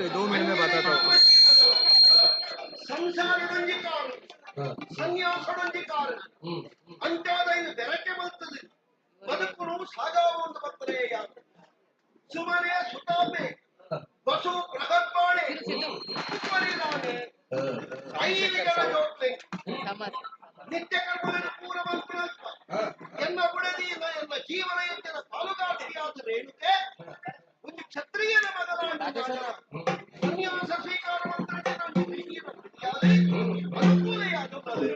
2 minute में बताता हूँ. ಸಂಸಾರದೊಂದಿ ಕಾರು ಸನ್ಯಾಸದೊಂದಿ ಕಾರು ಅಂತಾದ ಇನ್ನು ಬೆರಕೆ ಬರ್ತದೆ ಬದುಕುನು ಸಾಗಾವ ಒಂದು ಬರ್ತನೆಯ ಸುಮನೆ ಸುತಾಪೆ ಬಸು ಬೃಹತ್ಪಾಣೆ ಉಪರಿದಾನೆ ಐಲಿಗಳ ಜೋಟ್ಲೆ ನಿತ್ಯ ಕರ್ಮಗಳ ಪೂರ ಮಂತ್ರಲ್ಪ ಎನ್ನ ಬುಡದಿಯಿಂದ ಎನ್ನ ಜೀವನ ಎಂತನ ಪಾಲುಗಾಟಿಯಾದ ರೇಣುಕೆ ಒಂದು ಕ್ಷತ್ರಿಯನ ಮಗನಾಗಿ ಸನ್ಯಾಸ ಸ್ವೀಕಾರ ಮಂತ್ರಕ್ಕೆ ಅನುಕೂಲೆಯಾಗುತ್ತದೆ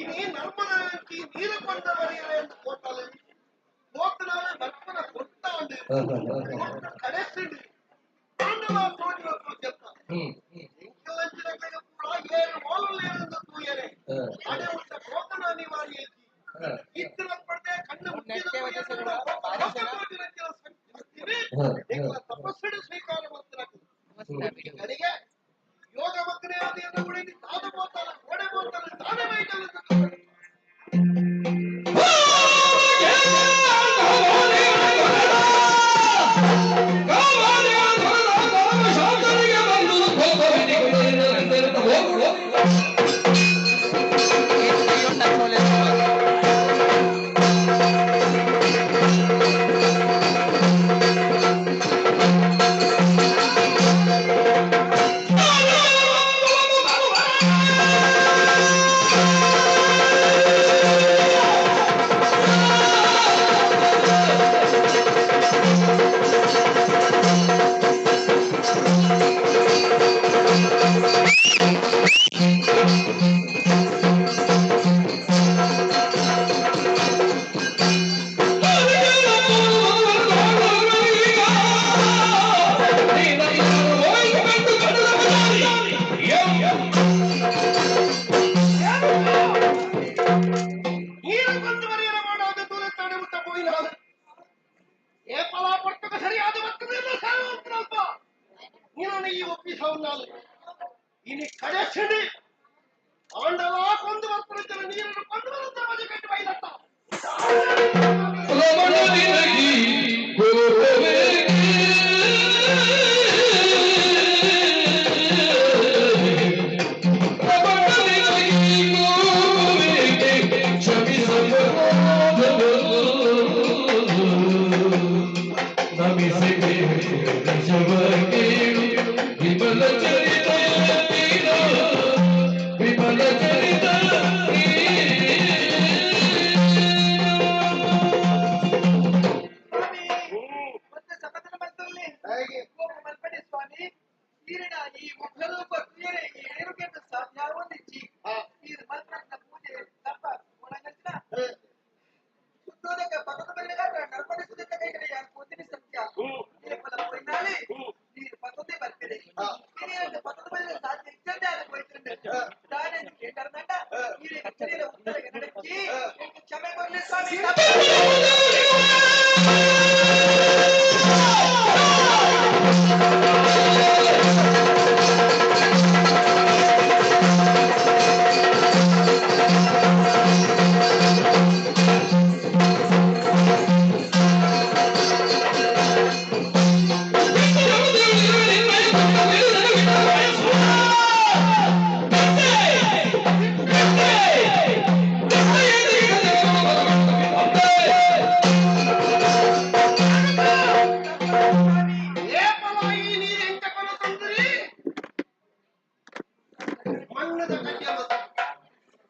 ಇನಿ ನರ್ಮದಕ್ಕೆ ನೀರು ಕೊಂಡವರಿಲ್ಲ ಎಂದು ಕೋಟಲೆ ಕೋಟನಾಲ ನರ್ಮನ ಕೊಟ್ಟಾಂಡು ಕಡೆಸಿಂಡು ಪಾಂಡವ ತೋಡಿನ ಜಪ್ಪ ಎಂಕಲಂಚಿನ ಕೂಡ ಏರು ಮೋಲಲೇನೆಂದು ತೂಯರೆ ಅಡೆ ಉಂಟ ಕೋಟನ ನಿವಾರಿಯ ಇತ್ತಿನ ಪಡೆದೆ ಕಣ್ಣು ಮುಟ್ಟಿದ ತಪಸ್ಸು ಸ್ವೀಕಾರ ಮಾಡ್ತಾರೆ ಕಡೆಗೆ ಯೋಗ ಮಕ್ಕಳೇ ಅದನ್ನು ಕೂಡ ತಾದ ಬೋತಾನೆ ಗೋಡೆ ಬೋತಾನೆ ತಾನೇ ಮೈಕಲ್ ಇನಿ ಕಡೆಸಿಡಿ ಆಂಡಲ ಕೊಂದು ಬರ್ತಾರೆ ನೀರನ್ನು ಕೊಂದು ಬರುತ್ತೆ ಮಜೆ ಕಟ್ಟಿ ಬೈಲತ್ತ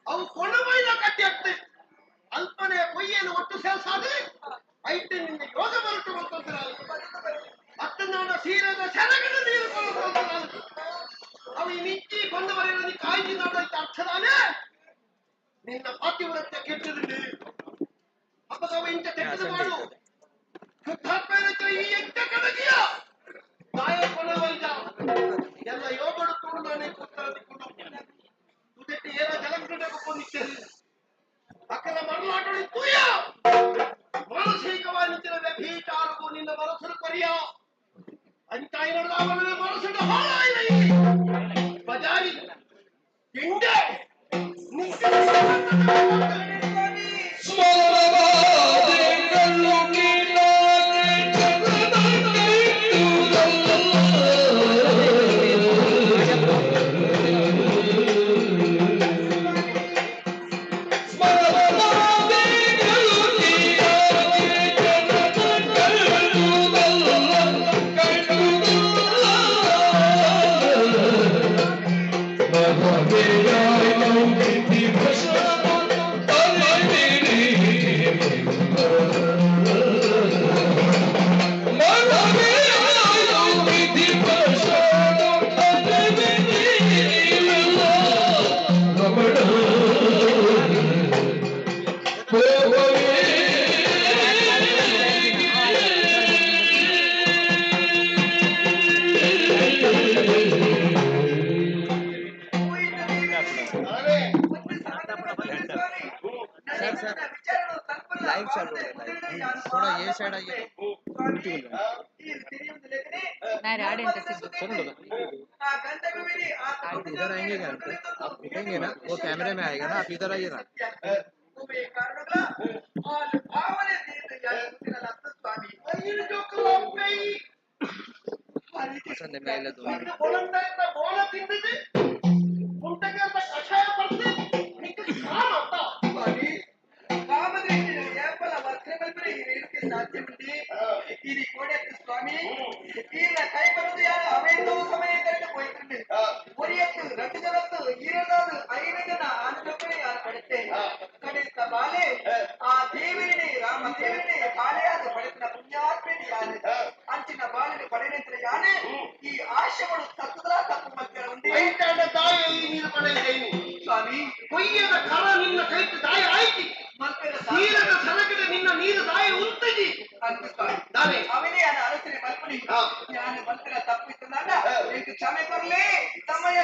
ಅವು ಕೊಣಬೈಲ ಕಟ್ಟಿ ಆಗ್ತದೆ ಅಲ್ಪನೆ ಕೊಯ್ಯನ್ನು ಒಟ್ಟು ಸೇಲ್ಸಾದ್ರೆ ಐತೆ ನಿನ್ನ ಯೋಗ ಬರುಟ್ಟು ಬಂತಂದ್ರೆ ಅತ್ತನಾಡ ಸೀರದ ಸೆರಗದ ನೀರು ಕೊಳ್ಳುವಂತ ಅವು ನಿಚ್ಚಿ ಕೊಂದು ಬರೆಯುವ ಕಾಯ್ದು ನೋಡೋಕೆ ಅರ್ಥದಾನೆ ನಿನ್ನ ಪಾತಿವ್ರತ್ಯ ಕೆಟ್ಟದಿದೆ ಅಪ್ಪಗ ಅವ ಇಂಥ ಕೆಟ್ಟದು ಮಾಡು ಶುದ್ಧಾತ್ಮ ಈ ಎಂತ ಕಡಗಿಯ ಗಾಯ ಕೊಣವೈದ ಎಲ್ಲ ಯೋಗಡು ತೋಡು ನಾನೇ ಕೂತ್ಕೊಂಡು ತುದೆಟ್ಟು ಏನ ಜಲಕ್ರೀಡೆಗೆ ಬಂದಿದ್ದೇನೆ ಅಕ್ಕಲ ಮರಳಾಟೋಡಿ ತೂಯ ಮಾನಸಿಕವಾಗಿ ನಿಂತಿನ ವ್ಯಭೀಚಾರವು ನಿನ್ನ ಮನಸ್ಸನ್ನು ಕೊರಿಯ ಅಂತಾಯಿ ನಡೆದ ಅವನ ಮನಸ್ಸನ್ನು ಹಾಳಾಯಿಲ್ಲ ಬಜಾರಿ ತಿಂಡೆ ಸೈಡ್ ಆಗಿ ನಾನು ಆಡಿ ಅಂತ सिद्धू आप इधर आएंगे क्या आप रुकेंगे ना वो कैमरे में आएगा ना आप इधर आइए ना पसंद है मेरे दो ఇది కోడెత్తి స్వామి ఈయన కైపరదు యారు అవేందో సమయದಲ್ಲಿ పోయిട്ടുണ്ട് ಒರಿಯತ್ತು ರಟ್ಟು ಜಗತ್ತು ಈರದಾದು ಐದು ಜನ ಆಂಜೊಕ್ಕನೆ ಯಾರು ಪಡುತ್ತೆ ಕಡೆತ ಬಾಲೆ ಆ ದೇವರಿನೇ ರಾಮ ದೇವರಿನೇ ಬಾಲೆಯಾದ ಪಡೆದ ಪುಣ್ಯಾತ್ಮೆನಿ ಯಾರು ಅಂಚಿನ ಬಾಲಿನ ಪಡೆನೆಂತ್ರ ಯಾರು ಈ ಆಶೆಗಳು ತತ್ತುದರ ತಪ್ಪು ಮಕ್ಕಳ ಉಂಟು ಐಟಾಡ ದಾಯಲ್ಲಿ ನೀನು ಪಡೆಯಿದ್ದೇನೆ ಸ್ವಾಮಿ ಕೊಯ್ಯದ ಕರ ನಿನ್ನ ಕೈತು ದಾಯ ಆಯ್ತಿ ನೀರದ ಸರಗಡೆ ನಿನ್ನ ನೀರು ದಾಯ ಉಂಟದಿ ಅವನೇ ಅದು ಆಲೋಚನೆ ಮಲ್ಪಡಿ ನಾನು ಮಂತ್ರ ತಪ್ಪಿತ್ತು ನಾಡ എനിക്ക് ಕ್ಷಮೆ ಕೊರಲಿ ತಮ್ಮಯ್ಯ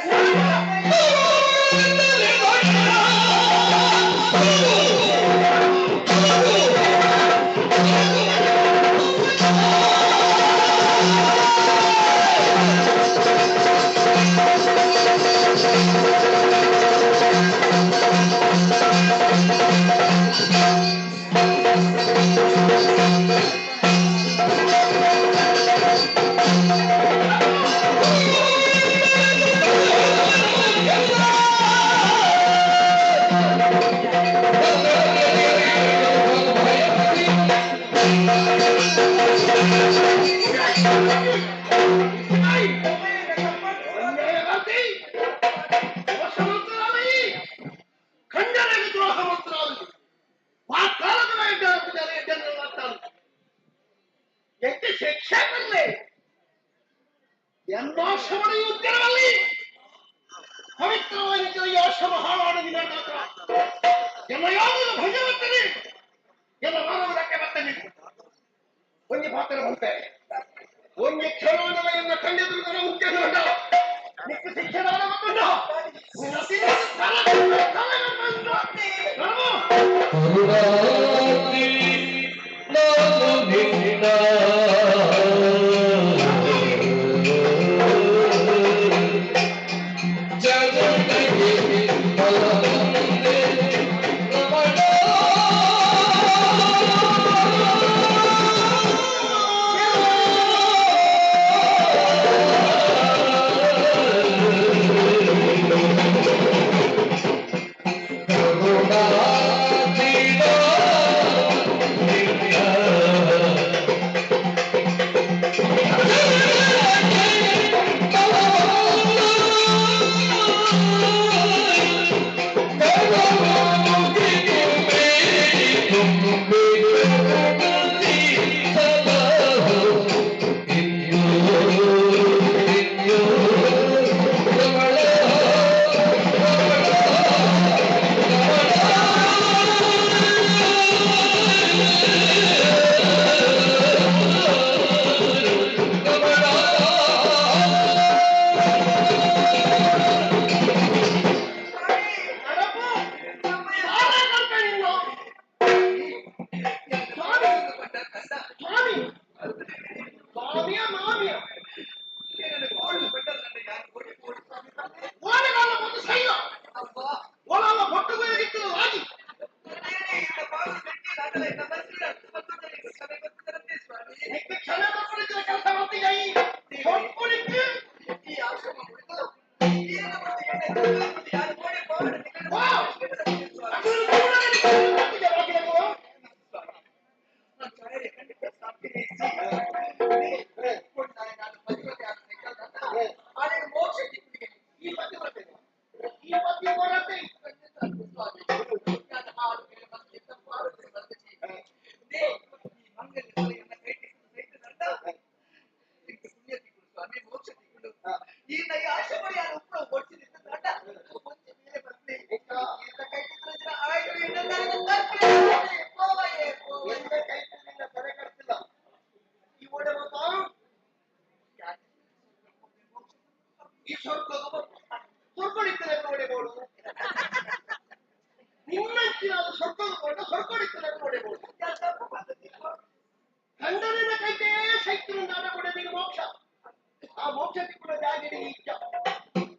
ಜಾಗಿರಿ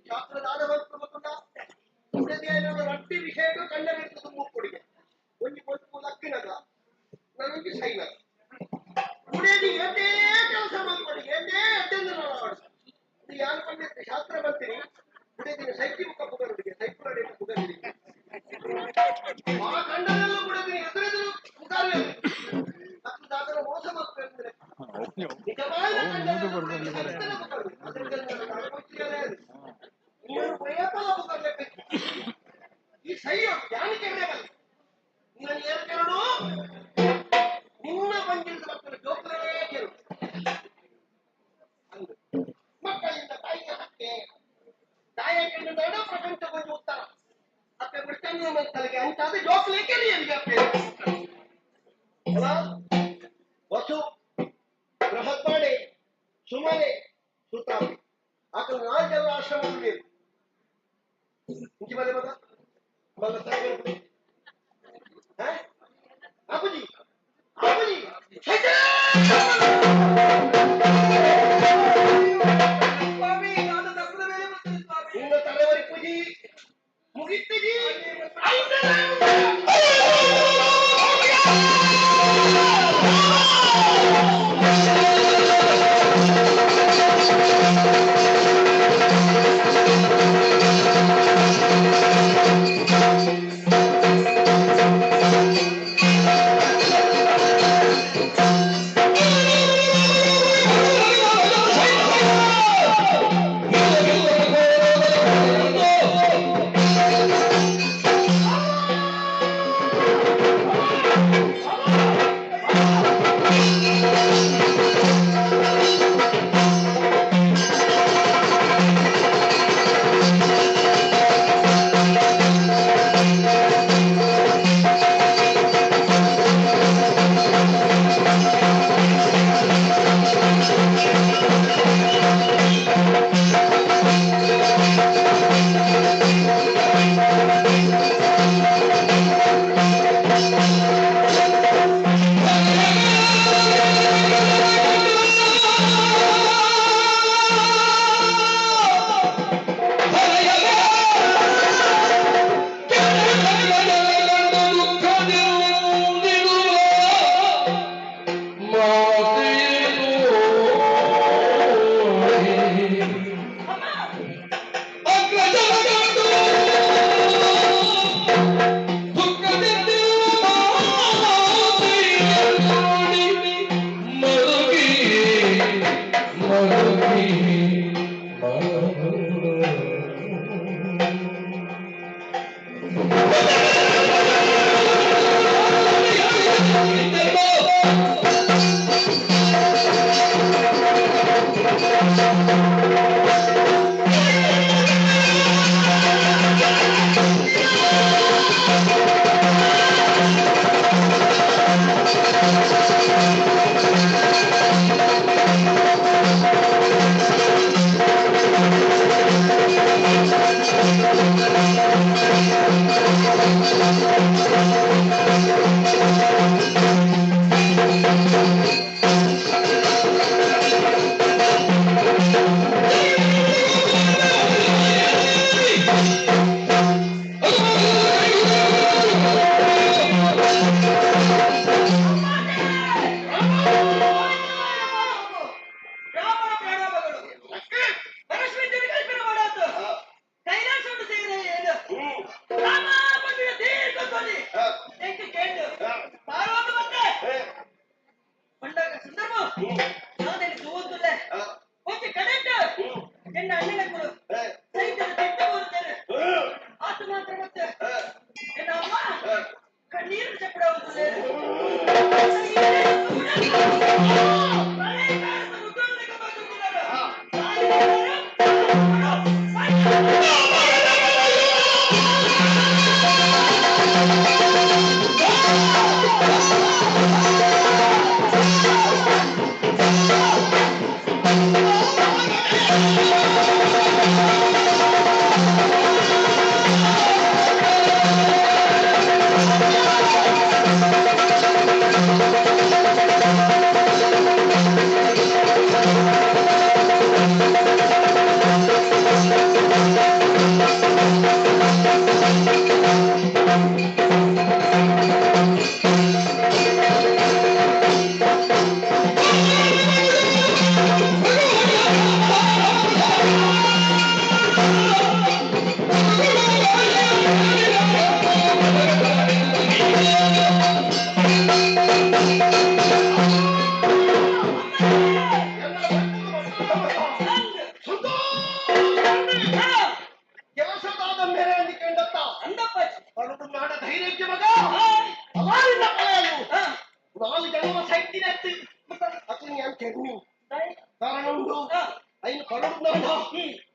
ಶಾಸ್ತ್ರದಾನವಂತ ರಟ್ಟಿ ವಿಷಯ ಕಂಡನೆಟ್ಟು ತುಂಬ ಕೊಡುಗೆ ಒಂದು ಕೊಟ್ಟು ಲಕ್ಕಿನದ ನನಗೆ ಸೈನ ಉಡೇದಿ ಏನೇ ಕೆಲಸ ಮಾಡ್ಕೊಡಿ ಏನೇ ಅಡ್ಡೆಂದು ಇದು ಯಾರು ಬಂದಿರ್ತೆ ಶಾಸ್ತ್ರ ಬರ್ತೀನಿ ಉಡೇದಿನ ಸೈಕಿ ಮುಖ ಪುಗರಿಗೆ ಸೈಕಲ್ ಪುಗರಿಗೆ ಆ ಕಂಡನೆಲ್ಲ ಉಡೇದಿನ ಎದುರೆದುರು ಪುಗಾರೇ ಅದರ ಮೋಸ ಮಾಡ್ತಾರೆ ನಿಜವಾದ ಈ ಸೈಯೋ ಯಾನಿಗೆ ನೀನು ಏರ್ಕೆರಡು ನಿನ್ನ ಬಂದಿದ್ದ ಮಕ್ಕಳು ಜೋಕರೇ ಗೆರು ಮಕ್ಕಳಿಂದ ತಾಯಿಗೆ ಹಕ್ಕೆ ತಾಯಿಯ ಕಂಡ ಪ್ರಪಂಚ ಬಂದು ಉತ್ತರ ಅಪ್ಪೆ ಬಿಡ್ತಾನೆ ಮಕ್ಕಳಿಗೆ ಅಂತಾದ್ರೆ ಜೋಕಲೇ ಕೆರಿಯರಿಗೆ ಅಪ್ಪೆ ವಸು ಬೃಹತ್ಪಾಡೆ ಸುಮನೆ ಸುತಾಮಿ ಅక్కడ ನಾಲ್ಕೆಲ್ಲ ಆಶ್ರಮಗಳು ಇಂಚಿ ಮನೆ ಮಗ ಮಗ ಅಪ್ಪುಜಿ ಅಪ್ಪುಜಿ ನಿನ್ನ ತಲೆವರಿ ಪೂಜಿ ಮುಗಿತ್ತೀಜಿ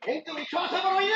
ಎಂಟು ವಿಶ್ವಾಸ ಬರೋಯ್ಯ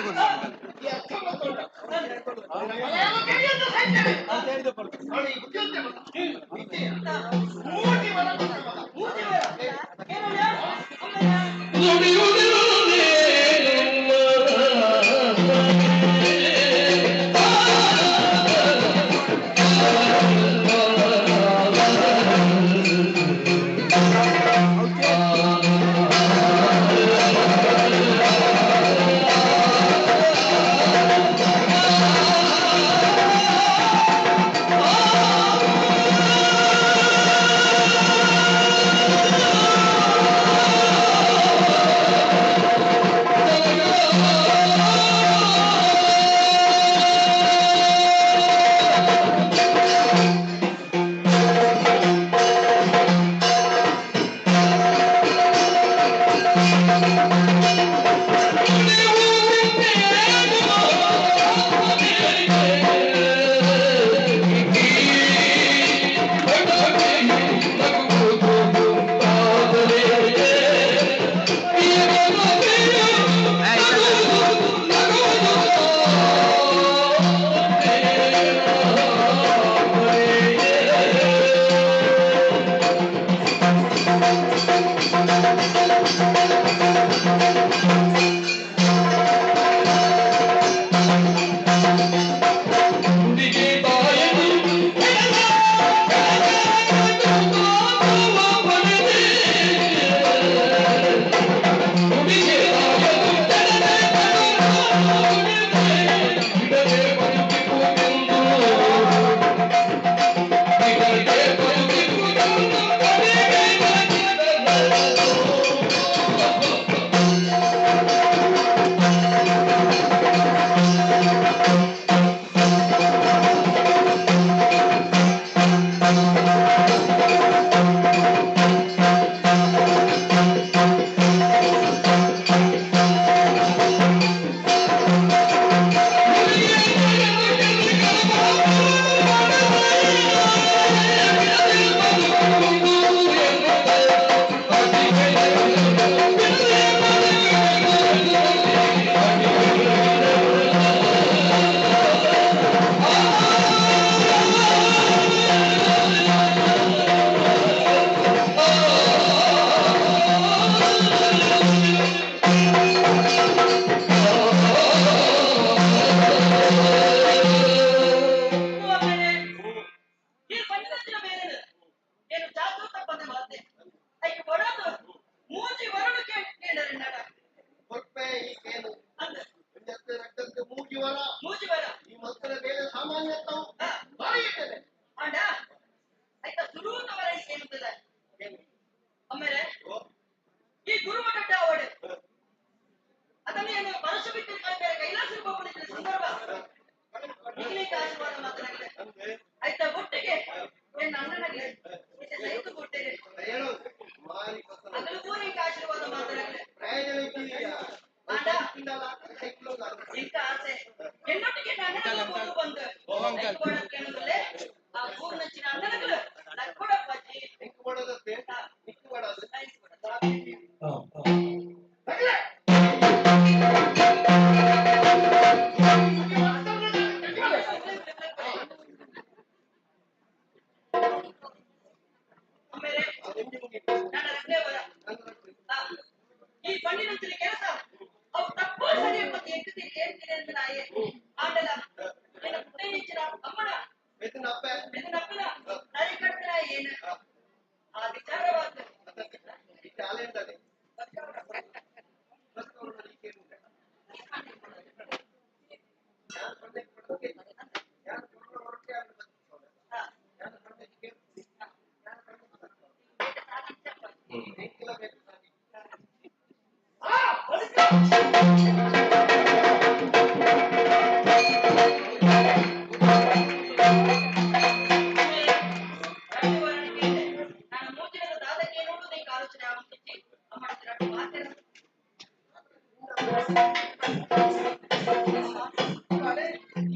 ಈ ಅರ್ಥ ಗೊತ್ತುಂಟ? ನನ್ನ ಮನೆಯನ್ನು ಕೆಡಿಯಂತ ಸಾಯ್ತೇನೆ. ನಾನು ಈ ಬುದ್ಧಿವಂತೆ ಮಗ. ವಿದ್ಯೆಯ ಮೂಟಿ ವರ ಕೊಟ್ಟ ಮಗ. ಮೂಟಿ ವರ.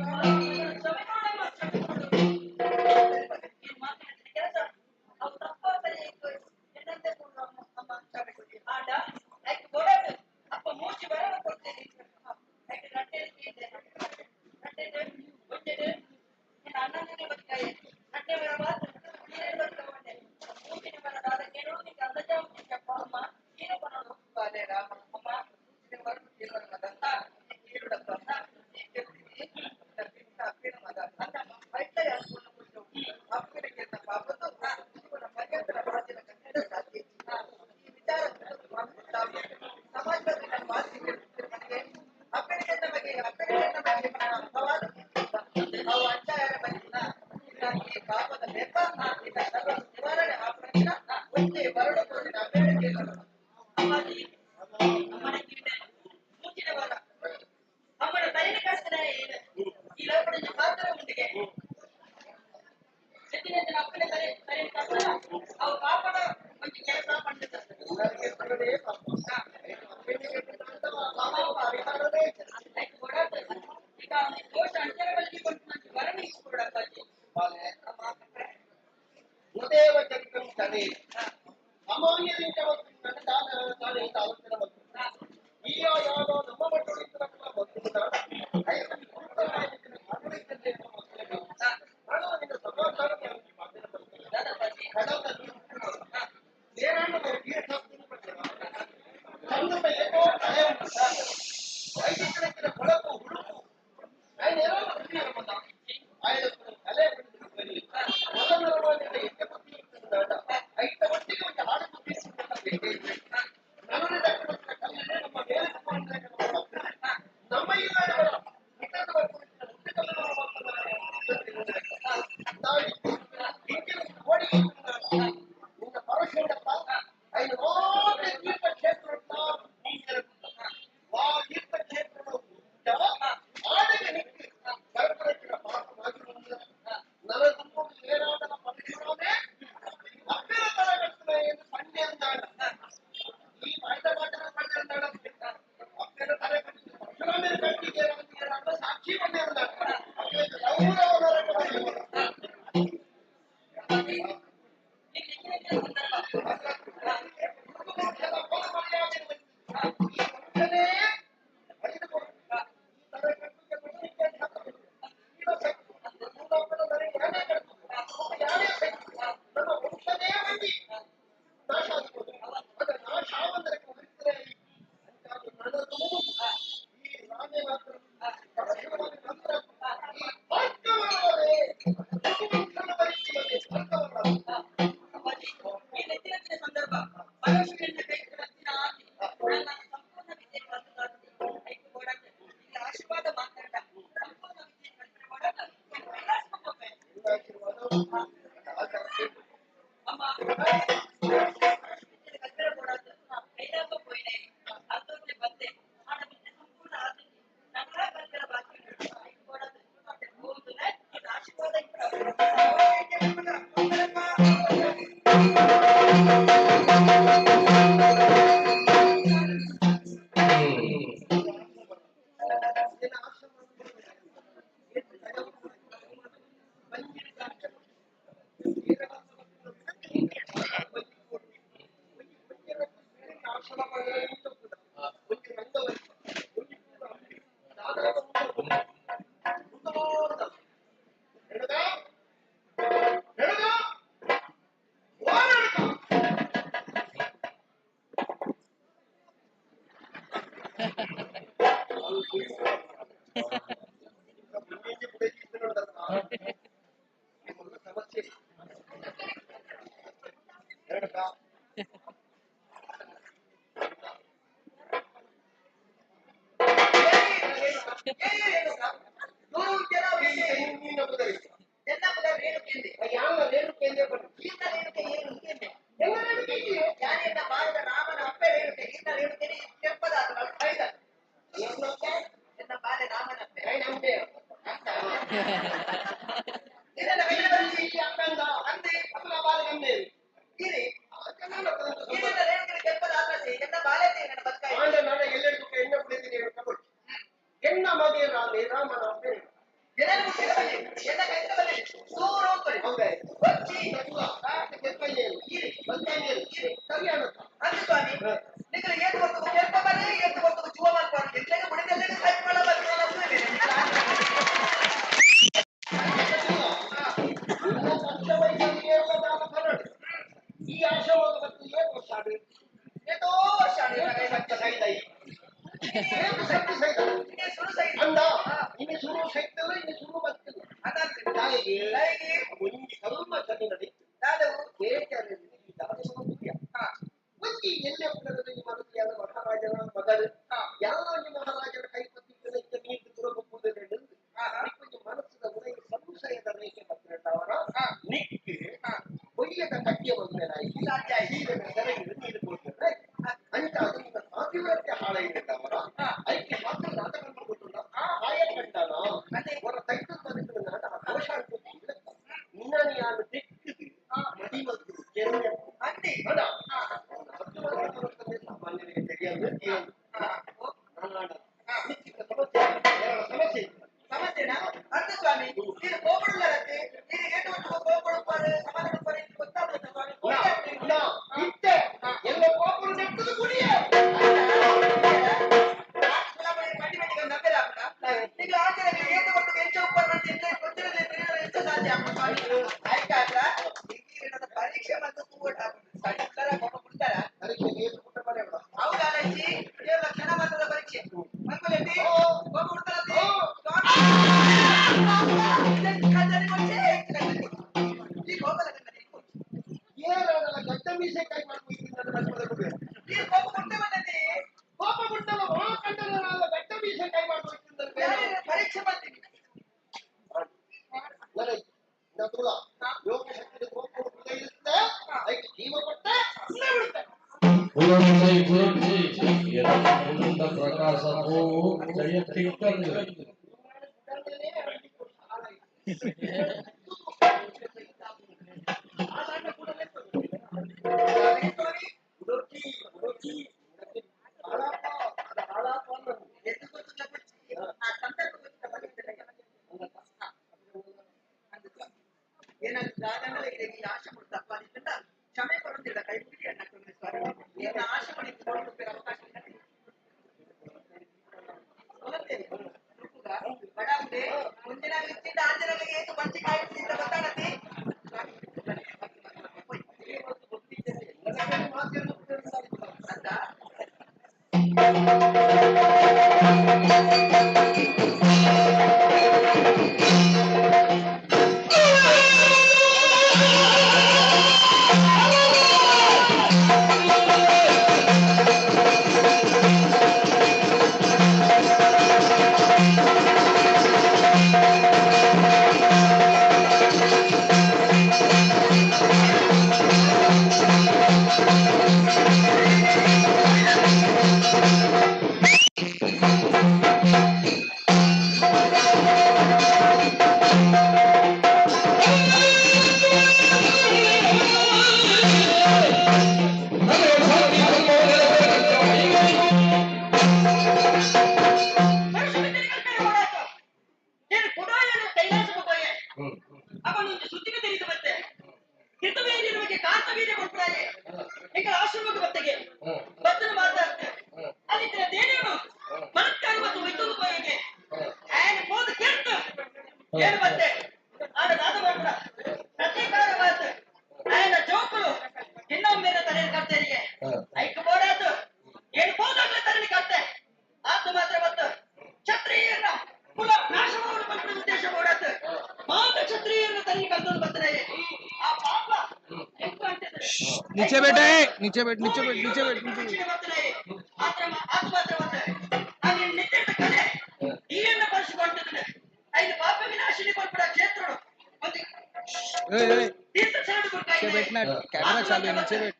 Vale. ನಾವು ಅಜ್ಜಾಯ ಬಂದಿಲ್ಲ ಹೀಗಾಗಿ ಪಾಪದ ನೆಪ ಇದ ಸರ್ವ ನಿವಾರಣೆ ಆ ಪ್ರಶ್ನ ಒಂದೇ ಬರಡು ತೋರಿನ ಬೇಡಿಕೆ ಅಮ್ಮಾಜಿ ಅಮ್ಮನ ಕೀಟೆ ಮೂಚಿನ ಬರ ಅಮ್ಮನ ತಲೆಗೆ ಕಳಿಸಿದ ಈ ಲೋಕದ ಮಾತ್ರ ಮುಂದಿಗೆ ಎತ್ತಿನ ಅಪ್ಪನ ತಲೆ ಕಳಿಸಲ್ಲ ಅವು ಪಾಪದ ಒಂದು ಕೆಲಸ ಮಾಡ್ತಿದ್ದಾರೆ ದೋಷ ಅಂಚರಗಳಲ್ಲಿ ಕೊಟ್ಟು ವರಣಿ ಕೊಡಪ್ಪಾಜಿ ಉದೇವ ಜಗತ್ತಂ ತನೇ ಸಾಮಾನ್ಯದಿಂದ ತಾನೇ ಆಲೋಚನೆ ಬಂತು ಈ ಯಾರೋ ನಮ್ಮ ಮಟ್ಟೊಳಿತರ ಬಂಧುಗಳ ಕೊಳಕು ಹುಡುಕು ಕಲೆ ಸಾಕ್ಷಿ ಸಂದರ್ಭ ಪರಶುವಿನ ಕೈ ಹತ್ತಿನ ಆಗಿ ನನ್ನ ಸಂಪೂರ್ಣ ವಿದ್ಯೆ ಆಶೀರ್ವಾದ ಮಾತಾಡ ಸಂಪೂರ್ಣ ಅಮ್ಮ ಕತ್ತර ಕೊಡಾದ ಐದಾಪ ಪೋಯಿನೆ ಅದೊಂದು ಬಂದೆ ಆನ ವಿದ್ಯೆ ಸಂಪೂರ್ಣ ಆಗಿ ನನ್ನ ಕತ್ತර ಬಾಕಿ ಕೊಡಾದ ಹೋಗುತ್ತದೆ ಆಶೀರ್ವಾದ ಸಮಸ್ಯೆ ಸಾಧ್ಯ ಆಯ್ತು. ಸೀರೆಗಳ ಸೆರಗಿನ ನೀರು ಕೊಡ್ತಾರೆ ಅಂತ ಅದನ್ನ ಪಾತಿವ್ರತ್ಯ ಹಾಳೆಯಿದ್ದವರ ಐಕ್ಯ ಮಾತ್ರ ನಾಟಕ ಕೊಟ್ಟುಲ್ಲ ಆಯ ಕಂಡನ ಅವರ ತೈತು ಬದುಕಿನ ನಾಟಕ ದೋಷ ಅನ್ಕೋತಿಲ್ಲ ನಿನ್ನ ಯಾರು ತೆಕ್ಕಿದು ಮಡಿಮದ್ದು ಕೆರೆ ಅಂತೆ ಅದ ಸಾಮಾನ್ಯರಿಗೆ ತಿಳಿಯಲು ನಿಶ್ಚಿತ ಸಮಸ್ಯೆ ಸಮಸ್ಯೆನಾ ಅಂತ ಸ್ವಾಮಿ ನೀನು ಕೋಪಡಲಾರತ್ತೆ ನೀನು ಏಟು ಒಂದು ಕೋಪಡುತ್ತಾರೆ ಸಮಾಧಾನ ಪರಿ ಗೊತ್ತಾಗುತ್ತೆ ಸ್ವಾಮಿ ಇತ್ತೆ ಎಲ್ಲ ಕೋಪರು ನೆಟ್ಟದು ಕುಡಿಯ ಮಡಿ ಮಡಿಗೆ ನಂಬೆಲ್ಲ ಈಗ ಆಚರಣೆ ಏಟು ಒಂದು ಹೆಚ್ಚು ಉಪ್ಪರ್ ಮಾಡ್ತಿದ್ರೆ ಗೊತ್ತಿರಲಿ ಎಷ್ಟು ಸಾಧ್ಯ ಸ್ವಾಮಿ ಆಯ್ತಾದ್ರ ಪರೀಕ್ಷೆ ಮತ್ತು ಕೂಟ ಸಣ್ಣ ಕೋಪ ಬಿಡ್ತಾರ ಪರೀಕ್ಷೆಗೆ ಎಷ್ಟು ಕೊಟ್ಟ ಬರೆಯ ಹೌದಲ್ಲ ಅಜ್ಜಿ ಕೇವಲ ಕ್ಷಣ ಮಾತ್ರದ ಪರೀಕ್ಷೆ ಮಕ್ಕಳಲ್ಲಿ ಕೋಪ ಬಿಡ್ತಾರತ್ತೆ ಏನಾಗಲ್ಲ ಗಡ್ಡ ಮೀಸೆ ಕೈ ಮಾಡ್ಬೇಕು ಕೋಪ ಬಿಟ್ಟಲ್ಲ ಒಳ ಕಂಡಲ್ಲ ಗಡ್ಡ ಮೀಸೆ ಕೈ ಮಾಡ್ಬೇಕು ಪರೀಕ್ಷೆ ಮಾಡ್ತೀನಿ ಯೋಗ ಶಕ್ತಿ ಕೋಪ ಇರುತ್ತೆ ಅದಕ್ಕೆ ಜೀವ ಕೊಟ್ಟೆ ಬಿಡುತ್ತೆ ಪ್ರಕಾಶವು ಏನಾದ್ರು ಆಶೆ ಮಾಡ್ತಪ್ಪ ಅದರಿಂದ ಕ್ಷಮೆ ಕೊಡುತ್ತಿಲ್ಲ ಕೈ ಮುಗಿದಿ ಅಣ್ಣ ಸ್ವಾಮಿ ಏನು ಆಶೆ ಮಾಡಿ ಅವಕಾಶ ಬಡಾವುದೇ ಮುಂದಿನ ವ್ಯಕ್ತಿಯಿಂದ ಆಂಜನೇಯನಿಗೆ ಏನು ಬಂಚಿ ಕಾಯುತ್ತಿದ್ದ ಗೊತ್ತಾಗತ್ತೆ ಅಂತ नीचे बैठे नीचे बैठ नीचे बैठ नीचे बैठ नीचे बैठना कैमरा चालू है नीचे बैठ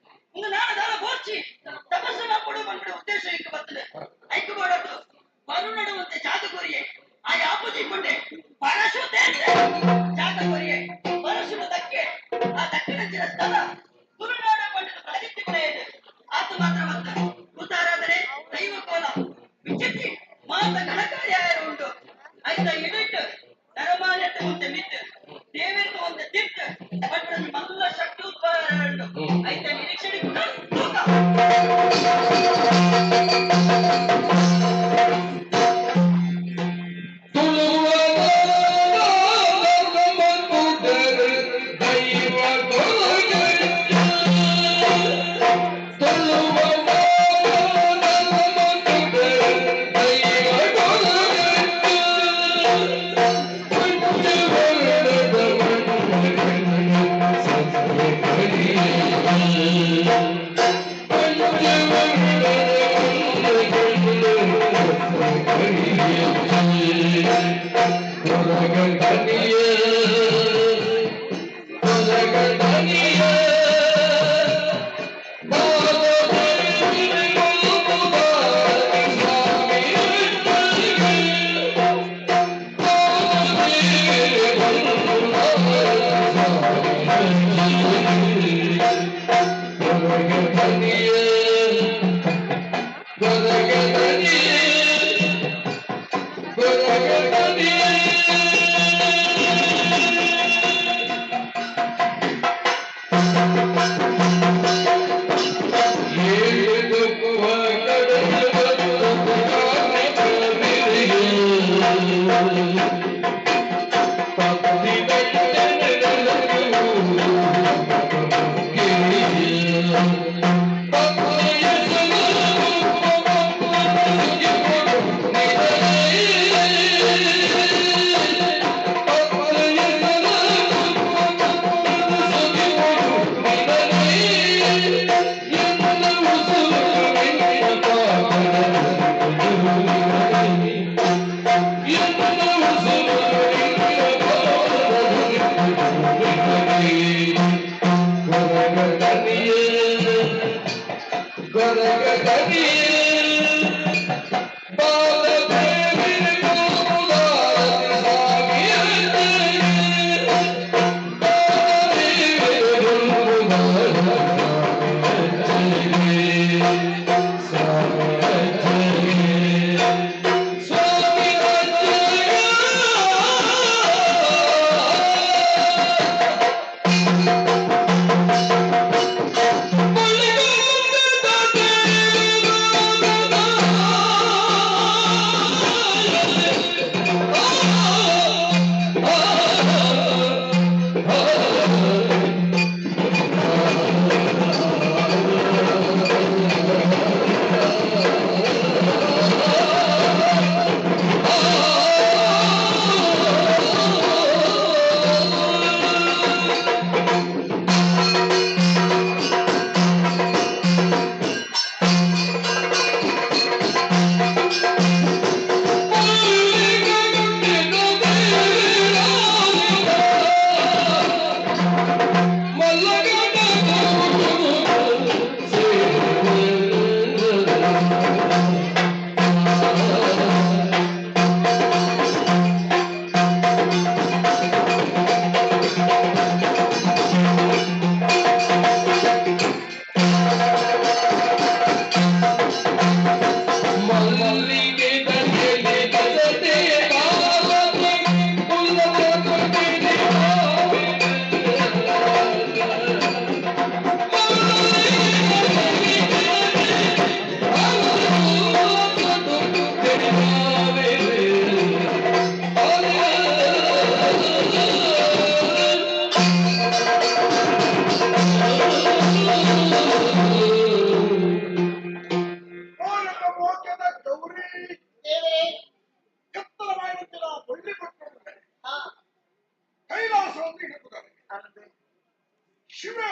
ಶಿವೆ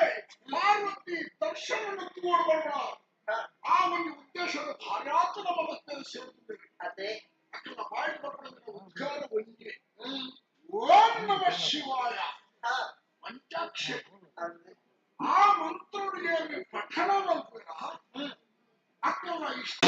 ಪಾರ್ವತಿ ದರ್ಶನವನ್ನು ತೋಡುವಳ ಆ ಒಂದು ಉದ್ದೇಶದ ಭಾರ್ಯಾತ್ಮಕ ವ್ಯವಸ್ಥೆಯನ್ನು ಸೇರುತ್ತಿದ್ದೇವೆ. ಅದೇ ಅಕ್ಕನ ಬಾಯಿ ಮಕ್ಕಳನ್ನು ಉದ್ಗಾರ ಒಂದೇ ಓಂ ನಮ ಶಿವಾಯ ಪಂಚಾಕ್ಷರಿ ಆ ಮಂತ್ರಗಳಿಗೆ ಪಠಣ ಮಾಡ್ತೀರಾ ಅಕ್ಕನ ಇಷ್ಟ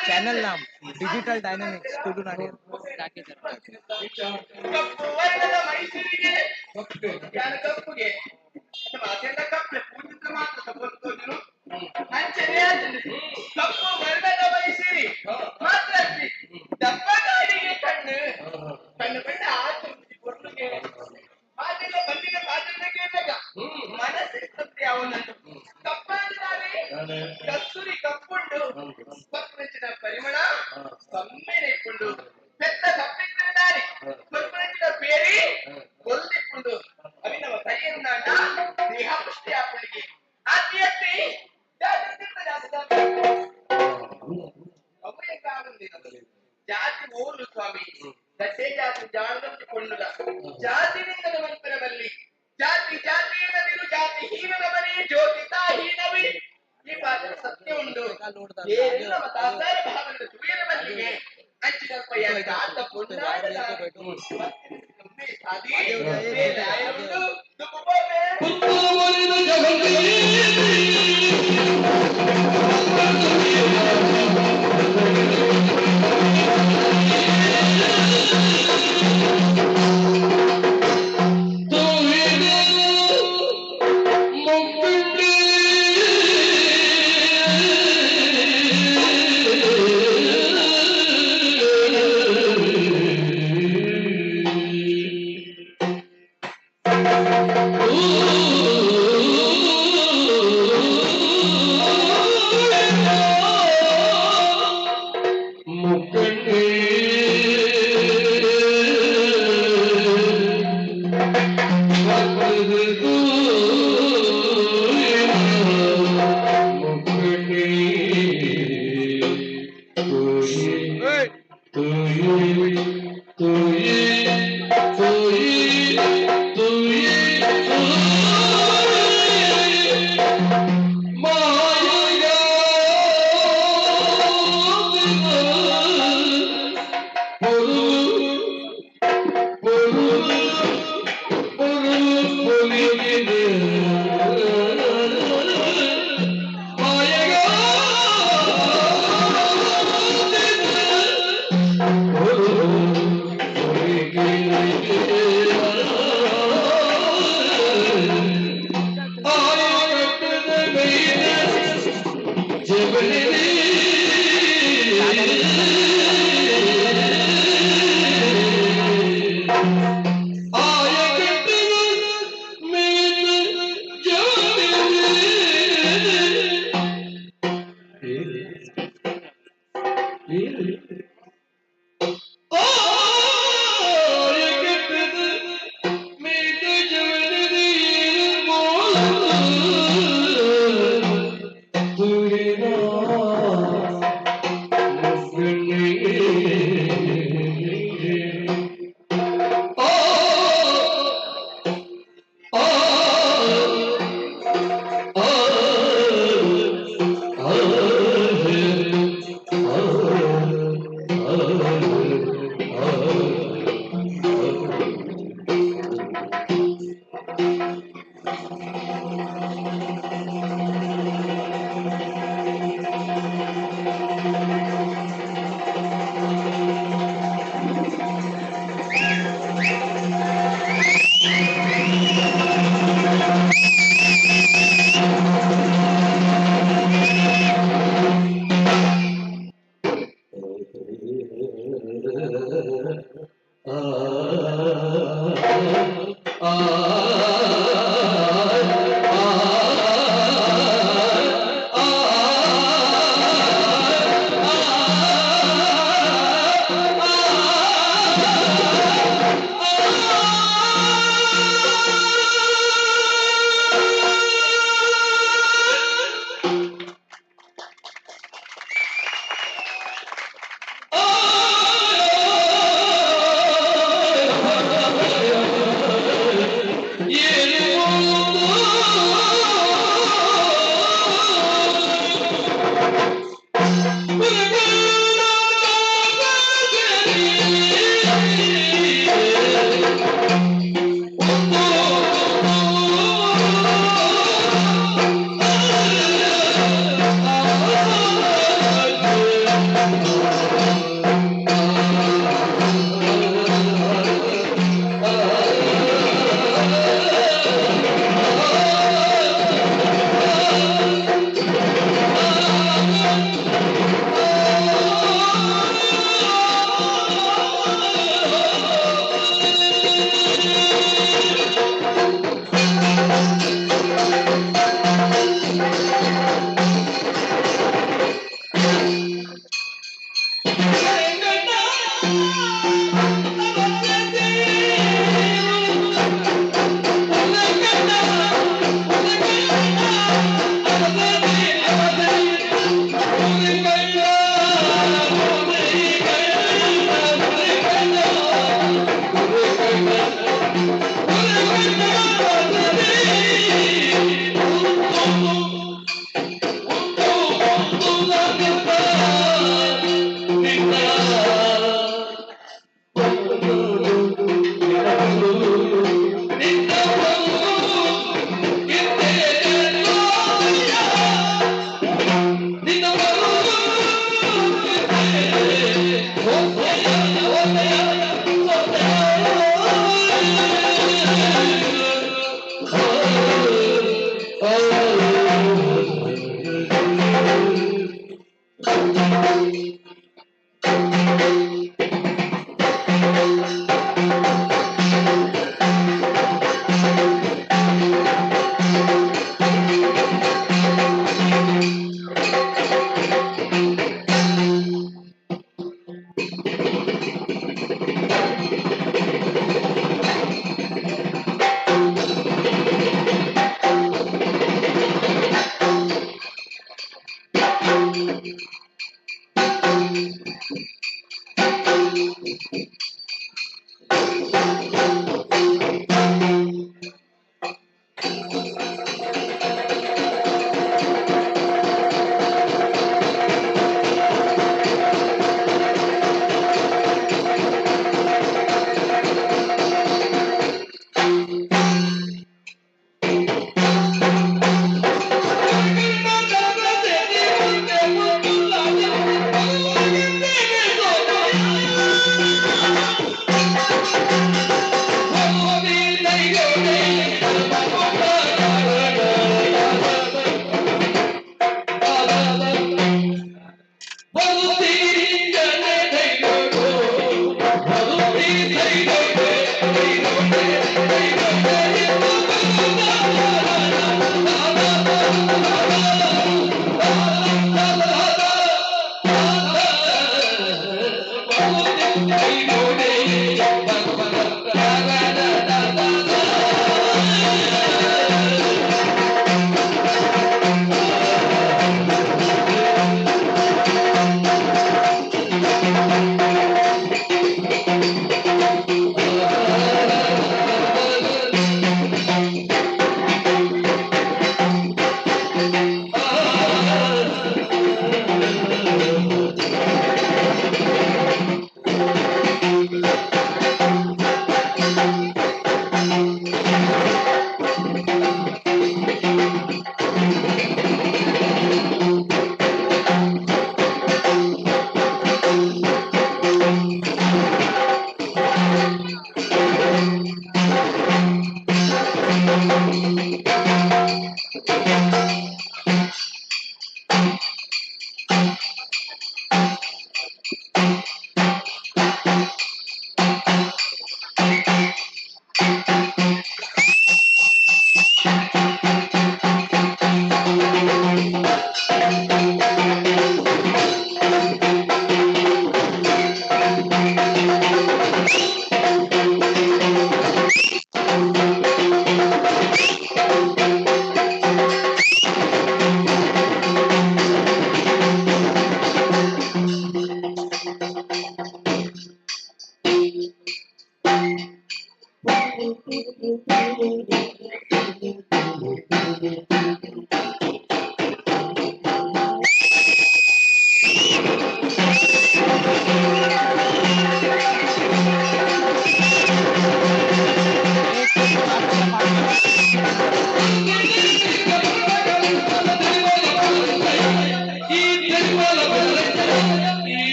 चैनल नाम डिजिटल डायनामिक्स स्टूडियो नाडियर ಕಪ್ಪು ವರ್ಣದ ಮೈಸೂರಿಗೆ ಕಪ್ಪುಗೆ ಮಾತೆಲ್ಲ ಕಪ್ಪೆ ಪೂಜಿತ ಮಾತ್ರ ತಗೊಂಡು ಅಂಚನೆ ಕಪ್ಪು ವರ್ಣದ ಮೈಸೂರಿ ಮಾತ್ರ ದಪ್ಪ ಗಾಡಿಗೆ ಕಣ್ಣು ಕಣ್ಣು ಕಣ್ಣ ಆಚೆ ಕೊಟ್ಟಿಗೆ ಮಾತೆಲ್ಲ ಬಂದಿಗೆ ಮಾತೆಲ್ಲ ಕೇಳಿದಾಗ ಮನಸ್ಸಿಗೆ ಸತ್ಯ ಅವನನ್ನು ಕಪ್ಪಾದರೆ ಕಸ್ತೂರಿ ಕಪ್ಪುಂಡು ಕಪ್ಪು ಪರಿಮಳ ಕಮ್ಮೆನೆಕೊಂಡು ಪೆತ್ತ ತಪ್ಪಿದ್ದಾರೆ ಕೊಪ್ಪಳಿನ ಬೇರಿ ಕೊಲ್ಲಿಕೊಂಡು ಅವಿನವ ಕೈಯ ఏంటంట దేహపుష్టి అప్పటికి అది ఎత్తి ಜಾತಿ ಓಲು ಸ್ವಾಮಿ ದಟ್ಟೆ ಜಾತಿ ಜಾಣದಂತೆ ಕೊಳ್ಳುಲ ಜಾತಿನಿಂದ ಮಂತ್ರವಲ್ಲಿ ಜಾತಿ ಜಾತಿಯಲ್ಲದಿರು ಜಾತಿ ಹೀನದ ಮನೆ ಜ್ಯೋತಿತಾಹೀನವಿ ಈ ಪಾತ್ರ ಸತ್ಯ ಉಂಟು ಏನಿಲ್ಲ ಮತಾಂತರ ಭಾವನೆಯ ಸುವೀರ ಮಲ್ಲಿಗೆ ಅಂಚಿನಪ್ಪಯ್ಯ ಆತ ಪುಣ್ಯಾದ ಸಾಧಿ ಆಯುಂಟು ದುಪ್ಪುಬೋನೆ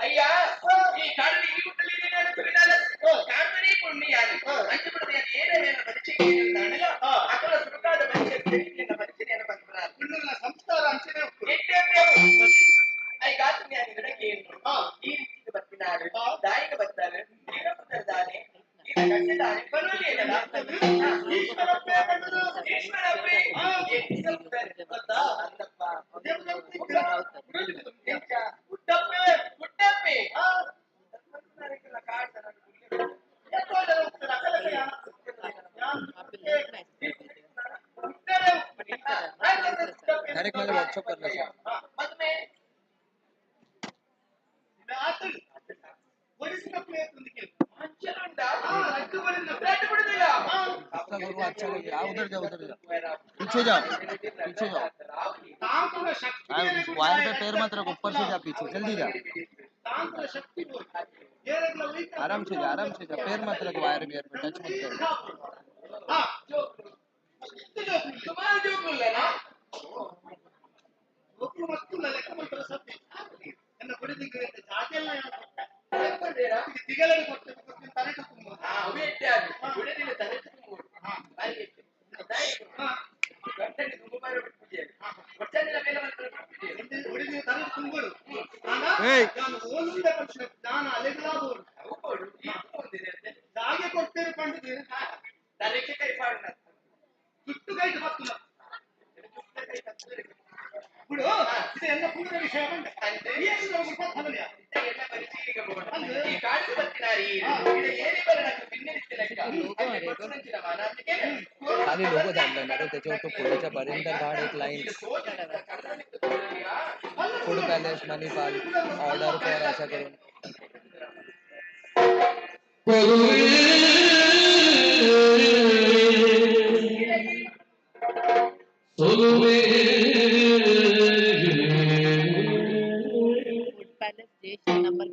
అయ్యా ఈ కాళ్ళు ఈ గుట్టలు ఈ నేను వినాలి కాంబరి పుణ్యాలు మంచి కూడా నేను ఏదేమైనా పరిచయం దానిలో అక్కడ సుఖాద పరిచయం నిన్న పరిచయం నేను పంపుతాను పుణ్యుల సంస్కారం అంచనే అవి కాదు నేను ఇక్కడికి ఈ రీతికి బతినారు దానికి బతారు నీరపుతారు దాని కట్టి దాని పనులు లేదా ఈశ్వరప్పే కట్టుడు ఈశ్వరప్పే గుట్టప్పే గుట్టప్పే डायरेक्ट मैंने व्हाट्सएप करना था अच्छा गुरु अच्छा लगे आ उधर जा पीछे जा वायर पे पैर मत रख ऊपर से जा पीछे जल्दी जा आराम से जा पैर मत रख वायर पे टच मत कर तुम्हारा जो बोल रहा ना ಕೊಡ್ತೇನೆ ಕಂಡಿದೆ చుట్టూ గైట్ పడుతున్నా ఇప్పుడు ఇది ಎಲ್ಲ ಕೂಡದ ವಿಷಯ అంటే ಏನು ಗೊತ್ತಾಗಲ್ಲ ಎಲ್ಲ ಪರಿಚಯ ಈ ಕಾಡು ಬರ್ತಿನಾರಿ ಇದು ಏರಿ ಬರ నాకు ಬಿನ್ನಿರಿಸಿ ಲೆಕ್ಕ ಅಲ್ಲಿ ಕೊಟ್ಟಿನ ಮಾನಸಿಕೆ खाली लोगो झाडलं ना रे त्याच्यावर तो पुढच्या पर्यंत झाड एक line food palace Manipal order कर अशा करून फूड पॅलेस जे नंबर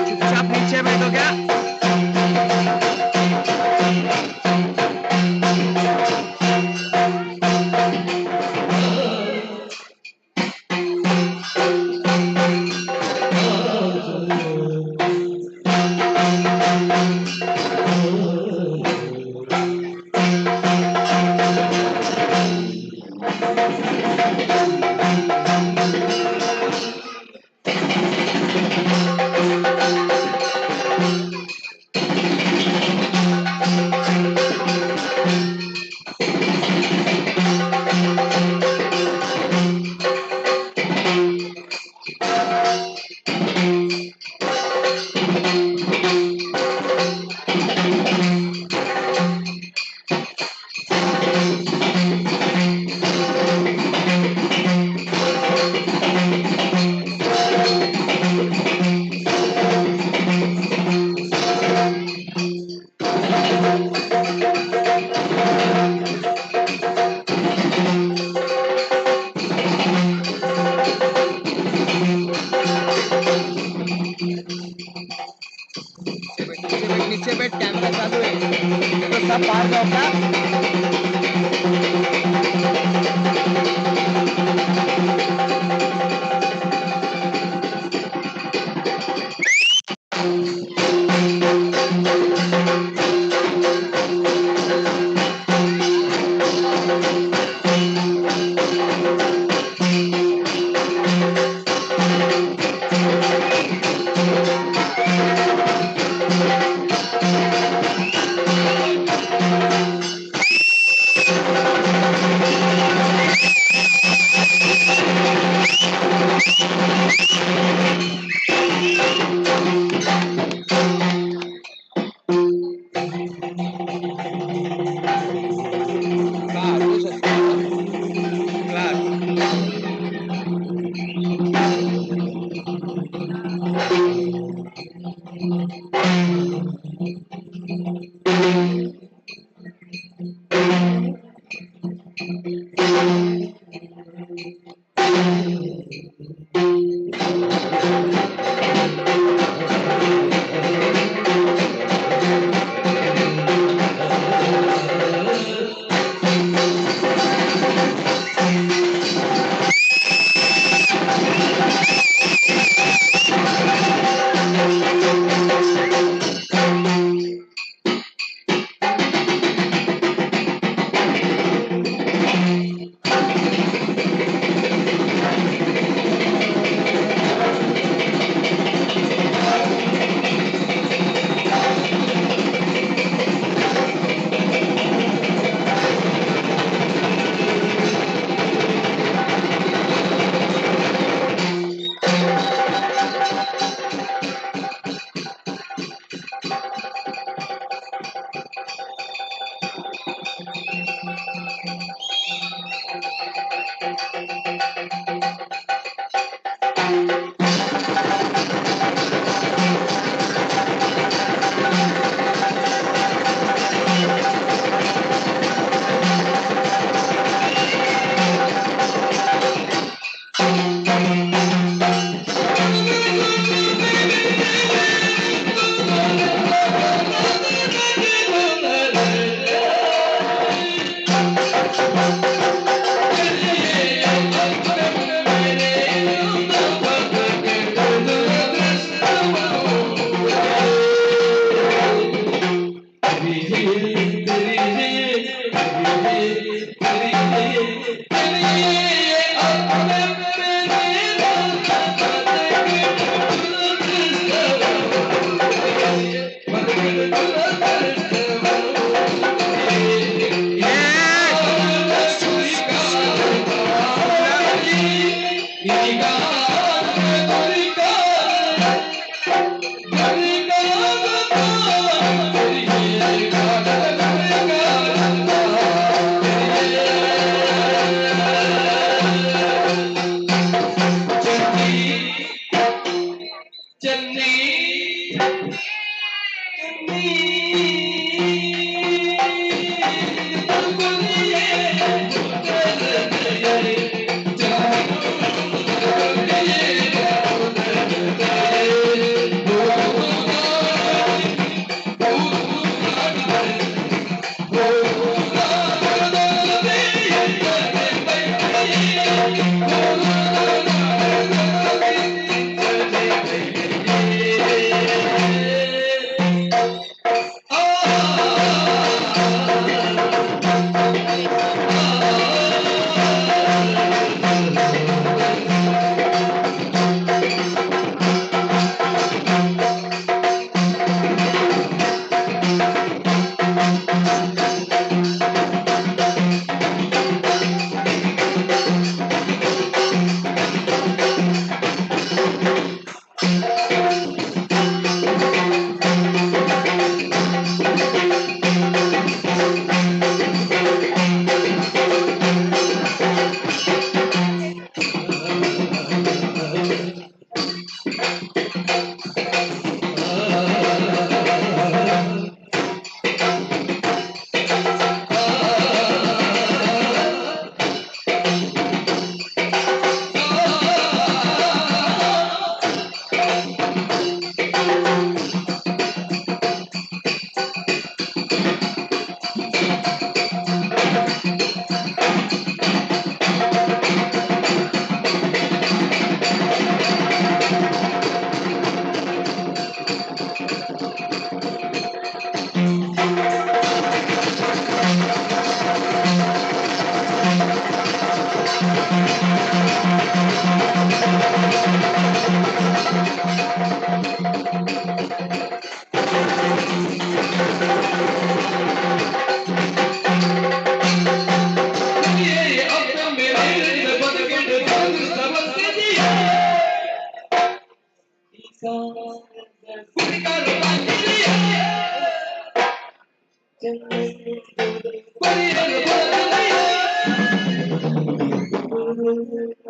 चुपचाप नीचे बैठो क्या? नीचे बैठ, कैमरा चालू है तो सब बाहर जाओ क्या?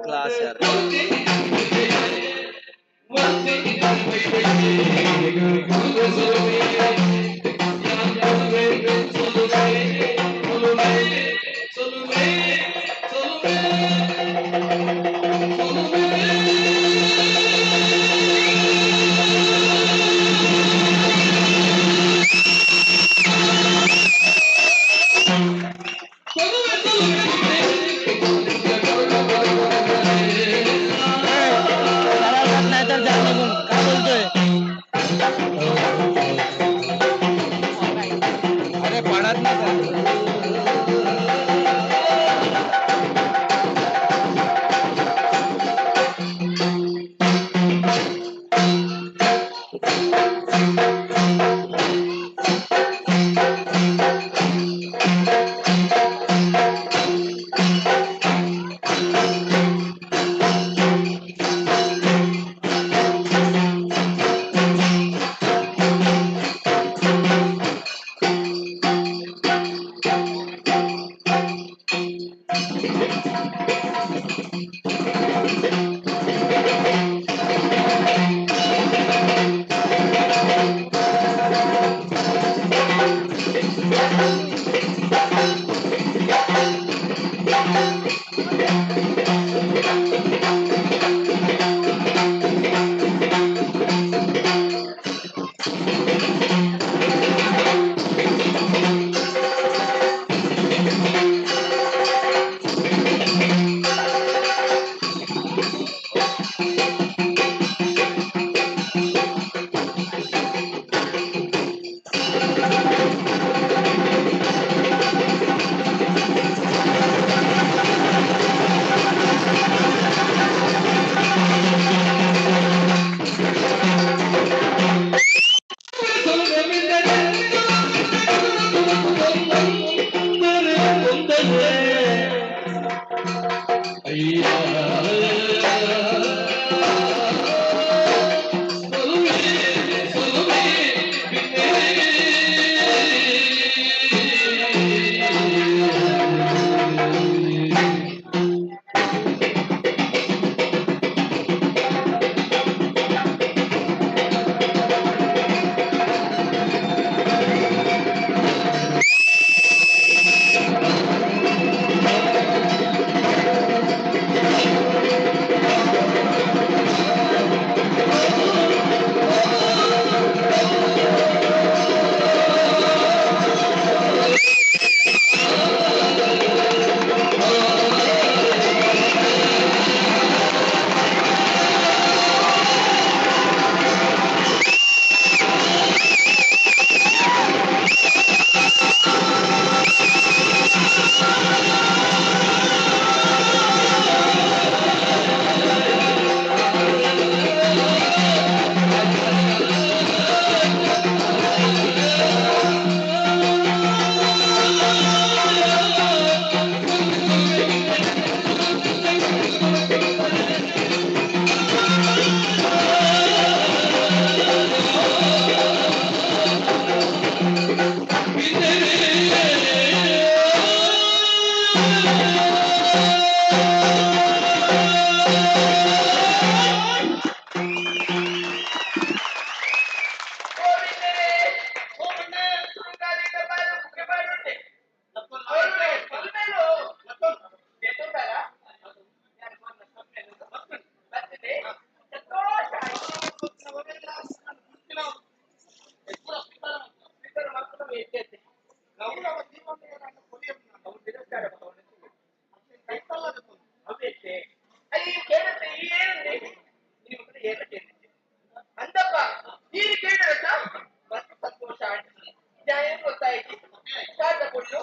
ಕ್ಲಾಸ್ ಯಾರು नाही तर जा निघून. काय बोलतोय? अरे पडत ना ಅಂದಪ್ಪ ನೀನು ಕೇಳಿರತ್ತ ಮತ್ತು ಸಂತೋಷ ಆಂಟಿ ನ್ಯಾಯ ಗೊತ್ತಾಯ್ತು ಶಾರದ ಕೊಡ್ಲು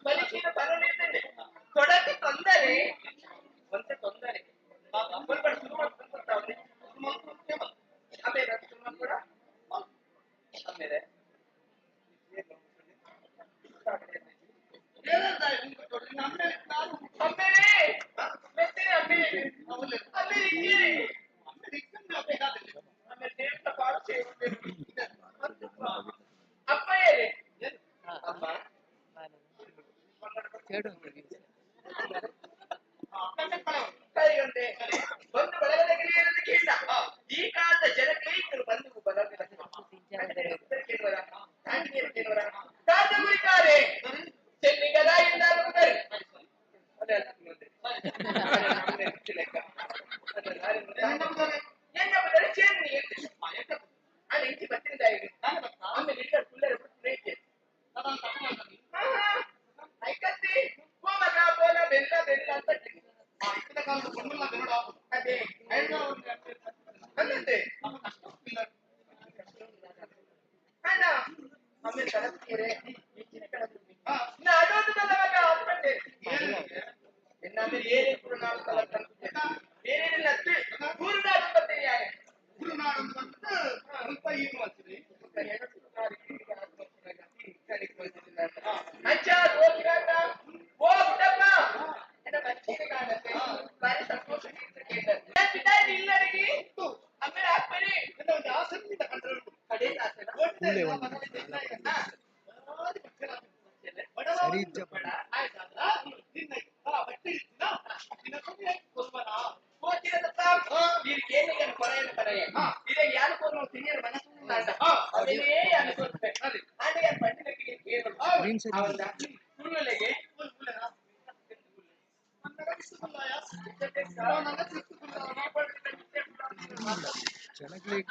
ಮನುಷ್ಯನ ತರಲಿದ್ದೇನೆ ತೊಡಕ್ಕೆ ತೊಂದರೆ ಒಂದೇ ತೊಂದರೆ ಶುರು ಮಾಡ್ಕೊಂಡ್ರೆ ಆಮೇಲೆ ಕೂಡ ಆಮೇಲೆ ಅಪ್ಪ ಹೇಳಿ ಅಮ್ಮ చెడు ಕೈಗಳ Ana, hame kadap kere, ichine kadap. Na adonu dalavaga hospite. Ennadir yere kurunal kalakkan. Yere nattu kurunal batteyane. ಗುರುನಾಡನ್ನು ಬಂದು ಸ್ವಲ್ಪ ಏನು ಮಾಡ್ತೀರಿ अच्छा वो गिराता वो डब्बा एना बच्चे ने कहा था बारे संतोष से केंद्र मैं पिता निल्लड़गी हमें आप परे ನನ್ನ ಒಂದು ಆಸಕ್ತಿ ತಗೊಂಡ್ರು खड़े आते ना ಕೂಲೆ ಒಂದು ಸರಿ ಇಜ್ಜಪ್ಪ. ನಿನ್ನ ಬಟ್ಟೆ ಇರ್ತೀನಾ ನಿನ್ನ ಸುಮ್ಮನೆ ಕೊಲ್ಬನ वो चीज़ तो फिर ये नहीं है परे इधर यार को नो सीनियर बना सुनना अब ये यार को आने यार पढ़ने लगी ये ಸ್ಕ್ರೀನ್ ಸರಿ ಇಲ್ಲ. सुनने लगे ಜನಗಳಿಗೆ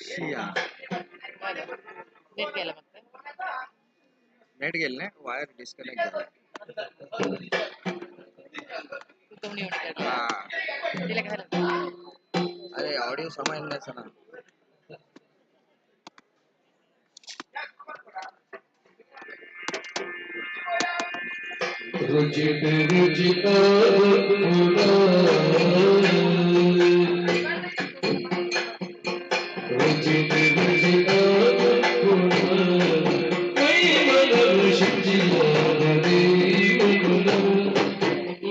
ಶಿಯಾ नेट गेला ಮತ್ತೆ नेट गेले ना वायर डिस्कनेक्ट झाला सुतवणी होणी करते हा तिला काय झालं अरे ऑडिओ समाइन नसेल ना रुचित रुचित फुला रुचित रुचित फुला मै मन शुचियाद देवगुण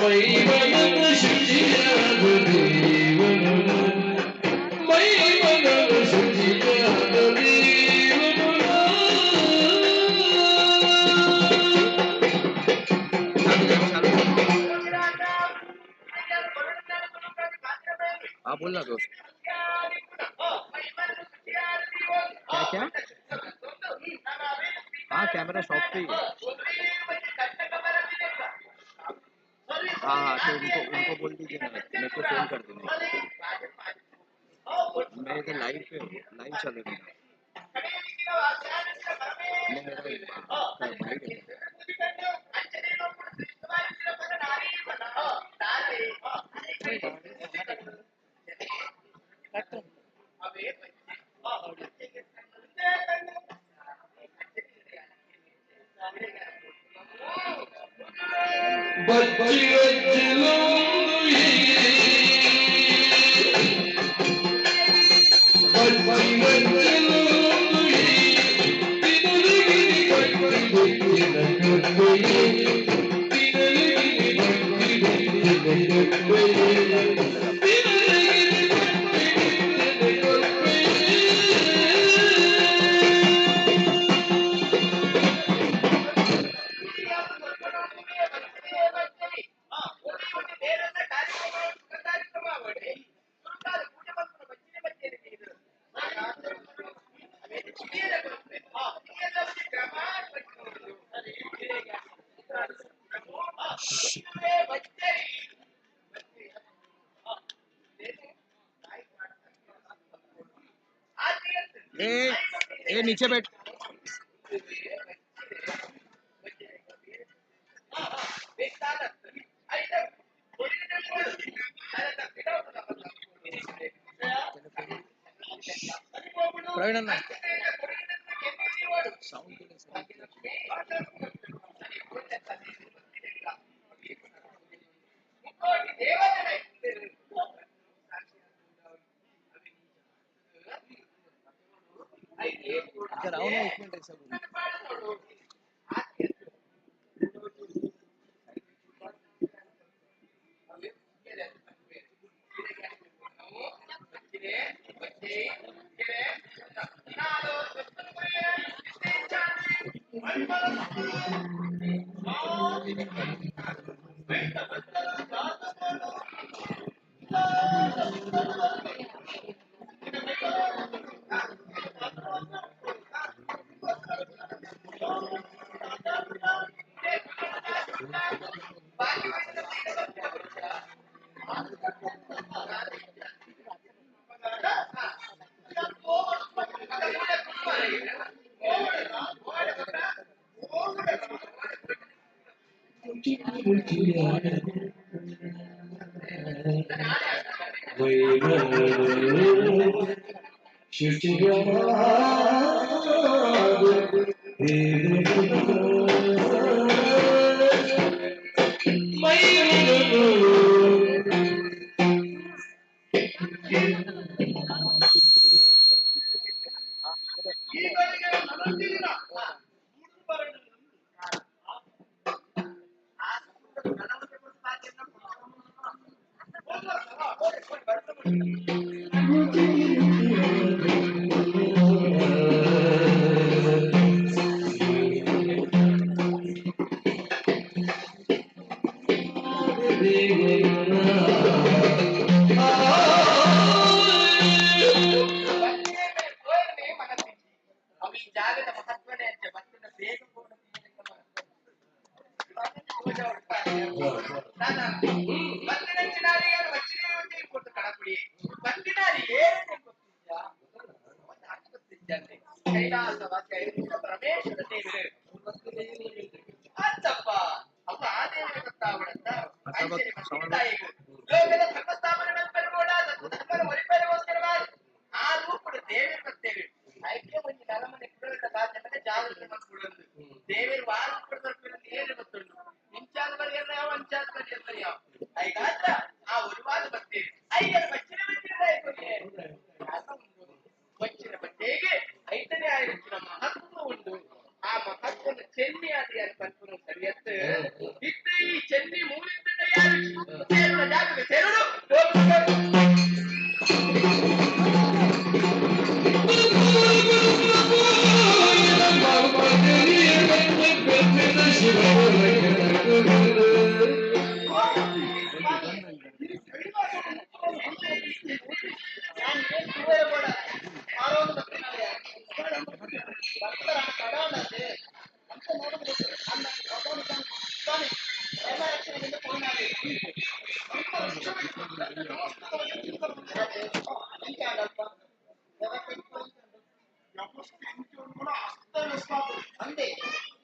मै मन शुचियाद देवगुण मै मन शुचियाद देवगुण हाँ बोल ना दोस्त क्या क्या हाँ कैमरा शॉप पे ही है हाँ हाँ तो उनको बोल दीजिए ना मेरे को फोन कर देना मैं इधर लाइव पे हूँ लाइव चल रहा है मेरा भाई है कट बच्ची बच्ची ए नीचे बैठ प्रवीण अण्णा साउंड इधर आओ ना एक मिनट ऐसा बोलो ಈಗಳಿಗೆ ನನಂದಿನ ಅವು ಈ ಜಾಗದ ಮಹತ್ವನೇ ಅಂತೆ ಭಕ್ತನ ಬೇಗ ಕೂಡ ಭಕ್ತಿನಾರಿಗಾರು ವಚ್ಚಿನ ಕೊಟ್ಟು ಕಣಕುಡಿ ಭಕ್ತಿನಾರಿ ಏನು ಗೊತ್ತಿದ್ಯಾ ಕೈಲಾಸವಾಸ ಪರಮೇಶ್ವರ ದೇವರು ಅಂತಪ್ಪ ಅಪ್ಪ ಆ ದೇವರ ಗೊತ್ತಾವಣಂತ ತಾಯಿಗೂ ಲೋಕದ ಧರ್ಮಸ್ಥಾಪನೆ ಬಂದ್ಬರ್ಬೋಡ ಧರ್ಮದ ಒಲಿಪರಿಗೋಸ್ಕರವಾದ ಆ ರೂಪದ ದೇವರು ಬರ್ತೇವೆ ಐಕ್ಯ ಒಂದು ನಲಮನೆ ಕುಡಲಿನ ಸಾಧ್ಯತೆ ಜಾಗೃತಿ ಮಾಡ್ಕೊಳ್ಳೋದು ದೇವರು ವಾರ ಕುಡದಲ್ಲಿ ಏನು ಗೊತ್ತುಂಟು ಇಂಚಾದ ಬರಿ ಎಲ್ಲ ಯಾವ ಅಂಚಾದ ಬರಿ ಎಲ್ಲ ಯಾವ ಐಗಾದ್ರ ಆ ಒಲಿವಾದ ಬರ್ತೇವೆ ಐದರ ವಚ್ಚಿನ ವಚ್ಚಿನ ಬಟ್ಟೆಗೆ 5ನೇ ಆಯುಷ್ಯನ ಮಹತ್ವ ಉಂಟು ಆ ಮಹತ್ವದ ಚೆನ್ನಿ ಆದಿಯಾದ ಕಲ್ಪನೆ ಸರಿಯತ್ತು ಇತ್ತ ಈ ಚೆನ್ನಿ ಮೂಲಿಂದ ಸೇರುವ ಜಾಗದ ಸೇರುಡು అంతే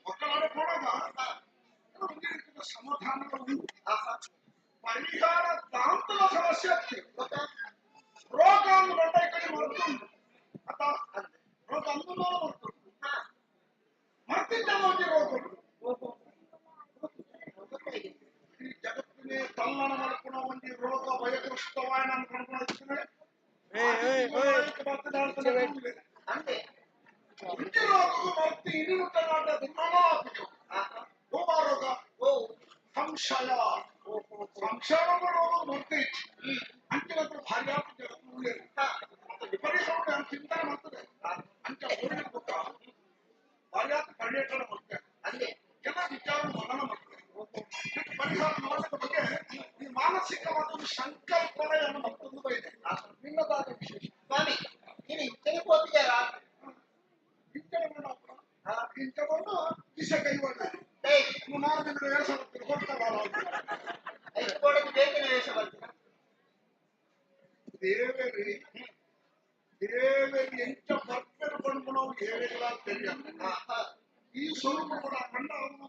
ఒక్కనాడు కూడా సమాధానంలో ఉంది పరిహార దాంతుల సమస్య ರೋಗಾಂದು ಬಂದ ಈ ಕಡೆ ಮರ್ತುಂಟು ಅತ್ತ ರೋಗ ಅಂದು ಮರ್ತುಂಟು ಮರ್ತಿದ್ದ ಹೋಗಿ ರೋಗ ಈ ಜಗತ್ತಿನೇ ತಲ್ಲಣ ಮಾಡ್ಕೊಂಡು ಒಂದು ರೋಗ ಭಯಗ್ರಸ್ತವಾಯ ನಾನು ಕಣ್ಕೊಂಡಿದ್ದೇನೆ ಅಂತೆ ಇಂటి ರೋಗವು ಮರ್ತಿ ಇನಿಮುಟ್ಟ ನಾಟದ ರೋಗ ಸಂಶಯ ಸಂಶಯ ರೋಗ ಮರ್ತೈತಿ ಅಂಚಿನಂತರ ಭಾರಿ ಆಗ್ತದೆ ಪರಿಸರ ಚಿಂತನೆ ಮಾಡ್ತದೆ ಅಂಚ ಓಡಿ ಗೊತ್ತ ಭಾರಿ ಪರ್ಯಟನ ಮಾಡ್ತೇವೆ ಅಂತೆ ಎಲ್ಲ ವಿಚಾರ ಮನನ ಮಾಡ್ತೇವೆ ಪರಿಸರ ನೋಡದ ಬಗ್ಗೆ ಈ ಮಾನಸಿಕವಾದ ಒಂದು ಸಂಕಲ್ಪನೆಯನ್ನು ಮತ್ತೊಂದು ಬೈದೆ ನಿನ್ನದಾದ ವಿಶೇಷ ಸ್ವಾಮಿ ನೀನು ಇಚ್ಛೆಗೆ ಹೋಗ್ತಿದ್ದಾರಾ ಇಂಥವನ್ನು ಕಿಸೆ ಕೈಗೊಂಡ ಮಾರ್ಗದ ವೇಷ ಕೊಡ್ತಾರ ಐದು ಕೋಡಕ್ಕೆ ಬೇಕಿನ ವೇಷ ಬರ್ತೀನ ದೇವರಿ ದೇವರಿ ಎಂಚ ಭಕ್ತರು ಬಂದು ನಾವು ಹೇಳಿಲ್ಲ ತಿಳಿಯಲ್ಲ ಈ ಸ್ವರೂಪ ಕೂಡ ಕಂಡ ಅವರು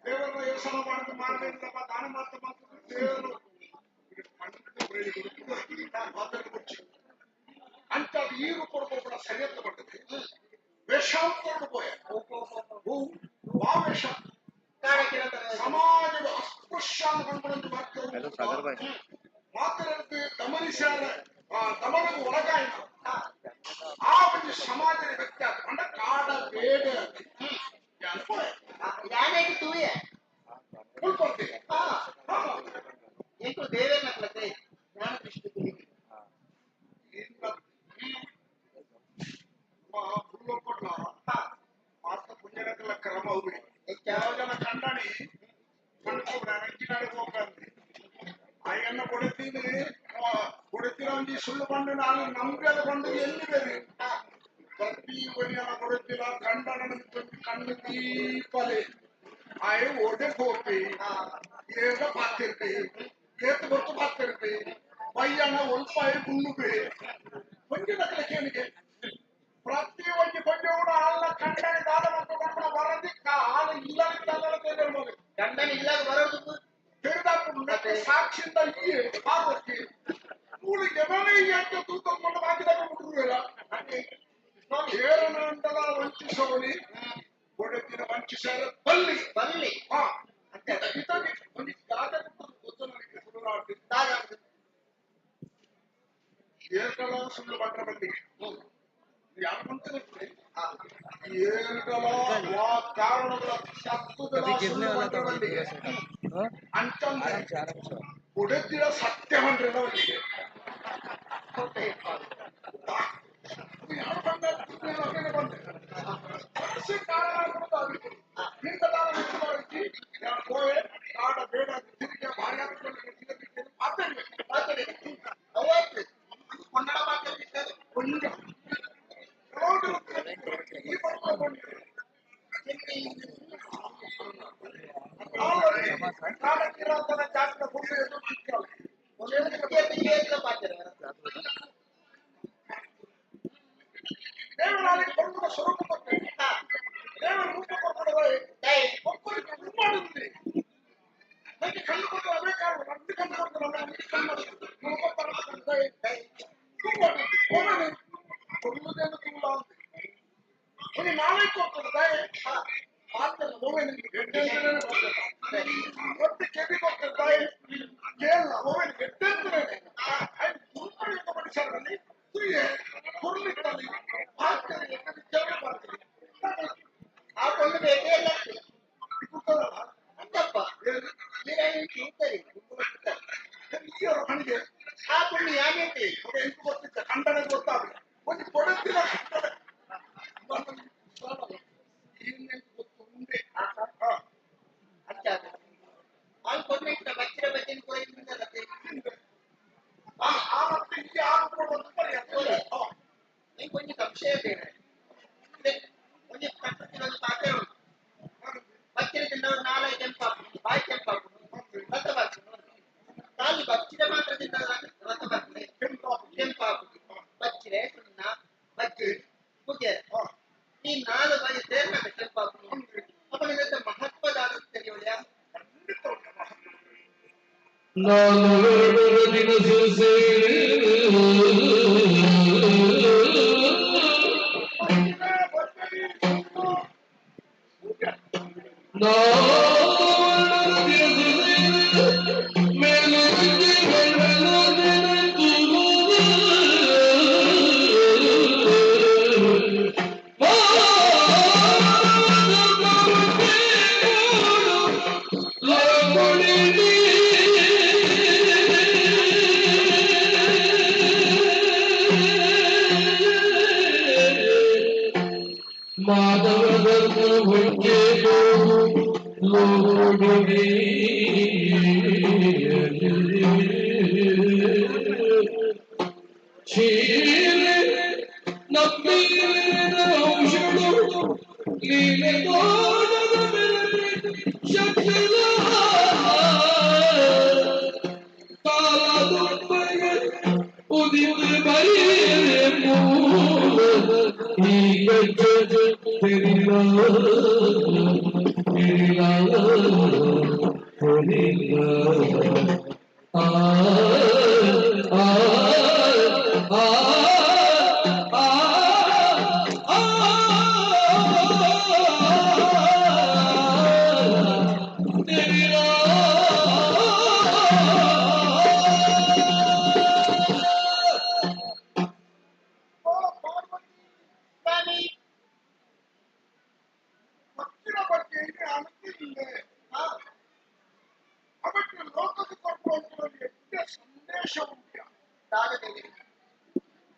ದೇವರ ಯೋಸನ ಮಾಡಿದ ಮಾಡಲಿಲ್ಲಪ್ಪ ದಾನ ಮಾತ್ರ ಮಾತ್ರ ದೇವರು ಅಂತ ಈ ರೂಪ ಕೂಡ ಸರಿಯತ್ತ ಪಟ್ಟದೆ ವೇಷಾಂತರ ಪೋಯ ವೇಷ ಸಮಾಜದ ಅಸ್ಪೃಶ್ಯಾನ ಕಂಡು ಭಕ್ತರು ಮಾತನಾಡುತ್ತೆ ಗಮನಿಸಾರ ಗಮನದ ಒಳಗಾಯಿನ ಆ ಒಂದು ಸಮಾಜದ ವ್ಯಕ್ತಿ ಕಂಡ ಕಾಡ ಬೇಡ ಯಾನೇಗೆ ತೂಯೆ ಉಳ್ಕೊಳ್ತೇವೆ ಎಂಟು ದೇವೇನ ನಕ್ಲತೆ ಜ್ಞಾನ ದೃಷ್ಟಿ ಕೊಡ್ಲ ಮಾತ ಪುಣ್ಯಗಳ ಕ್ರಮ ಹೋಗ್ರಿ ಯಾವ ಜನ ಕಂಡಣಿ ಹೋಗ್ರಿ ಆಯನ್ನ ಕೊಡುತ್ತೀನಿ ಕೊಡುತ್ತೀರ ಒಂದು ಸುಳ್ಳು ಬಂದು ನಾನು ನಂಬಿದ ಬಂದು ಎಲ್ಲಿ ಬೇರೆ ಪ್ರತಿ ಒಲಿಯನ್ನ ಕೊಡುತ್ತಿಲ್ಲ ಕಂಡನ ಕಣ್ಣು ದೀಪಲೆ ಆಯ ಓಡೆ ಹೋಗ್ತಿ ಏಗ ಪಾತಿರ್ತಿ ಏತ್ ಗೊತ್ತು ಪಾತಿರ್ತಿ ಬಯ್ಯನ ಒಲ್ಪಾಯ ಗುಣ್ಣುಬೆ ಒಂದಿನ ಕೇಳಿಗೆ ಪ್ರತಿ ಒಂದು ಕೊಂಡ ಹಾಲ ಕಂಡನೆ ದಾದ ಮತ್ತು ಗಂಡನ ಬರದಿ ಹಾಲು ಇಲ್ಲ ಗಂಡನ ಇಲ್ಲಾಗ ಸಾಕ್ಷಿಯಿಂದ ಈ ಆಗೋಕ್ಕೆ ಕೂಲಿಗೆ ನನಗೆ ಅಂತ ತೂಕೊಂಡು ಹಾಕಿದಾಗ ಬಿಡುವುದಿಲ್ಲ. ನಾನು ಹೇರನ ಅಂದಲ್ಲ ವಂಚಿಸೋಲಿ ಒಡೆದಿನ ವಂಚಿಸರ ಬಲ್ಲಿ ಬಲ್ಲಿ ಹಾ ಅಂತ ಇದ್ದಾಗೆ ಒಂದು ಜಾಗ ಗೊತ್ತು ನನಗೆ ಸುಳ್ಳು ಏರ್ಗಳ ಸುಳ್ಳು ಬಂದ್ರ ಬಂದಿ ಯಾರು ಬಂತ ಏರ್ಗಳ ಕಾರಣಗಳ कभी गिरने वाला था ಬಂದಿ पूरा सेटअप हाँ ಅಂತಂದ್ರೆ आराम से ಒಡೆದಿರ ಸತ್ಯ ಹೊಂಡ್ರೆ ಅವರಿಗೆ ಯಾರು ಬಂದ ಬಂದೆ ಕಾರಣ ಇಂಥ ಕಾಲ ನಾನು ಹೋಯೆ ಕಾಡ ಬೇಡ ತಿರುಗಿ ಭಾರಿ ಅವತ್ತು ಕನ್ನಡ ಮಾತಾಡ್ತಿದ್ದಾರೆ ದೇವರಾಗಿ ಕೊಡುವ ಸ್ವರೂಪ ಕೊಟ್ಟೆ ದೇವರ ರೂಪ ಕೊಟ್ಟರೆ ಒಬ್ಬರಿಗೆ ಮಾಡುತ್ತೆ ನನಗೆ ಕಣ್ಣು ಕೊಟ್ಟು ಬೇಕಾದ್ರೆ ರದ್ದು ಕಣ್ಣು ಕೊಡ್ತಾರಲ್ಲ ಕೊಡುವುದೇನು ತುಂಬ ಒಂದು ನಾವೇ ಕೊಡ್ತದೆ ಆತನ ಹೋವೆ ನಿಮಗೆ ಗೆಡ್ಡೆ ಅಂತಲೇ ಕೊಡ್ತದೆ ಮತ್ತೆ ಕೆಬಿ ಕೊಡ್ತದೆ ಕೇಳ ಹೋವೆ ಗೆಡ್ಡೆ ಅಂತಲೇ ಮನುಷ್ಯರಲ್ಲಿ ಸುಯ್ಯೆ ಕೊಡ್ಲಿಕ್ಕಲ್ಲಿ ಆಗ್ತದೆ ವಿಚಾರ ಮಾಡ್ತೀವಿ ಆ ಕೊಂಡು ಬೇಕೇ ಇಲ್ಲ ಕೂತದಲ್ಲ ಅಂತಪ್ಪ ಸರಿ ಈ ಹಣಿಗೆ ಆ ಕೊಂಡು ಯಾಕೆ ಎಂಟು ಗೊತ್ತಿದ್ದ ಖಂಡನೆ ಗೊತ್ತಾಗಲಿ ಒಂದು ಕೊಡುತ್ತಿಲ್ಲ ಗೊತ್ತು ಮುಂದೆ ಅರ್ಥ ಅಲ್ಲಿ ಕೊಂಡು ಬಚ್ಚಿರ ಬಚ್ಚಿನ ಕೋರಿಲ್ಲದೆ ಈ ಆರೋಪ ನಿಂಗೆ ಕೊಂಚ ಸಂಶಯ ಬೇರೆ ಕೊಂಚ ಕಷ್ಟಕ್ಕೆ ಒಂದು ಪಾತ್ರೆ ಉಂಟು ಬಚ್ಚಿರ ತಿಂದವರು ನಾಳೆ ಕೆಂಪಾಕು ಬಾಯಿ ಕೆಂಪಾಕು ರಸ ಬಾಕು ಕಾಲು ಬಚ್ಚಿರ ಮಾತ್ರ ತಿಂದವರು ರಸ ಬಾಕ್ಲೆ ಕೆಂಪಾಕು ಬಚ್ಚಿರೆ ಸುಣ್ಣ ಬಜ್ಜಿ ಮುದ್ದೆ ಈ 4 ಬಾಯಿ ಸೇರ್ಬೇಕು ಕೆಂಪಾಕು ಅಪ್ಪನ ಜೊತೆ ಮಹತ್ವದ ಆಗುತ್ತೆ ಒಳ್ಳೆಯ ನಾನು ದಿನ ಸೇರಿ ಮಾಧವದ ಹೊಂಗೆ ಲೋಡಿ ಶೀಲೆ ನಮ್ಮಿನ ಔಷಧು ಲೀಲೆ ಶಕ್ತಿಯ ಕಾಲದೊಬ್ಬಯ ಉದಿತ ಬರಿಯೆ ಮೂಲ ಈ ಗಜ್ಜ ತೆರಿಲ ಆ ಆ ಆ ಭಕ್ತಿನ ಬಗ್ಗೆ ಅನುತ್ತಿಲ್ಲ ಅವಕ್ಕೆ ಲೋಕದ ಕೊಡುವಂಥದ್ದು ಎಷ್ಟೇ ಸಂದೇಶ ಉಂಟು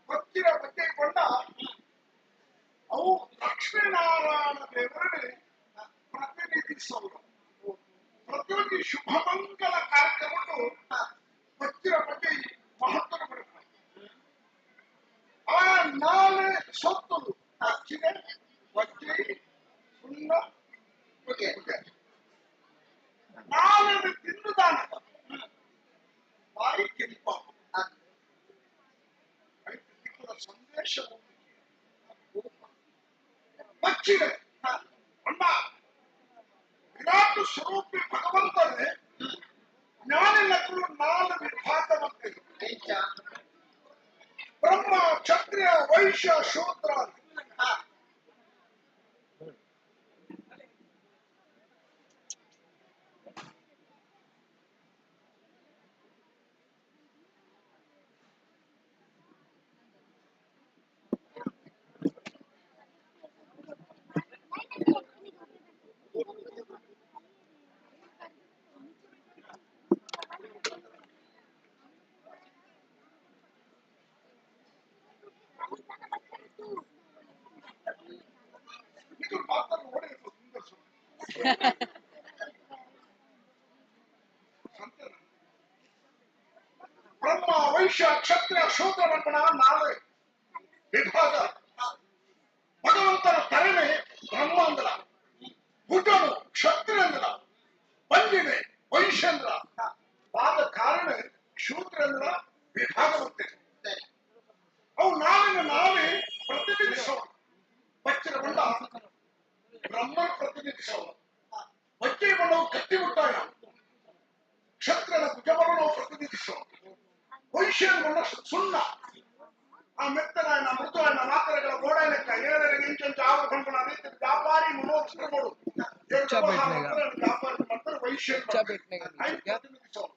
ಭಕ್ತಿನ ಬಗ್ಗೆ ಕೊಂಡ ಅವು ಲಕ್ಷ್ಮೀನಾರಾಯಣ ದೇವರೇ ಪ್ರತಿನಿಧಿಸೋರು ಪ್ರತಿಯೊಂದು ಶುಭಮಂಗಲ ಕಾರ್ಯಕ್ರಮಗಳು ಭಕ್ತಿನ ಬಗ್ಗೆ ಮಹತ್ವ ಬರುತ್ತದೆ ಆ ನಾಳೆ ಸೊತ್ತಲು ಅಕ್ಕಿಗೆ ಬಜ್ಜಿ ಸುಣ್ಣ ನಾಳೆ ತಿನ್ನುದಾನ ಬಾಯಿ ಕೆಂಪ ಸಂದೇಶ ಬಚ್ಚಿದೆ ಅಣ್ಣ ವಿರಾಟ್ ಸ್ವರೂಪಿ ಭಗವಂತನೇ ಜ್ಞಾನಿನಕ್ಕೂ 4 ವಿಭಾಗವಂತೆ. ಬ್ರಹ್ಮ, ಕ್ಷತ್ರಿಯ, ವೈಶ್ಯ, ಶೂದ್ರ. ಇದು ಮಾತನ್ನು ನೋಡಿ ಸುಂದರ ಬ್ರಹ್ಮ, ವೈಶ್ಯ, ಕ್ಷತ್ರಿಯ, ಶೂದ್ರ, ಬ್ರಾಹ್ಮಣ 4 ವಿಭಾಗ. ಭಗವಂತನ ತರಣೆ ಬ್ರಹ್ಮಾಂದ್ರ, ಹುಟ್ಟನು ಕ್ಷತ್ರಿಯಂದ್ರ, ಬಂದಿದೆ ವೈಶ್ಯಂದ್ರ, ಪಾದ ಕಾರಣ ಶೂದ್ರಂದ್ರ ವಿಭಾಗವಂತೆ. ಅವು ನಾವೇ ಪ್ರತಿನಿಧಿಸೋಣ. ಬಚ್ಚಿರ ಬಂಡ ಬ್ರಹ್ಮ ಪ್ರತಿನಿಧಿಸೋಣ. ಬಚ್ಚೆ ಬಂಡವು ಕಟ್ಟಿ ಮುಟ್ಟಾಯ ಕ್ಷತ್ರನ ಭುಜಬಲವು ಪ್ರತಿನಿಧಿಸೋಣ. ವೈಶ್ಯನ ಬಣ್ಣ ಸುಣ್ಣ ಆ ಮೆತ್ತನಾಯನ ಮೃದುವಾಯನ ಮಾತರೆಗಳ ಗೋಡಾಯನಕ್ಕ ಏಳರಿಗೆ ಇಂಚಂಚು ಆವ ಕಂಪನ ರೀತಿ ವ್ಯಾಪಾರಿ ಮನೋಕ್ಷರಗಳು ವ್ಯಾಪಾರಿ ಮಾಡ್ತಾರೆ. ವೈಶ್ಯನ ಪ್ರತಿನಿಧಿಸೋಣ.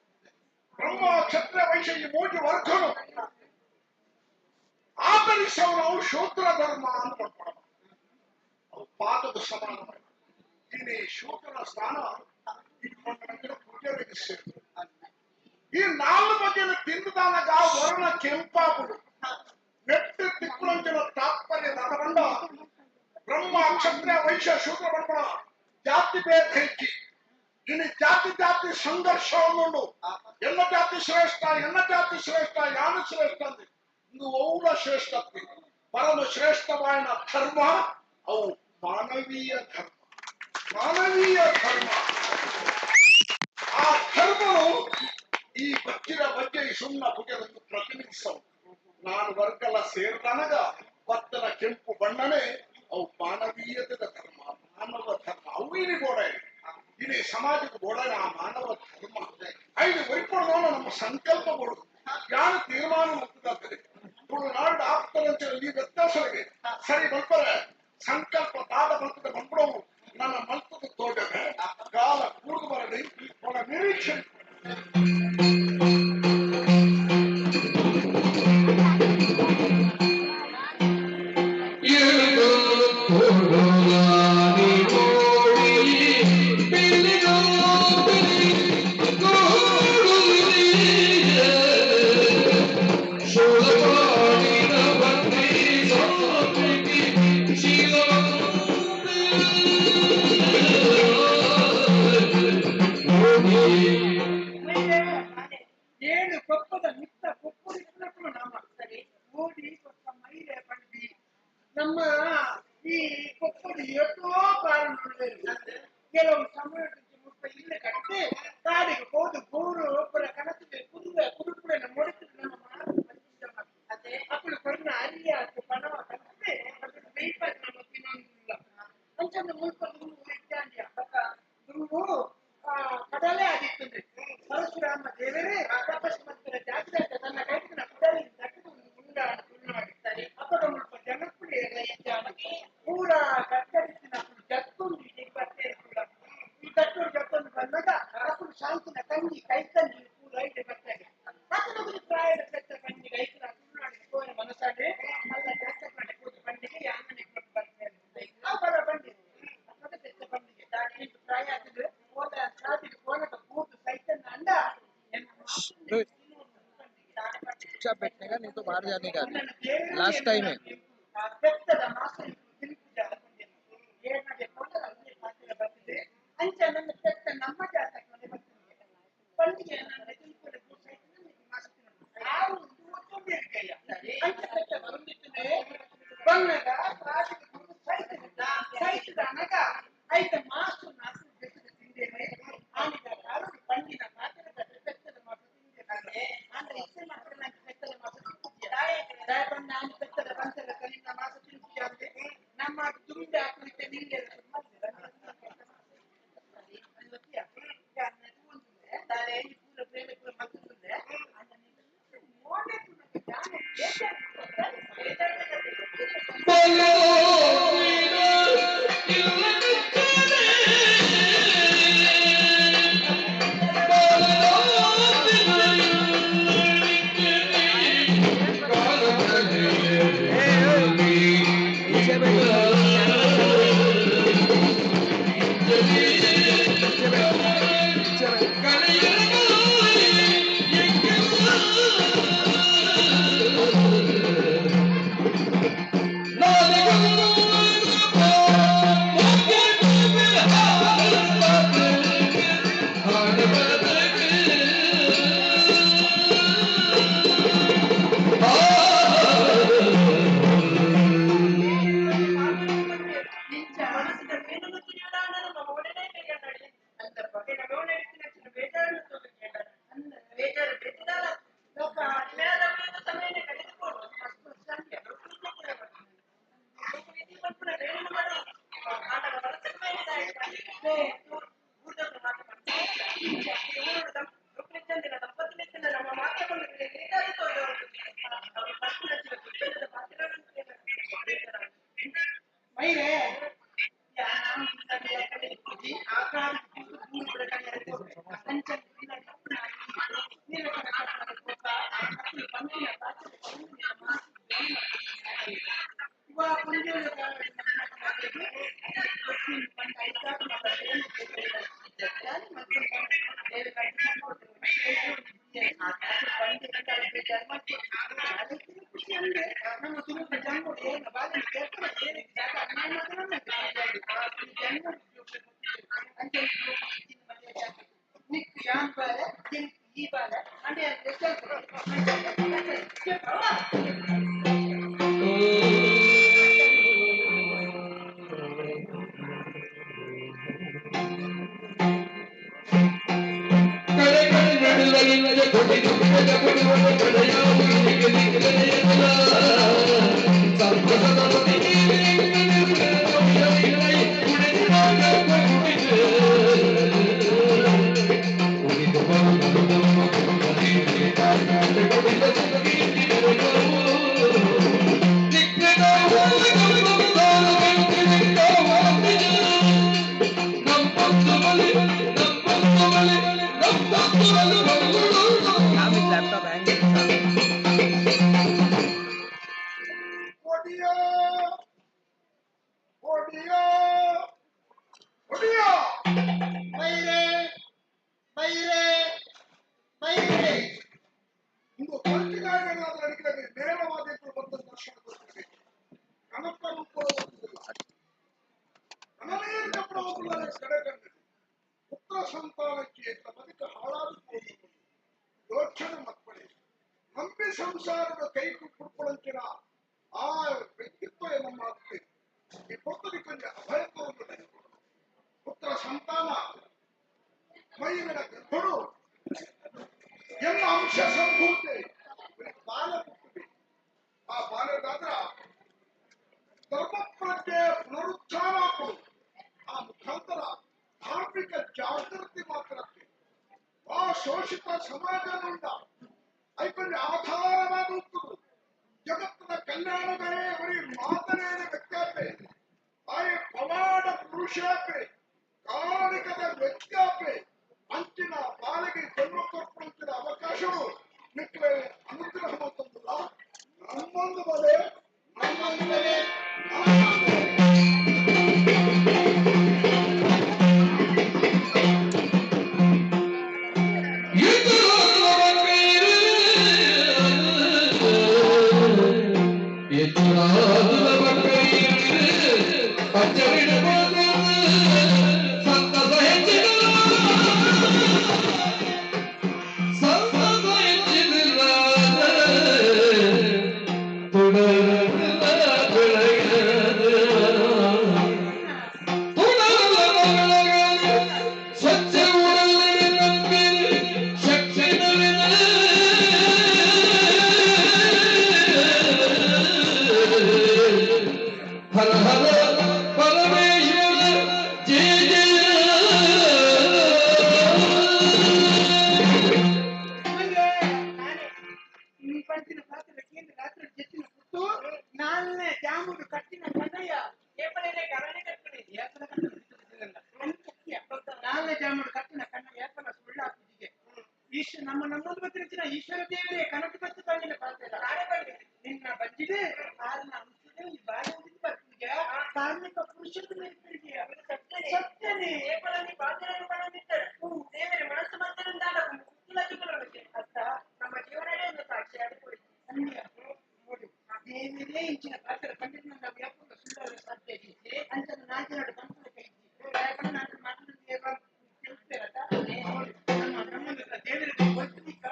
ಬ್ರಹ್ಮ, ಕ್ಷತ್ರಿಯ, ವೈಶ್ಯ ಈ 3 ವರ್ಗನು ಆಧರಿಸೋನು ಶೂದ್ರ ಧರ್ಮ ಅಂತ ಮಾಡ್ಕೊಳ್ಳೋಣ. ಅವು ಪಾದದ ಸಮಾನ. ಇಲ್ಲಿ ಶೂದ್ರನ ಸ್ಥಾನ ಪೂಜೆಗೆ ಸೇರಿದೆ. ಈ 4 ಬಗೆಯನ್ನು ತಿಂದುದಾನಾಗ ವರ್ಣ ಕೆಂಪಾಗುದು. ನೆಟ್ಟು ತಿಕ್ಕುಳಂಚಿನ ತಾತ್ಪರ್ಯದ ಅದರಂಡ ಬ್ರಹ್ಮ, ಕ್ಷತ್ರಿಯ, ವೈಶ್ಯ, ಶೂದ್ರ, ಬ್ರಾಹ್ಮಣ ಜಾತಿ ಭೇದ ಹೆಚ್ಚಿ ಇನ್ನು ಜಾತಿ ಸಂಘರ್ಷವನ್ನು ಎಲ್ಲ ಜಾತಿ ಶ್ರೇಷ್ಠ, ಯಾನು ಶ್ರೇಷ್ಠ ಅಂದ್ರೆ ಇದು ಔಲ ಶ್ರೇಷ್ಠತೆ ಪರಮ ಶ್ರೇಷ್ಠವಾದ ಧರ್ಮ. ಅವು ಮಾನವೀಯ ಧರ್ಮ. ಆ ಧರ್ಮವು ಈ ಬಚ್ಚಿರ ಬಗ್ಗೆ ಈ ಸುಣ್ಣ ಬುಗೆಯನ್ನು ಪ್ರತಿನಿಧಿಸವು. ನಾನು ವರ್ಗಲ ಸೇರಿದನಗ ಭತ್ತನ ಕೆಂಪು ಬಣ್ಣನೆ ಅವು ಮಾನವೀಯದ ಧರ್ಮ, ಮಾನವ ಧರ್ಮ. ಅವು ಇಲ್ಲಿ ಗೋಡೆ ಇಲ್ಲಿ ಸಮಾಜದ ಗೋಡನ ಆ ಮಾನವ ಧರ್ಮ. ಐದು ವೈಪಣವನ್ನು ನಮ್ಮ ಸಂಕಲ್ಪಗಳು ಯಾರು ತೀರ್ಮಾನ ಮಾಡ್ತದೆ ನಾಡು ಆಗ್ತದಂತೆ ಈ ವ್ಯತ್ಯಾಸಗಳಿಗೆ ಸರಿ ಬರ್ತಾರೆ. ಸಂಕಲ್ಪ ತಾದ ಬರ್ತದೆ ಬಂದ್ಬಿಡವು ನನ್ನ ಮಲ್ತದ ತೋಟದೆ ಕಾಲ ಕೂರ್ದು ಬರಲಿ ಅವನ ನಿರೀಕ್ಷೆ. ಏಳು ಕೊಪ್ಪದ ಮಿತ್ತ ಕೊಪ್ಪರಿಸಿನప్పుడు ನಮ್ಮ ಸರಿ ಓಡಿ ಕೊತ್ತ ಮೈಲೆ ಬಂಡಿ ನಮ್ಮ ಈ ಕೊಪ್ಪದು ಎಷ್ಟೋ ಕಾರಣಗಳು ಕೆಲವು ಸಮಯಕ್ಕೆ ಮುಪ್ಪ ಇಲ್ಲಿ ಕಟ್ಟಿ ಕಾಡಿಗೆ ಹೋದು ಗೋರು ಒಬ್ಬರ ಕನಸಿಗೆ ಕುದುರೆ ಮೊಡಕಿದ್ರೆ ನಮ್ಮ ಮಾತು ಅದೇ ಅಪ್ಪಳು ಕೊಡನ ಅರಿಯ ಪಣವ ಕಲಿಸಿ ಅದನ್ನು ಬೇಯ್ಪಾಗಿ ನಮ್ಮ ತಿನ್ನೋದಿಲ್ಲ ಅಂಚಂದ ಮುಲ್ಪ ಇತ್ಯಾದಿಯ ಗುರು ಕಡಲೆ ಆಗಿರ್ತದೆ. ಪರಶುರಾಮ ದೇವರೇ ತಪಸ್ಮಂತರ ಜಾತಿ ತನ್ನ ಕೈಗಿನ ಕುಡಲಿ ತಟ್ಟು ಉಂಡಾಡುತ್ತಾರೆ. ಅಪ್ಪದ ಮುಲ್ಪ ಜನಕ್ಕೂ ಪೂರ ಕತ್ತರಿಸಿನ ಜತ್ತೊಂದು ಬಟ್ಟೆ ಈ ತಟ್ಟು ಜತ್ತೊಂದು ಬಂದಾಗ ಅಪ್ಪಳು ಶಾಂತಿನ ತಂಗಿ ಕೈತಂಗಿ ಪೂರ ಐದು ಬಟ್ಟೆಗೆ ಅಪ್ಪನ ಪ್ರಾಯದ ಬೆಟ್ಟ ಬಂಡಿ ರೈತರ ತುಳುನಾಡಿಗೆ ಕೋರ ಮನಸ್ಸಾಡೆ ಅಲ್ಲ ಜಾಸ್ತಿ ಮಾಡಿ ಕೂತು ಬಂಡಿಗೆ ಯಾಮನೆ ಕೊಟ್ಟು ಬರ್ತೇನೆ ಅವರ ಬಂಡಿ ಅಪ್ಪದ ಬೆಟ್ಟ ಬಂಡಿಗೆ ದಾಡಿ ಪ್ರಾಯ ಆಗಿದ್ರೆ ಹೋದ ಸಾಧಿಗೆ ಕೋಲದ ಕೂತು ಸೈತನ್ನ ಅಂಡ शिक्षा बैठने का, नहीं तो बाहर जाने का. लास्ट टाइम है. ಬೆಟ್ಟದ ಮಾಸ ಏನಾಗೆ ಕೊಂಡರ ಬರ್ತಿದೆ ಅಂಚ ನನ್ನ ಬೆಟ್ಟ ನಮ್ಮ ಜಾತಕದಲ್ಲಿ ಬರ್ತಿದೆ ಪಂಡಿಗೆ ನನ್ನ ತಿಳ್ಕೊಂಡು ಅಂಚ ಬೆಟ್ಟ ಬಂದಿದ್ದೇನೆ ಬಣ್ಣದ ಸೈತದ ಅನಗ ಐತ ಮಾಸು ನಾಲ್ಕು ಬೆಟ್ಟದ ತಿಂದೇನೆ ಆನಿಗ ಯಾರು ಪಂಡಿನ ಮಾತಿನ ಬೆಟ್ಟದ ಮಾಸು ತಿಂದೇನೆ ಅಂದ್ರೆ ಇಷ್ಟೇ ಮಾತ್ರ ನಾನು ಬೆಟ್ಟದ ಮಾಸು ತಿಂದಿದ್ದೆ ಬಂದ ನಾನು ಬೆಟ್ಟದ ಬಂತದ ಲ್ಯಾಪ್ಟಾಪ್ ಹ್ಯಾಂಗ್ ಒಡಿಯೋ ಒಡಿಯೋ ಒಡಿಯೋ ಮೈರೆ ಮೈರೆ ಮೈರೆ ಇಂದು ಪಂಚಗಾಯಗಳಾದ ಅಡಿಕೆಗೆ ನೇರವಾದ ಬಂದ ದರ್ಶನ ಕೊಡುತ್ತದೆ ಕನಕ ರೂಪವಿಲ್ಲ ಅನನೇಕ ಪ್ರಭುಗಳ ಕಡೆಗಣ್ಣು ಪುತ್ರ ಸಂತಾನಕ್ಕೆ ಬದುಕ ಹಾಳಾದ ಯೋಚನೆ ಮಕ್ಕಳೇ ನಂಬಿ ಸಂಸಾರದ ಕೈ ಕುಟ್ಕೊಳ್ಳಂತಿನ ಆ ವ್ಯಕ್ತಿತ್ವ ನಮ್ಮ ಆಗುತ್ತೆ ಈ ಪುತ್ರನಿಗೆ ಅಭಯ ತೋರುತ್ತದೆ ಪುತ್ರ ಸಂತಾನ ಮೈಗಳ ಗರ್ಭರು ಎಲ್ಲ ಅಂಶ ಸಂಭೂತೆ ಬಾಲ ಹುಟ್ಟಿದೆ ಆ ಬಾಲದಾದ್ರ ಧರ್ಮಪ್ರಜ್ಞೆ ಪುನರುತ್ಥಾನ ಕೊಡು ಆ ಮುಖಾಂತರ ಧಾರ್ಮಿಕ ಜಾಗೃತಿ ಮಾತ್ರಕ್ಕೆ ಆ ಶೋಷಿತ ಸಮಾಜದಿಂದ ಐಕಲ್ಯ ಆಧಾರವಾಗುತ್ತದೆ ಜಗತ್ತಿನ ಕಲ್ಯಾಣವೇ ಅವರಿ ಮಾತನೇ ವ್ಯಕ್ತಾಪೆ ಆಯ ಪವಾಡ ಪುರುಷಾಪೆ ಕಾರಣಿಕದ ವ್ಯಕ್ತಾಪೆ ಅಂಚಿನ ಬಾಲಿಗೆ ಜನ್ಮ ಕೊಟ್ಟಂತಿನ ಅವಕಾಶವು ನಿಕ್ಕೆ ಅನುಗ್ರಹ ತಂದಿಲ್ಲ ನಮ್ಮೊಂದು ಬಲೆ ನಮ್ಮೊಂದು ಬಲೆ ಈಶ್ವರ ದೇವರೇ ಕನಕ ಬತ್ತು ಬಂದಿಲ್ಲ ನಿನ್ನ ಬಂದಿದೆ ಕಾರಣ ಅಂಶದ ಈ ಬಾಳೆ ಬರ್ತಿಗೆ ಕಾರ್ಮಿಕ ಪುರುಷರು ಸತ್ಯನೇ ದೇವರ ಮನಸ್ಸು ಬಂದಿರುತ್ತಾಗ ಅರ್ಥ ನಮ್ಮ ಜೀವನವೇ ಒಂದು ಸಾಕ್ಷಿ ಆಡಿಕೊಳ್ಳಿ ನೋಡಿ ದೇವರೇ ಇಂಚಿನ ಪಾತ್ರ ಕಂಡಿದ್ದು ನಾವು ಯಾಕೆ ಸುಳ್ಳಲು ಸಾಧ್ಯ ಇದೆ ಅಂತ ನಾಲ್ಕು ಕಂಪನ ಕೈ ನಾನು ಮಾತನ್ನು ತಿಳಿಸ್ತೀರಲ್ಲ ನಮ್ಮ ದೇವರಿಗೆ ಬರ್ತಿದ್ದ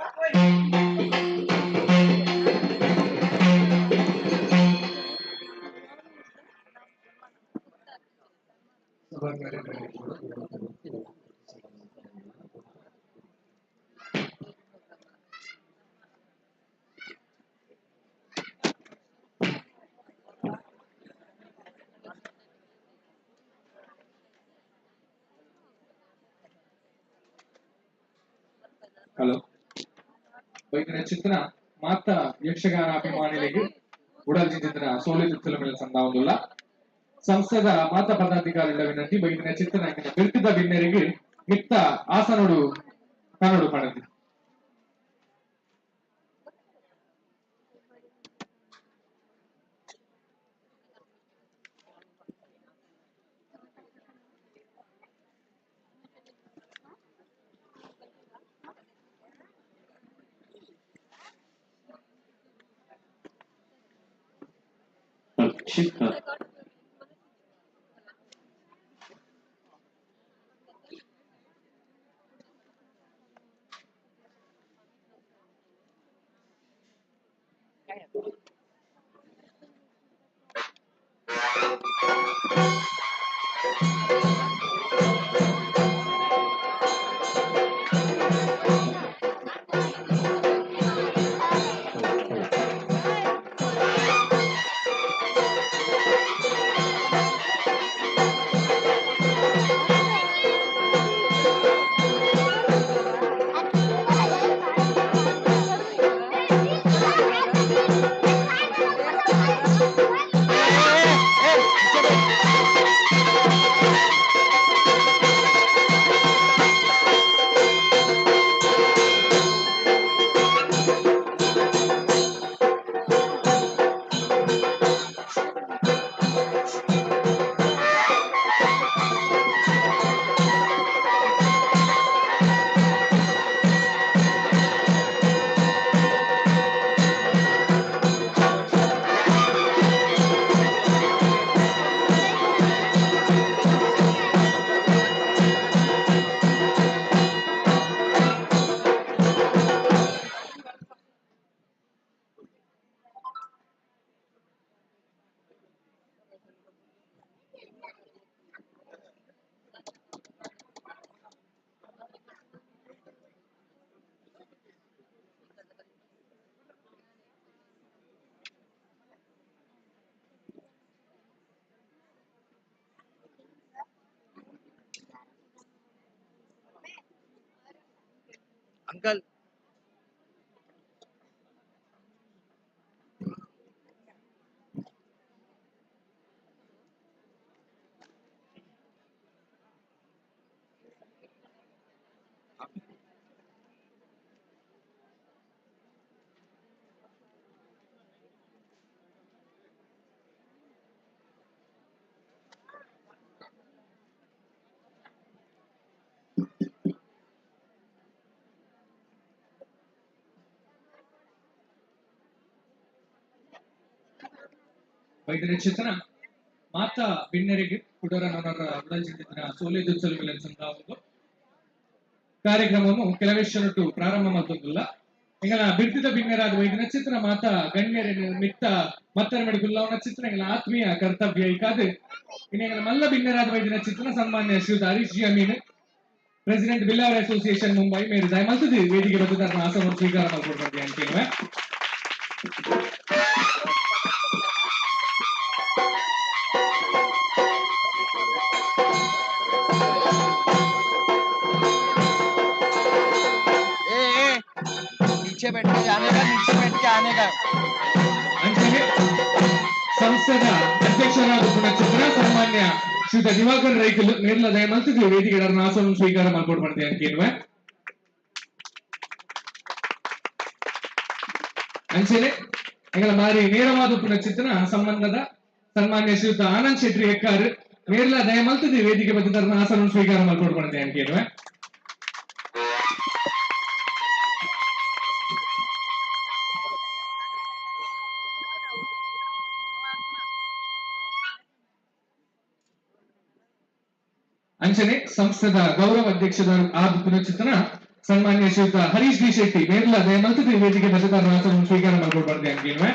హలో వైద్యుల చిత్ర మాత యక్షగాన అభిమానులకి ఉడల్చిన చిత్ర సోలితుల ಮೇಲೆ ಸಂದಾವುದಿಲ್ಲ ಸಂಸ್ಥದ ಮಾತ ಪದಾಧಿಕಾರಿಗಳ ವಿನಂತಿ ಬೈದಿನ ಚಿತ್ರ ಬಿರ್ತಿದ ವಿನ್ನರಿಗೆ ಮಿತ್ತ ಆಸನೋಡು ಕನ್ನಡ ಪಡೆದು ಶಿಫ್ಟ್ ಅಂಕಲ್ ವೈದ್ಯರ ಚಿತ್ರ ಮಾತಾ ಬಿನ್ನರಿಗೆ ಕುಡರ ನೊನರ ಉಡಲ್ಚಿಂದಿನ ಸೋಲೆದುಚ್ಚಲು ಮಿಲನ್ಸಂತ ಒಂದು ಕಾರ್ಯಕ್ರಮವನ್ನು ಕೆಲವೆಷ್ಟರಟ್ಟು ಪ್ರಾರಂಭ ಮಾಡ್ತದಿಲ್ಲ ಎಂಗಲ ಬಿರ್ತಿದ ಬಿನ್ನರಾದ ವೈದ್ಯನ ಚಿತ್ರ ಮಾತಾ ಗಣ್ಯರ ಮಿತ್ತ ಮತ್ತರ ಮೆಡುಗುಲ್ಲವನ ಚಿತ್ರ ಎಂಗಲ ಆತ್ಮೀಯ ಕರ್ತವ್ಯ ಇಕಾದು ಇನ್ನೆಂಗಲ ಮಲ್ಲ ಬಿನ್ನರಾದ ವೈದ್ಯನ ಚಿತ್ರ ಸನ್ಮಾನ್ಯ ಶ್ರೀಯುತ ಹರೀಶ್ ಜಿ ಅಮೀನ್ ಪ್ರೆಸಿಡೆಂಟ್ ಬಿಲ್ಲವರ್ ಅಸೋಸಿಯೇಷನ್ ಮುಂಬೈ ಮೇರು ದಯಮಲ್ತದು ವೇದಿಕೆ ಬದ್ಧದ ಆಸನವನ್ನು ಸ್ವೀಕಾರ ಮಾಡ್ಕೊಡ್ತಾರೆ ಅಂತೇಳುವೆ नीचे बैठ के जाने का, नीचे बैठ के आने का। ಅಂತೆಯೇ ಸಂಸ್ಥೆಯ ಅಧ್ಯಕ್ಷರಾದ ಚಿತ್ರ ಸನ್ಮಾನ್ಯ ಶ್ರೀಯುತ ದಿವಾಕರ್ ರೈಕಲ್ ನೇರ್ಲ ದಯಮಲ್ತಿಗೆ ವೇದಿಕೆಗಳ ಆಸನವನ್ನು ಸ್ವೀಕಾರ ಮಾಡ್ಕೊಡ್ಬಾರ್ದು ಅಂತೇಳುವೆ ಅಂಚೆನೆ ಎಂಗಲ ಮಾರಿ ನೇರವಾದ ಚಿತ್ರ ಸಂಬಂಧದ ಸನ್ಮಾನ್ಯ ಶ್ರೀಯುತ ಆನಂದ್ ಶೆಟ್ಟಿ ಹೆಕ್ಕಾರ್ ನೇರ್ಲ ದಯಮಲ್ತಿಗೆ ವೇದಿಕೆ ಬದ್ಧದ ಆಸನವನ್ನು ಸ್ವೀಕಾರ ಮಾಡ್ಕೊಡ್ಬಾರ್ದು ಅಂತೇಳುವೆ ಅಂಚನೆ ಸಂಸ್ಥೆದ ಗೌರವ ಅಧ್ಯಕ್ಷರ ಆದ ಚಿತ್ರಣ ಸನ್ಮಾನ್ಯ ಶ್ರೀಯುತ ಹರೀಶ್ ಬಿ ಶೆಟ್ಟಿ ನೇರ್ಲ ದಯಮಲ್ತಿಗೆ ವೇದಿಕೆ ಬದ್ಧದ ಆಸನವನ್ನು ಸ್ವೀಕಾರ ಮಾಡ್ಕೊಡ್ಬಾರ್ದು ಅಂತೇಳುವೆ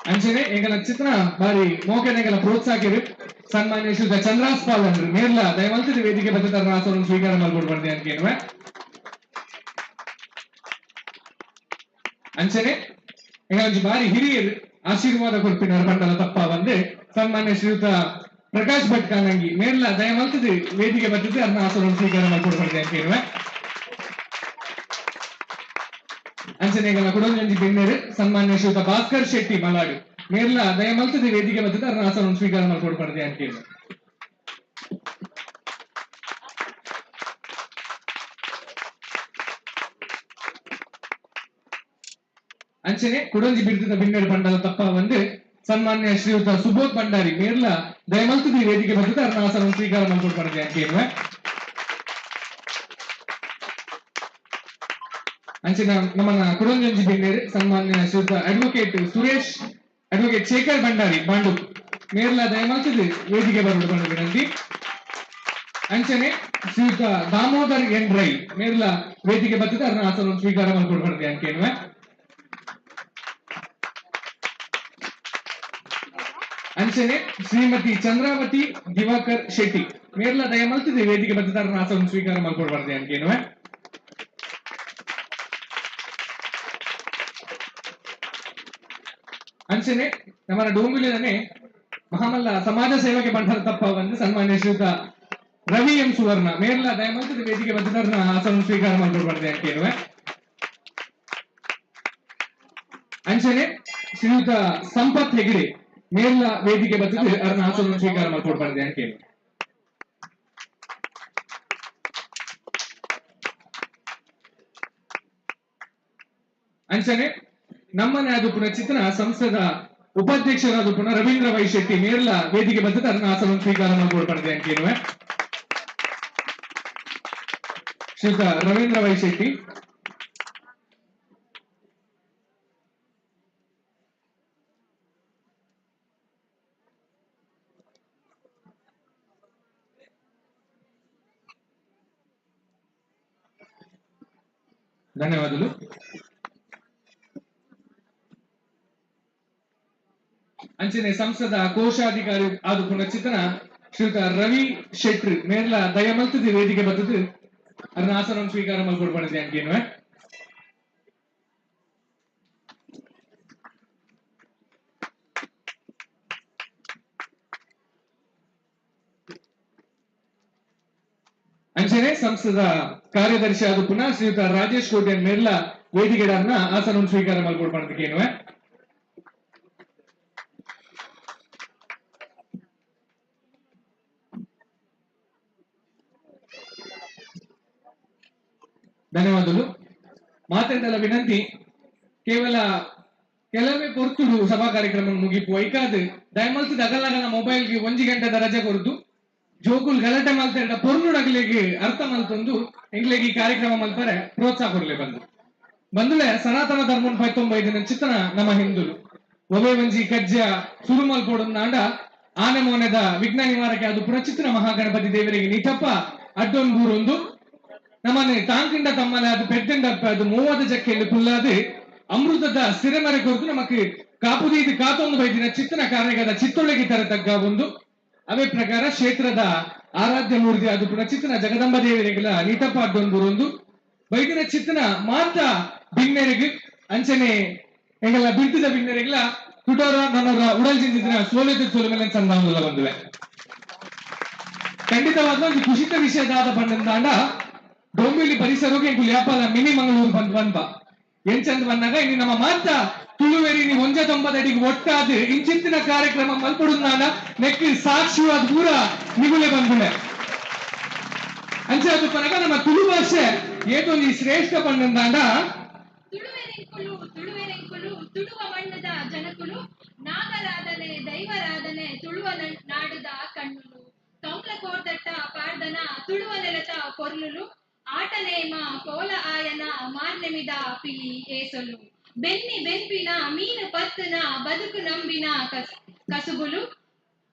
ಅಂಚನೆ ಎಂಗಲ ಚಿತ್ರ ಬಾರಿ ಮೋಕೆನೆಗಲ ಪ್ರೋತ್ಸಾಹರು ಸನ್ಮಾನ್ಯ ಶ್ರೀಯುತ ಚಂದ್ರಾಸ್ ಪಾಲ್ ನೇರ್ಲ ದಯಮಲ್ತಿಗೆ ವೇದಿಕೆ ಬದ್ಧದ ಆಸನವನ್ನು ಸ್ವೀಕಾರ ಮಾಡ್ಕೊಡ್ಬಾರ್ದು ಅಂತೇಳುವೆ ಅಂಚನೆ ಎಂಗಲ ಬಾರಿ ಹಿರಿಯರು ಆಶೀರ್ವಾದ ಕೊಡ್ಪಿನ ಬಂಡಲ ತಪ್ಪ ಬಂದು ಸನ್ಮಾನ್ಯ ಶ್ರೀಯುತ ಪ್ರಕಾಶ್ ಭಟ್ ಕಾನಂಗಿ ನೇರ್ಲ ದಯಮಲ್ತದೆ ವೇದಿಕೆ ಬದ್ಧತೆ ಅದನ್ನ ಆಸನವನ್ನು ಸ್ವೀಕಾರ ಮಾಡ್ಕೊಡ್ಬಾರ್ದು ಅಂತೇಳುವೆ ಅಂಚನೆಗಳ ಕುಡಂಜಿ ಬೆಣ್ಣೇರು ಸನ್ಮಾನ್ಯ ಶ್ರೀಯುತ ಭಾಸ್ಕರ್ ಶೆಟ್ಟಿ ಮಲಾಡು ನೇರ್ಲ ದಯಮಲ್ತದೆ ವೇದಿಕೆ ಬದ್ಧತೆ ಅದನ್ನ ಆಸನವನ್ನು ಸ್ವೀಕಾರ ಮಾಡ್ಕೊಡ್ಬಾರ್ದು ಅಂತೇಳುವೆ ಅಂಚನೆ ಕುಡಂಜಿ ಬಿಡ್ತಿದ ಬಿನ್ನೆಡು ಪಂಡದ ತಪ್ಪ ಒಂದು ಸನ್ಮಾನ್ಯ ಶ್ರೀಯುತ ಸುಬೋಧ್ ಭಂಡಾರಿ ಮೇರ್ಲ ದಯಮಲ್ತದಿ ವೇದಿಕೆ ಬಂದಿದ್ದ ಅರ್ನಾಸನ ಸ್ವೀಕಾರ ಮಾಡ್ಕೊಡ್ಬಾರ್ದು ಅಂತೇನುವೆ ಅಂಚಿನ ನಮ್ಮನ್ನ ಕುಡಂಜಿ ಬಿನ್ನೇರು ಸನ್ಮಾನ್ಯ ಶ್ರೀಯುತ ಅಡ್ವೊಕೇಟ್ ಸುರೇಶ್ ಅಡ್ವೊಕೇಟ್ ಶೇಖರ್ ಭಂಡಾರಿ ಬಾಂಡು ಮೇರ್ಲ ದಯಮಲ್ತದಿ ವೇದಿಕೆ ಬರೋದು ಬಂದು ವಿನಂತಿ ಅಂಚನೆ ಶ್ರೀಯುತ ದಾಮೋದರ್ ಎನ್ ರೈ ಮೇರ್ಲ ವೇದಿಕೆ ಬಂದಿದ್ದ ಅರ್ನಾಸನ ಸ್ವೀಕಾರ ಮಾಡ್ಕೊಡ್ಬಾರ್ದು ಅಂತೇನುವೆ ಅಂಚನೆ ಶ್ರೀಮತಿ ಚಂದ್ರಾವತಿ ದಿವಾಕರ್ ಶೆಟ್ಟಿ ಮೇರ್ಲ ದಯಮಲ್ತಿದೆ ವೇದಿಕೆ ಬದ್ಧತಾರ ಆಸನ ಸ್ವೀಕಾರ ಮಾಡ್ಕೊಡ್ಬಾರ್ದು ಅಂತೇನುವೆ ಅಂಚನೆ ನಮ್ಮ ಡೋಂಗುಲಿನೇ ಮಹಾಮಲ್ಲ ಸಮಾಜ ಸೇವೆಗೆ ಬಂಡಾರ ತಪ್ಪ ಬಂದು ಸನ್ಮಾನ್ಯ ಶ್ರೀಯುತ ರವಿ ಎಂ ಸುವರ್ಣ ಮೇರ್ಲ ದಯಮಲ್ತಿದೆ ವೇದಿಕೆ ಬದ್ಧತಾರ ಆಸನ ಸ್ವೀಕಾರ ಮಾಡ್ಕೊಡ್ಬಾರ್ದು ಅಂತೇನುವೆ ಅಂಚನೆ ಶ್ರೀಯುತ ಸಂಪತ್ ಹೆಗಡೆ ಮೇರ್ಲ ವೇದಿಕೆ ಬಂದಿದ್ದು ಅವ್ರನ್ನ ಆಸನ ಸ್ವೀಕಾರ ಮಾಡ್ಕೊಡ್ಬಾರ್ದು ಅಂತ ಕೇಳಿ ಅಂಚನೆ ನಮ್ಮನೆ ಅದು ಪುನಃ ಚಿತ್ರ ಸಂಸ್ಥದ ಉಪಾಧ್ಯಕ್ಷರಾದ ಪುನಃ ರವೀಂದ್ರ ವೈ ಶೆಟ್ಟಿ ಮೇರ್ಲ ವೇದಿಕೆ ಬಂದಿದ್ದು ಅವ್ರನ್ನ ಆಸನ ಸ್ವೀಕಾರ ಮಾಡ್ಕೊಡ್ಬಾರ್ದು ಅಂತ ಕೇಳುವೆ ಶ್ರೀಯುತ ರವೀಂದ್ರ ವೈ ಶೆಟ್ಟಿ ಧನ್ಯವಾದಗಳು ಅಂಚನೆ ಸಂಸ್ಥದ ಕೋಶಾಧಿಕಾರಿ ಆದ ಪುನಃ ಚಿತ್ರನ ಶ್ರೀಯುತ ರವಿ ಶೆಟ್ಟಿ ಮೇರ್ಲ ದಯಮಲ್ತದಿ ವೇದಿಕೆ ಬರ್ತದೆ ಅದನ್ನ ಆಸನ ಸ್ವೀಕಾರ ಮಾಡ್ಕೊಡ್ಬಾರ್ದು ಅಂತೇನುವೆ ಅಂಚನೆ ಸಂಸ್ಥದ ಕಾರ್ಯದರ್ಶಿ ಆದ ಪುನಃ ಶ್ರೀಯುತ ರಾಜೇಶ್ ಕೋಟೆ ಮೇರ್ಲ ವೇದಿಕೆಗಳನ್ನ ಆಸನ ಸ್ವೀಕಾರ ಮಾಡ್ಕೊಡ್ಬಾರ್ದಕ್ಕೇನುವೆ ಧನ್ಯವಾದಗಳು ಮಾತೆಂದಲ ವಿನಂತಿ ಕೇವಲ ಕೆಲವೇ ಪೊರ್ತುಡು ಸಭಾ ಕಾರ್ಯಕ್ರಮ ಮುಗಿಪು ಐಕಾದ್ ದಯಮಲ್ತದ ಅಗಲಗಲ ಮೊಬೈಲ್ಗೆ 1 ಗಂಟೆದ ರಜೆ ಕೊರದು ಜೋಕುಲ್ ಗಲಾಟೆ ಮಾಡ್ತಾ ಪೊರ್ನುಡಗ್ಲಿಗೆ ಅರ್ಥ ಮಲ್ತೊಂದು ಎಂಗ್ಲಿಗೆ ಈ ಕಾರ್ಯಕ್ರಮ ಮಲ್ಪರೆ ಪ್ರೋತ್ಸಾಹ ಕೊಡ್ಲೆ ಬಂದುಲೆ ಸನಾತನ ಧರ್ಮನ್ 95 ಚಿತ್ರಣ ನಮ್ಮ ಹಿಂದುಲು ಒಬೆ ಒಂಜಿ ಕಜ್ಜ ಸುರು ಮಲ್ಪೊಡೊಂದಾಂಡ ಆನೆ ಮೋನೆದ ವಿಘ್ನ ನಿವಾರಕ್ಕೆ ಅದು ಪುರಚಿತ್ರ ಮಹಾಗಣಪತಿ ದೇವರಿಗೆ ನಿಟಪ್ಪ ಅಡ್ಡೊಂದು ಊರೊಂದು ನಮ್ಮನೆ ತಾಂಕಿಂಡ ತಮ್ಮನೆ ಅದು ಪೆಟ್ಟೆಂಡಪ್ಪ ಅದು 30 ಜಕ್ಕೆಯಲ್ಲಿ ಪುಲ್ಲಾದು ಅಮೃತದ ಸಿರೆಮರೆ ಕೊರತು ನಮಕ್ ಕಾಪುದೀದು ಕಾತೊಂದು ಬೈದಿನ ಚಿತ್ರನ ಕಾರ್ಯಗದ ಚಿತ್ತೊಳಗೆ ತರ ತಗ್ಗ ಒಂದು ಅವೇ ಪ್ರಕಾರ ಕ್ಷೇತ್ರದ ಆರಾಧ್ಯ ಮೂರ್ತಿ ಅದು ಪುನಃ ಚಿತ್ತನ ಜಗದಂಬ ದೇವರಿಗೆಲ್ಲ ನೀಟಪ್ಪ ಅಡ್ಡೊಂದು ಒಂದು ಬೈದಿನ ಚಿತ್ತನ ಮಾತ ಬಿನ್ನೆರಿಗೆ ಅಂಚನೆ ಹೆಂಗೆಲ್ಲ ಬಿಡ್ತಿದ ಬಿನ್ನೆರಿಗೆಲ್ಲ ತುಟೋರ ನನ್ನವರ ಉಡಲ್ ಚಿಂತಿನ ಸೋಲೆದ ಸೋಲಮೇಲೆ ಸಂಧಾನಲ್ಲ ಬಂದುವೆ ಖಂಡಿತವಾದ ಒಂದು ಖುಷಿತ ವಿಷಯದಾದ ಬಂದಂದಾಂಡ ಡೊಂಬಿಲಿ ಪರಿಸರಕ್ಕೆ ವ್ಯಾಪಾರ ಮಿನಿ ಮಂಗಳೂರು ಬಂದ್ಬ ಎಂಚಂದ್ ಬಂದಾಗ ಇನ್ನು ನಮ್ಮ ಮಾತ ತುಳುವೆರಿ ನೀವು 190 ಅಡಿಗೆ ಒಟ್ಟಾದ ಇಂಚಿತ್ತಿನ ಕಾರ್ಯಕ್ರಮ ಮಲ್ಪಡುದಾಂಡ ನೆಕ್ಕಿ ಸಾಕ್ಷಿವಾದ ಪೂರ ನಿಗುಲೆ ಬಂದುಳೆ ಅಂಚೆ ಅದು ಪನಗ ನಮ್ಮ ತುಳು ಭಾಷೆ ಏತೊಂದು ಶ್ರೇಷ್ಠ ಬಂದಂದಾಂಡ ತುಳುವೆರೆಂಕುಲು ತುಳುವ ಮಣ್ಣದ ಜನಕುಲು ನಾಗರಾಧನೆ ದೈವರಾಧನೆ ತುಳುವ ನಾಡುದ ಕಣ್ಣುಲು ಕಂಪ್ಲಕೋರ್ದಟ್ಟ ಪಾರ್ದನ ತುಳುವ ನೆಲದ ಪೊರ್ಲುಲು ಆಟನೇಮ ಕೋಲ ಆಯನ ಮಾರ್ನೆಮಿದ ಪಿಲಿ ಏಸೊಲು ಬೆನ್ನಿ ಬೆನ್ಪಿನ ಮೀನು ಪತ್ತನ ಬದುಕು ನಂಬಿನ ಕಸುಬುಲು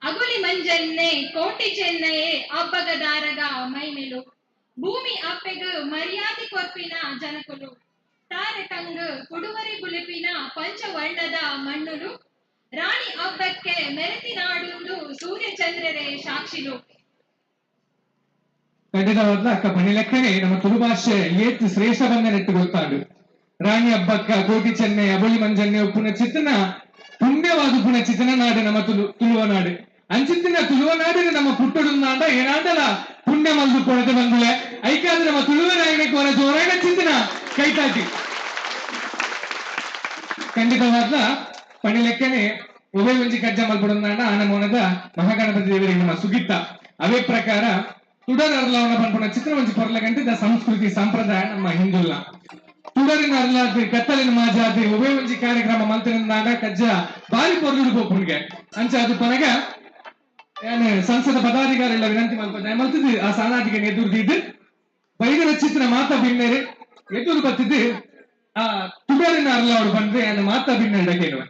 ಅಗುಲಿ ಮಂಜನ್ನೆ ಕೋಟಿ ಚೆನ್ನಯೇ ಅಬ್ಬಗದಾರಗ ಮೈಮೆಲು ಭೂಮಿ ಅಪ್ಪೆಗು ಮರ್ಯಾದೆ ಕೊರ್ಪಿನ ಜನಕುಲು ತಾರಕಂಗ್ ಕುಡುವರಿ ಬುಲಿಪಿನ ಪಂಚವರ್ಣದ ಮಣ್ಣುಲು ರಾಣಿ ಹಬ್ಬಕ್ಕೆ ಮೆರೆತಿನಾಡುಂದು ಸೂರ್ಯಚಂದ್ರರೇ ಸಾಕ್ಷಿಲು ಖಂಡಿತವಾದ ಅಕ್ಕ ಪಣಿ ಲೆಕ್ಕನೆ ನಮ್ಮ ತುಳು ಭಾಷೆ ಏತ್ ಶ್ರೇಷ್ಠ ಬಂದ ನೆಟ್ಟು ಗೊತ್ತಾಡು ರಾಣಿ ಹಬ್ಬಕ್ಕ ಕೋಟಿ ಚೆನ್ನೈ ಅಬಳಿ ಮಂಜನ್ನೆ ಉಪ್ಪುನ ಚಿತ್ತನ ಪುಣ್ಯವಾದ ಪುಣ ಚಿತ್ತನ ನಾಡು ನಮ್ಮ ತುಳುವ ನಾಡು ಅಂಚಿತ್ತಿನ ತುಳುವ ನಾಡಿನ ನಮ್ಮ ಪುಟ್ಟಡುಂದಾಂಡ ಏನಾಂಡಲ ಪುಣ್ಯ ಮಲ್ದು ಕೊಡದೆ ಬಂದುಳೆ ಐಕಾದ್ರೆ ನಮ್ಮ ತುಳುವರಾಯಣೆ ಕೋರ ಜೋರಾಯಣ ಚಿಂತನ ಕೈತಾಟಿ ಖಂಡಿತವಾದ ಪಣಿ ಲೆಕ್ಕನೆ ಉಭಯ ಒಂಜಿ ಕಜ್ಜ ಮಲ್ಪಡುಂದಾಂಡ ಆನೆ ಮೋನದ ಮಹಾಗಣಪತಿ ದೇವರಿಗೆ ನಮ್ಮ ಸುಗಿತ್ತ ಅವೇ ಪ್ರಕಾರ ತುಡರರ್ಲವನ ಪಂಪುನ ಚಿತ್ರ ಒಂಜಿ ಪೊರ್ಲ ಗಂಟೆದ ಸಂಸ್ಕೃತಿ ಸಂಪ್ರದಾಯ ನಮ್ಮ ಹಿಂದುಲ್ಲ ತುಡರಿನ ಅರ್ಲಾತಿ ಕತ್ತಲಿನ ಮಾಜಾತಿ ಉಭಯ ಒಂಜಿ ಕಾರ್ಯಕ್ರಮ ಮಂತ್ರಿನಾಗ ಕಜ್ಜ ಬಾರಿ ಪೊರ್ಲುಡು ಪೋಪುನ್ಗೆ ಅಂಚ ಅದು ಪನಗ ಏನು ಸಂಸದ ಪದಾಧಿಕಾರಿಗಳ ವಿನಂತಿ ಮಲ್ಪದ್ದು ಆ ಸಾನಾಟಿಗೆ ಎದುರ್ದಿದ್ದು ಬೈಗರ ಚಿತ್ರ ಮಾತಾ ಬಿನ್ನೇರಿ ಎದುರು ಬತ್ತಿದ್ದು ಆ ತುಡರಿನ ಅರ್ಲಾಡು ಬಂದ್ರೆ ಏನು ಮಾತಾ ಬಿನ್ನೇಡಕೇನು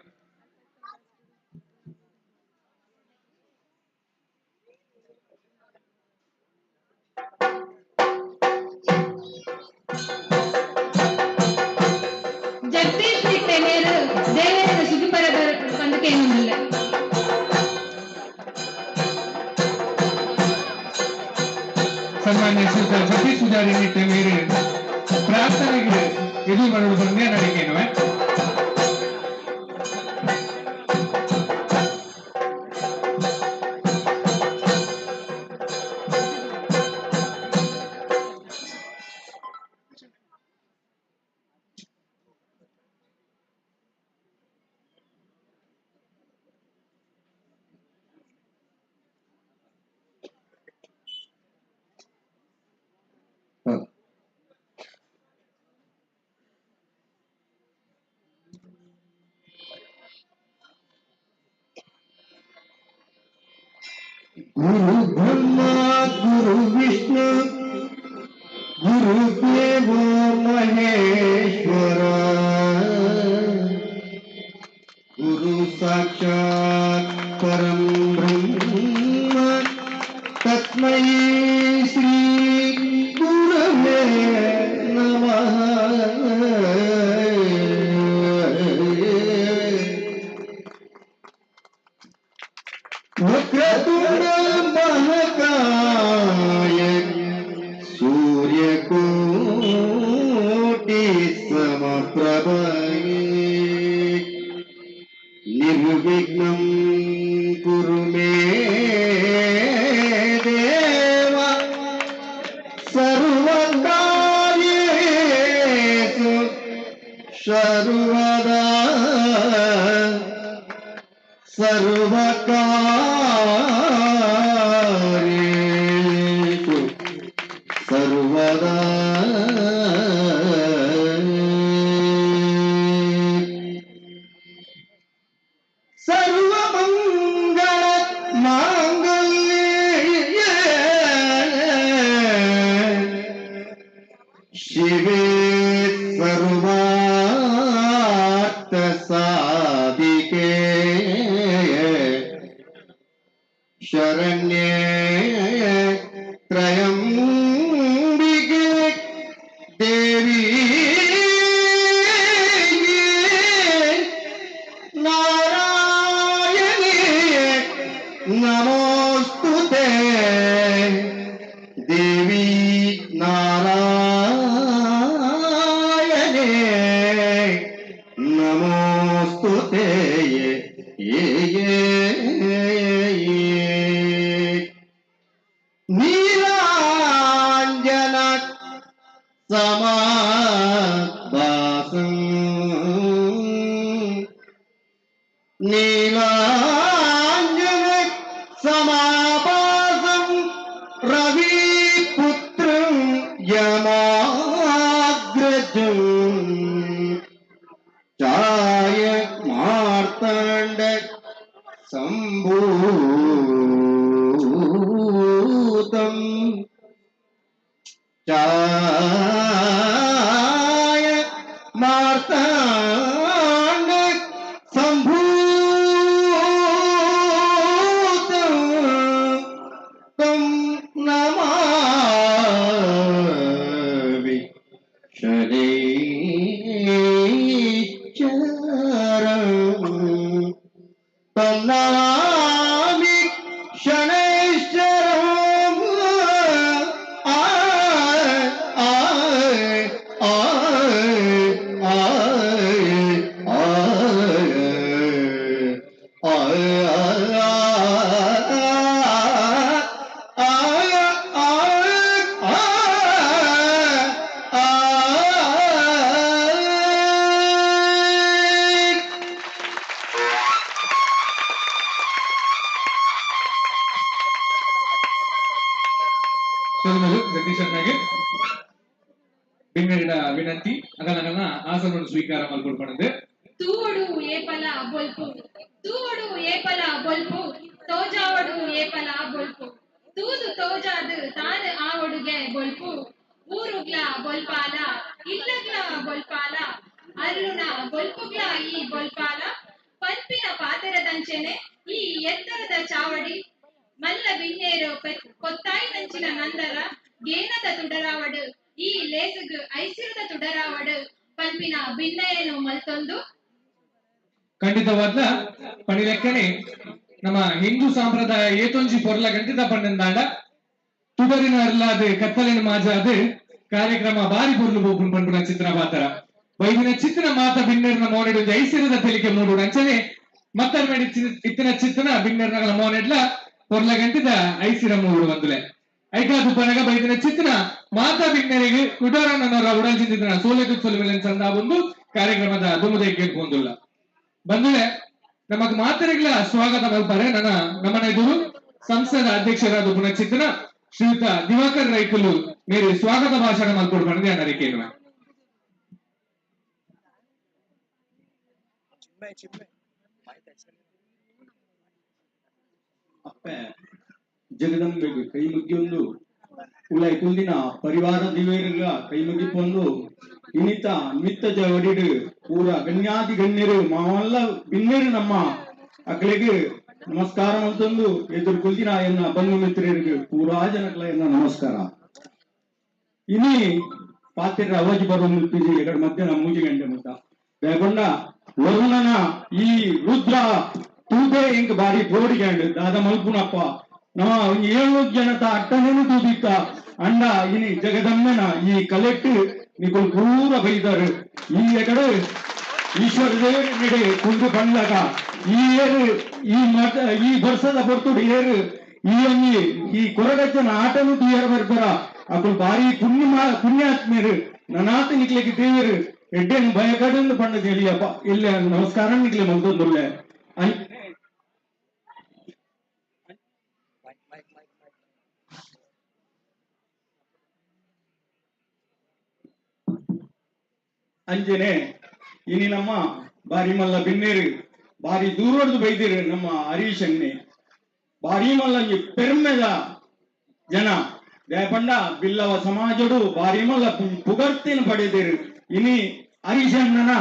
ಜಗದೀಶ್ ನಿಟ್ಟೆ ನೇರು ದೇವೇಂದ್ರ ಸುಗಿಪರದ ಪಂದಕೇನೊಂದಿಲ್ಲ ಸನ್ಮಾನ್ಯ ಶ್ರೀಯುತ ಸತೀಶ್ ಪೂಜಾರಿ ನಿಟ್ಟೆ ಮೇರೆ ಪ್ರಾರ್ಥನೆಗೆ ಎದುರು ಮಾಡೋದು ಬಂದೇ ನಡೆಗೇನುವೆ गुरु ब्रह्मा गुरु विष्णु गुरु देवो महेश्वर गुरु साक्षात् परम ब्रह्म तस्मै श्री गुरवे नमः वक्रतुंड महाकाय सूर्यकोटि समप्रभ निर्विघ्नं कुरु मे देव सर्वकार्येषु सर्वदा सर्वकार्येषु सर्वदा सर्वमंगल मांगल्ये शिवे सर्वार्थ साधिके शरण्ये त्रयंबिके देवी नारायणी नमोस्तुते देवी नारायणे नमोस्तुते ये नीलांजन समाभासं नीलांजन समाभासं रविपुत्रं यमाग्रजं चाय मार्तंड संभूतं चाय मार्तंड संभूतं तं नमामि शनैश्चरम् तन्नामि शनैश्चरम् ಸೋದರರು ಜಗದೀಶ್ ಅಣ್ಣಗೆ ಬಿನ್ನರಿನ ವಿನಂತಿ ಅಗಲಗಲ ಆಸನವನ್ನು ಸ್ವೀಕಾರ ಮಾಡಿಕೊಳ್ಬಾರ್ದು. ತೂವಡು ಏಪಲ ಬೊಲ್ಪು ತೂವಡು ಏಪಲ ಬೊಲ್ಪು ತೋಜಾವಡು ಏಪಲ ಬೊಲ್ಪು ತೂದು ತೋಜಾದು ತಾನು ಆವಡುಗೆ ಬೊಲ್ಪು ಊರುಗ್ಲ ಬೊಲ್ಪಾಲ ಇಲ್ಲಗ್ಲ ಬೊಲ್ಪಾಲ ಅರುಣ ಬೊಲ್ಪುಗ್ಲ ಈ ಬೊಲ್ಪಾಲ ಪಂಪಿನ ಪಾತೆರದಂಚೆನೆ ಈ ಎತ್ತರದ ಚಾವಡಿ ಮಲ್ಲ ಬಿನ್ನೇರು ಕೊತ್ತಾಯಿ ನಂಚಿನ ನಂದರ ಗೇನದ ತುಡರಾವಡು ಈ ಲೇಸುಗು ಐಸಿರದ ತುಡರಾವಡು ಪಂಪಿನ ಭಿನ್ನಯನು ಮಲ್ತೊಂದು ಖಂಡಿತವಾದ ಪಣಿ ಲೆಕ್ಕನೆ ನಮ್ಮ ಹಿಂದೂ ಸಂಪ್ರದಾಯ ಏತೊಂಜಿ ಪೊರ್ಲ ಗಂಟಿದ ಪಂಡಂದಾಂಡ ತುಬರಿನ ಅರ್ಲಾದ ಕತ್ತಲಿನ ಮಾಜಾದ ಕಾರ್ಯಕ್ರಮ ಬಾರಿ ಪೊರ್ಲು ಬೋಪುನ್ ಪಂಪುನ ಚಿತ್ರ ಮಾತರ ವೈದಿನ ಚಿತ್ರ ಮಾತ ಬಿನ್ನೆರ್ನ ಮೋನೆಡು ಐಸಿರದ ತೆಲಿಕೆ ಮೂಡು ಅಂಚನೆ ಮತ್ತರ್ ಮೇಡಿ ಇತ್ತಿನ ಚಿತ್ರ ಬಿನ್ನೆರ್ನಗಳ ಮೋನೆಡ್ಲ ಪೊರ್ಲ ಗಂಟಿದ ಐಸಿರ ಮೂಡು ಬಂದುಲೆ ಐಕಾದು ಪನಗ ಬೈದಿನ ಚಿತ್ರ ಮಾತಾ ಬಿನ್ನೆರಿಗೆ ಕುಡಾರನವರ ಉಡಲ್ ಚಿಂತಿನ ಸೋಲೆದು ಸೊಲುವೆಲೆನ್ ಚಂದ ಒಂದು ಕಾರ್ಯಕ್ರಮದ ದುಮುದೆ ಕೇಳ್ಕೊಂಡುಲ್ಲ ಬಂದುಲೆ ನಮಗ್ ಮಾತರಿಗಳ ಸ್ವಾಗತ ಮಲ್ಪಾರೆ ನಮ್ಮನ ಎದುರು ಸಂಸ್ಥೆದ ಅಧ್ಯಕ್ಷರಾದ ಪುನಚಿತ್ತನ ಶ್ರೀಯುತ ದಿವಾಕರ್ ರೈಕುಲು ಮೇರೆ ಸ್ವಾಗತ ಭಾಷಣ ಮಲ್ಕೊಡು ಬಂದಿದೆ ಅನ್ನರಿಕೆಯನ್ನು ಅಪ್ಪ ಜಗದಂಬೆಗೆ ಕೈ ಮುಗಿಯೊಂದು ಉಳೈ ಕುಂದಿನ ಪರಿವಾರ ದಿವೇರ್ಗ ಕೈ ಮುಗಿಪೊಂದು ಇನಿತ ನಿತ್ತ ಒಡಿಡು ಪೂರ ಗಣ್ಯಾದಿ ಗಣ್ಯರು ಮಾವಲ್ಲ ಬಿನ್ನೇರು ನಮ್ಮ ಅಕ್ಕಳಿಗೆ ನಮಸ್ಕಾರ ಅಂತಂದು ಎದುರು ಕುಂದಿನ ಎನ್ನ ಬಂಧು ಮಿತ್ರರಿಗೆ ಪೂರಾ ಜನಗಳ ಎನ್ನ ನಮಸ್ಕಾರ ಇನಿ ಪಾತ್ರ ಅವಾಜ್ ಬರೋ ನಿಲ್ಪಿಸಿ ಎಕಡೆ ಮಧ್ಯಾಹ್ನ ಮೂಜಿ ಗಂಟೆ ಮತ್ತ ಬೇಕೊಂಡ ವರುಣನ ಈ ರುದ್ರ ತೂತೆ ಇಂಕ ಬಾರಿ ಬೋಡಿಗಂಡು ದಾದ ಮಲ್ಪುನಪ್ಪ ನಮ್ಮ 7 ಜನತ ಅಟ್ಟನೇನು ತೂದಿತ್ತ ಅಂಡ ಇನಿ ಜಗದಮ್ಮನ ಈ ಕಲೆಕ್ಟ್ ನಿಕುಲ್ ಪೂರ ಬೈದರು ಈ ಎಕಡೆ ಈಶ್ವರ ದೇವರ ನಡೆ ಕುಂದು ಬಂದಾಗ ಈ ಏರು ಈ ಮಠ ಈ ವರ್ಷದ ಹೊರತು ಏರು ಈ ಕೊರಗಚ್ಚನ ಆಟನು ತೂಯರ್ ಬರ್ತಾರ ಅಕುಲ್ ಬಾರಿ ಪುಣ್ಯಾತ್ಮರು ನನಾತ ನಿಕ್ಲಿಕ್ಕೆ ದೇವರು ಎಡ್ಡೆನ್ ಭಯಕಡೆಂದು ಪಂಡದ ಎಲಿಯಪ್ಪ ಇಲ್ಲ ನಮಸ್ಕಾರ ನಿಕ್ಲೆ ಮಲ್ತೊಂದುಲ್ಲೆ ಅಂಜನೆ ಇನಿ ನಮ್ಮ ಬಾರಿ ಮಲ್ಲ ಬಿನ್ನೇರು ಬಾರಿ ದೂರದ್ದು ಬೈದಿರು ನಮ್ಮ ಹರೀಶ್ ಅಣ್ಣೆ ಬಾರಿ ಮಲ್ಲ ಪೆರ್ಮೆದ ಜನ ದೇಪಂಡ ಬಿಲ್ಲವ ಸಮಾಜಡು ಬಾರಿ ಮಲ್ಲ ಪುಗರ್ತಿನ ಪಡೆದಿರು ಇನಿ ಹರೀಶ್ ಅಣ್ಣನ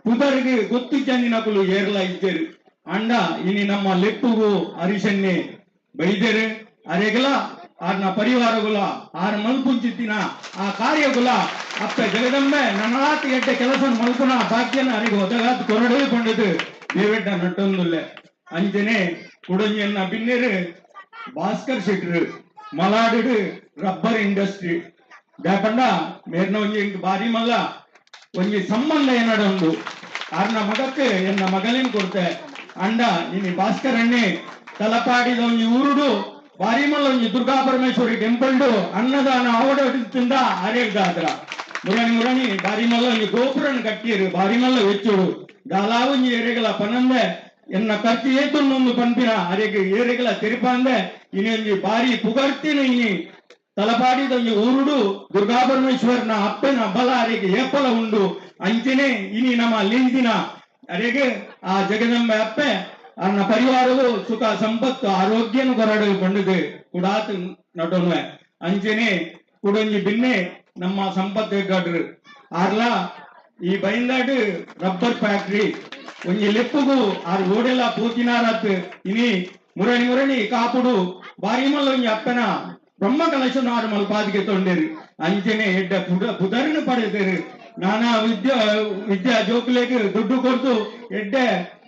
ಪುದರ್ಗೆ ಗೊತ್ತು ಜನಿನಕಲು ಏರ್ಲ ಇದ್ದೇರು ಅಂಡ ಇನಿ ನಮ್ಮ ಲೆಪ್ಪುಗು ಹರೀಶ್ ಅಣ್ಣೆ ಬೈದೇರು ಅರೆಗಲ ಆರ್ನ ಪರಿವಾರಗುಲ ಆರ್ ಮಲ್ಪುಂಚಿತ್ತಿನ ಆ ಕಾರ್ಯಗುಲ ಅಪ್ಪ ಜಗದಂಬೆ ನನ್ನಾತ್ ಎಡ್ಡೆ ಕೆಲಸ ಮಲ್ಪುನ ಭಾಗ್ಯನ ಅರಿಗ ಒದಗಾತ್ ಕೊರಡೇ ಕೊಂಡದು ದೇವೆಡ್ಡ ನಟ್ಟೊಂದುಲ್ಲೆ ಅಂಜನೆ ಕುಡಂಜನ್ನ ಬಿನ್ನೇರು ಭಾಸ್ಕರ್ ಶೆಟ್ರು ಮಲಾಡು ರಬ್ಬರ್ ಇಂಡಸ್ಟ್ರಿ ದೇಪಂಡ ಮೇರ್ನ ಒಂಜಿ ಬಾರಿ ಮಲ್ಲ ಒಂಜಿ ಸಂಬಂಧ ಏನಡ ಉಂಡು ಆರ್ನ ಮಗಕ್ಕೆ ಎನ್ನ ಮಗಲಿನ ಕೊಡ್ತೆ ಅಂಡ ಇನಿ ಭಾಸ್ಕರ್ ಅಣ್ಣೆ ತಲಪಾಡಿದ ಒಂಜಿ ಊರುಡು ಬಾರಿ ಮಲ್ಲ ಒಂಜಿ ದುರ್ಗಾ ಪರಮೇಶ್ವರಿ ಟೆಂಪಲ್ಡು ಅನ್ನದಾನ ಆವಡದಿಂದ ಆರೇಗ್ದಾದ್ರ ಮುರಣಿ ಬಾರಿ ಮಲ್ಲ ಒಂಜಿ ಗೋಪುರನ್ ಕಟ್ಟಿರು ಬಾರಿ ಮಲ್ಲ ವೆಚ್ಚುಡು ದಾಲಾವುಂಜಿ ಏರೆಗಳ ಪನಂದೆ ಎನ್ನ ಖರ್ಚು ಏತೊಂದೊಂದು ಪಂಪಿನ ಅರೆಗೆ ಏರೆಗಳ ತೆರಿಪಂದೆ ಇನಿ ಒಂಜಿ ಬಾರಿ ಪುಗರ್ತಿನ ಇನಿ ತಲಪಾಡಿದ ಒಂಜಿ ಊರುಡು ದುರ್ಗಾ ಪರಮೇಶ್ವರನ ಅಪ್ಪನ ಬಲ ಅರೆಗೆ ಏಪಲ ಉಂಡು ಅಂಚನೆ ಇನಿ ನಮ್ಮ ಲಿಂದಿನ ಅರೆಗೆ ಆ ಜಗದಂಬೆ ಅಪ್ಪೆ ಅನ್ನ ಪರಿವಾರವು ಸುಖ ಸಂಪತ್ತು ಆರೋಗ್ಯನು ಕೊರಡಲು ಕೊಂಡದು ಕುಡಾತ್ ನಟೋನ್ವೆ ಅಂಚನೆ ಕುಡೊಂಜಿ ಬಿನ್ನೆ ನಮ್ಮ ಸಂಪತ್ತು ಗಡ್ರು ಆರ್ಲ ಈ ಬೈಂದಾಡು ರಬ್ಬರ್ ಫ್ಯಾಕ್ಟ್ರಿ ಒಂಜಿ ಲೆಪ್ಪುಗು ಆರ್ ಓಡೆಲ್ಲ ಪೂತಿನಾರತ್ ಇನಿ ಮುರಣಿ ಕಾಪುಡು ಬಾರಿ ಮಲ್ಲ ಒಂಜಿ ಅಪ್ಪನ ಬ್ರಹ್ಮ ಕಲಶನ ಆರು ಮಲ್ಪಾದಿಗೆ ತೊಂಡೇರು ಅಂಚನೆ ಎಡ್ಡ ಪುದರ್ನು ಪಡೆದೇರು ನಾನಾ ವಿದ್ಯಾ ಜೋಕುಲೆಗೆ ದುಡ್ಡು ಕೊಡ್ತು ಎಡ್ಡೆ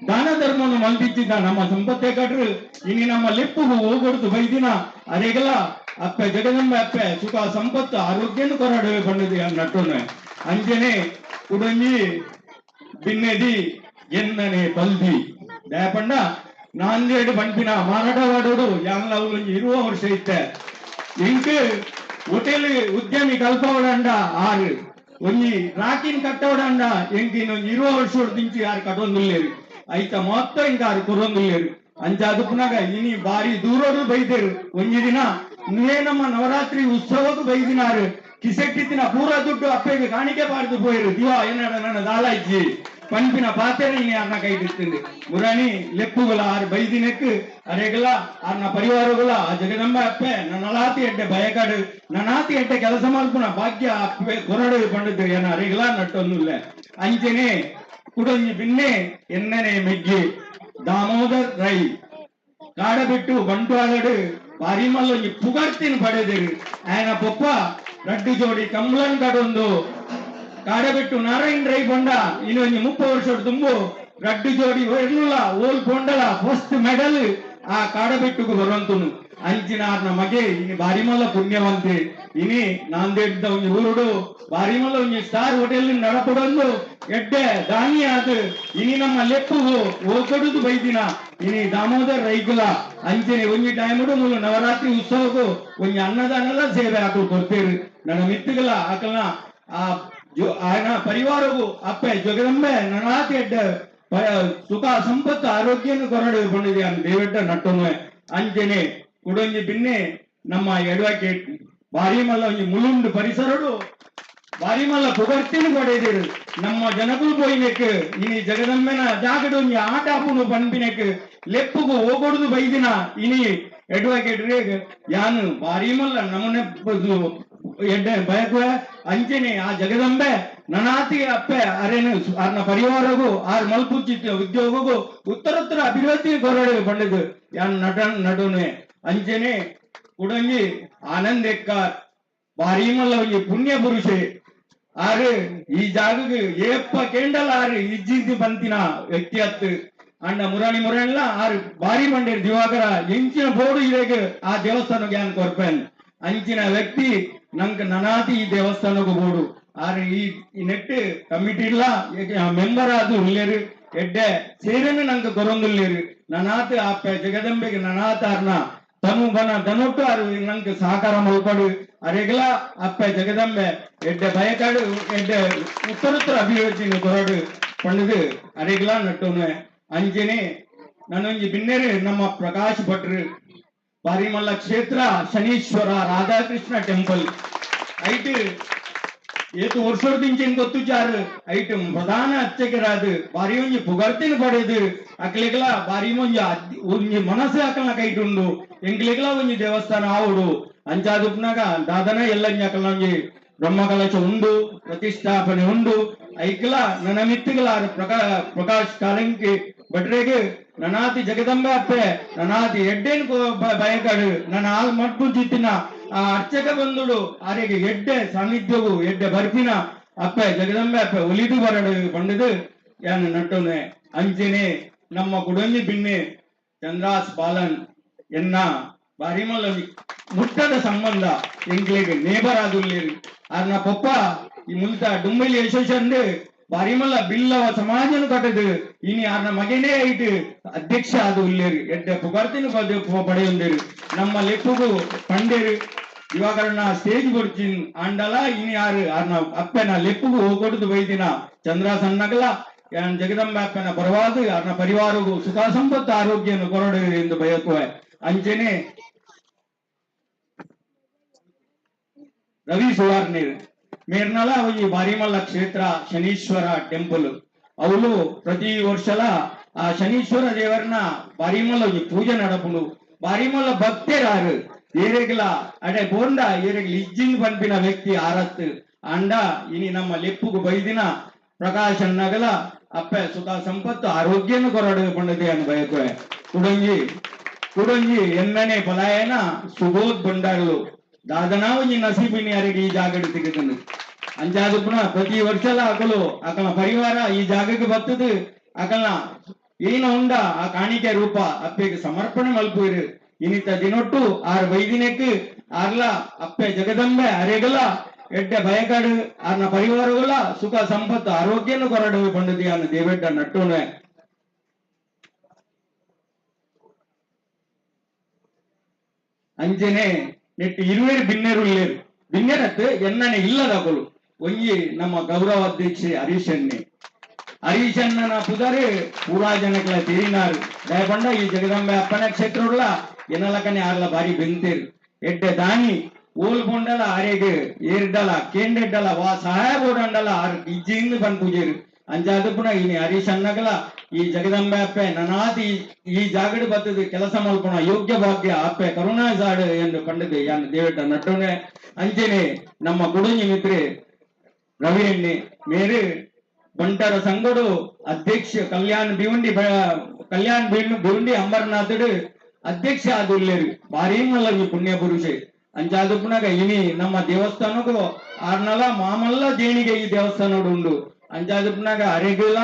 ದಾನ ಧರ್ಮವನ್ನು ಮಲ್ಪಿಸಿದ್ದ ನಮ್ಮ ಸಂಪತ್ತೆ ಕಟ್ರು ಇನಿ ನಮ್ಮ ಲೆಪ್ಪುಗು ಹೋಗೊಡ್ತು ಬೈದಿನ ಅರೆಗಲ ಅಪ್ಪ ಜಗದಂಬೆ ಅಪ್ಪೆ ಸುಖ ಸಂಪತ್ತು ಆರೋಗ್ಯನು ಕೊರಡವೆ ಬಂದಿದೆ ನಟ್ಟೊನ್ನೆ ಅಂಜನೆ ಕುಡಂಜಿ ಬಿನ್ನೆದಿ ಎನ್ನನೆ ಬಲ್ದಿ ದಯಪಂಡ ನಾಂದೇಡು ಬಂಪಿನ ಮಾರಾಟವಾಡೋಡು ಯಾಂಗ್ಲ ಇರುವ ವರ್ಷ ಇತ್ತೆ ಇಂಕ್ ಹೋಟೆಲ್ ಉದ್ಯಮಿ ಕಲ್ಪವಡಂಡ ಆರು ಒಂಜಿ ರಾಕಿನ್ ಕಟ್ಟವಡಂಡ ಎಂಕಿನ 20 ವರ್ಷ ದಿಂಚಿ ಯಾರು ಕಟ್ಟೊಂದುಲ್ಲೇರು ಐತ ಮೊತ್ತ ಇಂಕ ಯಾರು ಕೊರೊಂದುಲ್ಲೇರು ಅಂಚಾದು ಪುನಗ ಇನಿ ಬಾರಿ ದೂರೋಡು ಬೈದೇರು ಒಂಜಿ ದಿನ ನೇ ನಮ್ಮ ನವರಾತ್ರಿ ಉತ್ಸವಕ್ಕೂ ಬೈದಿನಾರು ಕಿಸೆಟ್ಟಿನ ಪೂರ ದುಡ್ಡು ಅಪ್ಪೆಗೆ ಕಾಣಿಕೆ ಪಾಡ್ದು ಪೋಯಿರು ದಿವ ಏನಾಡ ನನ್ನ ದಾಲಾಯ್ಜಿ ಪಂಪಿನ ಪಾತ್ರೆ ಇನಿ ಅರ್ನ ಕೈ ಇಟ್ಟಿಂದು ಮುರಾಣಿ ಲೆಪ್ಪುಗಳ ಆರು ಬೈದಿನಕ್ಕೆ ಅರೆಗಳ ಆರ್ನ ಪರಿವಾರಗಳ ಆ ಜಗದಂಬ ಅಪ್ಪೆ ನನ್ನಲಾತಿ ಎಡ್ಡೆ ಭಯಕಾಡು ನನ್ನಾತಿ ಎಡ್ಡೆ ಕೆಲಸ ಮಲ್ಪುನ ಭಾಗ್ಯ ಅಪ್ಪೆ ಕೊರಡು ಪಂಡಿತು ಏನ ಅರೆಗಳ ನಟ್ಟೊಂದುಲ್ಲ ಅಂಚನೆ ಕುಡೊಂಜಿ ಬಿನ್ನೆ ಎನ್ನನೆ ಮೆಗ್ಗಿ ದಾಮೋದರ್ ರೈ ಕಾಡಬಿಟ್ಟು ಬಂಟ್ವಾಳಡು ಬಾರಿಮಲ್ಲೊಂಜಿ ಪುಗರ್ತಿನ ಪಡೆದಿರು ಆಯನ ಪೊಪ್ಪ ರಡ್ಡು ಜೋಡಿ ಕಂಬ್ಳನ್ ಕಡೊಂದು ಕಾಡಬಿಟ್ಟು ನಾರಾಯಣ್ ರೈ ಪಂಡ ಇನ್ನೊಂದು 30 ವರ್ಷ ತುಂಬು ರಡ್ಡು ಜೋಡಿ ಎರ್ನುಲ ಓಲ್ ಪೊಂಡಲ ಫಸ್ಟ್ ಮೆಡಲ್ ಆ ಕಾಡಬಿಟ್ಟುಗು ಬರುವಂತನು ಅಂಚಿನಾರ್ನ ಮಗೆ ಇನಿ ಬಾರಿಮಲ್ಲ ಪುಣ್ಯವಂತೆ ಇನಿ ನಾಂದೇಡ್ದ ಒಂಜಿ ಊರುಡು ಬಾರಿಮಲ್ಲ ಒಂಜಿ ಸ್ಟಾರ್ ಹೋಟೆಲ್ ನಡಪಡೊಂದು ಎಡ್ಡೆ ದಾನಿ ಆದ್ ಇನಿ ನಮ್ಮ ಲೆಪ್ಪುಗು ಓಕಡುದು ಬೈದಿನ ಇನಿ ದಾಮೋದರ್ ರೈಗುಲ ಅಂಚನೆ ಒಂಜಿ ಟೈಮುಡು ಮೂಲು ನವರಾತ್ರಿ ಉತ್ಸವಕ್ಕೂ ಒಂಜಿ ಅನ್ನದಾನಲ್ಲ ಸೇವೆ ಹಾಕಲು ಕೊಡ್ತೇರು ನನ್ನ ಮಿತ್ತುಗಳ ಆಕಲ್ನ ಆ ఆయన పరివారకు అప్పే జగదంబೆ ననాతి ఎడ్డ సుఖ సంపತ್ತು ಆರೋಗ್ಯನ ಕೊರಡು ಬಂದಿದೆ ಅಂತ ದೇವೆಡ್ಡ ನಟ್ಟೊಮ್ಮೆ ಅಂಚನೆ ಕುಡೊಂಜಿ ಬಿನ್ನೆ ನಮ್ಮ ಅಡ್ವೊಕೇಟ್ ಬಾರಿಮಲ್ಲ ಒಂಜಿ ಮುಳುಂಡು ಪರಿಸರಡು ಬಾರಿಮಲ್ಲ ಪುಗರ್ತಿನ ಪಡೆದಿರು ನಮ್ಮ ಜನಕುಲು ಪೋಯಿನೆಕ್ ಇನಿ ಜಗದಂಬೆನ ಜಾಗಡು ಒಂಜಿ ಆಟ ಆಪುನು ಪನ್ಪಿನೆಕ್ ಲೆಪ್ಪುಗು ಹೋಗೊಡುದು ಬೈದಿನ ಇನಿ ಅಡ್ವೊಕೇಟ್ ರೇಗ್ ಯಾನು ಬಾರಿಮಲ್ಲ ನಮ್ಮನೆ ಎಡ್ಡೆ ಬಯಕ ಅಂಚನೆ ಆ ಜಗದಂಬೆ ನನಾತಿ ಅಪ್ಪೆ ಅರೆನು ಆರ್ನ ಪರಿವಾರಗೂ ಆರ್ ಮಲ್ಪುಚ್ಚಿತ್ತ ಉದ್ಯೋಗಗೂ ಉತ್ತರೋತ್ತರ ಅಭಿವೃದ್ಧಿ ಕೊರಡು ಪಂಡಿತು ಯಾನ್ ನಟನೆ ಅಂಚನೆ ಕುಡಂಗಿ ಆನಂದ್ ಎಕ್ಕಾರ್ ಬಾರಿಮಲ್ಲ ಒಂಜಿ ಪುಣ್ಯ ಪುರುಷೆ ಆರು ಈ ಜಾಗಕ್ಕೆ ಏಪ್ಪ ಕೇಂಡಲ ಆರು ಇಜ್ಜಿದ್ದು ಪಂತಿನ ವ್ಯಕ್ತಿ ಅತ್ತು ಅಂಡ ಮುರಾಣಿಲ್ಲ ಆರು ಬಾರಿ ಮಂಡೇರು ದಿವಾಕರ ಎಂಚಿನ ಬೋರ್ಡು ಇದೇಗ ಆ ದೇವಸ್ಥಾನಕ್ಕೆ ಯಾನ್ ಕೊರ್ಪೆನ್ ಅಂಚಿನ ವ್ಯಕ್ತಿ ನಂಗೆ ನನಾತಿ ಈ ದೇವಸ್ಥಾನಕ್ಕೂ ಬೋಡು ಆದ್ರೆ ಈ ನೆಟ್ ಕಮಿಟಿ ಇಲ್ಲ ಮೆಂಬರ್ ಆದು ಉಳ್ಳೇರು ಎಡ್ಡೆ ಸೇರೇನು ನಂಗೆ ಕೊರೊಂದುಳ್ಳೇರು ನನಾತ ಆಪ ಜಗದಂಬೆಗೆ ನನಾತಾರ್ನ ತನು ಬನ ದನೊಟ್ಟು ಆರು ನಂಗೆ ಸಹಕಾರ ಮಲ್ಪಡು ಅರೆಗಲ ಅಪ್ಪ ಜಗದಂಬೆ ಎಡ್ಡೆ ಭಯಕಾಡು ಎಡ್ಡೆ ಉತ್ತರೋತ್ತರ ಅಭಿವೃದ್ಧಿ ಕೊರಡು ಪಂಡಿದು ಅರೆಗಲ ನಟ್ಟೋನೆ ಅಂಚನೆ ನಾನೊಂಜಿ ಬಿನ್ನೆರು ನಮ್ಮ ಪ್ರಕಾಶ್ ಭಟ್ರು ಬಾರಿಮಲ್ಲ ಕ್ಷೇತ್ರ ಶನೀಶ್ವರ ರಾಧಾಕೃಷ್ಣ ಟೆಂಪಲ್ ಐಟ್ ಏತು ವರ್ಷದಿಂಚಿನ ಗೊತ್ತು ಚಾರು ಐಟ್ ಪ್ರಧಾನ ಅರ್ಚಕರಾದ ಬಾರಿ ಒಂಜಿ ಪುಗರ್ತಿನ ಪಡೆದು ಅಕ್ಲೆಗಲ ಬಾರಿ ಒಂಜಿ ಮನಸ್ಸು ಅಕಲ್ನ ಕೈಟುಂಡು ಎಂಕ್ಲೆಗಲ ಒಂಜಿ ದೇವಸ್ಥಾನ ಆವಡು ಅಂಚಾದುಪ್ನಾಗ ದಾದನ ಎಲ್ಲಂಜಿ ಅಕಲ್ನ ಒಂಜಿ ಬ್ರಹ್ಮಕಲಶ ಉಂಡು ಪ್ರತಿಷ್ಠಾಪನೆ ಉಂಡು ಐಕ್ಲ ನನ್ನ ಮಿತ್ತುಗಳ ಪ್ರಕಾಶ್ ಕಾಲಂಕಿ ಭಟ್ರೆಗೆ ನನಾತಿ ಜಗದಂಬೆ ಅಪ್ಪೆ ನನಾತಿ ಎಡ್ಡೆನ್ ಭಯಕಾಡು ನನ್ನ ಆಲ್ ಮಟ್ಟು ಚಿತ್ತಿನ ಆ ಅರ್ಚಕ ಬಂದುಡು ಆರೆಗೆ ಎಡ್ಡೆ ಸಾನ್ನಿಧ್ಯವು ಎಡ್ಡೆ ಬರ್ಪಿನ ಅಪ್ಪೆ ಜಗದಂಬೆ ಅಪ್ಪೆ ಒಲಿದು ಬರಡು ಪಂಡಿದು ಯಾನು ನಟ್ಟನೆ ಅಂಚನೆ ನಮ್ಮ ಕುಡಂಜಿ ಬಿನ್ನೆ ಚಂದ್ರಾಸ್ ಬಾಲನ್ ಎನ್ನ ಬಾರಿಮಲ್ಲ ಮುಟ್ಟದ ಸಂಬಂಧ ಎಂಕ್ಲೆಗೆ ನೇಬರ್ ಆದುಲ್ಲೇರು ಆರ್ನ ಪೊಪ್ಪ ಈ ಮುಲ್ತ ಡುಂಬಲಿ ಯಶೋಶಂದು ಬಾರಿಮಲ್ಲ ಬಿಲ್ಲವ ಸಮಾಜನ ಕಟ್ಟದು ಇನಿ ಆರ್ನ ಮಗನೇ ಐಟ್ ಅಧ್ಯಕ್ಷ ಆದು ಉಳ್ಳೇರು ಎಡ್ಡೆ ಪುಗರ್ತಿನ ಪಡೆಯೊಂದೇರು ನಮ್ಮ ಲೆಪ್ಪುಗು ಪಂಡೇರು ಇವಾಗನ ಸ್ಟೇಜ್ ಕೊಡ್ಚಿನ್ ಆಂಡಲ ಇನಿ ಆರು ಆರ್ನ ಅಪ್ಪನ ಲೆಪ್ಪುಗು ಹೋಗೊಡುದು ಬೈದಿನ ಚಂದ್ರ ಸಣ್ಣಗಲ ಜಗದಂಬೆ ಅಪ್ಪನ ಬರವಾದು ಆರ್ನ ಪರಿವಾರಗೂ ಸುಖ ಸಂಪತ್ತು ಆರೋಗ್ಯನು ಕೊರಡು ಎಂದು ಬಯಕುವೆ ಅಂಚನೆ ರವಿ ಸುವಾರ್ನೀರ್ ಮೇರ್ನಲ ಈ ಬಾರಿಮಲ್ಲ ಕ್ಷೇತ್ರ ಶನೀಶ್ವರ ಟೆಂಪಲ್ ಅವಳು ಪ್ರತಿ ವರ್ಷಲ ಆ ಶನೀಶ್ವರ ದೇವರನ್ನ ಬಾರಿಮಲ್ಲ ಪೂಜೆ ನಡಪುಂಡು ಬಾರಿಮಲ್ಲ ಭಕ್ತರಾರು ಏರೆಗ್ಲ ಅಡೆ ಬೋಂಡ ಏರೆಗ್ಲ ಇಜ್ಜಿಂಗ್ ಪಂಪಿನ ವ್ಯಕ್ತಿ ಆರತ್ತು ಅಂಡ ಇನಿ ನಮ್ಮ ಲೆಪ್ಪುಗು ಬೈದಿನ ಪ್ರಕಾಶನ್ ನಗಲ ಅಪ್ಪೆ ಸುಖ ಸಂಪತ್ತು ಆರೋಗ್ಯನು ಕೊರಡು ಪಂಡದೆ ಅನ್ನು ಬಯಕುವೆ ಕುಡಂಜಿ ಎನ್ನನೆ ಪಲಾಯನ ಸುಬೋಧ್ ಬಂಡಾರ್ಲು ದಾದನಾ ಒಂಜಿ ನಸೀಬಿನಿ ಅರೆಗೆ ಈ ಜಾಗಡ್ ಸಿಗುತ್ತಂದು ಅಂಚಾದುಪುನ ಪ್ರತಿ ವರ್ಷಲ ಅಕಲು ಅಕಲ ಪರಿವಾರ ಈ ಜಾಗಕ್ಕೆ ಬರ್ತದು ಅಕಲ್ನ ಏನ ಉಂಡ ಆ ಕಾಣಿಕೆ ರೂಪ ಅಪ್ಪೆಗೆ ಸಮರ್ಪಣೆ ಮಲ್ಪುರು ಇನ್ನಿತ ದಿನೊಟ್ಟು ಆರ್ ವೈದಿನಕ್ಕೆ ಆರ್ಲ ಅಪ್ಪೆ ಜಗದಂಬೆ ಅರೆಗಲ ಎಡ್ಡೆ ಭಯಕಾಡು ಆರ್ನ ಪರಿವಾರಗಳ ಸುಖ ಸಂಪತ್ತು ಆರೋಗ್ಯನು ಕೊರಡು ಪಂಡದಿ ಅನ್ನ ದೇವೆಡ್ಡ ನಟ್ಟೋನೆ ಅಂಚನೆ ನೆಟ್ಟು ಇರುವೇರು ಬಿನ್ನೆರುಳ್ಳೇರು ಬಿನ್ನೆರತ್ತು ಎನ್ನನೆ ಇಲ್ಲದಕಲು ಒಂಜಿ ನಮ್ಮ ಗೌರವ ಅಧ್ಯಕ್ಷೆ ಹರೀಶಣ್ಣನ ಪುದರೆ ಪೂರಾ ಜನಕ್ಲ ತಿರಿನಾರು ದಯಪಂಡ ಈ ಜಗದಂಬೆ ಅಪ್ಪನ ಕ್ಷೇತ್ರ ಎನ್ನಲಕನೆ ಆರ್ಲ ಬಾರಿ ಬೆಂತೇರು ಎಡ್ಡೆ ದಾನಿ ಓಲ್ ಪೊಂಡಲ ಆರೆಗ್ ಏರ್ಡಲ ಕೇಂಡೆಡ್ಡಲ ವಾ ಸಹಾಯ ಬೋಡಂಡಲ ಆರ್ ಇಜ್ಜಿಂದು ಪನ್ ಪೂಜೆರು ಅಂಚಾದಪ್ಪುನ ಇನಿ ಹರೀಶ್ ಅನ್ನಗಲ ಈ ಜಗದಂಬೆ ಅಪ್ಪೆ ನನಾತಿ ಈ ಜಾಗಡ್ ಬತ್ತದ ಕೆಲಸ ಮಲ್ಪುನ ಯೋಗ್ಯ ಭಾಗ್ಯ ಅಪ್ಪೆ ಕರುಣಾ ಜಾಡ್ ಎಂದು ಪಂಡಿತ ಯಾನ್ ದೇವೆಟ್ಟ ನಟ್ಟುನೆ ಅಂಚೆನೆ ನಮ್ಮ ಕುಡುಂಜಿ ಮಿತ್ರೆ ರವಿರೆಣ್ಣೆ ಮೇರೆ ಬಂಟರ ಸಂಘಡು ಅಧ್ಯಕ್ಷ ಕಲ್ಯಾಣ್ ಭಿವಂಡಿ ಅಂಬರ್ನಾಥಡ್ ಅಧ್ಯಕ್ಷ ಆದುಲ್ಲೇರು ಭಾರಿ ಮಲ್ಲವಿ ಪುಣ್ಯ ಪುರುಷೆ ಅಂಚಾದಪ್ಪುನಾಗ ಇನಿ ನಮ್ಮ ದೇವಸ್ಥಾನಕ್ಕೂ ಆರ್ನಲ ಮಾಮಲ್ಲ ದೇಣಿಗೆ ಈ ದೇವಸ್ಥಾನೋಡು ಉಂಡು ಅಂಚಾದಪ್ಪುನಾಗ ಅರೆಗಿಲ್ಲ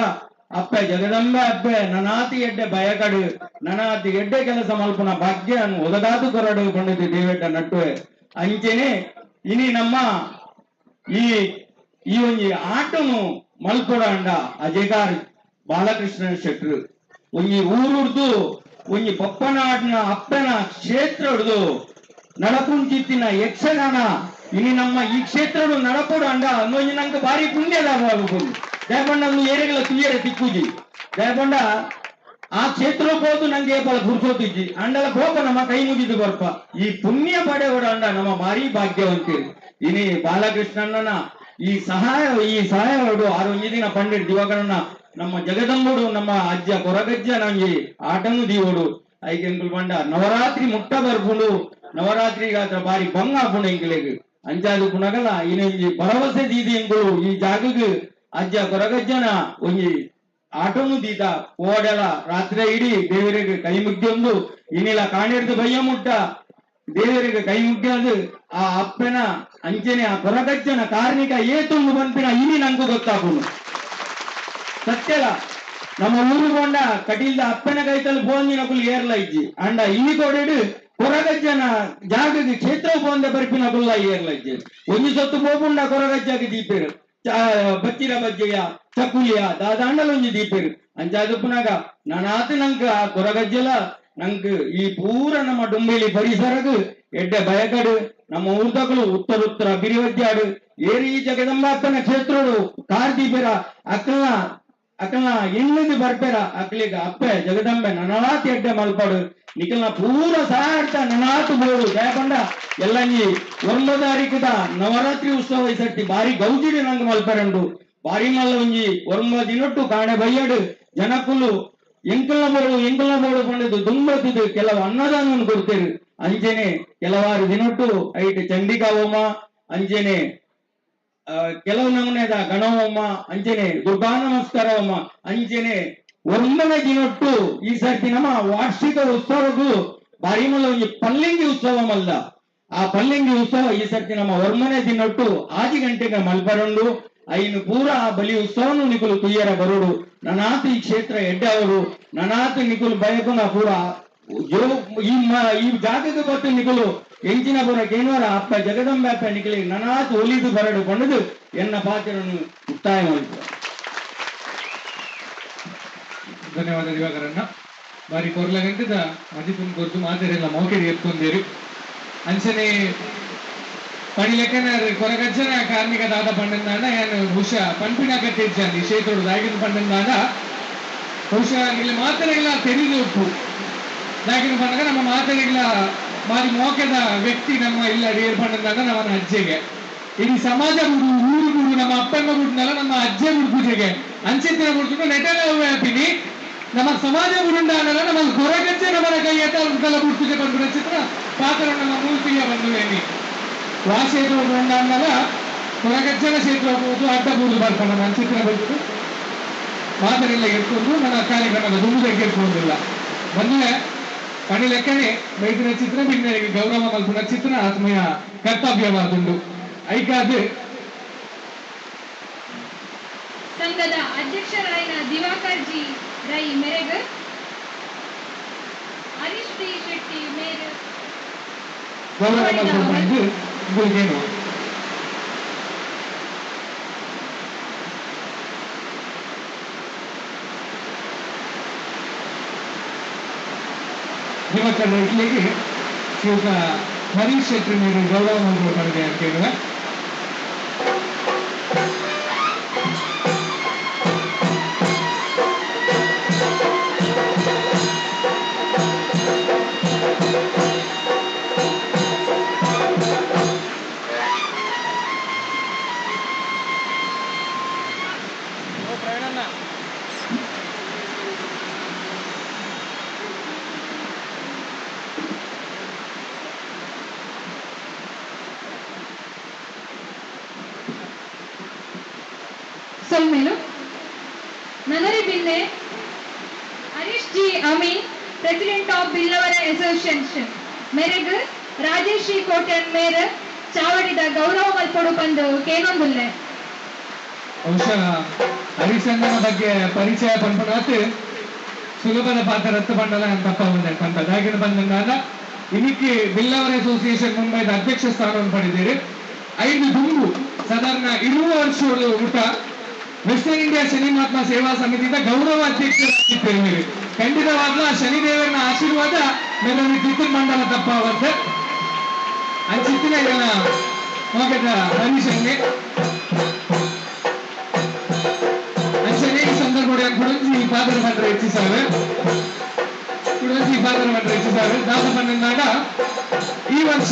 ಅಪ್ಪೆ ಜಗದಂಬೆ ಅಪ್ಪೆ ನನಾತಿ ಎಡ್ಡೆ ಭಯಕಡು ನನಾತಿ ಎಡ್ಡೆ ಕೆಲಸ ಮಲ್ಪುನ ಭಾಗ್ಯ ಒದಗಾದು ಕೊರಡು ಪಂಡಿತ ದೇವೆಟ್ಟ ನಟ್ಟುವೆ ಅಂಚೆನೆ ಇನಿ ನಮ್ಮ ಈ ಒಂಜಿ ಆಟನು ಮಲ್ಪೊಡ ಅಂಡ ಅಜೇಗಾರ್ ಬಾಲಕೃಷ್ಣ ಶೆಟ್ರು ಒಂಜಿ ಊರುಡ್ದು ಒಂಜಿ ಪಪ್ಪನಾಡ್ನ ಅಪ್ಪನ ಕ್ಷೇತ್ರ ಹಿಡ್ದು ನಡಪುಂಚಿತ್ತಿನ ಯಕ್ಷಗಾನ ಇನಿ ನಮ್ಮ ಈ ಕ್ಷೇತ್ರ ನಡಪೋಡು ಅಂಡ ಅನ್ನೊಂಜಿ ನಂಗೆ ಭಾರಿ ಪುಣ್ಯದ ದಯಪಂಡ ಏರೆಗಳ ತುಯ್ಯರ ತಿಕ್ಕುಜಿ ದಯಪಂಡ ಆ ಕ್ಷೇತ್ರ ಹೋದು ನಂಗೆ ಏಪಲ ಗುರ್ಸೋತಿಜ್ಜಿ ಅಂಡಲ ಕೋಪ ನಮ್ಮ ಕೈ ಮುಗಿದು ಬರ್ಪ ಈ ಪುಣ್ಯ ಪಡೆಯೋಡ ಅಂಡ ನಮ್ಮ ಭಾರಿ ಭಾಗ್ಯವಂತೇರಿ ಇನಿ ಬಾಲಕೃಷ್ಣನ ಈ ಸಹಾಯ ಹೊಡು ಆರೊಂಜಿ ದಿನ ಪಂಡಿತ್ ದಿವಾಕರನ್ನ ನಮ್ಮ ಜಗದಂಬುಡು ನಮ್ಮ ಅಜ್ಜ ಕೊರಗಜ್ಜ ನಂಗೆ ಆಟನು ದೀವೋಡು ಐಕೆಂಕುಲ್ ಬಂಡ ನವರಾತ್ರಿ ಮುಟ್ಟ ಬರ್ಪುಂಡು ನವರಾತ್ರಿಗಾತ್ರ ಬಾರಿ ಭಂಗ ಆಪುಂಡು ಎಂಕ್ಲೆಗ್ ಅಂಚಾದು ಪುನಗಲ ಇನ್ನೊಂಜಿ ಭರವಸೆ ದೀದಿ ಎಂಕುಲು ಈ ಜಾಗಗ್ ಅಜ್ಜ ಕೊರಗಜ್ಜನ ಒಂಜಿ ಆಟೋನು ದೀತ ಓಡಲ ರಾತ್ರಿ ಇಡೀ ದೇವರಿಗೆ ಕೈ ಮುಗ್ಗೊಂಡು ಇನ್ನಿಲ್ಲ ಕಾಣಿಡ್ದು ಬಯ್ಯ ಮುಟ್ಟ ದೇವರಿಗೆ ಕೈ ಮುಗ್ಗದು ಆ ಅಪ್ಪನ ಅಂಚನೆ ಆ ಕೊರಗಜ್ಜನ ಕಾರ್ಮಿಕ ಏತೊಂದು ಬಂಪಿನ ಇನಿ ನಂಗೂ ಗೊತ್ತಾಪುನು ಸತ್ಯಲ ನಮ್ಮ ಊರು ಕೊಂಡ ಕಟೀಲ್ದ ಅಪ್ಪನ ಕೈತಲ್ಲಿ ಬೋಂದಿನ ಕುಲ್ ಏರ್ಲ ಇಜ್ಜಿ ಅಂಡ ಇಲ್ಲಿ ಕೊಡೆಡು ಕೊರಗಜ್ಜನ ಜಾಗಕ್ಕೆ ಕ್ಷೇತ್ರ ಬೋಂದ ಬರ್ಪಿನ ಕುಲ್ಲ ಏರ್ಲ ಇಜ್ಜಿ ಒಂಜಿ ಸೊತ್ತು ಪೋಪುಂಡ ಕೊರಗಜ್ಜಾಗ ದೀಪೇರು ಬಚ್ಚಿರ ಬಜ್ಜೆಯ ಚಕುಲಿಯ ದಾದಾಂಡಲ ಒಂಜಿ ದೀಪೇರು ಅಂಚಾದಪ್ಪನಾಗ ನಾನಾತ ನಂಗೆ ಆ ಕೊರಗಜ್ಜಲ ನಂಗೆ ಈ ಪೂರ ನಮ್ಮ ಡುಂಬೇಲಿ ಪರಿಸರಗ್ ಎಡ್ಡೆ ಭಯಕಡು ನಮ್ಮ ಊರ್ದಗಳು ಉತ್ತರ ಬಿರಿವಜ್ಜಾಡು ಏರಿ ಈ ಜಗದಂಬಾಪ್ಪನ ಕ್ಷೇತ್ರಡು ಕಾರ್ದೀಪೆರ ಅಕ್ಕಲ್ನ ಎಣ್ಣದು ಬರ್ಪೆರ ಅಕ್ಲಿಗ ಅಪ್ಪೆ ಜಗದಂಬೆ ನನಾತಿ ಎಡ್ಡೆ ಮಲ್ಪಾಡು ನಿಖಲ್ನ ಪೂರ ಸಾರ್ಥ ನನಾತು ಬೋಡು ದಯಪಂಡ ಎಲ್ಲಂಜಿ 9 ತಾರೀಕದ ನವರಾತ್ರಿ ಉತ್ಸವ ಸರ್ತಿ ಬಾರಿ ಗೌಜಿಡಿ ನಂಗೆ ಮಲ್ಪರಂಡು ಬಾರಿ ಮಲ್ಲ ಒಂಜಿ 9 ದಿನೊಟ್ಟು ಕಾಣೆ ಬಯ್ಯಡು ಜನಕ್ಕುಲು ಎಂಕಲ್ನ ಬೋಡು ಪಂಡದು ದುಂಬತ್ತಿದು ಕೆಲವು ಅನ್ನದಾನವನ್ನು ಕೊಡ್ತೇರು ಅಂಚೆನೆ ಕೆಲವಾರು ದಿನೊಟ್ಟು ಐಟ್ ಚಂಡಿಕಾ ಹೋಮ ಅಂಚೆನೆ ಕೆಲವು ನಮೂನೆದ ಗಣ ಹೋಮ ಅಂಚೆನೆ ದುರ್ಗಾ ನಮಸ್ಕಾರ ಹೋಮ ಅಂಚೆನೆ 9 ದಿನೊಟ್ಟು ಈ ಸರ್ತಿ ನಮ್ಮ ವಾರ್ಷಿಕ ಉತ್ಸವಕ್ಕೂ ಬಾರಿ ಮಲ್ಲ ಒಂಜಿ ಪಲ್ಲಿಂಗಿ ಉತ್ಸವ ಮಲ್ಲ ಆ ಪಲ್ಲಿಂಗಿ ಉತ್ಸವ ಈ ಸರ್ತಿ ನಮ್ಮ 9ನೇ ದಿನೊಟ್ಟು 6 ಗಂಟೆಗೆ ಮಲ್ಪರಂಡು ಐನು ಪೂರ ಆ ಬಲಿ ಉತ್ಸವನು ನಿಕುಲು ತುಯ್ಯರ ಬರೋಡು ನನಾತು ಈ ಕ್ಷೇತ್ರ ಎಡ್ಡವರು ನನಾತು ನಿಕುಲು ಬಯಕುನ ಪೂರ ಈ ಜಾಗಕ್ಕೆ ಬತ್ತು ನಿಕುಲು ಎಂಚಿನ ಪೂರ ಕೇನ್ವರ ಅಪ್ಪ ಜಗದಂಬೆ ಅಪ್ಪ ನಿಕಲಿ ನನಾತು ಒಲಿದು ಬರಡು ಕೊಂಡದು ಎನ್ನ ಪಾತ್ರವನ್ನು ಮುಕ್ತಾಯ ಮಾಡಿತು. ಧನ್ಯವಾದ ದಿವಾಕರಣ್ಣ ಬಾರಿ ಕೊರ್ಲ ಗಂಟದ ಮದಿಪುನ್ ಕೊರ್ದು ಮಾತೆರೆಲ್ಲ ಮೋಕೆರಿ ಎತ್ಕೊಂಡೇರಿ ಅಂಚನೆ ಪಣಿ ಲೆಕ್ಕನ ಕೊರಗಜ್ಜನ ಕಾರ್ಮಿಕ ದಾದ ಪಂಡಂದಾಂಡ ಏನು ಬಹುಶಃ ಪಂಪಿನ ಕಟ್ಟಿರ್ಜಂದಿ ಕ್ಷೇತ್ರೋಡು ದಾಗಿನ ಪಂಡಂದಾಂಡ ಬಹುಶಃ ಇಲ್ಲಿ ಮಾತೆರೆಗಳ ತೆರಿಗೆ ಉಪ್ಪು ದಾಗಿನ ಪಂಡಗ ನಮ್ಮ ಮಾತೆರೆಗಳ ಬಾರಿ ಮೋಕೆದ ವ್ಯಕ್ತಿ ನಮ್ಮ ಇಲ್ಲ ಏರ್ ಪಂಡಂದಾಂಡ ನಮ್ಮ ಅಜ್ಜೆಗೆ ಇಡೀ ಸಮಾಜ ಬಿಡು ಊರು ಬಿಡು ನಮ್ಮ ಅಪ್ಪನ ಬಿಡ್ನಲ್ಲ ನಮ್ಮ ಅಜ್ಜೆ ಬಿಡು ಪೂಜೆಗೆ ಅಂಚಿನ ಬಿಡ್ತು ನೆಟೆಲ್ಲ ಹೇಳ್ತೀನಿ ನಮ್ಮ ಸಮಾಜ ಬಿಡುಂಡಾನಲ್ಲ ನಮ್ಮ ಕೊರಗಜ್ಜೆ ನಮ್ಮ ಕೈ ಎತ್ತಲ ಬಿಡ್ತುಜೆ ಬಂದು ಚಿತ್ರ ಪಾತ್ರ ನಮ್ಮ ಮೂರ್ತಿಗೆ ಬಂದು ವಾಸೇತ್ರ ಬಂಡಾನಲ್ಲ ಕೊರಗಜ್ಜನ ಕ್ಷೇತ್ರ ಹೋಗುವುದು ಅಡ್ಡ ಬೂದು ಬರ್ತಾನೆ ನನ್ನ ಚಿತ್ರ ಬಿಟ್ಟು ಮಾತರೆಲ್ಲ ಎತ್ಕೊಂಡು ನನ್ನ ಕಾರ್ಯಕ್ರಮದ ದುಂಬುದಕ್ಕೆ ಎತ್ಕೊಂಡಿಲ್ಲ ಬಂದ್ರೆ ಪಣಿ ಲೆಕ್ಕನೆ ಬೈದಿನ ಚಿತ್ರ ಬಿನ್ನರಿಗೆ ಗೌರವ ಮಲ್ಪುನ ಚಿತ್ರ ಆತ್ಮೀಯ ಕರ್ತವ್ಯವಾದುಂಡು ಐಕಾದು ಸಂಘದ ಅಧ್ಯಕ್ಷರಾದ ದಿವಾಕರ್ ಜಿ ರೈ ಮೇರೆಗ್ ಹರೀಶ್ ಟಿ ಶೆಟ್ಟಿ ಮೇರೆಗ್ ಗೌರವ ಮಲ್ಪುನ ಗುರುಗೇನು ದಿವಾಕರ್ ಇಲ್ಲಿಗೆ ಶ್ರೀಯುತ ಹರೀಶ್ ಶೆಟ್ಟಿ ಮೇಲೆ ಗೌರವ ಮಲ್ಪುನ ಅಂತ ಹೇಳುವ ಸೊಲ್ಮೆಲು ನನರಿ ಬಿಲ್ಲೆ ಹರೀಶ್ ಜಿ ಅಮೀನ್ ಪ್ರೆಸಿಡೆಂಟ್ ಆಫ್ ಬಿಲ್ಲವರ ಅಸೋಸಿಯೇಷನ್ ಮೇರೆಗ್ ರಾಜೇಶ್ ಶ್ರೀ ಕೋಟ್ಯನ್ ಮೇರ್ ಚಾವಡಿದ ಗೌರವ ಮಲ್ಪಡು ಬಂದು ಕೇನೊಂದುಲ್ಲೆ ಬಹುಶಃ ಹರಿಶಣ್ಣನ ಬಗ್ಗೆ ಪರಿಚಯ ಪಂಪನಾತ್ ಸುಲಭದ ಪಾತ್ರ ರತ್ತು ಪಂಡಲ ತಪ್ಪ ಪಂಪ ದಾಗಿನ ಬಂದ ಇನ್ನಿಕ್ಕೆ ಬಿಲ್ಲವರ ಅಸೋಸಿಯೇಷನ್ ಮುಂಬೈದ ಅಧ್ಯಕ್ಷ ಸ್ಥಾನವನ್ನು ಪಡೆದಿರಿ 5 ದುಂಬು ಸಾಧಾರಣ 20 ವರ್ಷಗಳು ಊಟ ವೆಸ್ಟರ್ನ್ ಇಂಡಿಯಾ ಶನಿ ಮಹಾತ್ಮ ಸೇವಾ ಸಮಿತಿಯಿಂದ ಗೌರವ ಅಧ್ಯಕ್ಷರಾಗಿದ್ದೇವೆ ಖಂಡಿತವಾಗ್ಲೂ ಆ ಶನಿದೇವನ ಆಶೀರ್ವಾದ ನನ್ನ ಕಿತ್ತೂರು ಮಂಡಲ ತಪ್ಪಾವತ್ತೆ ಅಂಚಿತ್ತಿನ ಹೋಗದ ಹರೀಶನ್ಗೆ ಅಂಚನೆ ಈ ಸಂದರ್ಭ ಕುಡಂಜಿ ಪಾತ್ರ ಪಂಡ್ರೆ ಹೆಚ್ಚಿಸಾವೆ ದಾಸ ಪಂಡ ಈ ವರ್ಷ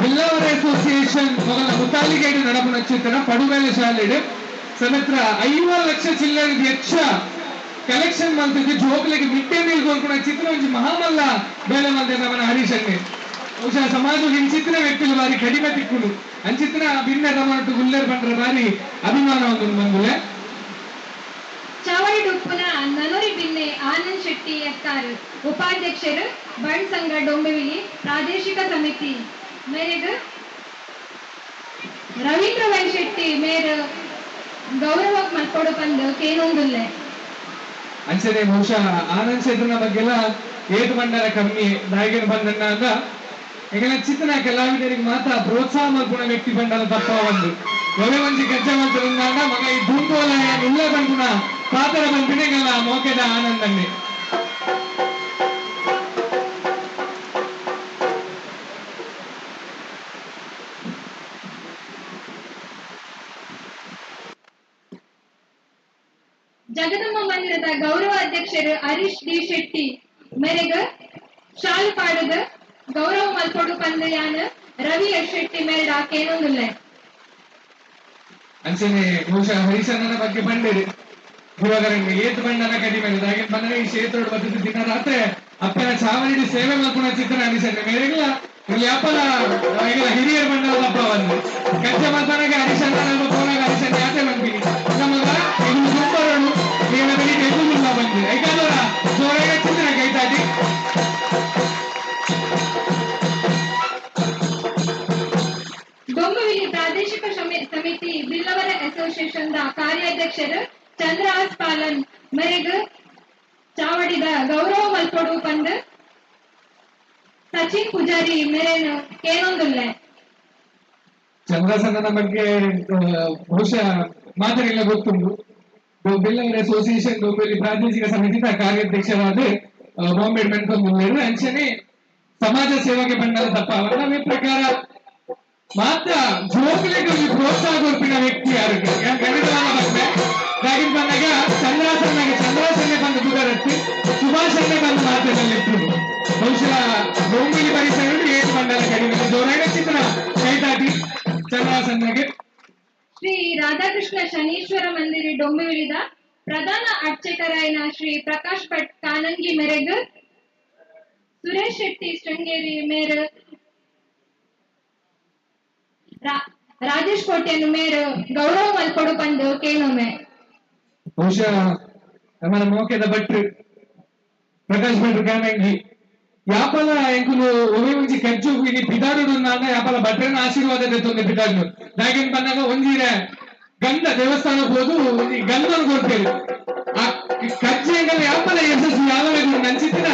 ಬಿಲ್ಲವರ ಅಸೋಸಿಯೇಷನ್ ಮೊದಲ ಮುತಾಲಿಗೇಡು ನಡಪು ನಕ್ಷತ್ರ ಪಡುವೇಲೆ ಶಾಲೆಡು ಸಮೇತ್ರ 50 ಲಕ್ಷ ಚಿಲ್ಲರೆ ಹೆಚ್ಚ ಕಲೆಕ್ಷನ್ ಮಾಡ್ತಿದ್ದು ಜೋಕ್ಲಿಗೆ ಮಿಡ್ ಡೇ ಮೀಲ್ ಕೋರ್ಕೊಂಡು ಚಿತ್ರ ಒಂದು ಮಹಾಮಲ್ಲ ಬೇಲೆ ಮಂದೆ ನಮ್ಮನ ಹರೀಶನ್ಗೆ ಬಹುಶಃ ಸಮಾಜ ಇಂಚಿತ್ತಿನ ವ್ಯಕ್ತಿಗಳು ಬಾರಿ ಕಡಿಮೆ ತಿಕ್ಕುದು ಅಂಚಿತ್ತಿನ ಭಿನ್ನ ಟಮಾಟು ಗುಲ್ಲೇರ್ ಪಂಡ್ರೆ ಬಾರಿ ಅಭಿಮಾನ ಒಂದು ಬಂದುಲೆ ಚಾವಡಿ ಉಪ್ಪುನ ನನರಿ ಬಿನ್ನೆ ಆನಂದ್ ಶೆಟ್ಟಿ ಎಕ್ಕಾರ್ ಉಪಾಧ್ಯಕ್ಷರು ಬಣ್ ಸಂಘ ಡೊಂಬಿವಿಲಿ ಪ್ರಾದೇಶಿಕ ಸಮಿತಿ ಮೇರೆಗ್ ರವೀಂದ್ರ ವೈ ಶೆಟ್ಟಿ ಮೇರ್ ಗೌರವ ಮಲ್ಪಡು ಬಂದು ಕೇನೊಂದುಲ್ಲೆ ಅಂಚನೆ ಬಹುಶಃ ಆನಂದ್ ಶೆಟ್ಟರ್ನ ಬಗ್ಗೆಲ್ಲ ಏಟು ಮಂಡಲ ಕಮ್ಮಿ ದಾಯಿಗೆ ಬಂದಣ್ಣ ಅಂದ ಈಗ ಚಿತ್ರ ಕಲಾವಿದರಿಗೆ ಮಾತ್ರ ಪ್ರೋತ್ಸಾಹ ಮಲ್ಪುಣ ವ್ಯಕ್ತಿ ಬಂಡಲ ತಪ್ಪ ಒಂದು ಒಳ್ಳೆ ಮಂಜಿ ಗಜ್ಜ ಮಾಡ್ತಾರ ಮಗ ಈ ದುಂಬೋಲ ಇಲ್ಲ ಬಂದ್ಪುಣ ಪಾತ್ರ ಬಂದ್ಬಿಟ್ಟೆಗಲ್ಲ ಮೋಕೆದ ಆನಂದನ್ನೇ ಜಗದಮ್ಮ ಮಂದಿರದ ಗೌರವ ಅಧ್ಯಕ್ಷರು ಹರೀಶ್ ಡಿ ಶೆಟ್ಟಿ ಮೇರೆಗ್ ಶಾಲು ಪಾಡದ ಗೌರವ ಮಲ್ಪಡು ಪಂದಯಾನ ರವಿ ಎಸ್ ಶೆಟ್ಟಿ ಮೇಲ್ಡ ಕೇನೊಂದುಲ್ಲೆ ಅಂಚನೆ ಬಹುಶಃ ಹರಿಶಣ್ಣನ ಬಗ್ಗೆ ಬಂದಿರಿ ಇವಾಗ ಏತು ಬಣ್ಣನ ಕಡಿಮೆ ಹಾಗೆ ಬಂದ್ರೆ ಈ ಕ್ಷೇತ್ರ ಬರ್ತದೆ ದಿನ ರಾತ್ರಿ ಅಪ್ಪನ ಚಾವಡಿ ಸೇವೆ ಮಾಡ್ಕೊಂಡ ಚಿತ್ರ ಹರಿಶಣ್ಣ ಮೇರೆಲ್ಲ ಇಲ್ಲಿ ಅಪ್ಪನ ಹಿರಿಯರ ಬಣ್ಣದ ಹಬ್ಬ ಬಂದು ಕಚ್ಚೆ ಮಾತಾನಾಗ ಹರಿಶಣ್ಣ ಫೋನಾಗ ಹರಿಶಣ್ಣ ಯಾಕೆ ಬಂದಿನಿ ನಮಗ ಇದು ಸೂಪರನು ನೀನ ಬರೀ ಎದುರಿಲ್ಲ ಬಂದಿದೆ ಯಾಕಂದ್ರ ಜೋರಾಗ ಚಿತ್ರ ಕೈತಾಡಿ ಡೊಂಬಿವಿಲಿ ಪ್ರಾದೇಶಿಕ ಸಮಿತಿ ಬಿಲ್ಲವರ ಅಸೋಸಿಯೇಷನ್ ಕಾರ್ಯಾಧ್ಯಕ್ಷರು ಚಂದ್ರಹಾಸ್ ಪಾಲನ್ ಮೇರೆಗ್ ಚಾವಡಿದ ಗೌರವ ಮಲ್ಪಡು ಪಂದ್ ಸಚಿನ್ ಪೂಜಾರಿ ಮೇರೇನು ಕೇನೊಂದುಲ್ಲೆ ಚಂದ್ರಸಂಗನ ಬಗ್ಗೆ ಬಹುಶಃ ಮಾತರಿಲ್ಲ ಗೊತ್ತುಂಟು ಬಿಲ್ಲವರ ಅಸೋಸಿಯೇಷನ್ ಡೊಂಬಿವಿಲಿ ಪ್ರಾದೇಶಿಕ ಸಮಿತಿಯ ಕಾರ್ಯಾಧ್ಯಕ್ಷರಾದ ಬಾಂಬೆ ಮೆನ್ಕೊಂಡು ಅಂಚನೆ ಸಮಾಜ ಸೇವೆಗೆ ಬಂದ ತಪ್ಪ ಅವರ ಪ್ರಕಾರ ಮಾತ್ರ ಜೋಕ್ಲಿಗೆ ಪ್ರೋತ್ಸಾಹ ಕೊರ್ಪಿನ ವ್ಯಕ್ತಿ ಯಾರು ದಾಗಿನ ಬಂದಾಗ ಚಂದ್ರಾಸನ್ಗೆ ಬಂದು ಬುಧರತ್ತಿ ಸುಭಾಷನ್ನೇ ಬಂದು ಮಾತನಾಡಿತ್ತು ಬಹುಶಃ ಡೊಂಬಿವಿಲಿ ಪರಿಸರ ಏಟು ಮಂಡಲ ಕಡಿಮೆ ಜೋರಾಗ ಚಿತ್ರ ಕೈದಾಟಿ ಚಂದ್ರಾಸನ್ಗೆ ಶ್ರೀ ರಾಧಾಕೃಷ್ಣ ಶನೀಶ್ವರ ಮಂದಿರ ಡೊಂಬಿವಿಲಿದ ಪ್ರಧಾನ ಅರ್ಚಕರಾಯನ ಶ್ರೀ ಪ್ರಕಾಶ್ ಭಟ್ ಕಾನಂಗಿ ಮೇರೆಗ್ ಸುರೇಶ್ ಶೆಟ್ಟಿ ಶೃಂಗೇರಿ ಮೇರ್ ರಾಜೇಶ್ ಕೋಟ್ಯನ್ ಮೇರ್ ಗೌರವ ಮಲ್ಪಡು ಬಂದು ಕೇನೊಮ್ಮೆ ಬಹುಶಃ ನಮ್ಮ ಮೋಕೆದ ಭಟ್ರು ಪ್ರಕಾಶ್ ಭಟ್ರು ಕಾನಂಗಿ ಯಾಪಲ ಎಂಕುಲು ಒಮ್ಮೆ ಮುಂಚೆ ಖರ್ಚು ಇನಿ ಪಿದಾಡುಡು ನಾಗ ಯಾಪಲ ಭಟ್ರನ ಆಶೀರ್ವಾದ ತೆತ್ತೊಂದು ಪಿದಾಡ್ನು ನಾಗೇನ್ ಬಂದಾಗ ಒಂದಿರ ಗಂಧ ದೇವಸ್ಥಾನಕ್ಕೆ ಹೋದು ಗಂಧನ ಕೊಡ್ತೇವೆ ಆ ಕಜ್ಜಿಯಂಗಲ್ಲ ಯಾಪಲ ಯಶಸ್ಸು ಯಾವಾಗ ನಂಚಿತ್ತಿನ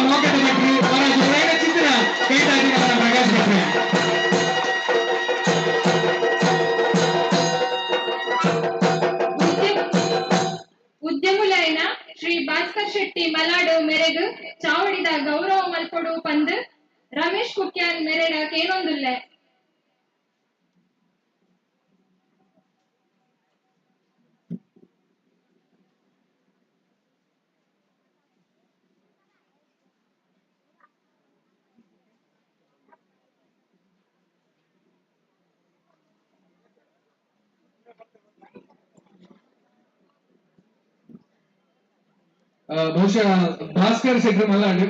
ಮೋಕೆದ ಭಟ್ರು ಅವರ ಜೊತೆಗ ಚಿತ್ರ ಕೈದಾಡಿ ನಮ್ಮ ಪ್ರಕಾಶ್ ಭಟ್ರು ಉದ್ಯಮುಲೈನ ಶ್ರೀ ಭಾಸ್ಕರ್ ಶೆಟ್ಟಿ ಮಲಾಡು ಮೇರೆಗ್ ಚಾವಡಿದ ಗೌರವ ಮಲ್ಪಡು ಪಂದ್ ರಮೇಶ್ ಕುಕ್ಯಾನ್ ಮೇರೆಡ ಕೇನೊಂದುಲ್ಲೆ ಬಹುಶಃ ಭಾಸ್ಕರ್ ಶೆಟ್ಟಿ ಮಲ್ಲಾಡು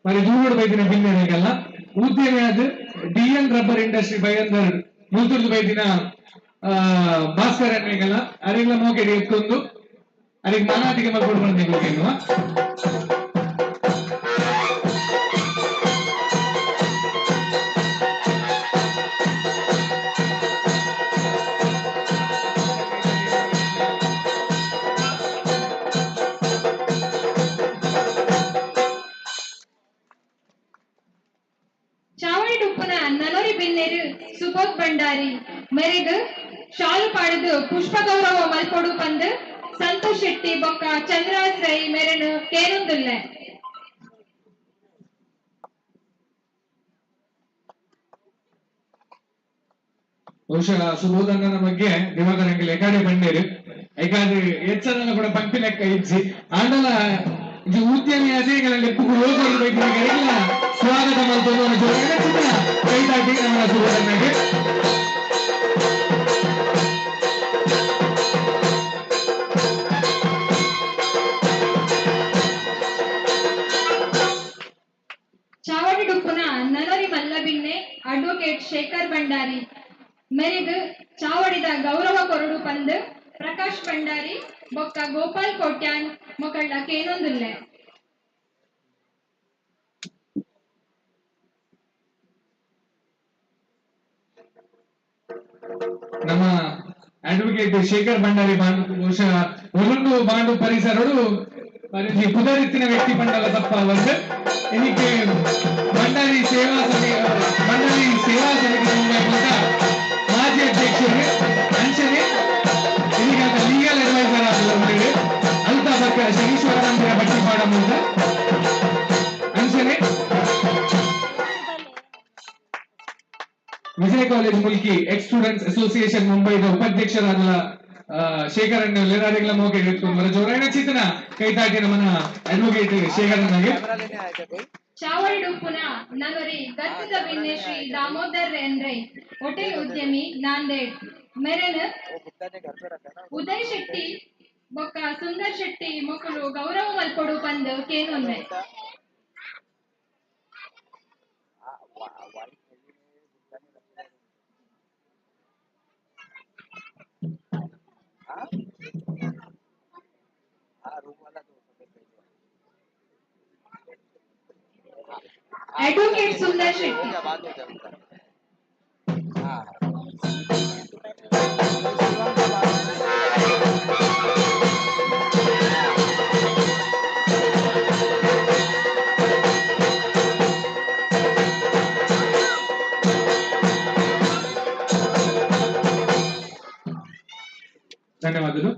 మరి దూరుడు బయటిన భిన్నగల ఉద్యమయాద డిఎన్ రబ్బర్ ఇండస్ట్రీ బయందర్ మూతుడు బయటిన ಭಾಸ್ಕರ್ ಅನ್ನಿಗಲ್ಲ ಅರಿಗಳ ಮೋಕೆಡಿ ಎತ್ಕೊಂಡು ಅದಕ್ಕೆ ಮನಾಟಿಗೆ ಮಲ್ಕೊಂಡು ಬಂದಿದ್ದೇನು ಚಾವಡಿ ಡುಪ್ಪುನ ನನೊರಿ ಬಿನ್ನೆರು ಸುಬೋಧ್ ಭಂಡಾರಿ ಮೆರೆಗ್ ಶಾಲು ಪಾಡದು ಪುಷ್ಪ ಗೌರವ ಮಲ್ಪೊಡು ಪಂದ್ ಸಂತೋಷ್ ಶೆಟ್ಟಿ ಬೊಕ್ಕ ಚಂದ್ರರಾಜ್ ರೈ ಮೆರೆನು ಕೇನುಂದುಲ್ಲೆ ಬಹುಶಃ ಸುಬೋಧಣ್ಣನ ಬಗ್ಗೆ ದಿವಾಕರಂಗೆ ಲೆಕ್ಕಾಡೆ ಬಂಡೇರು ಯಾಕಂದ್ರೆ ಎಚ್ಚರನ್ನ ಕೂಡ ಪಂಪಿ ಲೆಕ್ಕ ಇಚ್ಚಿ ಆಂಡಲ ಇದು ಉದ್ಯಮಿ ಅಜಯಗಳಲ್ಲಿ ಹೋಗೋದು ಬೈಕಿನ ಸ್ವಾಗತ ಮಾಡ್ಕೊಂಡು ಕೈ ದಾಟಿ ನಮ್ಮ ಸುಬೋಧಣ್ಣಗೆ ಚಾವಡಿ ಡುಪ್ಪುನ ನನೊರಿ ಮಲ್ಲಬಿನ್ನೆ ಅಡ್ವೊಕೇಟ್ ಶೇಖರ್ ಭಂಡಾರಿ ಮೆರೆಗ್ ಚಾವಡಿದ ಗೌರವ ಕೊರಡು ಪಂದ್ ಪ್ರಕಾಶ್ ಭಂಡಾರಿ ಬೊಕ್ಕ ಗೋಪಾಲ್ ಕೋಟ್ಯಾನ್ ಮೊಕಳ್ಳ ಕೇನೊಂದುಲ್ಲೆ ನಮ್ಮ ಅಡ್ವೊಕೇಟ್ ಶೇಖರ್ ಭಂಡಾರಿ ಬಾಂಡು ಬಹುಶಃ ಒಂದು ಬಾಂಡು ಪರಿಸರಡು ಪುದರಿತ್ತಿನ ವ್ಯಕ್ತಿ ಪಂಡಲ ತಪ್ಪ ಬಂದು ಇದಕ್ಕೆ ಭಂಡಾರಿ ಸೇವಾ ಸಮಿತಿ ಮಾಜಿ ಅಧ್ಯಕ್ಷರು ಅಂಚನೆ ಇದೀಗ ಲೀಗಲ್ ಅಡ್ವೈಸರ್ ಆದ ಅಲ್ತಾ ಬಕ್ಕ ಶನೀಶ್ವರ ಮಂದಿರ ಬಟ್ಟಿಪಾಡ ಮುಂದೆ ಅಂಚನೆ Vijaya college Mulki ex students association ಮುಂಬೈದ ಉಪಾಧ್ಯಕ್ಷರಾದ ಶೇಖರಣ್ಣ ಲೇರಾಡಿಗಳ ಮೋಕೆ ಇಟ್ಕೊಂಡು ಜೋರಾಯಿನ ಚಿತ್ರನ ಕೈ ತಾಟಿ ನಮ್ಮನ ಅಡ್ವೊಕೇಟ್ ಶೇಖರಣ್ಣಗೆ ಚಾವಡಿ ಡುಪ್ಪುನ ನನೊರಿ ಗತ್ತದ ಬಿನ್ನೆ ಶ್ರೀ ದಾಮೋದರ್ ಎನ್ರೈ ಹೋಟೆಲ್ ಉದ್ಯಮಿ ನಾಂದೇಡ್ ಮೆರೆನ್ ಉದಯ್ ಶೆಟ್ಟಿ ಬೊಕ್ಕ ಸುಂದರ್ ಶೆಟ್ಟಿ ಮೊಕಲು ಗೌರವ ಮಲ್ಪೊಡು ಪಂದ್ ಕೇನೊನ್ನೆ एडवोकेट सुंदर शेट्टी ಧನ್ಯವಾದಗಳು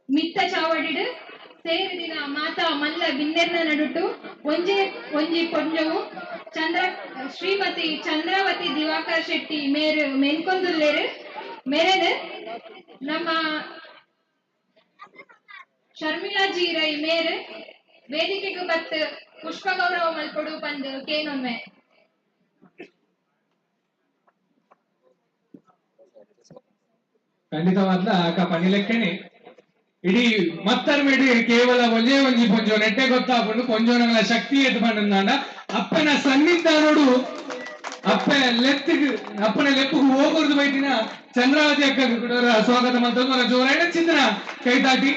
ಮಿತ್ತ ಚಾವಡಿಡ್ ಸೇರಿದಿನ ಮಾತಾ ಮಲ್ಲ ಬಿನ್ನೆರ್ನ ನಡುಟು ಒಂಜಿ ಪೊಂಜವು ಶ್ರೀಮತಿ ಚಂದ್ರಾವತಿ ದಿವಾಕರ್ ಶೆಟ್ಟಿ ಮೇರು ಮೆನ್ಕೊಂದುಲ್ಲೇರು ಮೆರೆನ್ ನಮ್ಮ ಶರ್ಮಿಳಾ ಜೀರೈ ಮೇರು ವೇದಿಕೆಗೆ ಬತ್ತು ಪುಷ್ಪ ಗೌರವ ಮಲ್ಪೊಡು ಪಂದ್ ಕೇನೊಮ್ಮೆ ಖಂಡಿತವಾದ ಆಕ ಪಣಿಲೆಕ್ಕನೆ ಇಡೀ ಮತ್ತರ ಮೇಡಿ ಕೇವಲ ಒಂಜೇ ಒಂಜಿ ಪೊಂಜೋ ನೆಟ್ಟೆ ಗೊತ್ತಾಗ್ಕೊಂಡು ಪೊಂಜೋನಗಳ ಶಕ್ತಿ ಎದ್ದು ಬಂಡ ಅಪ್ಪನ ಸನ್ನಿಧ ನೋಡು ಅಪ್ಪನ ಲೆಪ್ಪು ಹೋಗೋದು ಬೈತಿನ ಚಂದ್ರಾವತಿ ಅಕ್ಕ ಸ್ವಾಗತ ಮಾಡ್ತಾರೆ ಜೋರಾಯಿನ ಚಿತ್ರ ಕೈ ತಾಟಿ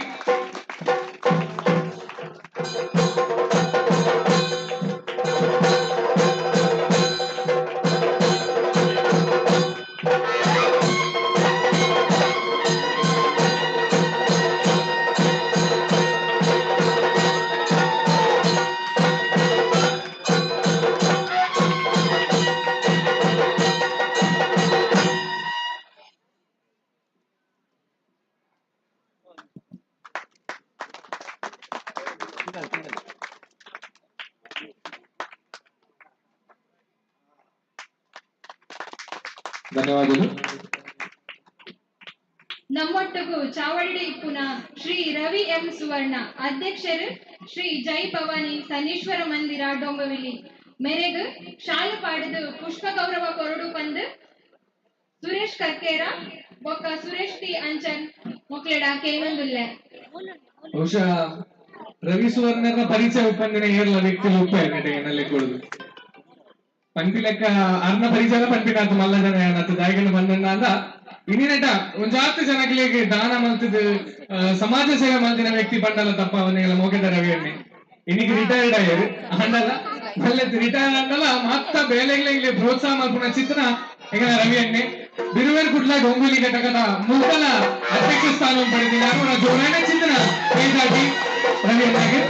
ಧನ್ಯವಾದಗಳು. ನಮ್ಮೊಟ್ಟಿಗೂ ಚಾವಡಿ ಇಪ್ಪುನ ಶ್ರೀ ರವಿ ಎಂ ಸುವರ್ಣ ಅಧ್ಯಕ್ಷರು ಶ್ರೀ ಜೈ ಭವಾನಿ ಸನೀಶ್ವರ ಮಂದಿರ ಡೊಂಗವಿಲಿ ಮೆರೆಗ್ ಶಾಲು ಪಾಡದು ಪುಷ್ಪ ಗೌರವ ಕೊರಡು ಪಂದ್ ಸುರೇಶ್ ಕರ್ಕೇರ ಬೊಕ್ಕ ಸುರೇಶ್ ಟಿ ಅಂಚನ್ ಮೊಕ್ಲೆಡ ಕೇನೊಂದುಲ್ಲೆ ಬಹುಶಃ ರವಿ ಸುವರ್ಣರ ಪರಿಚಯ ಉಪ್ಪಂದಿನ ಏರ್ಲ ವ್ಯಕ್ತಿಲು ಉಪ್ಪಾಯಿನಲ್ಲಿ ಕೊಡುದು ಪಂಪಿ ಲೆಕ್ಕ ಅರ್ನ ಪರಿಚಯ ಪಂಪಿನಾಥ ಮಲ್ಲ ಜನ ಏನತ್ತು ದಾಯಿಗಳು ಬಂದಣ್ಣ ಅಂದ ಇನ್ನಿನಟ ಒಂಜಾತ್ತು ಜನಗಳಿಗೆ ದಾನ ಮಲ್ತದ ಸಮಾಜ ಸೇವೆ ಮಲ್ತಿನ ವ್ಯಕ್ತಿ ಬಂಡಲ್ಲ ತಪ್ಪ ಅವನಿಗೆಲ್ಲ ಮೋಗೆದ ರವಿಯನ್ನೇ ಇನ್ನಿಗೆ ರಿಟೈರ್ಡ್ ಆಯ್ಯರು ಅಂಡಲ್ಲ ಮಲ್ಲೆ ರಿಟೈರ್ಡ್ ಅಂಡಲ್ಲ ಮತ್ತ ಬೇಲೆಗಳಿಗೆ ಪ್ರೋತ್ಸಾಹ ಮಲ್ಪುನ ಚಿತ್ರ ಈಗ ರವಿಯನ್ನೇ ಬಿರುವೇರ್ ಕುಡ್ಲ ಡೊಂಗುಲಿ ಘಟಕದ ಮುಂದಲ ಅಧ್ಯಕ್ಷ ಸ್ಥಾನವನ್ನು ಪಡೆದಿದ್ದಾರೆ ಅವರ ಜೋರಾನ ಚಿತ್ರ ಹೀಗಾಗಿ ರವಿಯನ್ನಾಗೆ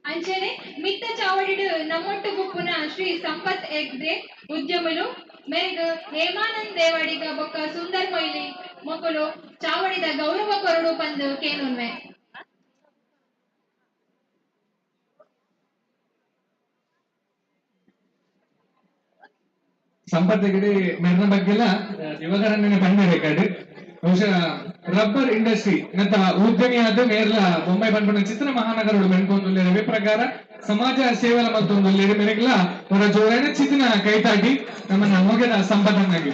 ಅಂಚನೆ ಮಿತ್ತ ಚಾವಡಿಡು ನಮ್ಮೊಟ್ಟು ಗುಪ್ಪುನ ಶ್ರೀ ಸಂಪತ್ ಹೆಗ್ಡೆ ಉದ್ಯಮಲು ಮೇಘ ಹೇಮಾನಂದ್ ದೇವಾಡಿಗ ಬೊಕ್ಕ ಸುಂದರ್ ಮೊಯ್ಲಿ ಮೊಕಲು ಚಾವಡಿದ ಗೌರವ ಕೊರಡು ಪಂದು ಕೇನುನ್ವೆ ಸಂಪತ್ ಹೆಗ್ಡೆ ಮೆರ್ನ ಬಗ್ಗೆಲ್ಲ ಯುವಕರನ್ನೇ ಪಂಡಬೇಕಾಡು ಬಹುಶಃ ರಬ್ಬರ್ ಇಂಡಸ್ಟ್ರಿ ನತ್ತ ಉದ್ಯಮಿಯಾದ ಮೇರ್ಲ ಬೊಂಬೈ ಬಂದ್ಬಿಟ್ಟ ಚಿತ್ರ ಮಹಾನಗರಗಳು ಮೆನ್ಕೊಂದು ರವಿ ಪ್ರಕಾರ ಸಮಾಜ ಸೇವೆಲ ಮತ್ತೊಂದು ಮೇರೆಗ್ಲ ಅವರ ಜೋರಾನ ಚಿತ್ರ ಕೈತಾಟಿ ನಮ್ಮನ್ನ ಹೋಗಿದ ಸಂಪದನ್ನಾಗಿ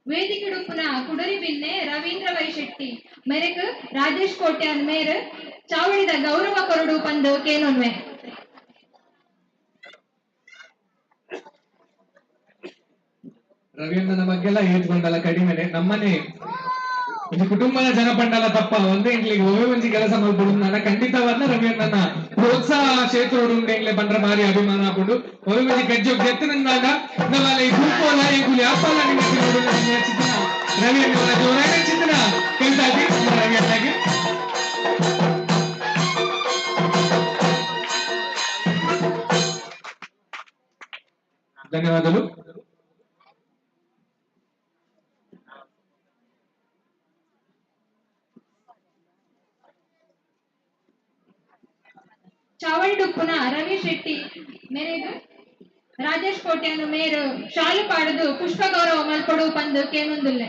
ವೇದಿಕೆಡುಪ್ಪುನ ಕುಡರಿ ಬಿನ್ನೆ ರವೀಂದ್ರ ವೈಶೆಟ್ಟಿ ಮೆರೆಗ್ ರಾಜೇಶ್ ಕೋಟ್ಯಾನ್ ಮೇರ್ ಚಾವಡಿದ ಗೌರವ ಕೊರಡು ಪಂದು ಕೇನೊನ್ವೆ ರವೀಂದ್ರನ ಬಗ್ಗೆಲ್ಲ ಏತ್ಕೊಂಡಲ್ಲ ಕಡಿಮೆನೆ ನಮ್ಮನೆ ಇದು ಕುಟುಂಬದ ಜನಪಂಡಲ ತಪ್ಪ ಒಂದೇ ಇಂಗ್ಲಿಗೆ ಒಂಜಿ ಕೆಲಸ ಮಾಡ್ಬಿಡು ನನ್ನ ಖಂಡಿತವಾದ ರವಿಯನ್ನ ಪ್ರೋತ್ಸಾಹ ಕ್ಷೇತ್ರ ಉಂಡೆ ಬಂದ್ರ ಭಾರಿ ಅಭಿಮಾನ ಹಾಕೊಂಡು ಒಂಜಿ ಗಜ್ಜೆ ಗೆತ್ತಿನಿಂದಾಗ ನಾವಲ್ಲ ಈ ಗುಂಪೋಲ ಈ ಗುಲಿ ಅಪ್ಪಲ್ಲ ನಿಮಗೆ ಚಿತ್ರ ರವಿಯನ್ನ ಜೋರಾಗ ಚಿತ್ರ ಕೈತಾಗಿ ರವಿಯನ್ನಾಗಿ ಧನ್ಯವಾದಗಳು ಚಾವಡಿಡುಪ್ಪುನ ರವಿ ಶೆಟ್ಟಿ ಮೇರೆಗ್ ರಾಜೇಶ್ ಕೋಟ್ಯಾನು ಮೇರು ಶಾಲು ಪಾಡದು ಪುಷ್ಪ ಗೌರವ ಮಲ್ಪಡು ಪಂದು ಕೇನೊಂದುಲ್ಲೆ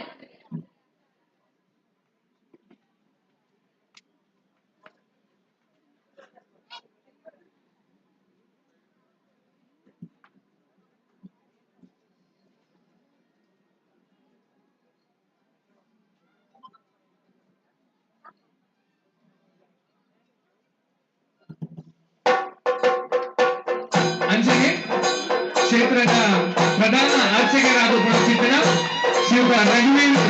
ಅಂಚೆಗೆ ಕ್ಷೇತ್ರದ ಪ್ರಧಾನ ಅರ್ಚಕರಾದ ಚಿತ್ರ ಶ್ರೀಯುತ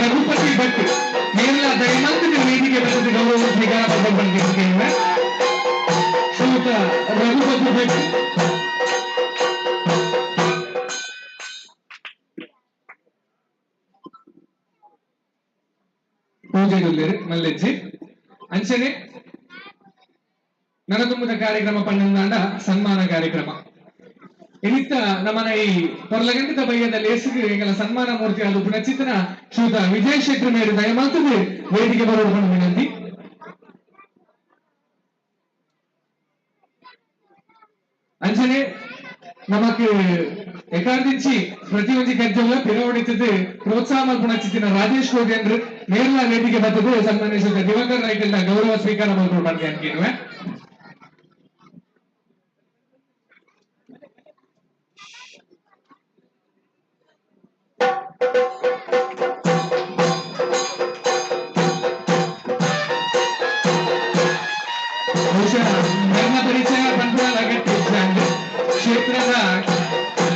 ರಘುಪತಿ ಭಟ್ ಮೇರ್ಲ ದಯಮಂತ್ರಿ ವೇದಿಕೆ ಬಂದ ಗೌರವ ಸ್ವೀಕಾರ ಮಾಡಿಕೊಂಡಿದ್ದೇವೆ ಶ್ರೀಯುತ ರಘುಪತಿ ಭಟ್ ಪೂಜೆಗೊಳ್ಳಿರು ಮಲ್ಲೆಜ್ಜಿ ಅಂಚನೆ ನರದುಂಬದ ಕಾರ್ಯಕ್ರಮ ಪನ್ನೊಂದಾಂಡ ಸನ್ಮಾನ ಕಾರ್ಯಕ್ರಮ ಇನಿತ್ತ ನಮ್ಮನ ಈ ಪೊರ್ಲಗಂಟದ ಬಯ್ಯದಲ್ಲಿ ಎಸಿಗೆ ಈಗಲ ಸನ್ಮಾನ ಮೂರ್ತಿ ಅದು ಪುನಚಿತ್ರ ಶ್ರೀಯುತ ವಿಜಯ್ ಶೆಟ್ಟಿ ಮೇರು ದಯಮಾಲ್ತದೆ ವೇದಿಕೆ ಬರೋದು ವಿನಂತಿ ಅಂಚನೆ ನಮಕ್ ಎಕಾರ್ದಿಂಚಿ ಪ್ರತಿಯೊಂದು ಗಜ್ಜೆಲ್ಲ ಪಿರವಡಿತದೆ ಪ್ರೋತ್ಸಾಹ ಮಲ್ಪುನಚಿತ್ತಿನ ರಾಜೇಶ್ ಕೋಟ್ಯಂದ್ರ ನೇರಲ ವೇದಿಕೆ ಬರ್ತದೆ ಸನ್ಮಾನಿಸಿದ ದಿವಂಗತ ರೈತಲ್ಲ ಗೌರವ ಸ್ವೀಕಾರ ಮಾಡ್ಕೊಂಡು ಮಾಡ್ಗೆ ಅನ್ಕಿನ್ವೆ ಬಹುಶಃ ನನ್ನ ಪರಿಚಯ ಬಂಡವಾಳ ಅಗತ್ಯ ಕ್ಷೇತ್ರದ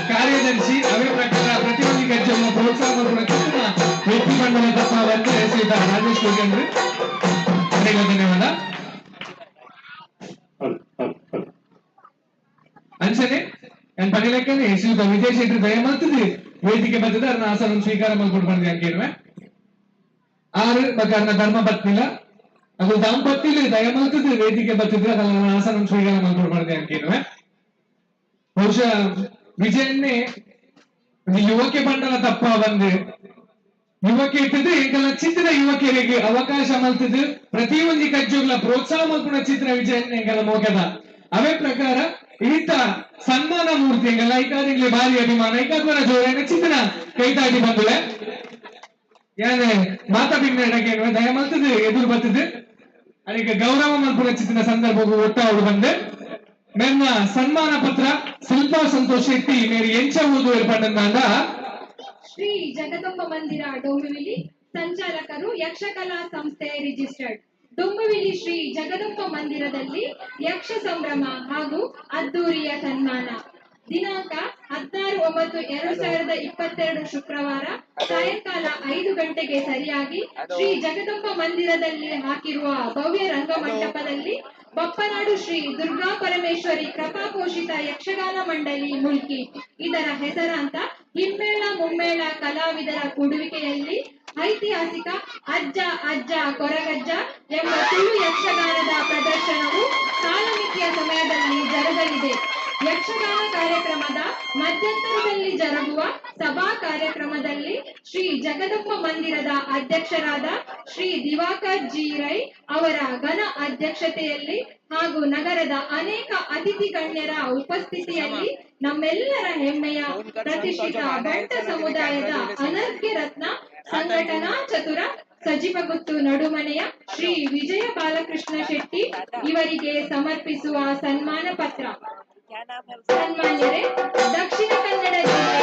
ಕಾರ್ಯದರ್ಶಿ ಅವೇ ಪ್ರಕಾರ ಪ್ರತಿಯೊಂದು ಗಜ್ಜೆಯನ್ನು ಪ್ರೋತ್ಸಾಹ ಮಾಡುವ ವ್ಯಕ್ತಿ ಮಂಡಲ ತತ್ವವನ್ನು ಶ್ರೀಯುತ ರಾಜೇಶ್ ಕೋಟ್ಯಂದ್ರ ಧನ್ಯವಾದ ಅಂಚನೆ ನಾನು ಪಡೆಯಲಿಕ್ಕೆ ಶ್ರೀಯುತ ವಿಜಯ್ ಶೆಟ್ಟಿ ದಯಮಾಲ್ತದೆ ವೇದಿಕೆ ಬರ್ತದೆ ಅದನ್ನ ಆಸನ ಸ್ವೀಕಾರ ಮಾಡ್ಕೊಂಡು ಬಂದೆ ಅಂಕೇನ್ವೆ ಆರು ಬಕಾರನ ಧರ್ಮ ಪತ್ನಿಲ ಅದು ದಾಂಪತ್ಯ ದಯಮಾಲ್ತದೆ ವೇದಿಕೆ ಬರ್ತಿದ್ರೆ ಅದನ್ನ ಆಸನ ಸ್ವೀಕಾರ ಮಾಡ್ಕೊಂಡು ಬಂದೆ ಅಂಕೇನ್ವೆ ಬಹುಶಃ ವಿಜಯನ್ನೇ ಯುವಕ್ಕೆ ಬಂಡಲ ತಪ್ಪ ಬಂದು ಯುವಕೇತದು ಎಂಕಲ ಚಿತ್ರ ಯುವಕರಿಗೆ ಅವಕಾಶ ಮಲ್ತದು ಪ್ರತಿಯೊಂದು ಕಜ್ಜುಗಳ ಪ್ರೋತ್ಸಾಹ ಮಲ್ಪುನ ಚಿತ್ರ ವಿಜಯ ಎಂಕಲ ಮೋಗದ ಅವೇ ಪ್ರಕಾರ ಇತ್ತ ಸನ್ಮಾನ ಮೂರ್ತಿ ಎಂಕಲ ಐಕಾದಿಂಗ್ಲಿ ಭಾರಿ ಅಭಿಮಾನ ಐಕಾದ್ವರ ಜೋರ ಚಿತ್ರ ಕೈತಾಡಿ ಬಂದುಳೆ ಯಾನೆ ಮಾತಾ ಬಿನ್ನಡಗೆ ದಯ ಮಲ್ತದು ಎದುರು ಬರ್ತದೆ ಅದಕ್ಕೆ ಗೌರವ ಮಲ್ಪುನ ಚಿತ್ರ ಸಂದರ್ಭವು ಒಟ್ಟ ಅವರು ಬಂದೆ ಮೇಲ್ನ ಸನ್ಮಾನ ಪತ್ರ ಶಿಲ್ಪಾ ಸಂತೋಷ್ ಶೆಟ್ಟಿ ಮೇರಿ ಎಂಚ ಓದು ಏರ್ಪಡಂದ ಶ್ರೀ ಜಗದಂಬ ಮಂದಿರ ಡೊಂಬಿವಿಲಿ ಸಂಚಾಲಕರು ಯಕ್ಷಕಲಾ ಸಂಸ್ಥೆ ರಿಜಿಸ್ಟರ್ಡ್ ಡೊಂಬಿವಿಲಿ ಶ್ರೀ ಜಗದಂಬ ಮಂದಿರದಲ್ಲಿ ಯಕ್ಷ ಸಂಭ್ರಮ ಹಾಗೂ ಅದ್ದೂರಿಯ ಸನ್ಮಾನ ದಿನಾಂಕ 16/9/2022 ಶುಕ್ರವಾರ ಸಾಯಂಕಾಲ 5 ಗಂಟೆಗೆ ಸರಿಯಾಗಿ ಶ್ರೀ ಜಗದಂಬ ಮಂದಿರದಲ್ಲಿ ಹಾಕಿರುವ ಭವ್ಯ ರಂಗಮಂಟಪದಲ್ಲಿ ಬಪ್ಪನಾಡು ಶ್ರೀ ದುರ್ಗಾ ಪರಮೇಶ್ವರಿ ಕೃಪಾಪೋಷಿತ ಯಕ್ಷಗಾನ ಮಂಡಳಿ ಮುಲ್ಕಿ ಇದರ ಹೆಸರಾಂತ ಹಿಮ್ಮೇಳ ಮುಮ್ಮೇಳ ಕಲಾವಿದರ ಕೂಡುವಿಕೆಯಲ್ಲಿ ಐತಿಹಾಸಿಕ ಅಜ್ಜ ಅಜ್ಜ ಕೊರಗಜ್ಜ ಎಂಬ ತುಳು ಯಕ್ಷಗಾನದ ಪ್ರದರ್ಶನವು ಕಾಲಮಿತಿಯ ಸಮಯದಲ್ಲಿ ಜರುಗಲಿದೆ. ಯಕ್ಷಗಾನ ಕಾರ್ಯಕ್ರಮದ ಮಧ್ಯಂತರದಲ್ಲಿ ಜರುಗುವ ಸಭಾ ಕಾರ್ಯಕ್ರಮದಲ್ಲಿ ಶ್ರೀ ಜಗದಂಬ ಮಂದಿರದ ಅಧ್ಯಕ್ಷರಾದ ಶ್ರೀ ದಿವಾಕರ್ ಜಿ ರೈ ಅವರ ಘನ ಅಧ್ಯಕ್ಷತೆಯಲ್ಲಿ ಹಾಗೂ ನಗರದ ಅನೇಕ ಅತಿಥಿ ಗಣ್ಯರ ಉಪಸ್ಥಿತಿಯಲ್ಲಿ ನಮ್ಮೆಲ್ಲರ ಹೆಮ್ಮೆಯ ಪ್ರತಿಷ್ಠಿತ ಬಂಟ ಸಮುದಾಯದ ಅನರ್ಘ್ಯ ರತ್ನ ಸಂಘಟನಾ ಚತುರ ಸಜಿವಗುತ್ತು ನಡುಮನೆಯ ಶ್ರೀ ವಿಜಯ ಬಾಲಕೃಷ್ಣ ಶೆಟ್ಟಿ ಇವರಿಗೆ ಸಮರ್ಪಿಸುವ ಸನ್ಮಾನ ಪತ್ರ. ಸನ್ಮಾನ್ಯರೇ, ದಕ್ಷಿಣ ಕನ್ನಡ ಜಿಲ್ಲೆಯ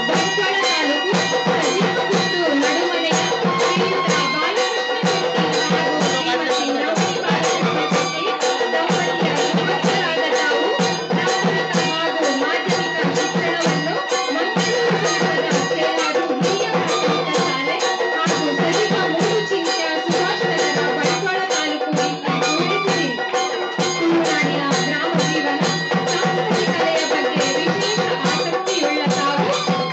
ಬಂಟ್ವಾಳ ತಾಲೂಕು ಸಜಿವಗುತ್ತು ನಡುಮನೆಯ ಶ್ರೀಯುತ ಬಾಲಕೃಷ್ಣ ಶೆಟ್ಟಿ ಹಾಗೂ ಶ್ರೀಮತಿ ನವನಿ ಬಾಲಕೃಷ್ಣ ಶೆಟ್ಟಿ ದಂಪತಿಯ ಸುಪುತ್ರರಾದ ತಾವು ಪ್ರಾಥಮಿಕ ಹಾಗೂ ಮಾಧ್ಯಮಿಕ ಶಿಕ್ಷಣವನ್ನು ಮಂಗಳೂರು ಸಮೀಪದ ಕೇಳಾರು ಹಿರಿಯ ಪ್ರಾಥಮಿಕ ಶಾಲೆ ಹಾಗೂ ಸಜಿವ ಮೂಡುಚಿಂತ್ಯ ಸುಭಾಷ್ ನಗರ ಬಂಟ್ವಾಳ ತಾಲೂಕಿನಿಂದ ಪೂರೈಸಿರಿ. ತುಳುನಾಡಿನ ಗ್ರಾಮ ಜೀವನ ಸಂಸ್ಕೃತಿ ಕಲೆಯ ಬಗ್ಗೆ ವಿಶೇಷ ಆಸಕ್ತಿಯುಳ್ಳ ತಾವು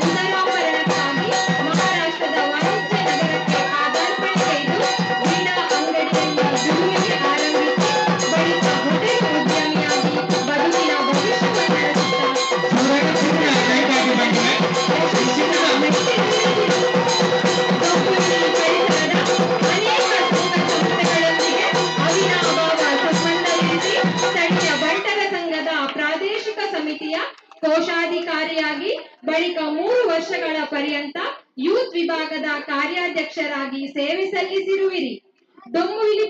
ಉದರಾಪರಣಕ್ಕಾಗಿ ಮಹಾರಾಷ್ಟ್ರದ ವಾಣಿಜ್ಯ ನಗರಕ್ಕೆ ಪಾದಾರ್ಪಣೆಗೈದು ವೀಣಾ ಅಂಗಡಿಯಲ್ಲಿ ದುಡಿಮೆಗೆ ಆರಂಭಿಸಿ ಬಳಿಕ ಹೋಟೆಲ್ ಉದ್ಯಮಿಯಾಗಿ ಬದುಕಿನ ಭವಿಷ್ಯವನ್ನು ರಚಿಸಿದ ಕೈತಾಡಿ ಬಂದಿದೆ ಡೊಂಬಿವಿಲಿ ಪರಿಸರದ ಅನೇಕ ಸಂಘ ಸಂಸ್ಥೆಗಳೊಂದಿಗೆ ಅವಿನಾಭಾವ ಸಂಬಂಧವಿರಿಸಿ ಸ್ಥಳೀಯ ಬಂಟರ ಸಂಘದ ಪ್ರಾದೇಶಿಕ ಸಮಿತಿಯ ಕೋಶಾಧಿಕಾರಿಯಾಗಿ ಬಳಿಕ 3 ವರ್ಷಗಳ ಪರ್ಯಂತ ಯೂತ್ ವಿಭಾಗದ ಕಾರ್ಯಾಧ್ಯಕ್ಷರಾಗಿ ಸೇವೆ ಸಲ್ಲಿಸಿರುವಿರಿ. ಡೊಂಬಿವಿಲಿ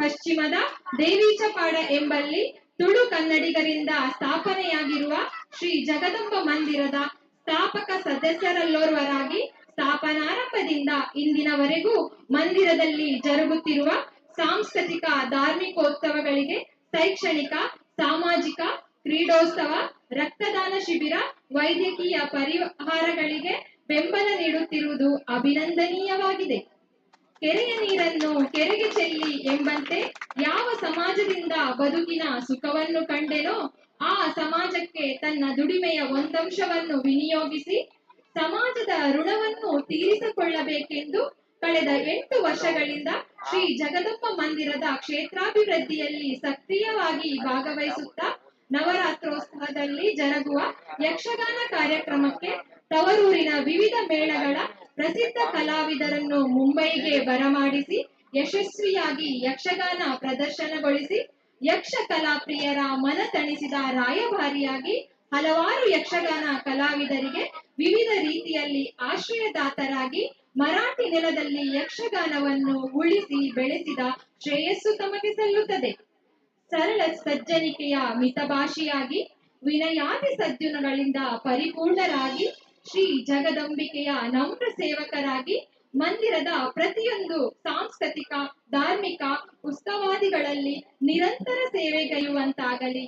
ಪಶ್ಚಿಮದ ದೇವೀಚಪಾಡ ಎಂಬಲ್ಲಿ ತುಳು ಕನ್ನಡಿಗರಿಂದ ಸ್ಥಾಪನೆಯಾಗಿರುವ ಶ್ರೀ ಜಗದಂಬ ಮಂದಿರದ ಸ್ಥಾಪಕ ಸದಸ್ಯರಲ್ಲೋರ್ವರಾಗಿ ಸ್ಥಾಪನಾರಂಭದಿಂದ ಇಂದಿನವರೆಗೂ ಮಂದಿರದಲ್ಲಿ ಜರುಗುತ್ತಿರುವ ಸಾಂಸ್ಕೃತಿಕ ಧಾರ್ಮಿಕೋತ್ಸವಗಳಿಗೆ ಶೈಕ್ಷಣಿಕ ಸಾಮಾಜಿಕ ಕ್ರೀಡೋತ್ಸವ ರಕ್ತದಾನ ಶಿಬಿರ ವೈದ್ಯಕೀಯ ಪರಿಹಾರಗಳಿಗೆ ಬೆಂಬಲ ನೀಡುತ್ತಿರುವುದು ಅಭಿನಂದನೀಯವಾಗಿದೆ. ಕೆರೆಯ ನೀರನ್ನು ಕೆರೆಗೆ ಚೆಲ್ಲಿ ಎಂಬಂತೆ ಯಾವ ಸಮಾಜದಿಂದ ಬದುಕಿನ ಸುಖವನ್ನು ಕಂಡೆನೋ ಆ ಸಮಾಜಕ್ಕೆ ತನ್ನ ದುಡಿಮೆಯ ಒಂದಂಶವನ್ನು ವಿನಿಯೋಗಿಸಿ ಸಮಾಜದ ಋಣವನ್ನು ತೀರಿಸಿಕೊಳ್ಳಬೇಕೆಂದು ಕಳೆದ 8 ವರ್ಷಗಳಿಂದ ಶ್ರೀ ಜಗದಂಬ ಮಂದಿರದ ಕ್ಷೇತ್ರಾಭಿವೃದ್ಧಿಯಲ್ಲಿ ಸಕ್ರಿಯವಾಗಿ ಭಾಗವಹಿಸುತ್ತಾ ನವರಾತ್ರೋತ್ಸವದಲ್ಲಿ ಜರುಗುವ ಯಕ್ಷಗಾನ ಕಾರ್ಯಕ್ರಮಕ್ಕೆ ತವರೂರಿನ ವಿವಿಧ ಮೇಳಗಳ ಪ್ರಸಿದ್ಧ ಕಲಾವಿದರನ್ನು ಮುಂಬೈಗೆ ಬರಮಾಡಿಸಿ ಯಶಸ್ವಿಯಾಗಿ ಯಕ್ಷಗಾನ ಪ್ರದರ್ಶನಗೊಳಿಸಿ ಯಕ್ಷ ಕಲಾಪ್ರಿಯರ ಮನ ತಣಿಸಿದ ರಾಯಭಾರಿಯಾಗಿ ಹಲವಾರು ಯಕ್ಷಗಾನ ಕಲಾವಿದರಿಗೆ ವಿವಿಧ ರೀತಿಯಲ್ಲಿ ಆಶ್ರಯದಾತರಾಗಿ ಮರಾಠಿ ನೆಲದಲ್ಲಿ ಯಕ್ಷಗಾನವನ್ನು ಉಳಿಸಿ ಬೆಳೆಸಿದ ಶ್ರೇಯಸ್ಸು ತಮಗೆ ಸಲ್ಲುತ್ತದೆ. ಸರಳ ಸಜ್ಜನಿಕೆಯ ಮಿತಭಾಷಿಯಾಗಿ ವಿನಯಾದಿ ಸದ್ಗುಣಗಳಿಂದ ಪರಿಪೂರ್ಣರಾಗಿ ಶ್ರೀ ಜಗದಂಬಿಕೆಯ ನಮ್ರ ಸೇವಕರಾಗಿ ಮಂದಿರದ ಪ್ರತಿಯೊಂದು ಸಾಂಸ್ಕೃತಿಕ ಧಾರ್ಮಿಕ ಉತ್ಸವಾದಿಗಳಲ್ಲಿ ನಿರಂತರ ಸೇವೆಗೈಯುವಂತಾಗಲಿ.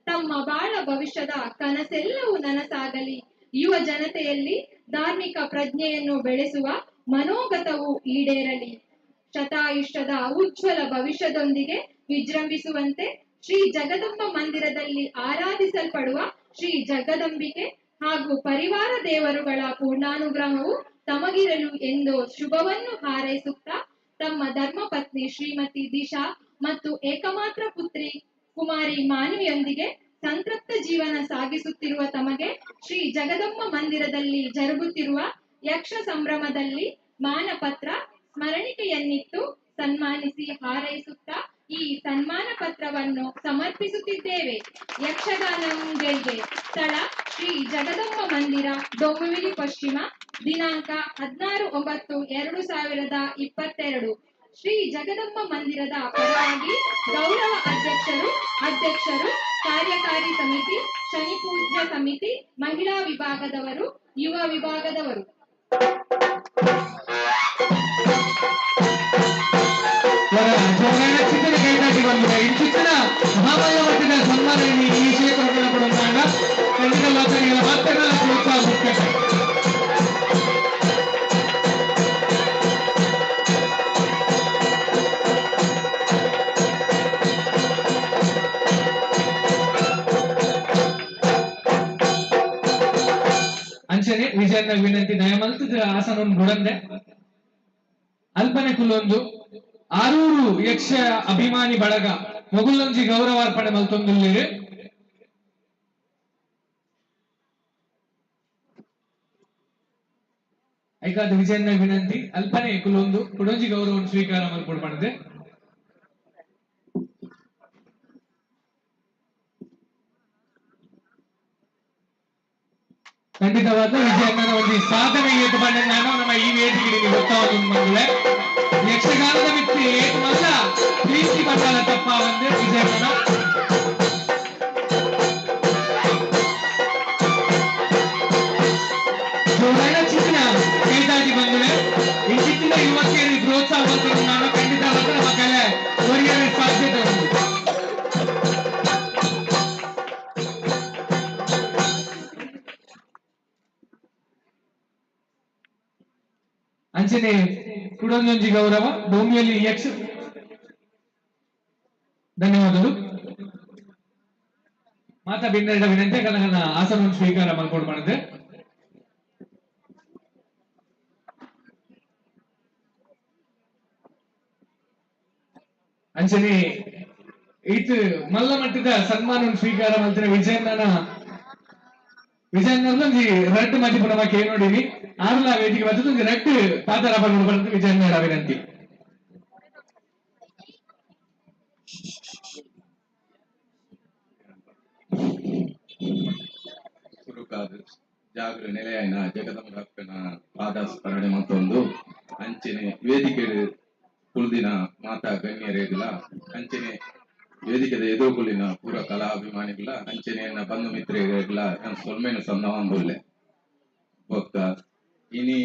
ತಮ್ಮ ಬಾಳ ಭವಿಷ್ಯದ ಕನಸೆಲ್ಲವೂ ನನಸಾಗಲಿ. ಯುವ ಜನತೆಯಲ್ಲಿ ಧಾರ್ಮಿಕ ಪ್ರಜ್ಞೆಯನ್ನು ಬೆಳೆಸುವ ಮನೋಗತವು ಈಡೇರಲಿ. ಶತಾಯುಷ್ಯದ ಉಜ್ವಲ ಭವಿಷ್ಯದೊಂದಿಗೆ ವಿಜೃಂಭಿಸುವಂತೆ ಶ್ರೀ ಜಗದಂಬ ಮಂದಿರದಲ್ಲಿ ಆರಾಧಿಸಲ್ಪಡುವ ಶ್ರೀ ಜಗದಂಬಿಕೆ ಹಾಗೂ ಪರಿವಾರ ದೇವರುಗಳ ಪೂರ್ಣಾನುಗ್ರಹವು ತಮಗಿರಲು ಎಂದು ಶುಭವನ್ನು ಹಾರೈಸುತ್ತಾ ತಮ್ಮ ಧರ್ಮಪತ್ನಿ ಶ್ರೀಮತಿ ದಿಶಾ ಮತ್ತು ಏಕಮಾತ್ರ ಪುತ್ರಿ ಕುಮಾರಿ ಮಾನ್ವಿಯೊಂದಿಗೆ ಸಂತೃಪ್ತ ಜೀವನ ಸಾಗಿಸುತ್ತಿರುವ ತಮಗೆ ಶ್ರೀ ಜಗದಂಬ ಮಂದಿರದಲ್ಲಿ ಜರುಗುತ್ತಿರುವ ಯಕ್ಷ ಸಂಭ್ರಮದಲ್ಲಿ ಮಾನಪತ್ರ ಸ್ಮರಣಿಕೆಯನ್ನಿಟ್ಟು ಸನ್ಮಾನಿಸಿ ಹಾರೈಸುತ್ತಾ ಈ ಸನ್ಮಾನ ಪತ್ರವನ್ನು ಸಮರ್ಪಿಸುತ್ತಿದ್ದೇವೆ. ಯಕ್ಷಗಾನಂಗಳಿಗೆ ಸ್ಥಳ ಶ್ರೀ ಜಗದಂಬ ಮಂದಿರ, ಡೊಂಬಿವಿಲಿ ಪಶ್ಚಿಮ. ದಿನಾಂಕ 16/9/2022. ಶ್ರೀ ಜಗದಂಬ ಮಂದಿರದ ಪರವಾಗಿ ಗೌರವ ಅಧ್ಯಕ್ಷರು, ಕಾರ್ಯಕಾರಿ ಸಮಿತಿ, ಶನಿ ಪೂಜ್ಯ ಸಮಿತಿ, ಮಹಿಳಾ ವಿಭಾಗದವರು, ಯುವ ವಿಭಾಗದವರು. ಚಿತ್ರ ಕೈದಾಟಿ ಬಂದಿದೆ. ಈ ಚಿತ್ರ ಮಹಾಮಲ್ಲ ಮಟ್ಟದ ಸನ್ಮಾನ ಈ ಕ್ಷೇತ್ರವನ್ನು ಕೊಡುವಾಗ ಖಂಡಿತ ಮಾತುಗಳ ಪ್ರೋತ್ಸಾಹ ಮುಖ್ಯ. ಅಂಚನೆ ವಿಜಯನ ವಿನಂತಿ ದಯಮಲ್ತದ ಆಸನವನ್ನು ಬುಡಂದೆ ಅಲ್ಪನೆ ಕುಲ್ಲೊಂದು ಆರೂರು ಯಕ್ಷ ಅಭಿಮಾನಿ ಬಳಗ ಮೊಗುಲೊಂಜಿ ಗೌರವಾರ್ಪಣೆ ಮಲ್ತೊಂದುಲ್ಲೇರು. ಐಕಾದ ವಿಜಯನ ವಿನಂತಿ ಅಲ್ಪನೆ ಕುಲ್ಲೊಂದು ಕುಡೊಂಜಿ ಗೌರವವನ್ನು ಸ್ವೀಕಾರ ಮಲ್ಪೊಡ್ಪಣದೆ. ಖಂಡಿತವಾದ ವಿಜಯನ ಒಂದು ಸಾಧನೆ ಏತು ಬಂದ ನಾನು ನಮ್ಮ ಈ ವೇದಿಕೆ ಗೊತ್ತಾವುದು ಬಂದಿದೆ. ಯಕ್ಷಗಾನದ ವ್ಯಕ್ತಿ ಮಲ್ಲ ಪ್ರೀತಿ ಬಂದಾಲ ತಪ್ಪ ಒಂದು ವಿಜಯನ ಚಿತ್ರ ಕೈದಾಟಿ ಬಂದಿದೆ. ಈ ಚಿತ್ರ ಯುವಕಿಯರಿಗೆ ಪ್ರೋತ್ಸಾಹ ಕೊಡ್ತಾರೆ. ನಾನು ಖಂಡಿತವಾದ ನಮ್ಮ ಕಲೆ ಒರಿಯರ ಸಾಧ್ಯತೆ ಉಂಟು. ಅಂಚನೆ ಕುಡೊಂದೊಂಜಿ ಗೌರವ ಭೂಮಿಯಲ್ಲಿ ಯಕ್ಷ. ಧನ್ಯವಾದಗಳು. ಮಾತಾ ಭಿನ್ನರ ವಿನಂತಿ ಕನಕನ ಆಸನವನ್ನು ಸ್ವೀಕಾರ ಮಾಡ್ಕೊಡ್ಬಾರ್ದೆ. ಅಂಚನೆ ಈತ್ ಮಲ್ಲ ಮಟ್ಟದ ಸನ್ಮಾನವನ್ನು ಸ್ವೀಕಾರ ಮಾಡ್ತಾರೆ. ವಿಜಯನೊಂದು ರಡ್ ಮಧ್ಯೆ ನಮಗೆ ಏನ್ ನೋಡಿವಿ ಆರ್ಲ ವೇದಿಕೆ ಬರ್ತದೆ ರಡ್ ಪಾತರ ಬರ್ತದೆ. ವಿಜಯನ ವಿನಂತಿ. ಸುರುಕಾದ ಜಾಗೃ ನೆಲೆಯನ ಜಗದಂಬಕ್ಕನ ಪಾದ ಸ್ಮರಣೆ ಮತ್ತೊಂದು ಅಂಚನೆ ವೇದಿಕೆ ಕುಲ್ದಿನ ಮಾತಾ ಗಣ್ಯರೇಗಲ ಅಂಚನೆ ವೇದಿಕೆದ ಎದುರುಕುಲಿನ ಪೂರ ಕಲಾಭಿಮಾನಿಗಳ ಅಂಚನೆಯನ್ನ ಬಂಧು ಮಿತ್ರಗಳ ನಾನು ಸೊಲ್ಮೇನು ಸಂದವಂದುಲ್ಲೆ ಬೊಕ್ಕ ಇನಿ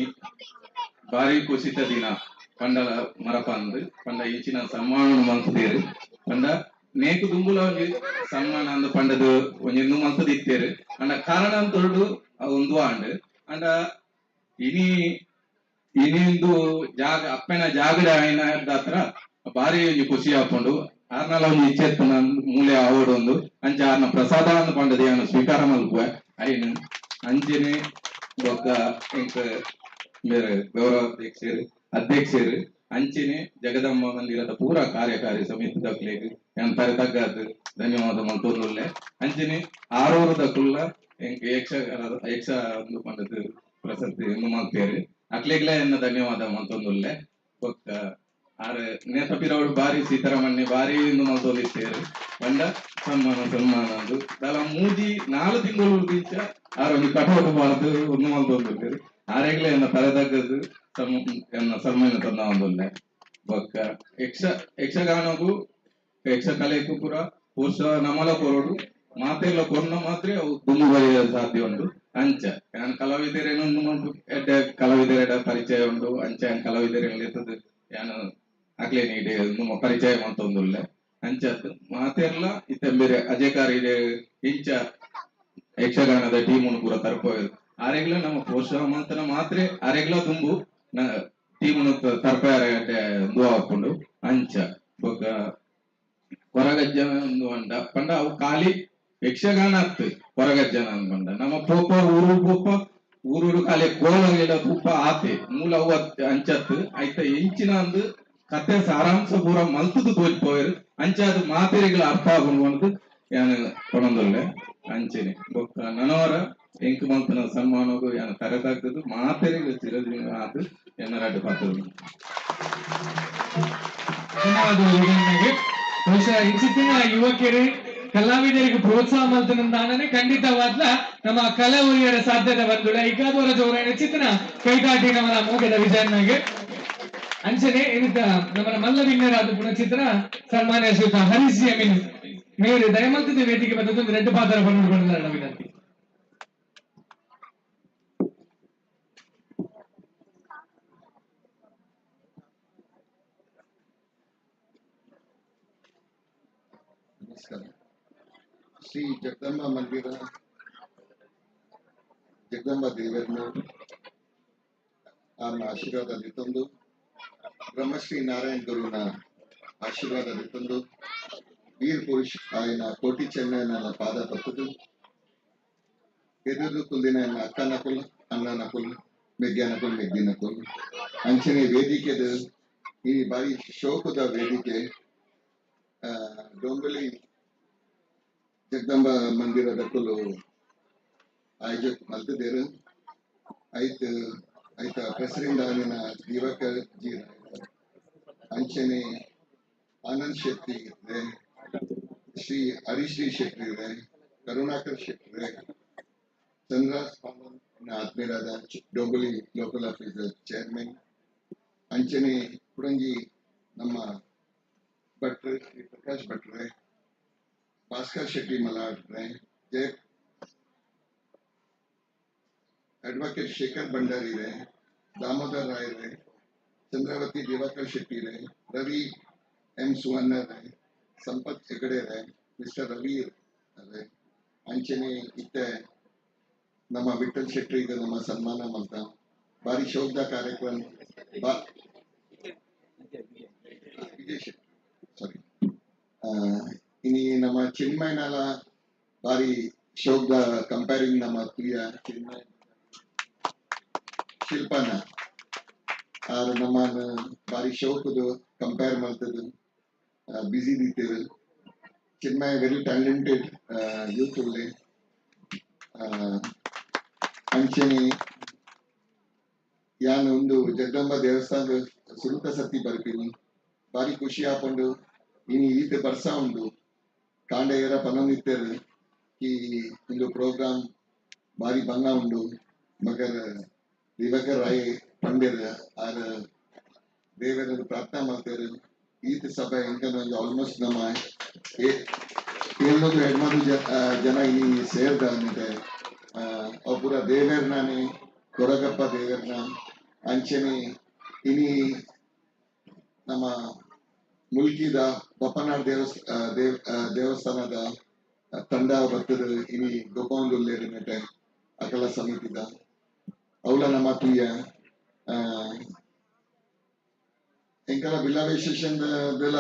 ಬಾರಿ ಕುಸಿತ ದಿನ ಪಂಡಲ ಮರಪಂದು ಪಂಡ ಇಂಚಿನ ಸನ್ಮಾನ ಮಲ್ತದೇರು ಪಂಡ ನೇಕು ದುಂಬುಲ ಸನ್ಮಾನ ಅಂದ ಪಂಡದು ಒಂಜೆಂದು ಮಲ್ತದಿತ್ತೇರು ಅಂಡ ಕಾರಣ ಅಂತೊಳ್ಳು ಒಂದು ಆಂಡ್ ಅಂಡ ಇನಿಂದು ಜಾಗ ಅಪ್ಪನ ಜಾಗದ ಆಯ್ನ ಹತ್ರ ಬಾರಿ ಒಂಜಿ ಖುಷಿ ಹಾಕೊಂಡು ಆರ್ನಲ ಒಂದು ಇಚ್ಛೆತ್ತನ ಮೂಲೆ ಆವಡೊಂದು ಅಂಚೆ ಆರ್ನ ಪ್ರಸಾದ ಅಂದ್ ಪಂಡದ ಏನು ಸ್ವೀಕಾರ ಮಲ್ಪುವ ಐನು ಅಂಚನೆ ಬೊಕ್ಕ ಎಂಕ್ ಬೇರೆ ಗೌರವ ಅಧ್ಯಕ್ಷರು ಅಂಚನೆ ಜಗದಂಬ ಮಂದಿರದ ಪೂರ ಕಾರ್ಯಕಾರಿ ಸಮಿತಿ ದಕ್ಲೆಗ್ ಎಂತಾರೆ ತಗ್ಗದ್ದು ಧನ್ಯವಾದ ಮಲ್ತೊಂದುಲ್ಲೆ ಅಂಚನೆ ಆರೂರದ ಕುಲ್ಲ ಎಂಕ್ ಯಕ್ಷ ಒಂದು ಪಂಡದು ಪ್ರಶಸ್ತಿ ಎಂದು ಮಲ್ತೇರು ಅಕ್ಲೆಗ್ಲ ಎನ್ನ ಧನ್ಯವಾದ ಮಲ್ತೊಂದುಲ್ಲೆ ಬೊಕ್ಕ ಆರ್ ನೇತಪಿರವಳು ಬಾರಿ ಸೀತಾರಾಮಣ್ಯ ಬಾರಿ ಎಂದು ಮಲ್ತೊಂದಿತ್ತೇರು ಪಂಡ ಸನ್ಮಾನ ಅಂದು ತಲ ಮೂಜಿ 4 ತಿಂಗಳು ದೀಚ ಆರೊಂದು ಕಟೌಟ್ ಬಾರ್ದು ಒಂದು ಮಲ್ತೊಂದಿರ್ತೇರು ಆರೆಗ್ಲೇ ಎನ್ನ ತಲೆದಗ್ಗದು ಎನ್ನ ಸನ್ಮಾನ ತಂದ ಒಂದುಲ್ಲೆ ಬೊಕ್ಕ ಯಕ್ಷಗಾನಗೂ ಯಕ್ಷ ಕಲೆಗೂ ಪೂರ ಪುರುಷ ನಮಲ ಕೊರಡು ಮಾತೆಲ್ಲ ಕೊರ್ನ ಮಾತ್ರ ಅವು ದುಂಬು ಬರೆಯ ಸಾಧ್ಯ ಉಂಟು ಅಂಚ ನಾನು ಕಲಾವಿದರೇನೊಂದು ಎಡ್ಡೆ ಕಲಾವಿದರ ಪರಿಚಯ ಉಂಟು ಅಂಚ ಕಲಾವಿದರೇನಿರ್ತದೆ ಯಾನು ಆಗ್ಲೇ ನೀಡಿ ನಮ್ಮ ಪರಿಚಯ ಮಂತೊಂದುಲ್ಲೆ ಅಂಚದ್ದು ಮಾತೆಲ್ಲ ಇತ್ತ ಬೇರೆ ಅಜಯಕಾರಿ ಇಂಚ ಯಕ್ಷಗಾನದ ಟೀಮನ್ನು ಪೂರ ತರ್ಪೋಯ್ರು ಆರೆಗ್ಲ ನಮ್ಮ ಪೋಷಕ ಮಂತನ ಮಾತ್ರ ಆರೆಗ್ಲ ತುಂಬು ಟೀಮನ್ನು ತರ್ಪಾರ ದುವಾ ಹಾಕೊಂಡು ಅಂಚ ಬೊಕ್ಕ ಹೊರಗಜ್ಜನ ಒಂದು ಅಂಡ ಪಂಡ ಅವು ಖಾಲಿ ಯಕ್ಷಗಾನ ಆಗ್ತದೆ ಹೊರಗಜ್ಜನ ಅನ್ಕೊಂಡ ನಮ್ಮ ಪೋಪ ಊರು ಖಾಲಿ ಕೋಲ ತುಪ್ಪ ಆತೆ ಮೂಲ ಅವು ಅಂಚತ್ತು ಆಯ್ತ ಇಂಚಿನ ಒಂದು ಕತೆ ಸಾರಾಂಶ ಪೂರ ಮಲ್ತದು ತೋರಿಪೋಯರು ಅಂಚ ಅದು ಮಾತೆರೆಗಳ ಅರ್ಥ ಆಗುವಂದು ಯಾನು ಕೊಡೊಂದುಲ್ಲೆ ಅಂಚೆನೆ ಬೊಕ್ಕ ನನವರ ಎಂಕ್ ಮಲ್ಪನ ಸನ್ಮಾನಗೂ ಯಾನು ತರದಾಗ್ತದ್ದು ಮಾತೆರೆಗೆ ಚಿರದಿನ ಆತು ಎನ್ನರಾಡು ಪಾತ್ರ ಧನ್ಯವಾದಗಳು. ಬಹುಶಃ ಇಚ್ಚಿತ್ತಿನ ಯುವಕರು ಕಲಾವಿದರಿಗೆ ಪ್ರೋತ್ಸಾಹ ಮಲ್ತನಂದಾನೇ ಖಂಡಿತವಾದ ನಮ್ಮ ಕಲಾ ಉರಿಯರ ಸಾಧ್ಯತೆ ಬಂದುಳ ಈಗಾದವರ ಜೋರ ಚಿತ್ತಿನ ಕೈದಾಟಿ ನಮ್ಮನ ಮೂಗದ ವಿಜಯನಾಗೆ ಅಂಚನೆ ಏನಿದ್ದ ನಮ್ಮ ಮಲ್ಲ ವಿನ್ನರಾದ ಪುನಚಿತ್ರ ಸನ್ಮಾನ್ಯ ಶ್ರೀಯುತ ಹರೀಶ್ ಜಿ ಅಮೀನ್ ಮೇರೆ ದಯಮಲ್ತದ ವೇದಿಕೆ ಬಂದದ್ದು ರೆಡ್ ಪಾತ್ರ ಬಂದು ವಿನಂತಿ. ನಮಸ್ಕಾರ. ಶ್ರೀ ಜಗದಂಬ ಮಂದಿರ ಜಗದಂಬ ದೇವರನ್ನು ಅವನ ಆಶೀರ್ವಾದದಲ್ಲಿ ತಂದು ಬ್ರಹ್ಮಶ್ರೀ ನಾರಾಯಣ ಗುರುವಿನ ಆಶೀರ್ವಾದದಲ್ಲಿ ತಂದು ವೀರ್ ಪುರುಷ್ ఆయన ಕೋಟಿ ಚೆನ್ನೈನ ಪಾದ ಪತ್ತದು ಎದುರು ಕುಲ್ದಿನ ಅಕ್ಕ ನಕುಲ್ ಅನ್ನ ನಕುಲ್ ಮೆಗ್ಗ ನಕುಲ್ ಮೆಗ್ಗಿ ನಕುಲ್ ಅಂಚನೆ ವೇದಿಕೆದ ಈ ಬಾರಿ ಶೋಕದ ವೇದಿಕೆ ಡೊಂಬಲಿ ಜಗದಂಬ ಮಂದಿರದ ಕುಲು ಆಯೋಜಕ ಮಲ್ತಿದ್ದೇರು ಆಯ್ತ ಪ್ರೆಸಿಡೆಂಟ್ ಆಗಿನ ದಿವಾಕರ್ ಜಿ ಅಂಚನೆ ಆನಂದ್ ಶೆಟ್ಟಿ ಇದೆ, ಶ್ರೀ ಹರೀಶ್ ಜಿ ಶೆಟ್ಟಿ ಇದೆ, ಕರುಣಾಕರ್ ಶೆಟ್ಟಿ ಇದೆ, ಚಂದ್ರಾಸ್ ಆತ್ಮೀಯರಾದ ಡೊಂಬಲಿ ಲೋಕಲ್ ಆಫೀಸರ್ ಚೇರ್ಮನ್ ಅಂಚನೆ ಕುಡಂಜಿ ನಮ್ಮ ಭಟ್ರು ಶ್ರೀ ಪ್ರಕಾಶ್ ಭಟ್ರೆ, ಭಾಸ್ಕರ್ ಶೆಟ್ಟಿ ಮಲಾಡ್ರೆ, ಜಯ ಅಡ್ವೊಕೇಟ್ ಶೇಖರ್ ಭಂಡಾರಿ ಇದೆ, ದಾಮೋದರ್ ರಾಯ್ ಇದೆ, ಚಂದ್ರಾವತಿ ದಿವಾಕರ್ ಶೆಟ್ಟಿ ಇದೆ, ರವಿ ಎಂ ಸುವರ್ಣ ಇದೆ, ಸಂಪತ್ ಹೆಗಡೆ ಇದೆ, ಮಿಸ್ಟರ್ ರವಿ ಇದೆ, ಅಂಚನೆ ಇತ್ತೆ ನಮ್ಮ ವಿಠಲ್ ಶೆಟ್ಟಿ ಇದೆ, ನಮ್ಮ ಸನ್ಮಾನ ಮಲ್ತ ಬಾರಿ ಶೋಕದ ಕಾರ್ಯಕ್ರಮ ವಿಜಯ್ ಶೆಟ್ಟಿ ಸಾರಿ ಇನಿ ನಮ್ಮ ಚಿನ್ಮಯನಾಲ ಬಾರಿ ಶೋಕದ ಕಂಪೇರಿಂಗ್ ನಮ್ಮ ಪ್ರಿಯ ಚಿನ್ಮಯ ಶಿಲ್ಪನ ಆರು ನಮ್ಮ ಬಾರಿ ಶೋಕದು ಕಂಪೇರ್ ಮಾಡ್ತದ ಬಿಸಿ ದೀತೇವೆ ಚಿನ್ಮಯ ವೆರಿ ಟ್ಯಾಲೆಂಟೆಡ್ ಯೂತ್ ಉಳ್ಳೆ ಅಂಚನೆ ಯಾನು ಒಂದು ಜಗದಂಬ ದೇವಸ್ಥಾನದ ಸುರುತ ಸತಿ ಬರ್ತೀನಿ ಬಾರಿ ಖುಷಿ ಹಾಕೊಂಡು ಇನಿ ಈತ ಬರ್ಸ ಉಂಡು ಕಾಂಡೆಯರ ಪನನಿತ್ಯರು ಈ ಒಂದು ಪ್ರೋಗ್ರಾಮ್ ಬಾರಿ ಬಂಗ ಉಂಡು ಮಗರ್ ದಿವಾಕರ್ ರಾಯ್ ಪಂಡಿರ್ ಆರ್ ದೇವರ ಪ್ರಾರ್ಥನಾ ಮಾಡ್ತಾರೆ ಈತ ಸಭೆ ಎಂಕನ ಆಲ್ಮೋಸ್ಟ್ ನಮ್ಮ 700 ಜನ ಇಲ್ಲಿ ಸೇರ್ದ ಅಂದಿದೆ ಪೂರ ದೇವೇರ್ನಾನೆ ಕೊರಗಪ್ಪ ದೇವೇರ್ನ ಅಂಚನೆ ಇನಿ ನಮ್ಮ ಮುಲ್ಕಿದ ಬಪ್ಪನಾಡ್ ದೇವಸ್ಥಾನದ ತಂಡ ಬರ್ತದ ಇನಿ ಗೊಬ್ಬೊಂದುಲ್ಲೇರಿನಟೆ ಅಕಲ ಸಮಿತಿದ ಅವಳ ನಮ್ಮ ತುಯ್ಯ ಎಂಕಲ ಬಿಲ್ಲವೇಶೇಷನ್ದೆಲ್ಲ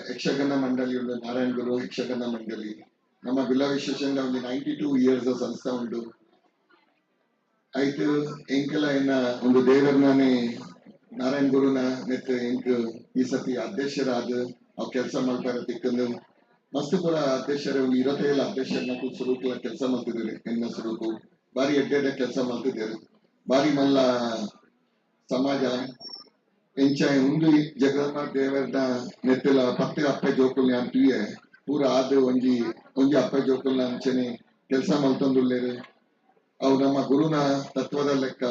ಯಕ್ಷಗಾನ ಮಂಡಳಿ ಉಂಟು ನಾರಾಯಣ ಗುರು ಯಕ್ಷಗಾನ ಮಂಡಳಿ ನಮ್ಮ ಬಿಲ್ಲವೇಶೇಷನ್ ಒಂದು 92 ಇಯರ್ಸ್ ಸಂಸ್ಥೆ ಉಂಟು ಆಯ್ತು ಎಂಕಲ ಏನ ಒಂದು ದೇವರನೇ ನಾರಾಯಣ ಗುರುನ ನೆತ್ ಎಂಕ್ ಈ ಸತಿ ಅಧ್ಯಕ್ಷರಾದ ಅವ್ ಕೆಲಸ ಮಾಡ್ತಾರೆ ತಿಕ್ಕಂದು ಮಸ್ತ್ ಪೂರ ಅಧ್ಯಕ್ಷರ ಒಂದು 27 ಅಧ್ಯಕ್ಷರನ್ನ ಸ್ವರೂಪ ಕೆಲಸ ಮಾಡ್ತಿದ್ದಾರೆ ಎನ್ನ ಸ್ವರೂಪ ಬಾರಿ ಎಡ್ಡೆ ಕೆಲಸ ಮಾಡ್ತಿದ್ದಾರೆ ಬಾರಿ ಮಲ್ಲ ಸಮಾಜ ಎಂಚ ಒಂದು ಜಗದಂಬ ದೇವರನ ನೆತ್ತಲ ಪತ್ತೆ ಅಪ್ಪೆ ಜೋಕುಲ್ನ ಅಂತೀಯೆ ಪೂರ ಆದ ಒಂಜಿ ಅಪ್ಪೆ ಜೋಕುಲ್ನ ಅಂಚನೆ ಕೆಲಸ ಮಲ್ತಂದುಲ್ಲೇರು ಅವು ನಮ್ಮ ಗುರುನ ತತ್ವದ ಲೆಕ್ಕ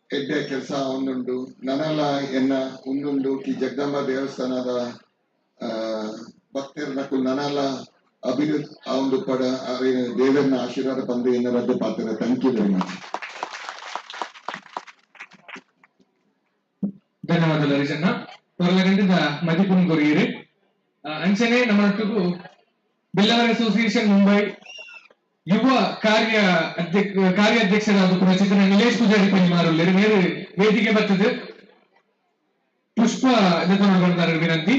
ಎಡ್ಡೆ ಕೆಲಸ ಒಂದುಂಡು ನನಲ ಎನ್ನ ಒಂದುಂಡು ಈ ಜಗದಂಬ ದೇವಸ್ಥಾನದ ಭಕ್ತರನಕ್ಕೂ ನನಲ ಅಭಿವೃದ್ಧಿ ಆ ಒಂದು ಪಡ ದೇವರನ್ನ ಆಶೀರ್ವಾದ ಬಂದು ಏನರದ್ದು ಪಾತ್ರ ಥ್ಯಾಂಕ್ ಯು ವೆರಿ ಮಚ್. ಧನ್ಯವಾದಗಳು ಹರೀಶಣ್ಣ ಹೊರಗಂಟಿದ ಮದಿಪುನ್ ಕೊರಿಯರಿ ಅಂಚನೆ ನಮ್ಮೊಟ್ಟಿಗೂ ಬಿಲ್ಲವರ್ ಅಸೋಸಿಯೇಷನ್ ಮುಂಬೈ ಯುವ ಕಾರ್ಯಾಧ್ಯಕ್ಷರಾದ ಪುನಚಿತ್ರ ನಿಲೇಶ್ ಪೂಜಾರಿ ಪಂಜಮಾರುಲ್ಲೇರು ನೇರು ವೇದಿಕೆ ಬರ್ತದೆ ಪುಷ್ಪ ಜೊತೆ ವಿನಂತಿ.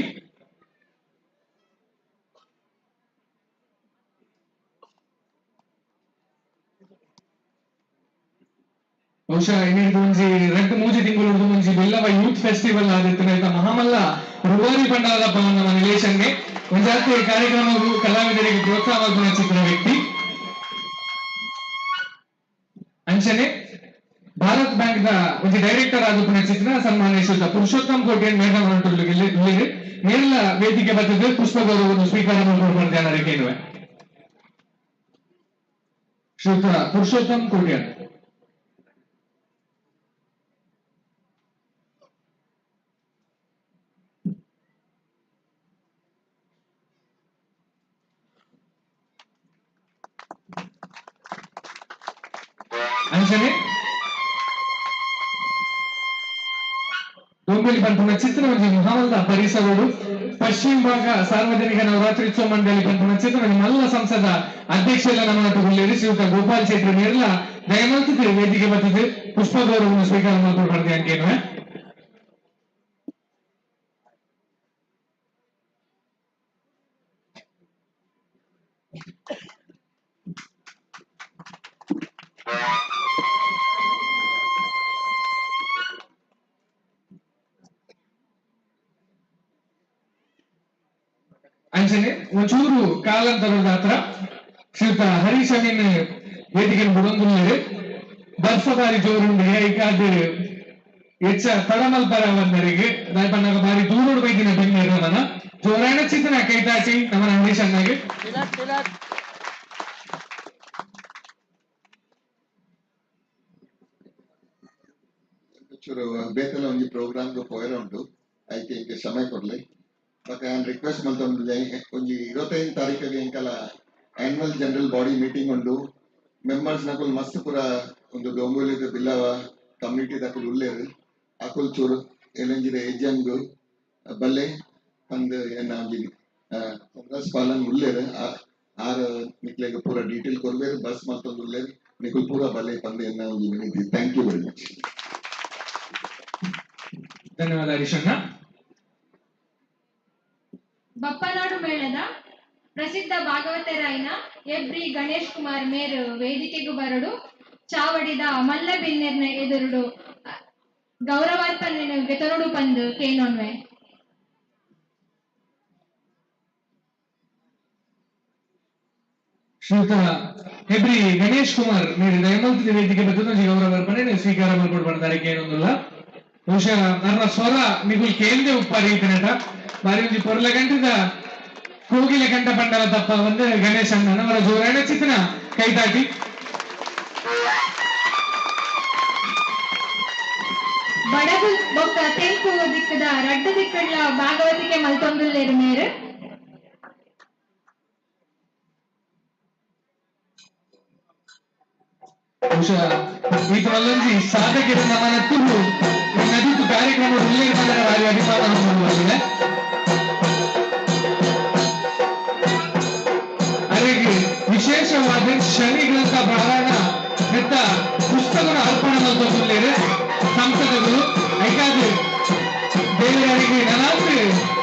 ಬಹುಶಃ ಇನ್ನೇನು ಒಂಜಿ 2-3 ತಿಂಗಳು ಒಂಜಿ ಬೆಲ್ಲವ ಯೂತ್ ಫೆಸ್ಟಿವಲ್ ಆದಿತ್ತು ಮಹಾಮಲ್ಲ ರೂವಾರಿ ಪಂಡಾಲಪ್ಪ ನಮ್ಮ ರಿಲೇಷನ್ಗೆ ಒಂದು ಜಾತಿ ಕಾರ್ಯಕ್ರಮವು ಕಲಾವಿದರಿಗೆ ಪ್ರೋತ್ಸಾಹ ಚಿತ್ರ ವ್ಯಕ್ತಿ ಅಂಚನೆ ಭಾರತ್ ಬ್ಯಾಂಕ್ ದ ಒಂದು ಡೈರೆಕ್ಟರ್ ಆದ ಚಿತ್ರ ಸನ್ಮಾನ್ಯ ಶ್ರೀಯುತ ಪುರುಷೋತ್ತಮ್ ಕೋಟ್ಯನ್ ಮೇಡಮ್ ಹೊರಟು ನೇರಲ ವೇದಿಕೆ ಬರ್ತದೆ ಪುಷ್ಪ ಗೌರವವನ್ನು ಸ್ವೀಕಾರ ಮಾಡಿಕೊಂಡು ಜನರಿಗೆ ಶ್ರೀಯುತ ಪುರುಷೋತ್ತಮ್ ಕೋಟ್ಯನ್ ಅಂಚನೆ ಡೊಂಬೆಲಿ ಬಂದ ಚಿತ್ರ ಒಂದು ಮಹಾಮಲ್ದ ಪರಿಸರಡು ಪಶ್ಚಿಮ ಭಾಗ ಸಾರ್ವಜನಿಕ ನವರಾತ್ರಿೋತ್ಸವ ಮಂಡಳಿ ಬಂದ ಚಿತ್ರ ಮಲ್ಲ ಸಂಸದ ಅಧ್ಯಕ್ಷ ಎಲ್ಲ ನಮ್ಮ ನಟುಗಳಲ್ಲಿ ಶ್ರೀಯುತ ಗೋಪಾಲ್ ಶೆಟ್ಟಿ ನೇರಲ ದಯಮಾಡ್ತಿದ್ರೆ ವೇದಿಕೆ ಬರ್ತದೆ ಪುಷ್ಪ ಗೌರವವನ್ನು ಸ್ವೀಕಾರ ಮಾಡ್ಕೊಳ್ಬಾರ್ದು ಹಂಗೇನು ಅಂಚನೆ ಒಂಚೂರು ಕಾಲಂತರದ ಹತ್ರ ಶ್ರೀಯುತ ಹರೀಶ್ ಅಮೀನ್ ವೇದಿಕೆ ಬುಡಂಗುಲ್ಲರು ಬರ್ಫದಾರಿ ಜೋರುಂಡೆ ಈಗಾದ ಹೆಚ್ಚ ತಡಮಲ್ಪರ ಬಂದರಿಗೆ ದಾಯಪನ್ನಾಗ ಬಾರಿ ದೂರೋಡು ಬೈದಿನ ಬೆಂಗಳೂರವನ ಜೋರಾಣ ಚಿತ್ರ ಕೈತಾಚಿ ನಮ್ಮ ಹರೀಶ್ ಅಣ್ಣಗೆ ಚೂರು ಬೇಕಲ್ಲ ಒಂದು ಪ್ರೋಗ್ರಾಮ್ಗೆ ಪೋಯರ ಉಂಟು ಐಕೆ ಇಂಕೆ ಸಮಯ ಕೊಡ್ಲಿ ಮತ್ತೆ ನಾನು ರಿಕ್ವೆಸ್ಟ್ ಮಾಡ್ತೊಂದಿದ್ದೆ ಒಂದು 25 ತಾರೀಕಿಗೆ ಇಂಕಲ ಆನ್ಯುವಲ್ ಜನರಲ್ ಬಾಡಿ ಮೀಟಿಂಗ್ ಉಂಡು ಮೆಂಬರ್ಸ್ ನಕುಲ್ ಮಸ್ತ್ ಪೂರ ಒಂದು ಡೊಂಬುಲಿದ ಬಿಲ್ಲವ ಕಮ್ಯುನಿಟಿ ದಕುಲ್ ಉಳ್ಳೇರು ಅಕುಲ್ ಚೂರು ಎಲೆಂಜಿದ ಏಜಂಗ್ ಬಲ್ಲೆ ಒಂದು ಏನ ಕಾಂಗ್ರೆಸ್ ಪಾಲನ್ ಉಳ್ಳೇರು ಆರು ನಿಕ್ಲೆಗೆ ಪೂರ ಡೀಟೇಲ್ ಕೊಡ್ಬೇರು ಬಸ್ ಮತ್ತೊಂದು ಉಳ್ಳೇರು ನಿಕುಲ್ ಪೂರ ಬಲ್ಲೆ ಪಂದು ಎನ್ನ ಒಂದು ವಿನಂತಿ ಥ್ಯಾಂಕ್ ಯು ವೆರಿ ಮಚ್ ಧನ್ಯವಾದ ಹರೀಶ್ ಅಣ್ಣ ಬಪ್ಪನಾಡು ಮೇಳದ ಪ್ರಸಿದ್ಧ ಭಾಗವತರಾಯಿನ ಎಬ್ರಿ ಗಣೇಶ್ ಕುಮಾರ್ ಮೇರು ವೇದಿಕೆಗೂ ಬರಡು ಚಾವಡಿದ ಮಲ್ಲ ಬಿನ್ನೆರ್ನ ಎದುರುಡು ಗೌರವಾರ್ಪಣೆ ಗೆತರುಡು ಪಂದು ಕೇನೊನ್ವೆ ಶ್ರೀಯುತ ಹೆಬ್ರಿ ಗಣೇಶ್ ಕುಮಾರ್ ಮೇರು ದಯಮಂತ್ರಿ ವೇದಿಕೆ ಬರ್ತದೆ ಗೌರವಾರ್ಪಣೆ ಸ್ವೀಕಾರ ಮಾಡ್ಕೊಡ್ಬಾರ್ದಾರೆ ಕೇನೊಂದಿಲ್ಲ ಬಹುಶಃ ನನ್ನ ಸ್ವರ ನಿಗುಲ್ ಕೇಂದ್ರ ಉಪ್ಪಾರೀತನಟ ಬಾರಿ ಒಂದು ಪೊರ್ಲ ಗಂಟದ ಕೋಗಿಲೆ ಕಂಠ ಪಂಡಲ ತಪ್ಪ ಒಂದು ಗಣೇಶ್ ಅಣ್ಣನವರ ಜೋರಾಣ ಚಿತ್ರ ಕೈತಾಟಿ ಬಡಗು ಬೊಕ್ಕ ತೆಂಕು ದಿಕ್ಕದ ರಡ್ಡ ದಿಕ್ಕಡ್ಲ ಭಾಗವತಿಕೆ ಮಲ್ತೊಂದುಲ್ಲೇರು ಮೇರು ಬಹುಶಃ ಈತನಲ್ಲೊಂದು ಸಾಧಕ ನಮ್ಮನತ್ತು ನದಿತು ಕಾರ್ಯಕ್ರಮ ಉಲ್ಲೇಖ ಮಾಡಿದ ಭಾರಿ ಅಭಿಮಾನ ಮಾಡುವಾಗಿದೆ ಅದಕ್ಕೆ ವಿಶೇಷವಾದ ಶನಿ ಗ್ರಂಥ ಪಾರಾಯಣ ಹೆತ್ತ ಪುಸ್ತಕದ ಅರ್ಪಣೆ ಮಾಡ್ತಾರೆ ಸಂಸದಗಳು ಐಕಾದ್ರೆ ದೇವರಿಗೆ ನಾನಾದ್ರೆ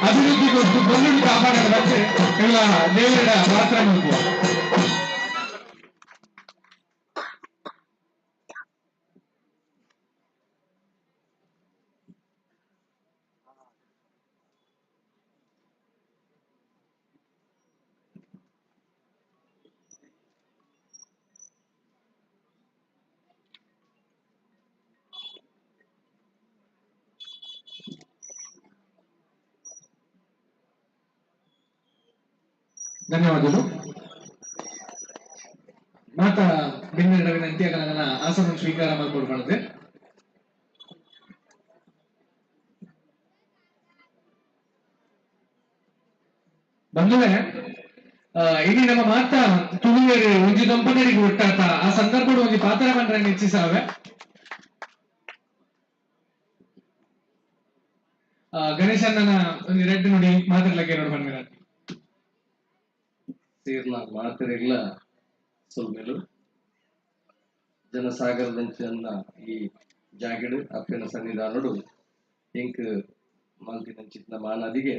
ಅಭಿವೃದ್ಧಿ ಕೊಟ್ಟು ಬಂದು ಕಾಪಾಡೋದಂತೆ ಎಲ್ಲ ದೇವರ ಪಾತ್ರ ಮಾಡ್ಬೋದು ಧನ್ಯವಾದಗಳು ಮಾತಾ ಬಿನ್ನೆರಡ ವಿನಂತಿ ಆಗಲ್ಲ ಆಸನ ಸ್ವೀಕಾರ ಮಾಡ್ಕೊಳ್ಬಾರ್ದೆ ಬಂಧುವೆ ಇಡೀ ನಮ್ಮ ಮಾತಾ ತುಳುವೇರು ಒಂಜಿ ದೊಂಪನರಿಗೆ ಒಟ್ಟಾತ ಆ ಸಂದರ್ಭದ ಒಂಜಿ ಪಾತ್ರ ಮಂಡ್ರ ಹೆಚ್ಚಿಸಾವೆ ಗಣೇಶಣ್ಣನ ಒಂದು ರೆಡ್ ನುಡಿ ಮಾತಾಡ್ಲಕ್ಕೆ ನೋಡ್ ಬಂದ ತೀರ್ನ ಮಾತಿರಲ್ಲ ಸೊಲ್ಮೆಲು ಜನಸಾಗರದಂಚನ್ನ ಈ ಜಾಗಿಡು ಅಪ್ಪನ ಸನ್ನಿಧಾನಡು ಇಂಕ್ ಮಲ್ತಿನಂಚಿತ್ನ ಮಾನದಿಗೆ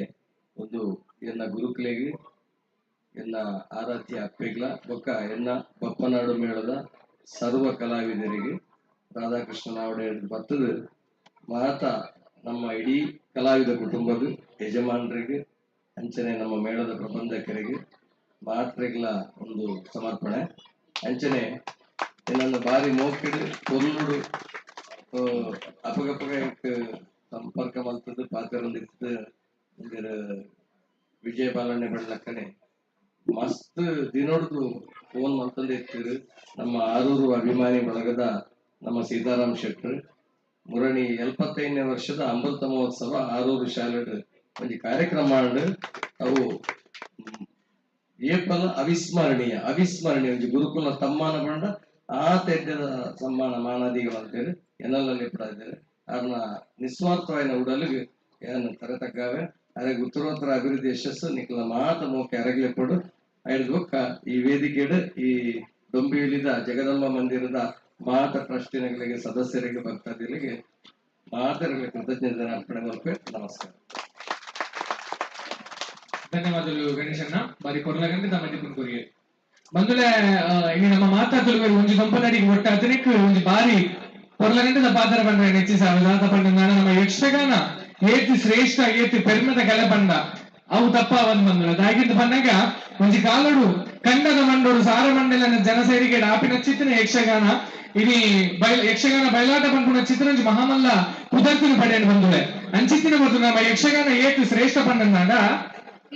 ಒಂದು ಎನ್ನ ಗುರುಕ್ಲೆಗೆ ಎನ್ನ ಆರಾಧ್ಯ ಅಪ್ಪೆಗ್ಲ ಬೊಕ್ಕ ಎನ್ನ ಬಪ್ಪನಾಡು ಮೇಳದ ಸರ್ವ ಕಲಾವಿದರಿಗೆ ರಾಧಾಕೃಷ್ಣ ನಾವಡೆ ಬತ್ತದ ಮಾತ ನಮ್ಮ ಇಡೀ ಕಲಾವಿದ ಕುಟುಂಬದ ಯಜಮಾನರಿಗೆ ಅಂಚನೆ ನಮ್ಮ ಮೇಳದ ಪ್ರಬಂಧಕರಿಗೆ ಮಾತ್ರೆಗಳ ಒಂದು ಸಮರ್ಪಣೆ ಅಂಚನೆ ಇನ್ನೊಂದು ಬಾರಿ ಮೋಕಿಡು ಕೊಲ್ಲುಡು ಅಪಗಪಗ ಸಂಪರ್ಕ ಮಲ್ತದ್ದು ಪಾತ್ರರೊಂದಿತ್ತು ವಿಜಯ ಬಾಲಣ್ಣೆ ಬಣ್ಣಕ್ಕನೆ ಮಸ್ತ್ ದಿನೋಡ್ದು ಫೋನ್ ಮಲ್ತಂದು ಇರ್ತಿರು ನಮ್ಮ ಆರೂರು ಅಭಿಮಾನಿ ಬಳಗದ ನಮ್ಮ ಸೀತಾರಾಮ್ ಶೆಟ್ರು ಮುರಣಿ 75ನೇ ವರ್ಷದ ಅಮೃತ ಮಹೋತ್ಸವ ಆರೂರು ಶಾಲೆಡ್ ಒಂದು ಕಾರ್ಯಕ್ರಮ ಮಾಡಿ ಅವು ಏಪಲ ಅವಿಸ್ಮರಣೀಯ ಒಂದು ಗುರುಕುಲ ತಮ್ಮಾನ ಬಂಡ ಆ ತೆಡ್ಡದ ಸಮ್ಮಾನ ಮಾನದಿಗಳು ಅಂತೇಳಿ ಎನ್ನಲಲ್ಲಿ ಇದ್ದಾರೆ ಅವ್ರನ್ನ ನಿಸ್ವಾರ್ಥವಾದ ಉಡಲಿಗೆ ಏನು ತರತಕ್ಕಾವೆ ಅದಕ್ಕೆ ಉತ್ತರೋತ್ತರ ಅಭಿವೃದ್ಧಿ ಯಶಸ್ಸು ನಿಖಲ ಮಾತ ಮೋಕೆ ಅರಗಲೆಪಡು ಐಡ್ಬೇಕ ಈ ವೇದಿಕೆಡು ಈ ಡೊಂಬಿಯಲ್ಲಿದ ಜಗದಂಬ ಮಂದಿರದ ಮಾತ ಟ್ರಸ್ಟಿನಗಳಿಗೆ ಸದಸ್ಯರಿಗೆ ಭಕ್ತಾದಿಗಳಿಗೆ ಮಾತರಿಗೆ ಕೃತಜ್ಞತೆ ಅರ್ಪಣೆ ಮಾಡ್ಬೇಕು. ನಮಸ್ಕಾರ. ಧನ್ಯವಾದಗಳು ಗಣೇಶಣ್ಣ. ಬಾರಿ ಕೊರ್ಲಗಂಡೆ ತಮ್ಮದಿ ಕುಂಕುರಿಗೆ ಬಂದುಲೆ ಇನ್ನು ನಮ್ಮ ಮಾತಾಡುವ ಒಂಜಿ ಕಂಪನಡಿಗೆ ಒಟ್ಟ ಅದಕ್ಕೆ ಒಂದು ಬಾರಿ ಕೊರ್ಲಗಂಡದ ಪಾತ್ರ ಬಂದ್ರೆ ನೆಚ್ಚಿ ಸಾವಿರ ಪಂಡ ನಮ್ಮ ಯಕ್ಷಗಾನ ಏತಿ ಶ್ರೇಷ್ಠ ಏತಿ ಪೆರ್ಮದ ಕಲೆ ಬಂಡ ಅವು ತಪ್ಪ ಒಂದ್ ಬಂದಳ ಅದಾಗಿದ್ದು ಬಂದಾಗ ಒಂಜಿ ಕಾಲಡು ಕಂಡದ ಮಂಡೋಡು ಸಾರ ಮಂಡಲನ ಜನಸೇರಿಗೆ ಆಪಿನ ಚಿತ್ರ ಯಕ್ಷಗಾನ ಇನಿ ಯಕ್ಷಗಾನ ಬಯಲಾಟ ಪಂಪುನ ಚಿತ್ರ ಮಹಾಮಲ್ಲ ಕುದರ್ತಿನ ಪಡೆಯನ್ನು ಬಂದುಳೆ ಅಂಚಿತ್ತಿನ ಮತ್ತು ನಮ್ಮ ಯಕ್ಷಗಾನ ಏತಿ ಶ್ರೇಷ್ಠ ಪಂಡನಾಡ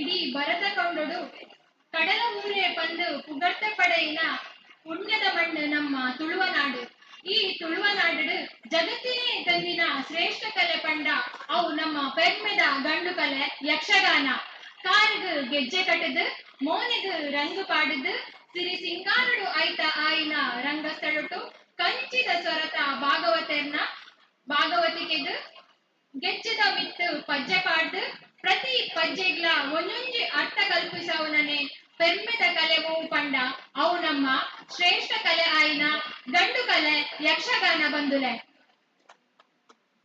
ಇಡೀ ಭರತ ಕೊಂಡೊಡು ಕಡಲ ಊರೇ ಬಂದು ಪುಗರ್ತ ಪಡೆಯಿನ ಪುಣ್ಯದ ಮಣ್ಣು ನಮ್ಮ ತುಳುವನಾಡು. ಈ ತುಳುವನಾಡು ಜಗತ್ತಿನೇ ತಂದಿನ ಶ್ರೇಷ್ಠ ಕಲೆ ಪಂಡ ಅವು ನಮ್ಮ ಪೆರ್ಮೆದ ಗಂಡು ಕಲೆ ಯಕ್ಷಗಾನ. ಕಾರಿಗೂ ಗೆಜ್ಜೆ ಕಟ್ಟದು ಮೋನಿಗೂ ರಂಗು ಪಾಡುದು ಸಿರಿ ಸಿಂಗಾರಡು ಐತ ಆಯಿನ ರಂಗಸ್ಥಳಟು ಕಂಚಿದ ಸ್ವರತ ಭಾಗವತಿಕೆದು ಗೆಜ್ಜದ ಮಿತ್ತು ಪಜ್ಜೆ ಪಾಡ್ದು ಪ್ರತಿ ಪಜ್ಜೆಗ್ಲ ಒಂದೊಂಜಿ ಅರ್ಥ ಕಲ್ಪಿಸವನೇ ಪೆರ್ಮೆದ ಕಲೆವು ಪಂಡ ಅವು ನಮ್ಮ ಶ್ರೇಷ್ಠ ಕಲೆ ಆಯಿನ ಗಂಡು ಕಲೆ ಯಕ್ಷಗಾನ ಬಂದುಲೆ.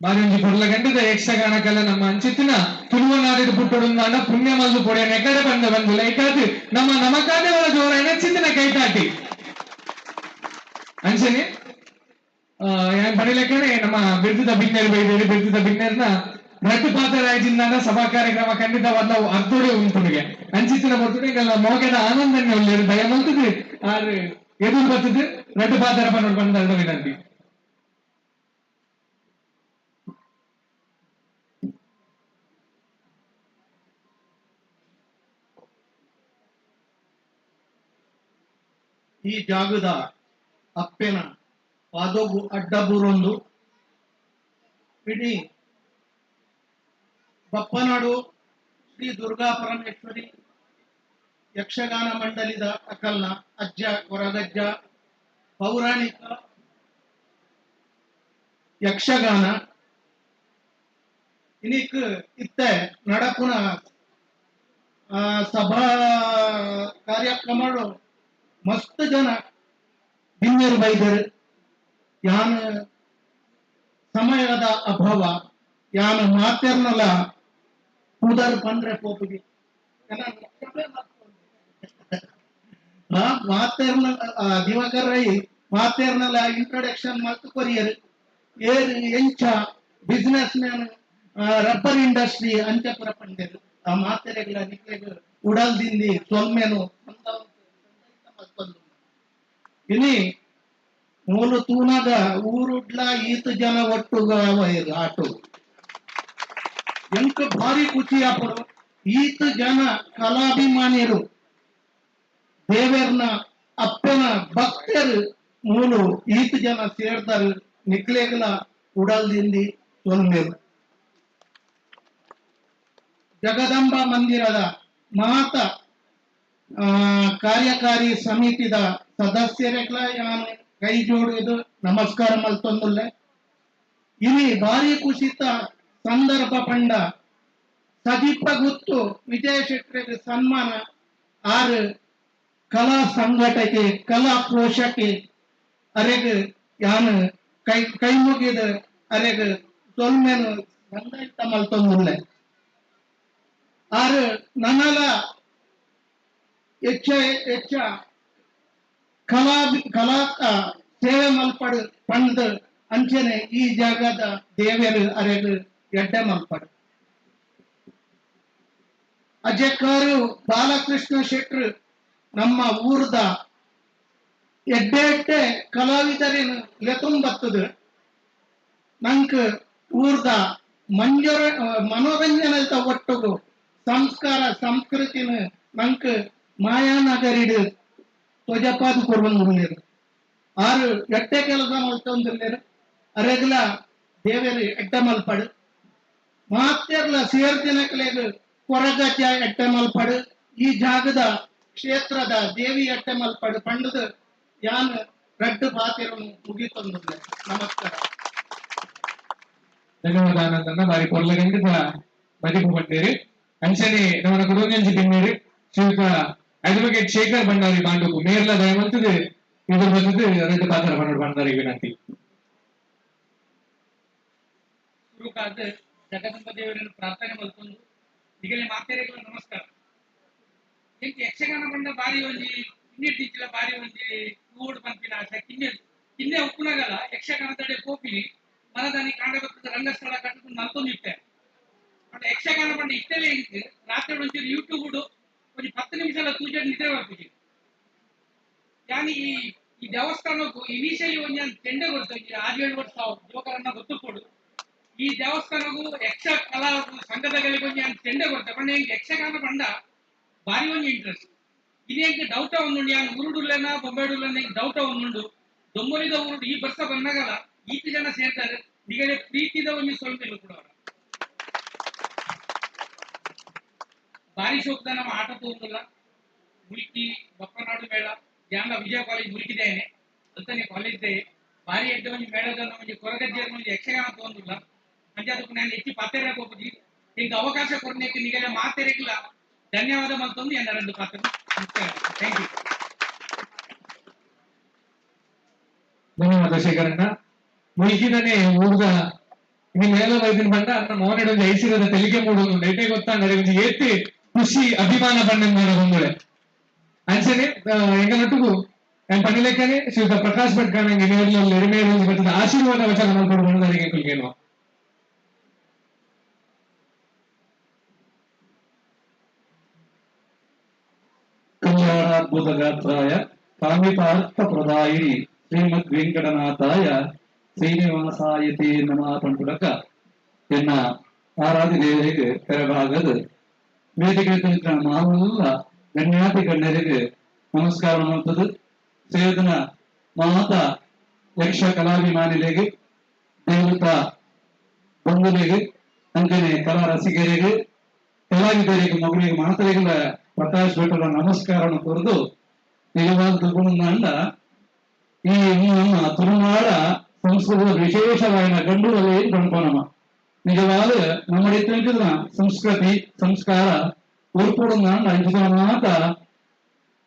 ಬಾರಿ ಕೊರ್ಲಗಂಡದ ಯಕ್ಷಗಾನ ಕಲೆ ನಮ್ಮ ಅಂಚಿತ್ತಿನ ತುಳುವನಾಡಿದ ಪುಟ್ಟೊಡುಂದಾಂಡ ಪುಣ್ಯ ಮಲ್ಲು ಪೊಡೆಯ ನೆಕಡೆ ಬಂದ ಬಂದುಲೆ ಐಕಾದು ನಮ್ಮ ನಮಕಾದವರ ಜೋರ ಎನಚಿತ್ತಿನ ಕೈತಾಟಿ ಅಂಚನೆ ಬಡಿಲೆಕ್ಕನೆ ನಮ್ಮ ಬಿರ್ದಿದ ಬಿನ್ನೇರು ಬೈದೇರಿ ಬಿರ್ದಿದ ಬಿನ್ನೇರ್ನ ರಟ್ಟು ಪಾತ್ರರಾಯಜಿಂದ ಸಭಾ ಕಾರ್ಯಕ್ರಮ ಖಂಡಿತವಾದ ಅರ್ಥೋಡೆ ಉಂಟುಗೆ ಅಂಚಿತ್ತಿನ ಬರ್ತುಡೆ ಮೋಗದ ಆನಂದನ್ನೇ ಒಳ್ಳೆಯದು ದಯ ಮಲ್ತದೆ ಆದ್ರೆ ಎದುರು ಬರ್ತದೆ ರಟ್ಟು ಪಾತ್ರ ಪನ್ನೋಡು ಬಂದ ವಿನಂತಿ. ಈ ಜಾಗದ ಅಪ್ಪೆನ ಪಾದೋಗು ಅಡ್ಡಬೂರೊಂದು ಇಡೀ ಬಪ್ಪನಾಡು ಶ್ರೀ ದುರ್ಗಾ ಪರಮೇಶ್ವರಿ ಯಕ್ಷಗಾನ ಮಂಡಳಿದ ಅಕಲ್ನ ಅಜ್ಜ ಕೊರಗಜ್ಜ ಪೌರಾಣಿಕ ಯಕ್ಷಗಾನ ಇನಿಕ್ ಇತ್ತೆ ನಡಪುನ ಸಭಾ ಕಾರ್ಯಕ್ರಮಗಳು ಮಸ್ತ್ ಜನ ಬಿನ್ನೇರು ಬೈದರು ಯಾನ್ ಸಮಯದ ಅಭಾವ ಯಾನ್ ಮಾತೆರ್ನಲ ಕೂದರ್ ಪಂಡ್ರೆ ಪೋಪಿಗೆ ಮಾತೆರ್ನ ದಿವಾಕರ್ ರೈ ಮಾತೆರ್ನಲ ಇಂಟ್ರೊಡಕ್ಷನ್ ಮಲ್ತು ಕೊರಿಯರ್ ಏರ್ ಎಂಚ ಬಿಸಿನೆಸ್ ಮ್ಯಾನ್ ರಬ್ಬರ್ ಇಂಡಸ್ಟ್ರಿ ಅಂಚಪುರ ಪಂಡ್ಯರು ಆ ಮಾತೆರೆಗಳ ನಿಕ್ಲೆಗ್ ಉಡಲ್ದಿಂದಿ ಸೊಲ್ಮೆನು ಇನಿ ಮೂಲು ತೂನಗ ಊರುಡ್ಲ ಈತ ಜನ ಒಟ್ಟುಗ ಆಟು ಎಂಕ ಭಾರಿ ಖುಷಿ ಆಪಡು. ಈತ ಜನ ಕಲಾಭಿಮಾನಿಯರು ದೇವರ್ನ ಅಪ್ಪನ ಭಕ್ತರು ಮೂಲು ಈತ ಜನ ಸೇರ್ದರು ನಿಕ್ಲೆಗಳ ಉಡಲ್ದಿಂದಿ ಸೊಲ್ಮೆರು. ಜಗದಂಬ ಮಂದಿರದ ಮಹಾತ ಕಾರ್ಯಕಾರಿ ಸಮಿತಿದ ಸದಸ್ಯರೆಗ್ಲ ಯಾನು ಕೈ ಜೋಡುವುದು ನಮಸ್ಕಾರ ಮಲ್ತೊಂದುಲ್ಲೆ. ಇನಿ ಭಾರಿ ಖುಷಿತ ಸಂದರ್ಭ ಪಂಡ ಸದೀಪ ಗುತ್ತು ವಿಜಯ ಶೆಟ್ಟರಿಗೆ ಸನ್ಮಾನ ಆರು ಕಲಾ ಸಂಘಟಕೆ ಕಲಾ ಪೋಷಕೆ ಅರೆಗ್ ಯಾನು ಕೈ ಮುಗಿದ ಅರೆಗ್ ಸೊಲ್ಮೆನು ಸಂದೈತ ಮಲ್ತೊಂದುಲ್ಲೆ. ಆರು ನನಲ ಹೆಚ್ಚ ಕಲಾ ಸೇವೆ ಮಲ್ಪಡು ಪಂಡ್ ಅಂಚನೆ ಈ ಜಾಗದ ದೇವರು ಅರೆದು ಎಡ್ಡೆ ಮಲ್ಪಡು ಅಜಯಕಾರು ಬಾಲಕೃಷ್ಣ ಶೆಟ್ರು ನಮ್ಮ ಊರ್ದ ಎಡ್ಡೆ ಕಲಾವಿದರಿನ ಲೆತುಂಬತ್ತದು ನಂಕ್ ಊರ್ದ ಮನೋರಂಜನದ ಒಟ್ಟುಗು ಸಂಸ್ಕಾರ ಸಂಸ್ಕೃತಿನ ನಂಕ್ ಮಾಯಾನಗರಿಡು ತ್ವಜಪಾದ ಕೊರ್ವಂದಿರು ಆರು ಎಟ್ಟೆ ಕೆಲಸ ಮಲ್ತೊಂದಿರ್ಲೇರು ಅರೆಗ್ಲ ದೇವರು ಎಡ್ಡ ಮಲ್ಪಡು ಮಾತೆರ್ಲ ಸೇರ್ದಿನಕ್ಲೆಗ್ ಕೊರಗಜ ಎಟ್ಟ ಮಲ್ಪಡು ಈ ಜಾಗದ ಕ್ಷೇತ್ರದ ದೇವಿ ಎಟ್ಟ ಮಲ್ಪಡು ಪಂಡದು ಯಾನ್ ರಡ್ಡು ಪಾತಿರನ್ನು ಮುಗಿತೊಂದಿರ್ಲೆ ನಮಸ್ಕಾರ ಧನ್ಯವಾದ ಆನಂದನ ಬಾರಿ ಕೊರ್ಲಗಂಡ ಮದಿಪು ಬಂದೇರಿ ಅಂಚನೆ ನಮ್ಮ ಕುರುಂಜಂಜಿ ಬಿನ್ನೇರಿ ಶ್ರೀಯುತ ಅಡ್ವೊಕೇಟ್ ಶೇಖರ್ ಭಂಡಾರಿ ಬಾಂಡುಕು ಮೇರ್ಲ ದಯವಂತದು ಇದ್ರ ಬಂದದ್ದು ಎರಡು ಪಾತ್ರ ಬಂದಾರಿ ವಿನಂತಿ ಶುರುಕಾದ ಜಗದಂಬ ದೇವರನ್ನು ಪ್ರಾರ್ಥನೆ ಮಲ್ಕೊಂಡು ಈಗಲೇ ಮಾತೆರೆಗಳ ನಮಸ್ಕಾರ ಎಂಕ್ ಯಕ್ಷಗಾನ ಬಂದ ಬಾರಿ ಒಂಜಿ ಇನ್ನಿಟ್ಟಿಚ್ಚಿಲ ಬಾರಿ ಒಂಜಿ ಕೂಡು ಪಂಪಿನ ಆಶೆ ಕಿನ್ನೆ ಉಪ್ಪುನಗಲ ಯಕ್ಷಗಾನದಡೆ ಕೋಪಿನಿ ಮನದಾನಿ ಕಾಂಡಗೊತ್ತದ ರಂಗಸ್ಥಳ ಕಟ್ಟಿಕೊಂಡು ಮಲ್ಕೊಂಡಿರ್ತಾರೆ ಮತ್ತೆ ಯಕ್ಷಗಾನ ಬಂದ ಇಷ್ಟಲೇ ಇಂಕ್ ರಾತ್ರಿ ಒಂಚೂರು ಯೂಟ್ಯೂಬ್ ಒಂದು 10 ನಿಮಿಷದ ತೂಜ ನಿದ್ರೆ ಬರ್ತೀವಿ ಯಾನಿ ಈ ದೇವಸ್ಥಾನಕ್ಕೂ ಇನಿಷಿಯಲಿ ಒಂದು ಚೆಂಡೆ ಕೊಡ್ತೀವಿ 6-7 ವರ್ಷ ಯುವಕರನ್ನ ಗೊತ್ತು ಕೊಡು ಈ ದೇವಸ್ಥಾನಕ್ಕೂ ಯಕ್ಷ ಕಲಾ ಸಂಘದಗಳಿಗೆ ಒಂದು ಚೆಂಡೆ ಕೊಡ್ತೇವೆ ಬಂದ ಯಕ್ಷಗಾನ ಬಂಡ ಭಾರಿ ಒಂದು ಇಂಟ್ರೆಸ್ಟ್ ಇದು ಡೌಟ ಒಂದು ಯಾನ್ ಉರುಡುಲ್ಲನ ಬೊಂಬೆಡುಲ್ಲನ ಡೌಟ ಒಂದು ದೊಂಬಲಿದ ಉರುಡು ಈ ವರ್ಷ ಬಂದಾಗಲ್ಲ ಈತ ಜನ ಸೇರ್ತಾರೆ ಈಗಲೇ ಪ್ರೀತಿದ ಒಂದು ಸ್ವಲ್ಪ ಕೂಡ ಭಾರಿ ಶೋಕದ ನಮ್ಮ ಆಟ ತೋರುದಿಲ್ಲ ಮುಲ್ಕಿ ಬಪ್ಪನಾಡು ಮೇಳ ಧ್ಯಾನ ವಿಜಯ ಕಾಲೇಜ್ ಮುಲ್ಕಿದ್ದೇನೆ ಅಂತನೇ ಕಾಲೇಜ್ ದೇ ಭಾರಿ ಎಡ್ಡ ಒಂದು ಮೇಳದ ಒಂದು ಕೊರಗಜ್ಜಿಯ ಒಂದು ಯಕ್ಷಗಾನ ತೋರುದಿಲ್ಲ ಅಂಜೆ ಅದಕ್ಕೆ ನಾನು ಹೆಚ್ಚು ಪಾತೆರ ಹೋಗುದಿ ಈಗ ಅವಕಾಶ ಕೊಡ್ಲಿಕ್ಕೆ ನಿಗಲ ಮಾತೆರೆಗಿಲ್ಲ ಧನ್ಯವಾದ ಮತ್ತೊಂದು ಎನ್ನ ಎರಡು ಪಾತ್ರ ಥ್ಯಾಂಕ್ ಯು ಧನ್ಯವಾದ ಶೇಖರಣ್ಣ ಮುಲ್ಕಿದನೆ ಊರ್ದ ಇನ್ನು ಮೇಲ ವೈದ್ಯನ ಬಂಡ ಅನ್ನ ಮೋನೆಡ ಒಂದು ಐಸಿರದ ತೆಲಿಗೆ ಮೂಡೋದು ನೈಟೇ ಗೊತ್ತಾಂಡರೆ ಒಂದು ಏತಿ ಖುಷಿ ಅಭಿಮಾನ ಬಂಡ ಬಂದಳೆ ಅಂಚನೆ ಎಂಗನೊಟ್ಟಿಗೂ ಪಣಿಲೆಕ್ಕನೆ ಶ್ರೀಯುತ ಪ್ರಕಾಶ್ ಭಟ್ ಕಾಣಂಗೆ ನೇರ್ಲಲ್ಲಿ ಎಡಿಮೇರಲ್ಲಿ ಬರ್ತದ ಆಶೀರ್ವಾದ ವಚನ ಮಾಡ್ಕೊಂಡು ಬಂದವರಿಗೆ ಕುಲ್ಗೇನು ಕಲ್ಯಾಣಾದ್ಭುತ ಗಾತ್ರಾಯ ಕಾಮಿತಾರ್ಥ ಪ್ರದಾಯಿನಿ ಶ್ರೀಮದ್ ವೆಂಕಟನಾಥಾಯ ಶ್ರೀನಿವಾಸಾಯತಿ ನಮಃ ಪಂಡುಡಕ ಎನ್ನ ಆರಾಧ್ಯ ದೇವರಿಗೆ ಕೆರಭಾಗದ ವೇದಿಕೆ ಕುಳಿತ ನಾವೆಲ್ಲ ಗಣ್ಯಾತಿ ಗಣ್ಯರಿಗೆ ನಮಸ್ಕಾರ ಮಾಡುತ್ತದೆ ಸೇದನ ಮಾತ ಯಕ್ಷ ಕಲಾಭಿಮಾನಿಗಳಿಗೆ ದೇವತ ಬಂಧುಗಳಿಗೆ ಅಂಜನೆ ಕಲಾ ರಸಿಕರಿಗೆ ಕಲಾವಿದರಿಗೆ ಮಗಳಿಗೆ ಮಾತರಿಗಳ ಪ್ರಕಾಶ್ ಭಟ್ರ ನಮಸ್ಕಾರ ಕೊರದು ನಿಜವಾದ ತಿಳ್ಕೊಂಡ ಈ ನಮ್ಮ ತುಳುನಾಡ ಸಂಸ್ಕೃತದ ವಿಶೇಷವಾದ ಗಂಡುಗಳಲ್ಲಿ ಗಣಪನಮ ನಿಜವಾದ ನಮ್ಮ ತಿಳಿದ ಸಂಸ್ಕೃತಿ ಸಂಸ್ಕಾರ ಉರುಪುಡನ್ನ ಅಂಚಿದ ಮಾತ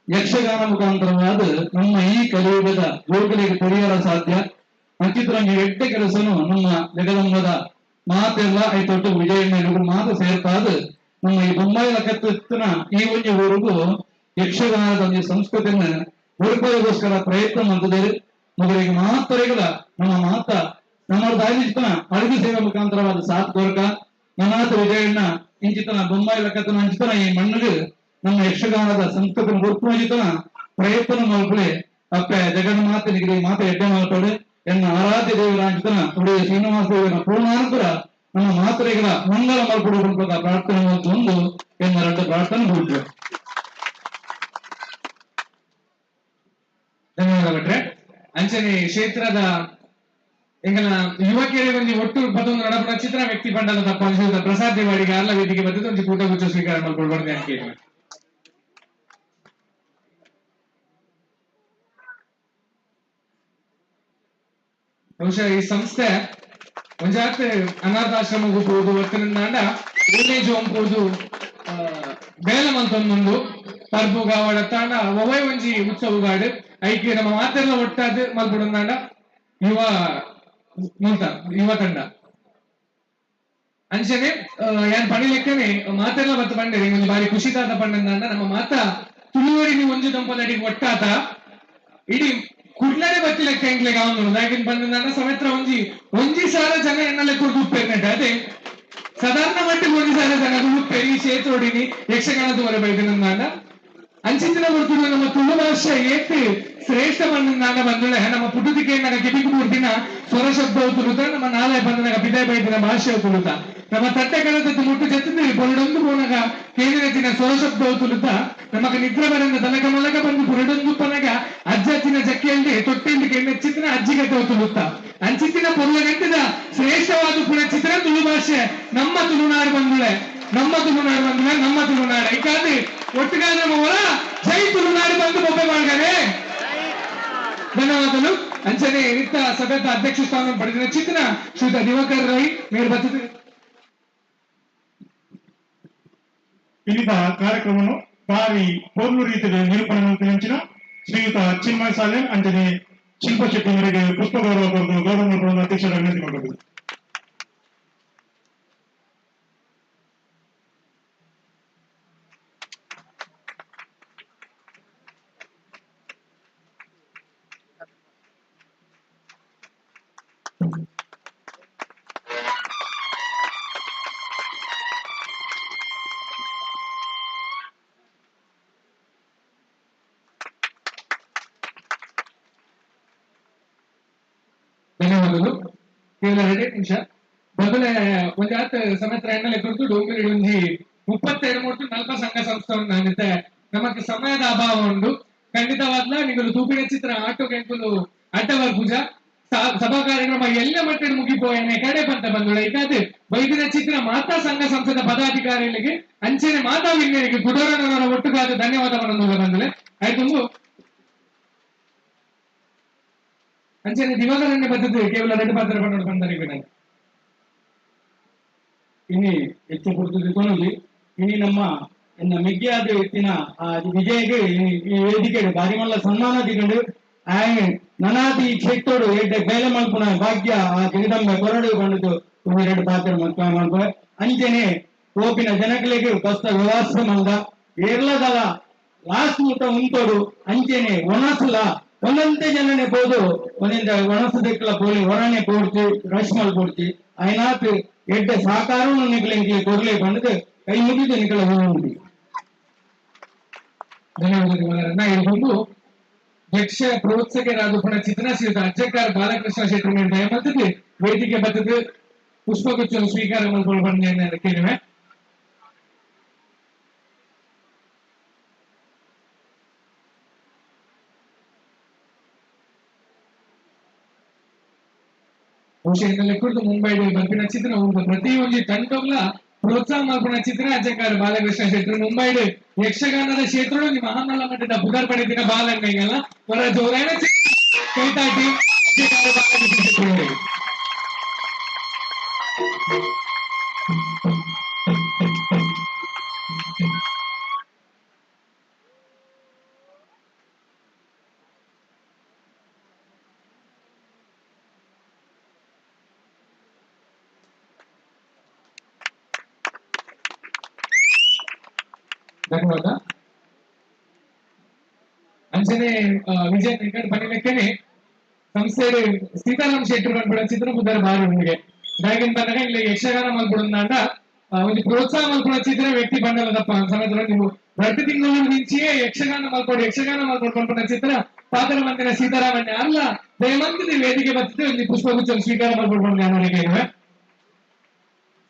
ಯಕ್ಷಗಾನ ಮುಖಾಂತರವಾದ ನಮ್ಮ ಈ ಕಲಿಯುಗದ ಯುವಕರಿಗೆ ಪರಿಹಾರ ಸಾಧ್ಯ ಅಂಚಿತ್ರ ಎಡ್ಡ ಕೆಲಸನು ನಮ್ಮ ಜಗದಂಬದ ಮಾತೆಲ್ಲ ಐತೊಟ್ಟು ವಿಜಯಣ್ಣ ಮಾತು ಸೇರ್ತಾದ ನಮ್ಮ ಈ ಬೊಂಬಾಯಿಲ ಕತ್ತಿನ ಈ ಒಂದು ಊರಿಗೂ ಯಕ್ಷಗಾನದ ಒಂದು ಸಂಸ್ಕೃತಿಯನ್ನು ಉಡುಪೋಗೋಸ್ಕರ ಪ್ರಯತ್ನ ಮಾಡಿದರೆ ಮೊದಲಿಗೆ ಮಾತರಿಗಳ ನಮ್ಮ ಮಾತ ನಮ್ಮದಾಗಿರ್ತನ ಅಡುಗೆ ಸೇವೆ ಮುಖಾಂತರವಾದ ಸಾಥ್ ದೊರಕ ನನ್ನಾಥ ವಿಜಯಣ್ಣ ಇಂಚಿತನ ಬೊಂಬಾಯಿಲ ಕತ್ತನ ಅಂಚಿತನ ಈ ಮಣ್ಣಿಗೆ ನಮ್ಮ ಯಕ್ಷಗಾನದ ಸಂಸ್ಕೃತಿನ ಗುರುಪೋಜಿತನ ಪ್ರಯತ್ನ ಮಾಡ್ಕೊಳ್ಳಿ ಅಪ್ಪ ಜಗನ್ ಮಾತನಿಗೆ ಮಾತ ಎಡ್ಡ ಮಾಡ್ಕೊಳ್ಳಿ ಎನ್ನ ಆರಾಧ್ಯ ದೇವರ ಅಂಚಿತನ ಉடைய ಶ್ರೀನಿವಾಸ ದೇವರ ಪೂರ್ಣಾನುಕೂಲ ನಮ್ಮ ಮಾತರಿಗಳ ಮಂಗಲ ಮಲ್ಪಡುವ ಪ್ರಾರ್ಥನೆ ಒಂದು ಎನ್ನ ಎರಡು ಪ್ರಾರ್ಥನೆ ಬಿಡ್ರು. ಧನ್ಯವಾದ ಭಟ್ರೆ ಅಂಚನೆ ಕ್ಷೇತ್ರದ ಎಂಗನ ಯುವಕಿಯರಿಗೆ ಒಂದು ಒಟ್ಟು 11 ನಡಪಡ ಚಿತ್ರ ವ್ಯಕ್ತಿ ಬಂಡಲ ತಪ್ಪ ಪ್ರಸಾದ್ ದೇವಾಡಿಗೆ ಆರ್ಲ ವೇದಿಕೆ ಬರ್ತದೆ ಒಂದು ಕೂಟಗುಚ್ಚ ಸ್ವೀಕಾರ ಮಾಡ್ಕೊಳ್ಬಾರ್ದು ಅಂತ ಕೇಳಿ ಬಹುಶಃ ಈ ಸಂಸ್ಥೆ ಒಂಜಾತ್ ಅನಾಥಾಶ್ರಮ ಹೋಗುವುದು ಒತ್ತನಿಂದ ಓಲ್ಡ್ ಏಜ್ ಹೋಮ್ ಹೋದು ಬೇಲಂ ಅಂತ ಒಂದು ಪರ್ಬು ಗಾವಡ ತಾಂಡ ಒವೈ ಒಂಜಿ ಉತ್ಸವಗಾಡು ಐಕೆ ನಮ್ಮ ಮಾತೆಲ್ಲ ಒಟ್ಟಾದ ಮಲ್ಪಡಂದಾಂಡ ಯುವ ಯುವ ತಂಡ ಅಂಚನೆ ಏನ್ ಪಣಿ ಲೆಕ್ಕನೆ ಮಾತೆಲ್ಲ ಬತ್ತ ಬಂಡೇರಿ ಒಂದು ಬಾರಿ ಖುಷಿ ತಾತ ಪಂಡಂದಾಂಡ ನಮ್ಮ ಮಾತ ತುಳುವರಿಗೆ ಒಂಜು ದಂಪದಡಿಗೆ ಒಟ್ಟಾತ ಇಡೀ ಕುಡ್ಲಡೆ ಬತ್ತಿ ಲೆಕ್ಕ ಹೆಂಗ್ಲೆಗ ಅವನು ನಾಗಿನ್ ಬಂದ ಸಮೇತ್ರ ಒಂಜಿ ಸಾಲ ಜನ ಎನ್ನಲೆ ಕೊಡ್ದು ಉಪ್ಪೇರ್ನಟ ಅದೇ ಸಾಧಾರಣ ಮಟ್ಟಿಗೆ ಹೋಲಿಸಾದ ಜನಗಳು ಪೆರಿ ಸೇತೋಡಿನಿ ಯಕ್ಷಗಾನದ ಹೊರ ಬೈದಿನ ಅಂಚಿನ ಬರ್ತುಡು ನಮ್ಮ ತುಳು ಭಾಷೆ ಏತ್ ಶ್ರೇಷ್ಠ ಬಂದ ಬಂದುಳೆ ನಮ್ಮ ಪುಟುದಿಗೆ ನಾಗ ಕಿಬಿಕು ಮೂರ್ತಿನ ಸ್ವರ ಶಬ್ದ ತುಳುತ ನಮ್ಮ ನಾಳೆ ಬಂದನಾಗ ಬಿದಾಯ ಬೈದಿನ ಭಾಷೆ ತುಳುತ ನಮ್ಮ ತಟ್ಟೆ ಕಳೆದದ್ದು ಮುಟ್ಟು ಜತ್ತಿದ್ರಿ ಪುರಡೊಂದು ಬೋನಗ ಕೇಳಿನ ಸ್ವರ ಶಬ್ದ ತುಳುತ ನಮಗ ನಿದ್ರೆ ಬರಂದ ತನಕ ಮೊಳಗ ಬಂದು ಪುರಡೊಂದು ಪನಗ ಅಜ್ಜತ್ತಿನ ಜಕ್ಕೆಯಲ್ಲಿ ತೊಟ್ಟಿಂದ ಕೆಣ್ಣೆಚ್ಚಿತ್ತಿನ ಅಜ್ಜಿಗೆ ತುಳುತ್ತ ಅಂಚಿತ್ತಿನ ಪೊರ್ಲಗಂಟಿದ ಶ್ರೇಷ್ಠವಾದ ಪುರಚಿತ್ರ ತುಳು ಭಾಷೆ ನಮ್ಮ ತುಳುನಾಡು ಬಂದುಳೆ ನಮ್ಮ ತುಳುನಾಡು ಬಂದುಳೆ ನಮ್ಮ ತುಳುನಾಡು ಈಗಾದ್ರೆ ಒಟ್ಟಿಗಾದ ಹೊರ ಜೈ ತುಳುನಾಡು ಬಂದು ಬೊಬ್ಬೆ ಮಾಡ್ತಾರೆ. ಧನ್ಯವಾದಗಳು. ಅಂಚನೆ ನಿತ್ತ ಸಭೆಯ ಅಧ್ಯಕ್ಷ ಸ್ಥಾನ ಪಡೆದಿನ ಚಿತ್ರ ಶ್ರೀಯುತ ದಿವಾಕರ್ ರೈ ಮೇಲ್ ಬರ್ತದೆ. ಇಲ್ಲಿದ ಕಾರ್ಯಕ್ರಮವನ್ನು ಭಾರಿ ಪೂರ್ಣ ರೀತಿಯ ನಿರೂಪಣೆ ಮಾಡ್ತಿನ ಶ್ರೀಯುತ ಚಿನ್ಮಯ ಸಾಲೆನ್ ಅಂಜನೆ ಶಿಲ್ಪ ಶೆಟ್ಟಿ ಅವರಿಗೆ ಪುಷ್ಪ ಗೌರವ ಕೊರದು ಗೌರವ ಅಧ್ಯಕ್ಷರಾಗಿ ನಿಂತುಕೊಂಡಿದೆ. ಧನ್ಯವಾದಗಳು. ಕೇವಲ 2 ನಿಮಿಷ ಮೊದಲೇ ಒಂದಾತ ಸಮತ್ರ ಎಣ್ಣೆ ಕುರಿತು ಡೋಂಗಿರಿ ಒಂಜಿ 32-40 ಸಂಘ ಸಂಸ್ಥೆಯನ್ನು ನಾನಿತ್ತೆ ನಮಗೆ ಸಮಯದ ಅಭಾವ ಉಂಟು. ಖಂಡಿತವಾಗ್ಲ ನಿಗಳು ತೂಪಿನ ಚಿತ್ರ ಆಟೋ ಕೆಂಕುಲು ಅಡ್ಡವರ್ ಪೂಜಾ ಸಭಾ ಕಾರ್ಯಕ್ರಮ ಎಲ್ಲ ಮಟ್ಟಿಗೆ ಮುಗಿಪೋಯನೆ ಕಡೆ ಬಂತ ಬಂದುಳ ಇದಾದ ವೈದ್ಯನ ಚಿತ್ರ ಮಾತಾ ಸಂಘ ಸಂಸ್ಥೆದ ಪದಾಧಿಕಾರಿಗಳಿಗೆ ಅಂಚನೆ ಮಾತಾ ವಿಜ್ಞಾನಿಗೆ ಗುಡೋರನವರ ಒಟ್ಟುಗಾದ ಧನ್ಯವಾದವನ್ನು ಬಂದಲೆ ಆಯ್ತು. ಅಂಚನೆ ದಿವಾಕರನ್ನೇ ಬರ್ತದೆ ಕೇವಲ 2 ಪಾತ್ರ ಪಂಡ ಬಂದರೆ ಇನಿ ಹೆಚ್ಚು ಕೊಡ್ತಿದ್ದುಕೊಳ್ಳಿ ಇನಿ ನಮ್ಮ ಇನ್ನ ಮೆಗ್ಗಿಯಾದ ಎತ್ತಿನ ವಿಜಯಗೆ ಈ ವೇದಿಕೆ ಬಾರಿಮಲ್ಲ ಸನ್ಮಾನ ದಿಗಂಡು ಆಯ್ ನನಾದಿ ಕ್ಷೇತ್ರೋಡು ಎಡ್ಡೆ ಬೇಲೆ ಮಲ್ಪುನ ಭಾಗ್ಯ ಆ ಜಗದಂಬೆ ಕೊರಡು ಬಂದು 2 ಪಾತ್ರ ಮಾಡ್ಕೊ ಅಂಚನೆ ಓಪಿನ ಜನಗಳಿಗೆ ಕಷ್ಟ ವ್ಯವಸ್ಥೆ ಮಂದ ಏರ್ಲದಲ್ಲ ಲಾಸ್ಟ್ ಊಟ ಉಂಟೋಡು ಅಂಚನೆ ಒಣಸಲ ಒಂದಂತೆ ಜನನೆ ಬೋದು ಒಂದಿಂದ ಒಣಸು ದಿಕ್ಕಲ ಪೋಲಿ ಹೊರನೆ ಪೋಡ್ತಿ ರಶ್ಮಲ್ ಪೋಡ್ತಿ ಅಯ್ನಾತ್ ಎಡ್ಡೆ ಸಾಕಾರವನ್ನು ನಿಗ್ಲೆಂಗೆ ಕೊರ್ಲೆ ಬಂದದು ಕೈ ಮುಗಿದು ನಿಕಲ ಹೋಗಿ. ಧನ್ಯವಾದಗಳು. ಇದು ಯಕ್ಷ ಪ್ರೋತ್ಸಾಹಕರಾದ ಪುನಃ ಚಿತ್ರ ಶ್ರೀಯುತ ಅಜ್ಜಕ್ಕಾರ ಬಾಲಕೃಷ್ಣ ಶೆಟ್ಟಿ ಮೇಲೆ ದಯಮಂತದ್ದು ವೇದಿಕೆ ಬರ್ತದೆ ಪುಷ್ಪಗುಚ್ಛವನ್ನು ಸ್ವೀಕಾರ ಮಾಡ್ಕೊಂಡು ಬಂದ ಕೇಳಿವೆ. ಬಹುಶಃ ಕುರಿತು ಮುಂಬೈ ಬರ್ಪಿನ ಚಿತ್ರ ಪ್ರತಿಯೊಂದು ತಂಡಗಳ ಪ್ರೋತ್ಸಾಹ ಮಾಡ್ಕೊಂಡ ಚಿತ್ರ ಅಜ್ಜಕಾರ ಬಾಲಕೃಷ್ಣ ಶೆಟ್ಟಿ ಮುಂಬೈ ಯಕ್ಷಗಾನದ ಕ್ಷೇತ್ರ ಮಹಾಮಲ್ಲ ಮಟ್ಟದ ಬುಧರ್ ಪಡೆದಿನ ಬಾಲಂಗಲ್ಲ ಹೊರ ಜೋರಾನ ಕೈತಾಟಿ ಅಜ್ಜಕಾರ ಬಾಲಕೃಷ್ಣ ಶೆಟ್ಟಿ ಧನ್ಯವಾದ. ಅಂಚನೆ ವಿಜಯ ವೆಂಕಟ ಬನ್ನಿಲೆಕ್ಕನೆ ಸಂಸ್ಥೆ ಸೀತಾರಾಮ್ ಶೆಟ್ಟಿ ಬಂದ್ಬಿಡ ಚಿತ್ರ ಮುದ್ದಾರ ಬಾರಿ ನಿಮಗೆ ಡ್ರಾಗನ್ ಬಂದಾಗ ಇಲ್ಲಿ ಯಕ್ಷಗಾನ ಮಲ್ಬಿಡೋದಾಂಡ ಒಂದು ಪ್ರೋತ್ಸಾಹ ಮಲ್ಕೊಳ ಚಿತ್ರ ವ್ಯಕ್ತಿ ಬಂಡಲದಪ್ಪ ಸಮಯದಲ್ಲಿ ನೀವು ಪ್ರತಿ ತಿಂಗಳು ಮಿಂಚಿಯೇ ಯಕ್ಷಗಾನ ಮಲ್ಕೊಂಡು ಬಂದ್ಬಿಡ ಚಿತ್ರ ಪಾತ್ರ ಬಂದಿನ ಸೀತಾರಾಮಣ್ಯ ಅಲ್ಲ ದಯಮಂತ ವೇದಿಕೆ ಬರ್ತಿದ್ದೆ ಒಂದು ಪುಷ್ಪಗುಚ್ಛ ಸ್ವೀಕಾರ ಮಾಡ್ಕೊಂಡು ಜ್ಞಾನರಿಗೆ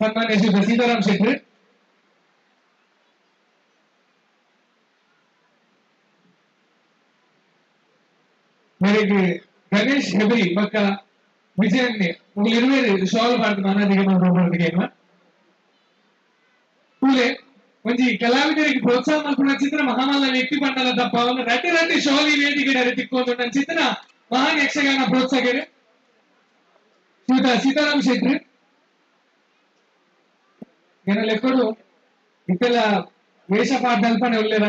ಸನ್ಮಾನ್ಯ ಶ್ರೀ ಸೀತಾರಾಮ್ ಶೆಟ್ಟಿ ಮೇರೆಗೆ ಗಣೇಶ್ ಹೆಬರಿ ಪಕ್ಕ ವಿಜಯನ್ನೇ ಇರುವೆ ಶಾಲ್ ಪಾಡ್ದು ಮಾನದಿಗೆ ಮಾಡ್ಕೊಂಡ್ಗೆ ಕೂಲೆ ಒಂಜಿ ಕಲಾವಿದರಿಗೆ ಪ್ರೋತ್ಸಾಹ ಮಾಡ್ಕೊಂಡ ಚಿತ್ರ ಮಹಾಮಲ್ಲ ವ್ಯಕ್ತಿ ಬಂಡಲ ದಪ್ಪ ಅವನು ರಟ್ಟಿ ಶಾಲಿ ವೇದಿಕೆ ತಿಕ್ಕೊಂಡು ನನ್ನ ಚಿತ್ರ ಮಹಾನ್ ಯಕ್ಷಗಾನ ಪ್ರೋತ್ಸಾಹಕ್ಕೆ ಶ್ರೀಯುತ ಸೀತಾರಾಮ್ ಶೆಟ್ಟಿ ಲೆಕ್ಕಡು ಇತ್ತೆಲ್ಲ ವೇಷ ಪಾಠಲ್ಪನೆ ಒಳ್ಳೆದ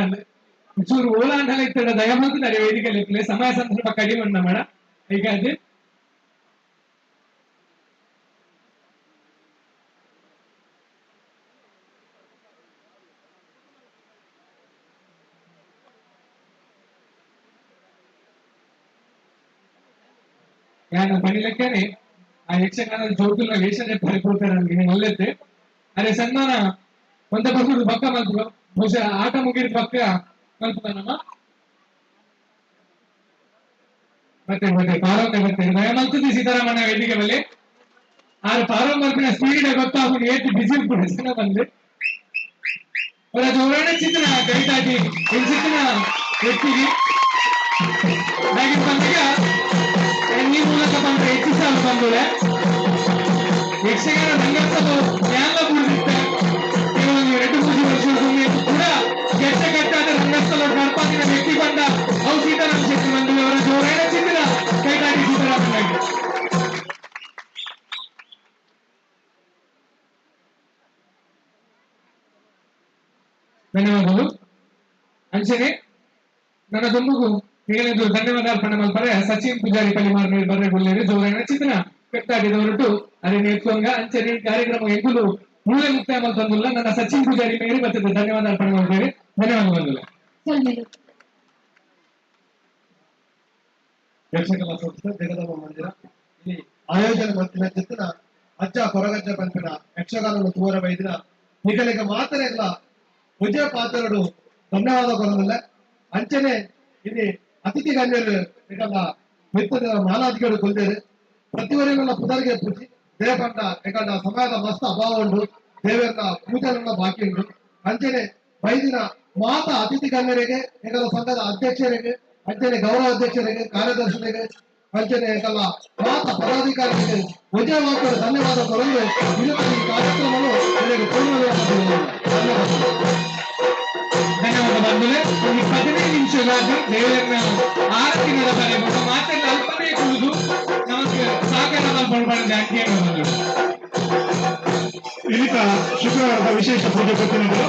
ಚೂರು ಓಲಾಂಡಲ ಇತ್ತಡ ದಯಮಾಡ್ತಿದ್ದಾರೆ ವೇದಿಕೆಯಲ್ಲಿ ಸಮಯ ಸಂದರ್ಭ ಕಡಿಮೆ ಉಂಡ ಮೇಡ ಹೀಗಾಗಿ ನಾನು ಪಣಿ ಲೆಕ್ಕನೆ ಆ ಯಕ್ಷಗಾನದ ಜೋಗುಲ ವೇಷ ಪರಿಪೂರ್ಣ ನನಗೆ ಒಳ್ಳೆತ್ತೆ ಅರೆ ಸನ್ಮಾನ ಒಂದ ಬಗ್ಗುದು ಪಕ್ಕ ಮಲ್ತು ಬಹುಶಃ ಆಟ ಮುಗಿದ ಪಕ್ಕ ಮಲ್ಪುದನಮ್ಮ ಮತ್ತೆ ಪಾರೋಕೆ ಬರ್ತೇನೆ ಭಯ ಮಲ್ತದೆ ಸೀತಾರಾಮಣ್ಣ ವೇದಿಕೆ ಮೇಲೆ ಆರು ಪಾರೋ ಮಲ್ಪಿನ ಸ್ಪೀಡ್ ಗೊತ್ತಾಗ ಏತು ಬಿಸಿ ಕೂಡ ಜನ ಬಂದು ಅವರ ಜೋರಾಣ ಚಿತ್ರ ಕೈತಾಟಿ ಚಿತ್ರ ವ್ಯಕ್ತಿಗೆ ಹಾಗೆ ಬಂದಾಗ ಈ ಮೂಲಕ ಬಂದ್ರೆ ಹೆಚ್ಚು ಸಾಲು ಬಂದೋಳೆ ಯಕ್ಷಗಾನ ರಂಗಸ್ಥಳ ಜ್ಞಾನ ಕೂಡಿರುತ್ತೆ ಕೇವಲ 2-3 ವರ್ಷ ಕೂಡ ಕೆಟ್ಟಕಟ್ಟಾದ ರಂಗಸ್ಥಳ ಗಣಪತಿನ ವ್ಯಕ್ತಿ ಬಂದ ಅವು ಸೀತಾರಾಮ ಶೆಟ್ಟಿ ಬಂದು ಅವರ ಜೋರಾಣ ಚಿತ್ರ ಕೈತಾಟಿ ಸೀತಾರಾಮಣ್ಣಗೆ ಧನ್ಯವಾದಗಳು ಅಂಚನೆ ನನ್ನ ದುಂಬುಗು ಹೇಳದು ಧನ್ಯವಾದ ಅರ್ಪಣೆ ಮಾಡ್ತಾರೆ ಸಚಿನ್ ಪೂಜಾರಿ ಪಲಿಮಾರ್ ಮೇಲೆ ಬರ್ರೆಗೊಳ್ಳೇರಿ ಜೋರಾಣ ಚಿತ್ರ ಕಟ್ಟಾಡಿದ ಹೊರಟು ಅದೇ ನೇತ್ಕೊಂಗ ಅಂಚನೆ ಕಾರ್ಯಕ್ರಮ ಎಂದೂ ಮೂಳೆ ಮುಕ್ತಾಯ ಮಾಡ್ತಂದಿಲ್ಲ ನನ್ನ ಸಚಿನ್ ಪೂಜಾರಿ ಮೇಲೆ ಬರ್ತದೆ ಧನ್ಯವಾದ ಅರ್ಪಣೆ ಮಾಡ್ತಾರೆ ಧನ್ಯವಾದಗಳು ಯಕ್ಷಗಾನ ಸಂಸ್ಥೆ ಜಗದಮ್ಮ ಮಂದಿರ ಇಲ್ಲಿ ಆಯೋಜನೆ ಮಾಡ್ತಿನ ಚಿತ್ರ ಅಜ್ಜ ಕೊರಗಜ್ಜ ಪಂಪಿನ ಯಕ್ಷಗಾನ ತೂವರ ಬೈದಿನ ನಿಗಲಿಗೆ ಮಾತ್ರ ಇಲ್ಲ ಪೂಜೆ ಪಾತ್ರರು ಧನ್ಯವಾದ ಕೊರದಿಲ್ಲ ಅಂಚನೆ ಇಲ್ಲಿ ಅತಿಥಿ ಗಣ್ಯರು ಈಗಲ್ಲ ಮಿತ್ತದ ಮಾಲಾಧಿಗಳು ಕೊಲ್ದೇರು ಪ್ರತಿವರೆಲ್ಲ ಪುದರಿಗೆ ಪೂಜಿ ದೇವಪಂಡ ಯಾಕಂಡ ಸಮಯದ ಮಸ್ತ್ ಅಭಾವ ಉಂಟು ದೇವರ ಪೂಜೆಲ್ಲ ಬಾಕಿ ಉಂಟು ಅಂಚನೆ ಬೈದಿನ ಮಾತ ಅತಿಥಿ ಗಣ್ಯರಿಗೆ ಈಗಲ ಸಂಘದ ಅಧ್ಯಕ್ಷರಿಗೆ ಅಂಚನೆ ಗೌರವ ಅಧ್ಯಕ್ಷರಿಗೆ ಕಾರ್ಯದರ್ಶಿಗಳಿಗೆ ಅಂಚನೆ ಈಗಲ್ಲ ಮಾತ ಪದಾಧಿಕಾರಿಗೆ ಪೂಜೆ ಮಾತ್ರ ಧನ್ಯವಾದ ಕೊರಲು ಈ ಕಾರ್ಯಕ್ರಮವನ್ನು ನನಗೆ ಧನ್ಯವಾದ ಬಂಧುಗಳೇ ಈ 15 ನಿಮಿಷವಾಗಿ ದೇವರನ್ನ ಆರತಿ ನಡೆದರೆ ಒಂದು ಮಾತನ್ನ ಅಲ್ಪನೇ ಕುಳಿದು ನಮಗೆ ಸಾಗರ ಮಾಡ್ಬಾರ್ದು ಅಂಕೆ ಬಂಧುಗಳು ಇಲ್ಲಿಕ ಶುಕ್ರವಾರದ ವಿಶೇಷ ಪೂಜೆ ಕೊಟ್ಟಿನವರು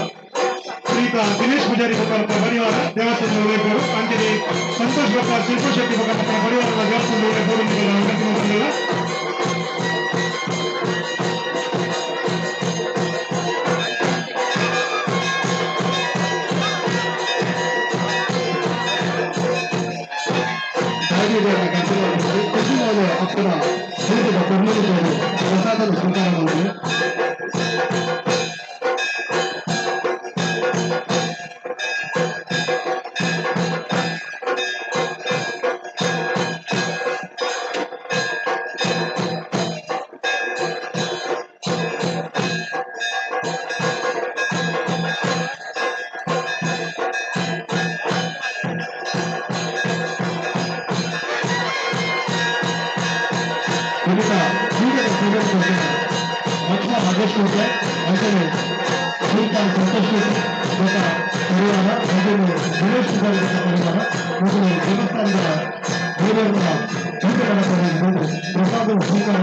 ಶ್ರೀಯುತ ದಿನೇಶ್ ಪೂಜಾರಿ ಭಗವಂತ ಪರಿವಾರ ದೇವಸ್ಥಾನ ಉಳ್ಳೇಕರು ಅಂಜಲಿ ಸಂತೋಷ್ ಭಟ್ಟ ಶಿಲ್ಪಶೆಟ್ಟಿ ಭಗವಂತ ಪರಿವಾರದ ದೇವಸ್ಥಾನ ಉಳ್ಳೇಕರು ಅಪ್ಪನ ಪ್ರಸಾದದ ಸ್ವೀಕಾರ ಮಾಡಿದೆ ಹೋಗುತ್ತೆ ಅಂತಾನೆ ಶ್ರೀಕಾಂತ್ ಸಂತೋಷ್ ಪರಿವಾರ ದಿನೇಶ್ ಪೂಜಾರಿ ಪರಿವಾರ ಮತ್ತು ದೇವಸ್ಥಾನದ ದೇವರನ್ನ ಪೂಜೆ ಪ್ರಸಾದ ಸ್ವೀಕಾರ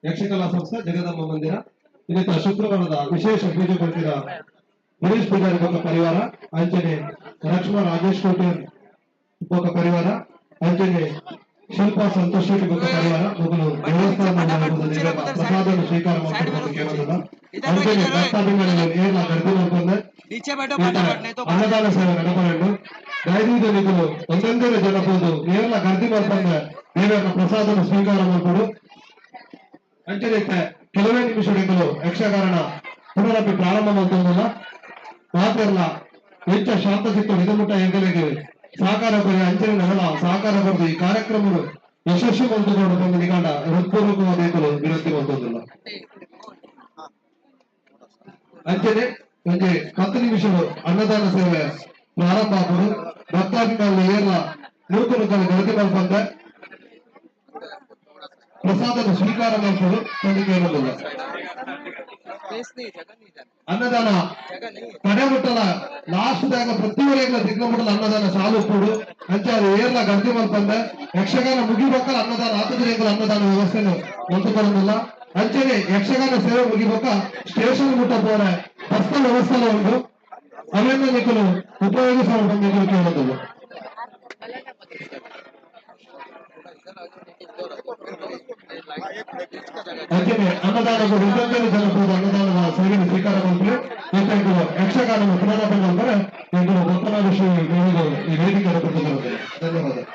ಯಕ್ಷಕಲಾ ಸಂಸ್ಥೆ ಜಗದಮ್ಮ ಮಂದಿರ ಇದಕ್ಕೆ ಶುಕ್ರವಾರದ ವಿಶೇಷ ಪೂಜೆ ಕೊಡ್ತಿರ ಗಿರೀಶ್ ಪೂಜಾರಿ ಬೊಕ್ಕ ಪರಿವಾರ ಅಂಚನೆ ಲಕ್ಷ್ಮಣ ರಾಜೇಶ್ ಕೋಟೆ ಬೊಕ್ಕ ಪರಿವಾರ ಅಂಚನೆ ಶಿಲ್ಪಾ ಸಂತೋಷ್ ಶೆಟ್ಟಿ ಬೊಕ್ಕ ಪರಿವಾರ ಮೊದಲು ದೇವಸ್ಥಾನ ಪ್ರಸಾದ ಸ್ವೀಕಾರ ಮಾಡಬೇಕು ಕೇವಲ ಅಂಜನೆ ಭಕ್ತಾಭಿಮಾನಿಗಳು ಏರ್ಲ ಗರ್ದಿ ಮಾಡ್ಕೊಂಡೆ नीचे बैठो फटाफट नहीं तो ಅನ್ನದಾನ ಸೇವೆ ನಡಪಬೇಕು ದಯವಿಟ್ಟು ನೀವು ಒಂದೊಂದೇ ಜನಪದು ಏರ್ಲ ಗರ್ದಿ ಮಾಡ್ಕೊಂಡೆ ದೇವರ ಪ್ರಸಾದನ ಸ್ವೀಕಾರ ಮಾಡ್ಕೊಡು ಅಂಚನೆ ಕೆಲವೇ ನಿಮಿಷಗಳು ಯಕ್ಷಗಾನ ಪುನರಪಿ ಪ್ರಾರಂಭ ಮಾಡ್ತೋದಲ್ಲ ಮಾತೆಲ್ಲ ಹೆಚ್ಚ ಶಾಂತಚಿತ್ತ ಹಿತಮುಟ್ಟ ಹೆಂಗಲಿಗೆ ಸಹಕಾರ ಕೊಡಿ ಅಂಚನೆ ನಗಲ ಸಹಕಾರ ಕೊಡದು ಈ ಕಾರ್ಯಕ್ರಮಗಳು ಯಶಸ್ವಿ ಮಂತ್ರಿಗಳು ಬಂದು ನಿಗಂಡ ಹೃತ್ಪೂರ್ವಕವಾದ ವಿನಂತಿ ಮಾಡ್ತೋದಿಲ್ಲ ಅಂಚನೆ ಒಂದು 10 ನಿಮಿಷಗಳು ಅನ್ನದಾನ ಸೇವೆ ಪ್ರಾರಂಭ ಆಗುವುದು ಭಕ್ತಾಭಿಮಾನಿಗಳು ಏರ್ಲ ನೂತನ ಗಣತಿ ಮಾಡ್ಕೊಂಡ ಪ್ರಸಾದದ ಸ್ವೀಕಾರ ಮಾಡ್ಕೊಂಡು ಖಂಡಿತ ಇರೋದಿಲ್ಲ ಅನ್ನದಾನ ಕಡೆ ಮುಟ್ಟಲ ಲಾಸ್ಟ್ ದಾಗ ಪ್ರತಿವರೆಗಳ ತಿಂಗಳ ಅನ್ನದಾನ ಸಾಲು ಕೂಡು ಅಂಚಾರು ಏರ್ಲ ಗರ್ದಿ ಮಾಡ್ಕೊಂಡ ಯಕ್ಷಗಾನ ಮುಗಿಬೇಕಲ್ಲ ಅನ್ನದಾನ ಆತದ್ರೆಗಳ ಅನ್ನದಾನ ವ್ಯವಸ್ಥೆನು ಹೊಂದಿಕೊಳ್ಳೋದಿಲ್ಲ ಅಂಚನೆ ಯಕ್ಷಗಾನ ಸೇವೆ ಮುಗಿಬೇಕ ಸ್ಟೇಷನ್ ಮುಟ್ಟ ಪೋರ ಬಸ್ ವ್ಯವಸ್ಥೆ ಉಂಟು ಅವೆಲ್ಲ ನಿಕ್ಕಲು ಉಪಯೋಗಿಸುವ ಕೇಳೋದಿಲ್ಲ ಅಂಚನೆ ಅನ್ನದಾನಗಳು ಇನ್ನೊಂದೇ ಜನಪದ ಅನ್ನದಾನದ ಸೇವೆಯನ್ನು ಸ್ವೀಕಾರ ಮಾಡಿದ್ರೆ ಯಕ್ಷಗಾನ ಪುನರಾರಂಭ ಮಾಡಿದ್ರೆ ಇದು ಭಕ್ತನಾದ ಶ್ರೀ ಈ ವೇದಿಕೆಯನ್ನು ಕೊಟ್ಟಿದ್ದಾರೆ ಧನ್ಯವಾದ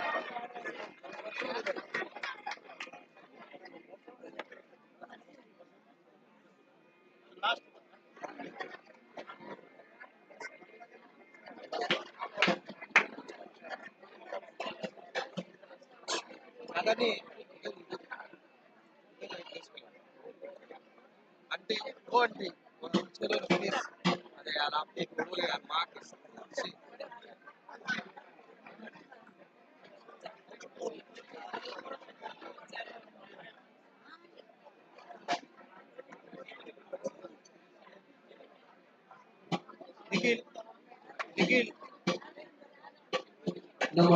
అంటే అంటే అదే అలా మార్క్స్ ನಮ್ಮ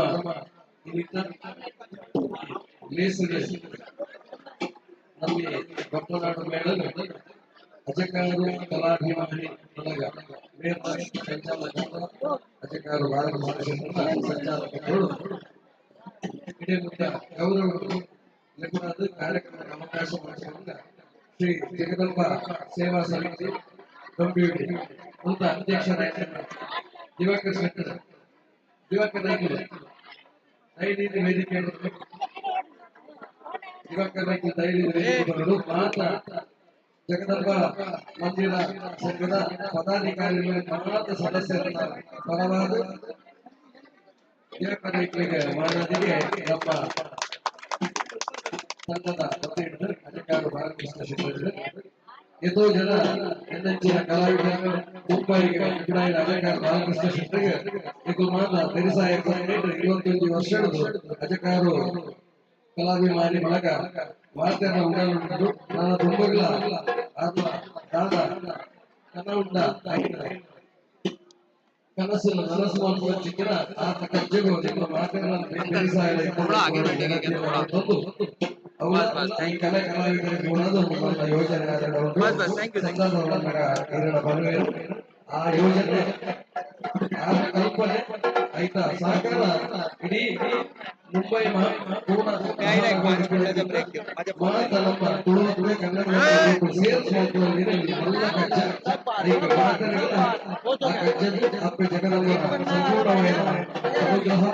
ನಮಗೆ ಭಕ್ತನಾಡು ಮೇಡಲ್ ಅಜಕಾರು ಕಲಾಭಿಮಾನಿ ಒಳಗ ಸಂಚಾಲಕರು ಅಜಕಾರು ಬಾಲಕೃಷ್ಣ ಸಂಚಾಲಕರು ಇಡೀ ಮುಖ್ಯ ಗೌರವಗಳು ಲಘುವಾದ ಕಾರ್ಯಕ್ರಮಕ್ಕೆ ಅವಕಾಶ ಮಾಡಿಕೊಂಡ ಶ್ರೀ ಜಗದಂಬ ಸೇವಾ ಸಮಿತಿ ಕಂಪ್ಯೂಟರ್ ಅಂತ ಅಧ್ಯಕ್ಷರಾಗಿದ್ದ ದಿವಾಕರ್ ಶೆಟ್ಟರ್ ದಿವಾಕರ್ ನಾಯ್ಕರು ದಯವಿಟ್ಟು ವೇದಿಕೆಯನ್ನು ದಿವಾಕರ್ ನಾಯ್ಕರು ದಯವಿಟ್ಟು ವೇದಿಕೆ ಬರಲು ಮಾತ್ರ ಜಗದಂಬ ಮಂದಿರ ಸಂಘದ ಪದಾಧಿಕಾರಿಗಳ ಮಾತ್ರ ಸದಸ್ಯರ ಪರವಾದ ದಿವಾಕರ್ ನಾಯ್ಕರಿಗೆ ಮಾನದಿಗೆ ನಮ್ಮ ಸಂಘದ ಪ್ರತಿನಿಧಿಗಳು ಅಧಿಕಾರ ಬಾಲಕೃಷ್ಣ ಶೆಟ್ಟರ್ ಎಷ್ಟೋ ಜನ ಹೆಣ್ಣಂಚಿನ ಕಲಾವಿದರು ಮುಂಬೈಗೆ ಅಧಿಕಾರ ಬಾಲಕೃಷ್ಣ ಶೆಟ್ಟರ್ಗೆ ಇದು ಮಾತ್ರ ತೆರಿಸಾಯ 21 ವರ್ಷಗಳು ಅಜಕಾರು ಕಲಾಭಿಮಾನಿ ಬಳಗ ವಾರ್ತೆಯನ್ನು ಉಂಟು ನನ್ನ ತುಂಬಗಳ ಆತ್ಮ ದಾದ ಕನವುಂಡ ಕನಸು ನನಸು ಮಾಡುವ ಚಿಕ್ಕನ ಆತ ಕಜ್ಜೆಗೂ ನಿಮ್ಮ ಮಾತುಗಳನ್ನು ತೆರಿಸಾಯ ಕಲೆ ಕಲಾವಿದರಿಗೆ ಕೂಡ ಯೋಜನೆ ಆ ಯೋಜನೆ ಆ ಕಲ್ಪನೆ ಆಯ್ತಾ ಸಾಕಾರ ಇಡೀ ಮುಂಬೈ ನಮ್ಮ ತುಳುವೆ ಕನ್ನಡ ಸೇರ್ಸ್ ಅಪ್ಪ ಜಗದಂಬ ಸಂಪೂರ್ಣమైన ಅನುಗ್ರಹ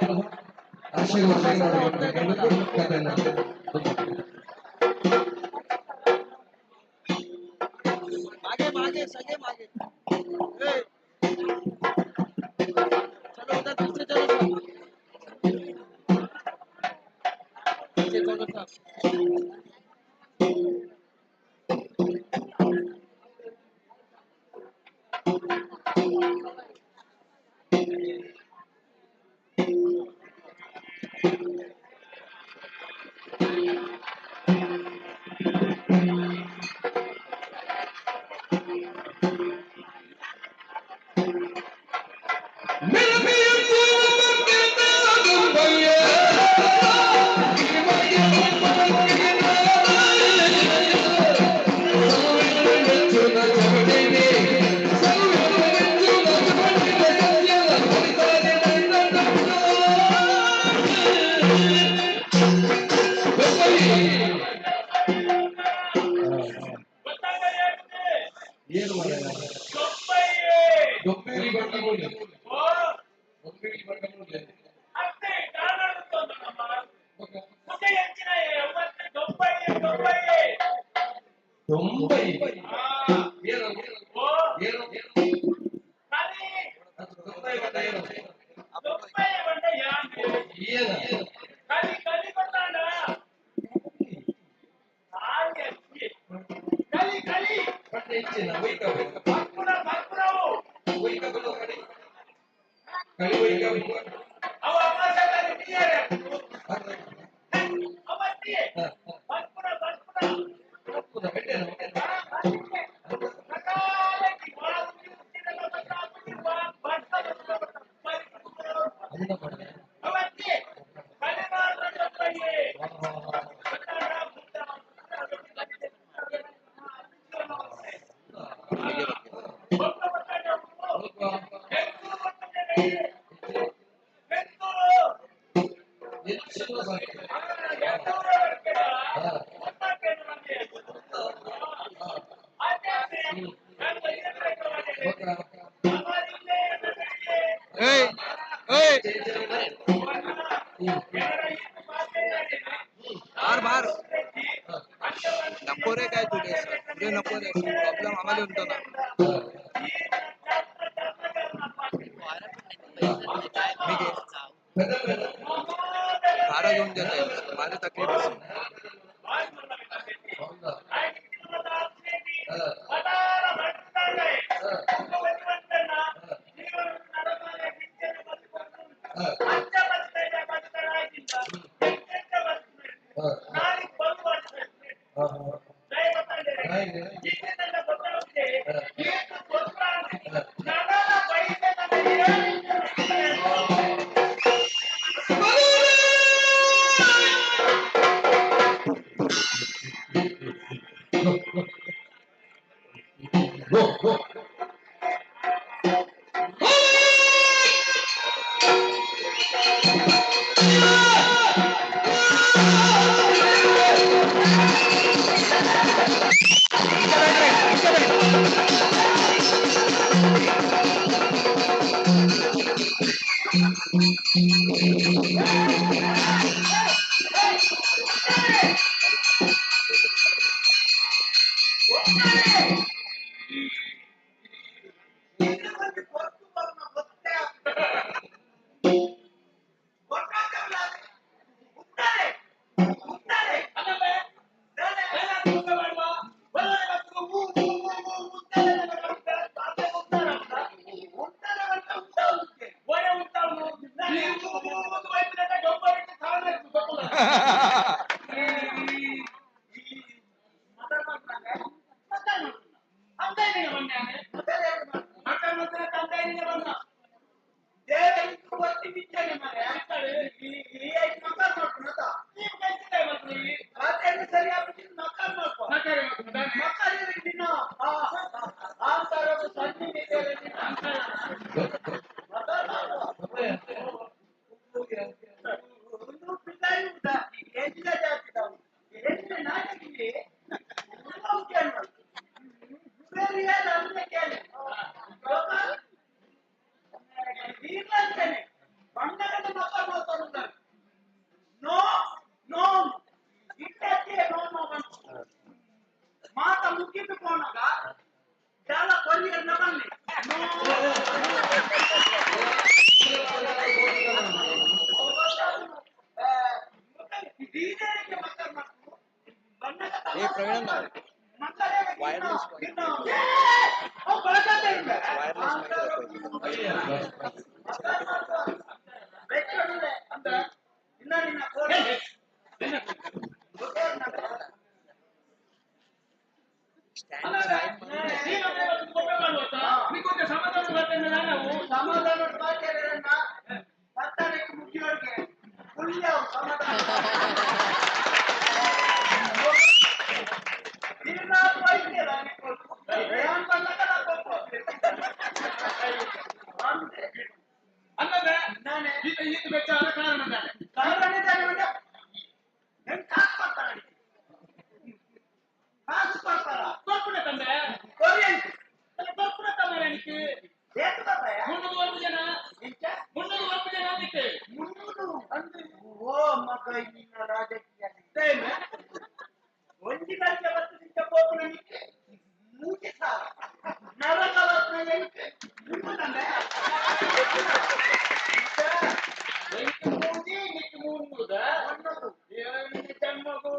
ಆಶೀರ್ವಾದ ಕಥೆಯನ್ನು आगे आगे सगे आगे चलो उधर पीछे चलो पीछे चलो सब मेरा ಏನು ಮರ ದೊಪ್ಪೇಲಿ ಬಂಡ ಮೂಲೆ ದೊಪ್ಪೇಲಿ ಬಂಡ ಮೂಲೆ ದೊಂಬೈ ಏನು ಏನು ದೊಂಬೈ ಬಂಡ ಏನು ಏನು बार बार नको रे काय तुझे तुझे नको रे प्रॉब्लेम आम्हाला होतो ना सारा घेऊन देत आहे माझी तकलीफ ಮೂತಿ ಸಾಲ ನರಕಲೋತ್ನ ಎಂಟು ಮೂದಂದೆ ಮೂದಿ ನಿಟ್ಟು ಮೂನ್ನೂದ ಜನ್ಮಗು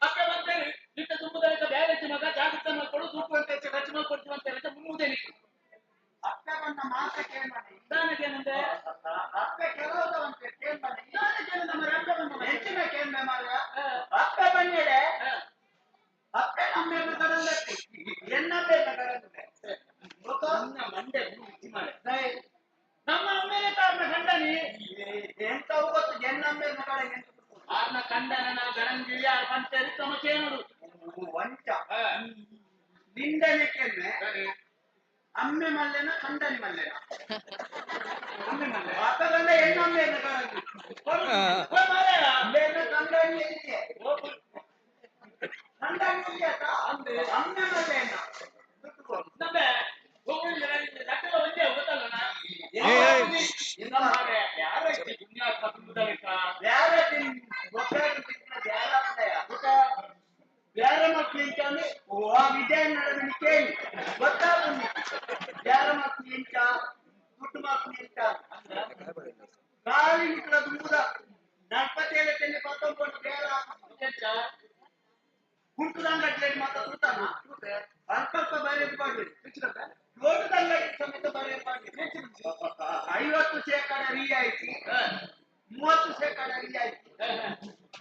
ಅಕ್ಕ ಬರ್ತೇನೆ ನಿಟ್ಟ ತುಂಬುದಾಯ್ತ ಬ್ಯಾಲೆಚ್ಚಿ ಮಗ ಜಾಗೃತ ಮಾಡ್ಕೊಡು ದುಡ್ಡು ಅಂತ ಖರ್ಚು ಮಾಡ್ಕೊಡ್ತೀವಿ ಅಂತ ಹೇಳಿದ್ರೆ ಮುಮ್ಮುದೇ ನಿಟ್ಟು ಅಕ್ಕ ಬಂದ ಮಾತ ಕೇಳ್ಬಾನೆ ಇದಾನದೇನಂದೆ ಅಕ್ಕ ಕೆಲವದಂತೆ ಕೇಳ್ಬಾನೆ ಇದಾನದೇನು ನಮ್ಮ ರಂಗ ಬಂದ ಹೆಚ್ಚಿನ ಕೇಳ್ಬೆ ಮಾರ್ಗ ಅಕ್ಕ ಬಂದಿದೆ ಅಕ್ಕ ನಮ್ಮೇಲೆ ಕಡಂದಕ್ಕೆ ಎನ್ನಪ್ಪೆ ಕಡಂದೆ ಮಂಡೆ ಮುಚ್ಚಿ ಮಾಡೆ ನಮ್ಮ ಅಮ್ಮೇಲೆ ಕಾರಣ ಖಂಡನಿ ಎಂತವು ಗೊತ್ತು ಎನ್ನಮ್ಮೇಲೆ ಕಡೆ ಆರ್ನ ಖಂಡನ ಗರಂಗಿರಿ ಆ ಪಂಚರಿ ತಮಚೇನುಡು ವಂಚ ನಿಂದನೆಕ್ಕೆನ್ನೆ ಅಮ್ಮೆ ಮಲ್ಲೆನ ಖಂಡನಿ ಮಲ್ಲೆನ ಅಮ್ಮೆ ಮಲ್ಲೆ ಅಕ್ಕಗಂಡ ಹೆಣ್ಣಮ್ಮೆಯನ್ನು ಗರಂಗಿ ಖಂಡನಿ ಎಲ್ಲಿದೆ ಖಂಡನಿ ಎಲ್ಲಿಯತ್ತ ಅಮ್ಮೆ ಮಲ್ಲೆನ ನಮ್ಮೆ ಲಟ್ಟಲ ಒಂದೇ ಗೊತ್ತಲ್ಲ ಯಾರೈತಿ ಪುಣ್ಯಾತ್ಮ ತುಂಬುದಲಿಕ ಯಾರೈತಿ ಬೇರೆ ಮಕ್ಕಳು ಇಂಚಾನೆ ಆ ವಿಜಯ ನಡೆದ ಕೇಳಿ ಗೊತ್ತಾಗ ಬೇರೆ ಮಕ್ಕಳು ಇಂಚ ದುಡ್ಡು ಮಕ್ಕಳು ಇಂಚ ಗಾಳಿ ನಿಕ್ಕಳ ತುಂಬುದ 47 19 ಬೇರೆ ಕುಂಟುದಂಗಟ್ಲೆ ಮಾತ್ರ ಸುತ್ತಾನ ಅಲ್ಪ ಬರೆದು ಮಾಡ್ಬೇಕು ದೊಡ್ಡದಂಗಡಿ ಸಮೇತ ಬರೆದು ಮಾಡ್ಬೇಕು 50% ರಿಯಾಯಿತಿ 30% ರಿಯಾಯಿತಿ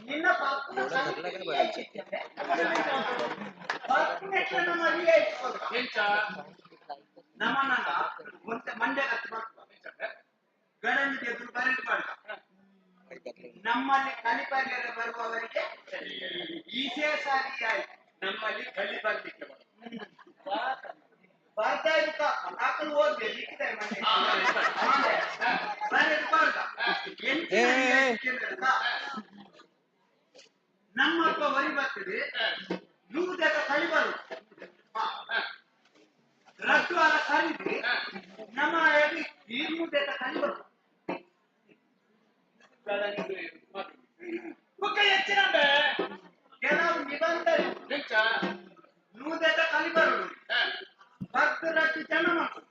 ನಿನ್ನ ಪಾಪನ ನಮ್ಮ ರಿಯಾಯಿತಿ ಎಂಚ ನಮ್ಮನ್ನ ಒಂದ ಮಂಡ್ಯ ಕತ್ತು ಮಾಡ್ತಾರೆ ಗಣನಿಗೆ ಎದುರು ಬರೆದು ಮಾಡ್ತಾರೆ ನಮ್ಮಲ್ಲಿ ಕಲಿಬರ್ಲಿಗೆ ಬರುವವರಿಗೆ ವಿಶೇಷ ರಿಯಾಯಿತಿ ನಮ್ಮಲ್ಲಿ ಕಲಿ ಬರ್ಲಿಕ್ಕೆ ಬರ್ತಾ ಇರುತ್ತ ಮಕ್ಕಳು ಓದ್ಬೇಕು ಲಿಖಿತ ಬರೆದು ಬರ್ದ ನಮ್ಮ ಅಪ್ಪ ವರಿ ಬರ್ತದೆ ನೂದಕ ಕಳಿ ಬರು ರಟ್ಟು ಅಲ್ಲ ಕಲಿದು ನಮ್ಮ ನೂದಕ ಕಳಿ ಬರು ಹೆಚ್ಚಿನ ಕೆಲವು ನಿಬಂಧನೆ ನೂದಕ ಕಲಿ ಬರುದು ಭಕ್ತ ರಟ್ಟು ಜನ ಮಕ್ಕಳು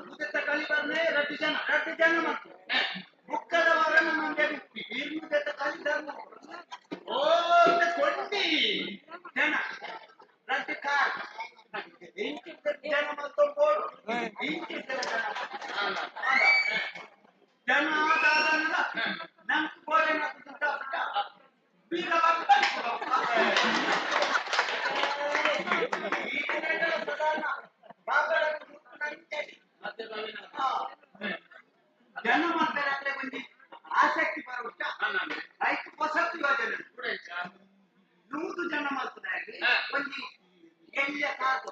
ನೂದಕ ಕಲಿ ಬರ್ನೆ ರಟ್ಟು ಜನ ಮಕ್ಕಳು ಬುಕ್ಕದ ವರ ನಮ್ಮ ನೂದಕ ಕಲಿ ಧರ್ಮ ಓ ಕೊಂಡಿ ಜನ ರಟ್ಟು ಕಾರ್ ಜನ ಮತ್ತೊಂದು ಜನ ನಮ್ ಕೋರೆ ಬೀಗ ಜನ ಮಾಡ್ತಾರೆ ಬಂದು ಆಸಕ್ತಿ ಬರುತ್ತ ಆಯ್ತು ಹೊಸ ಯೋಜನೆ ನೂರು ಜನ ಮಾಡ್ತಾರೆ ಒಂದು ಎಲ್ಲ ಸಾಕು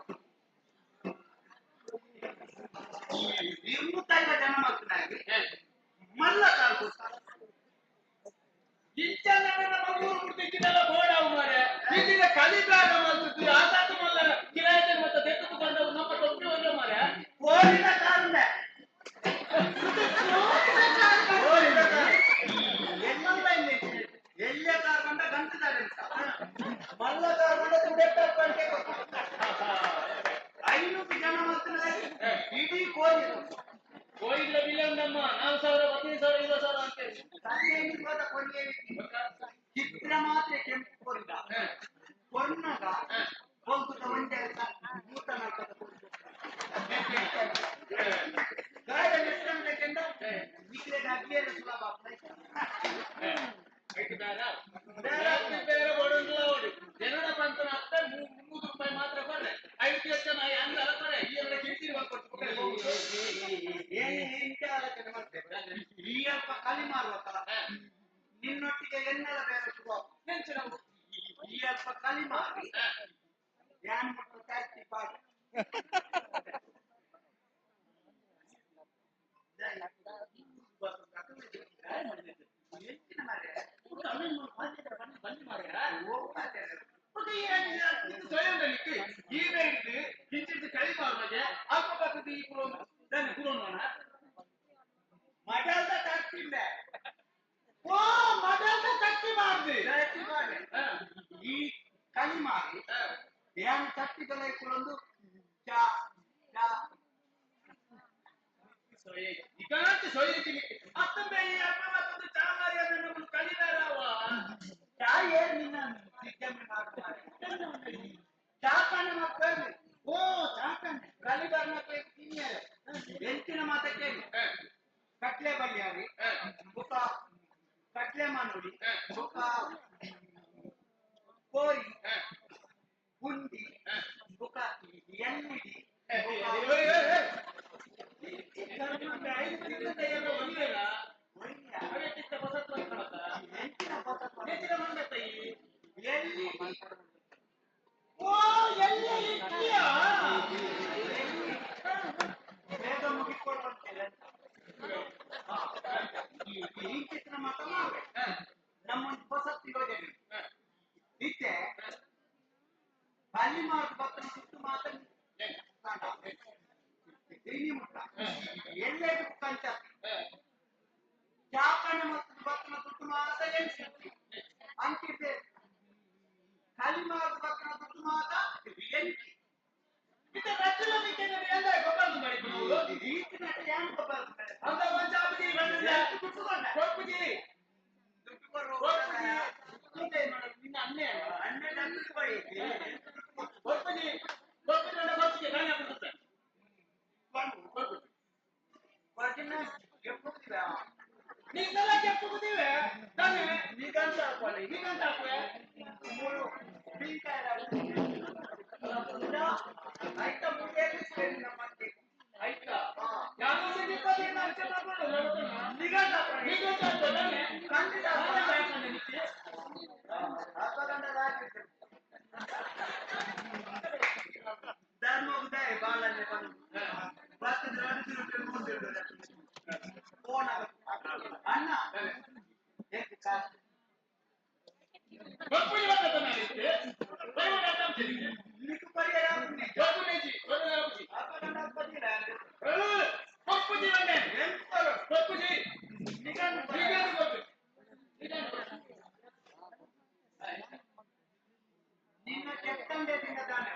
25 ಜನ ಮಾಡ್ತಾರೆ ಮಲ್ಲ ಸಾಕು ಇಂಚ ನಮ್ಮ ಊರು ಬಿಟ್ಟಿದ್ದೆಲ್ಲ ಬೋಡಾವು ಮಾರೆ ಇದೀಗ ಕಲಿಬೇಡ ಮಾಡ್ತಿದ್ವಿ ಆಸಾತ ಮಲ್ಲ ಕಿರಾಯದಲ್ಲಿ ಮತ್ತೆ ತೆಗೆದುಕೊಂಡವು ನಮ್ಮ ತೊಪ್ಪಿ ಹೋದ ಮಾರೆ ಓಡಿನ ಕಾರಣ ಎಲ್ಲೇ ಕಾರ್ಬಂಡ ಗಂಟಿದ್ದಾರೆ ಮಲ್ಲ ಕಾರ್ಬಂಡ ತುಡೆಟ್ಟೆ 500 ಜನ ಮಾಡ್ತಾರೆ ಇಡೀ ಕೋಯಿಲ್ಲ ಬಿಲೆ ಉಂಡಮ್ಮ 4,000 15,000 20,000 ಅಂತ ಚಿತ್ರ ಮಾತ್ರ ಕೆಂಪು ಕೊರಿದ ಕೊರ್ನಾಗ ಹೋಗುತ್ತ ಒಂದೇ ನೂತನ ಗಾಡಿ ನೆಟ್ಕೊಂಡ ನಿಖಿಲೆಗೆ ಅಗ್ಲಿಯರ ಸುಲಭ ಬೇರೆ ಬೋಡುಂಟಲ್ಲ ಓಡಿ ಜನರ ಪಂತನ ಅತ್ತ 300 ರೂಪಾಯಿ ಮಾತ್ರ ಬರ್ರೆ 5 ಜನ ಅಂದಲ್ಲ ಬರೆ ಈ ಎಲ್ಲ ಕಿರಿಕಿರಿ ಮಾಡ್ಕೊಡ್ತಾರೆ ಏನು ಇಂತ ಆಲೋಚನೆ ಮಾಡ್ತೇವೆ ಈ ಅಲ್ಪ ಖಾಲಿ ಮಾಡುವಲ್ಲ ನಿನ್ನೊಟ್ಟಿಗೆ ಎನ್ನೆಲ್ಲ ಬೇರೆ ಶುಭ ನೆಂಚಿನ ಈ ಅಲ್ಪ ಖಾಲಿ ಮಾಡಿ ಧ್ಯಾನ ಮತ್ತು ಟ್ಯಾಕ್ಸಿ ಪಾಡಿ ಮಡಲ್ದ ಟ್ಯಾಕ್ಸಿ ಓ ಮಡಲ್ದ ಟ್ಯಾಕ್ಸಿ ಮಾಡ್ದಿ ಕಲಿ ಮಾರಿ ಏನು ತಟ್ಟಿದಲ್ಲ ಇಟ್ಕೊಂಡು ಚಾ ಚಾ ಇಕಾಂತ ಸೊಯ್ಯಿತೀನಿ ಅತ್ತಂಬೆ ಈ ಅಪ್ಪ ಮತ್ತೊಂದು ಚಾ ಮಾರಿ ಅದನ್ನು ನಮ್ಮನ್ನು ಕಲಿದಾರವ ಚಾ ಏನ್ ನಿನ್ನ ಸಿಕ್ಕಮ್ಮೆ ಮಾಡ್ತಾರೆ ಚಾ ಕಣ್ಣೆ ಮಾಡ್ತಾರೆ ಓ ಚಾ ಕಣ್ಣೆ ಕಲಿದಾರ ಮಕ್ಕಳು ತಿನ್ನಿಯಾರೆ ಎಂಟಿನ ಮಾತ ಕೇಳಿ ಕಟ್ಲೆ ಬಳ್ಳಿಯಾರಿ ಬುಕ್ಕ ಕಟ್ಲೆ ಮಾನುಡಿ ಬುಕ್ಕ ಕೋರಿ ಗುಂಡಿ ಬುಕ್ಕ ಎನ್ನಿಡಿ ಬೇಗ ಮುಗಿಸ್ಕೊಳ್ಬಂತೇನೆ ಈ ಚಿತ್ರ ಮಾತ್ರ ನಮ್ಮೊಂದು ಹೊಸತ್ತು ಯೋಜನೆ ಇತ್ತೆ ಅಲ್ಲಿ ಮಾತು ಭಕ್ತನ ಸುತ್ತು ಮಾತನ್ನು ಮುಟ್ಟ ಎಲ್ಲೇ ಕಂಚ ಚಾಪಣ ಮತ್ತು ಭಕ್ತನ ಸುತ್ತು ಮಾತ ಎನಿಸಿ ಅಂತಿದ್ದೆ ಖಾಲಿ ಮಾತು ಭಕ್ತನ ಸುತ್ತು ಮಾತ ಎನಿಸಿ ಇದು ರಚನೆ ಬಿಟ್ಟರೆ ಎಲ್ಲ ಗೊಬ್ಬರ ಮಾಡಿಕೊಂಡು ಈಚಿನ ಏನು ಗೊಬ್ಬರ ಅಂತ ಒಂದು ಆಪದಿ ಬಂದಿಲ್ಲ ಕೊಪ್ಪುಜಿ ದುಡ್ಡು ಕೊಡು ನಿನ್ನ ಅಣ್ಣೆ ಅಣ್ಣೆ ನಮ್ಗೆ ಬೈ ಕೊಪ್ಪುಜಿ ಕೊಪ್ಪುಜಿ ಕೊಪ್ಪಿಗೆ ಗಾಳಿ ಹಾಕಿರುತ್ತೆ ವರ್ಜಿನ ಕೆಪ್ಪುತ್ತಿವೆ ನೀವೆಲ್ಲ ಕೆಪ್ಪುದಿವೆ ತಾನೇ ನೀಗಂತ ಹಾಕೊಳ್ಳಿ ನೀಗಂತ ಹಾಕುವೆ ಮೂರು ಆಯ್ತಾ ಮುಗಿಯಲಿಕ್ಕೆ ನಮ್ಮಂತೆ ಆಯ್ತಾ ಯಾವ ಸಿದ್ಧಿ ನಾಲ್ಕು ಮಾಡ್ಕೊಂಡು ನಿಗಂತ ತಾನೇ ಖಂಡಿತ ಧರ್ಮ ಉದಯ ಬಾಳನ್ನೇ ಬಂದು ಬರ್ತದೆ ಅಣ್ಣ ಎಷ್ಟು ಕಾಸು ಕೊಪ್ಪುಜಿ ಬಂದ ನಿಕ್ಕು ಪರಿಹಾರ ಕೊಪ್ಪುಜಿ ಬಂದೆ ಕೊಪ್ಪುಜಿ ನಿನ್ನ ಕೆಟ್ಟಂಡೆ ತಿನ್ನದಾನೆ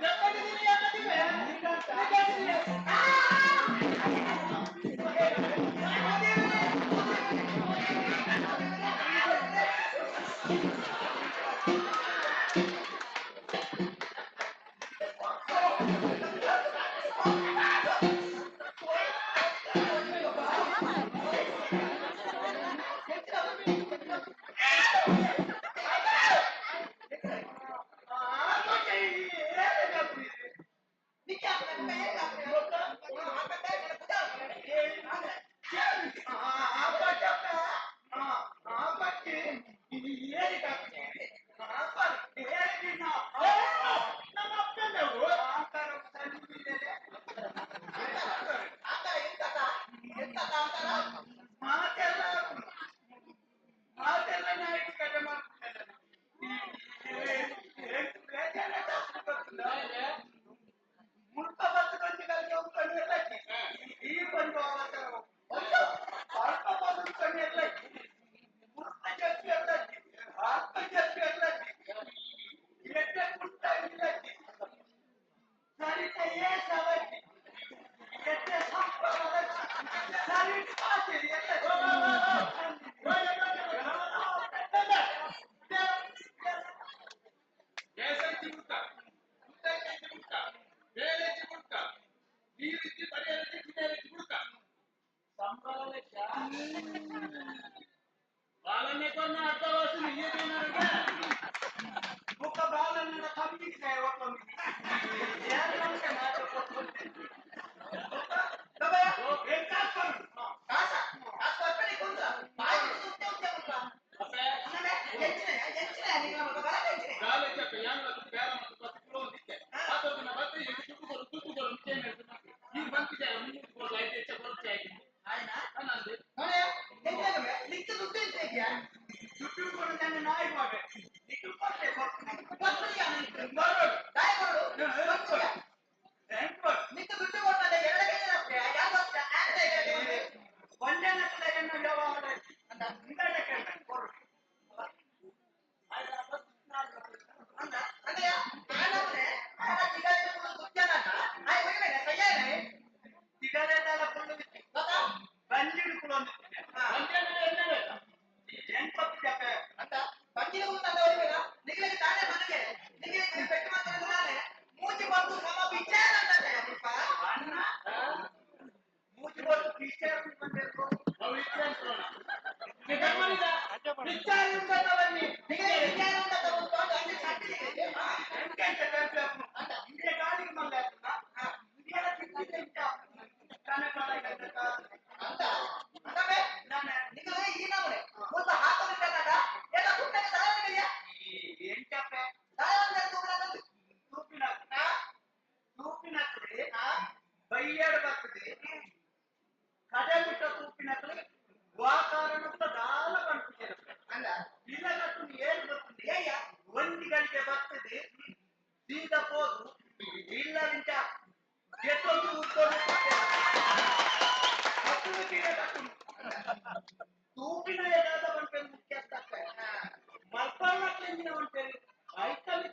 ಆಯ್ತಲ್ಲಿ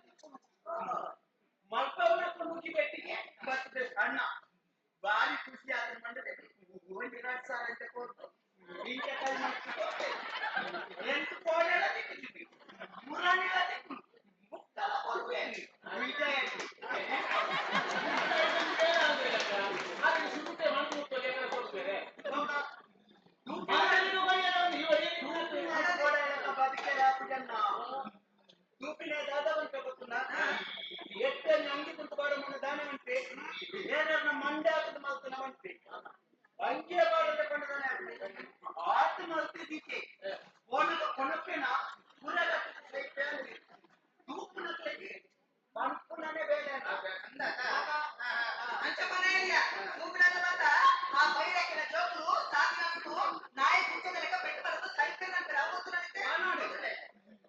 ಮಲ್ಪವನ್ನ ಮುಗಿಬೇಕಿಗೆ ಬರ್ತದೆ ಅಣ್ಣ ಬಾರಿ ಖುಷಿ ಆದ್ರೆ ಮಂಡದೆ ಒಂದು 2,000 ಅಂತ ಕೊಟ್ಟು ಇಂಚ ಕೈ ಮಾಡ್ತಿದ್ದೆ ಎಂಟು ಕೋಡೆಲ್ಲ ತೆಗೆದಿದ್ವಿ ಮುರಾಣಿಲ್ಲ ತೆಗೆದು ಮುಕ್ಕಲ ಕೊಡುವೇನು ವಿಜಯ ಅದು ಸುಮ್ಮನೆ ಮಾಡ್ಕೊಡ್ತದೆ ಕೊಡ್ತೇವೆ ತೂಪಿನ ದಾದವಂತ ಗೊತ್ತುನಾ ಎಷ್ಟೇ ನಂಗೆ ಕುಂತು ಬಾಡಮನ್ನ ದಾನವಂತೆ ಏನಾರ ಮಂಡೆ ಹಾಕದು ಮಲ್ತನವಂತೆ ಅಂಗೆ ಬಾಡದ ಕೊಂಡದಾನೆ ಆತ ಮಲ್ತಿದ್ದಕ್ಕೆ ಓನದ ಕೊನಪ್ಪೇನ ಪುರದ ತೂಪಿನ ಕೈಗೆ ಪಂಪುನೇ ಬೇಡ ಅಂಚ ಮನೆಯಲ್ಲ ತೂಪಿನ ಮಾತ ಆ ಬೈರಕ್ಕಿನ ಜೋಕರು ಸಾಕಿನಟ್ಟು ನಾಯಿ ಕುಂಚದ ಲೆಕ್ಕ ಬೆಟ್ಟು ಬರೋದು ಸೈಕಲ್ ನಂತರ ಅವತ್ತು ನನಗೆ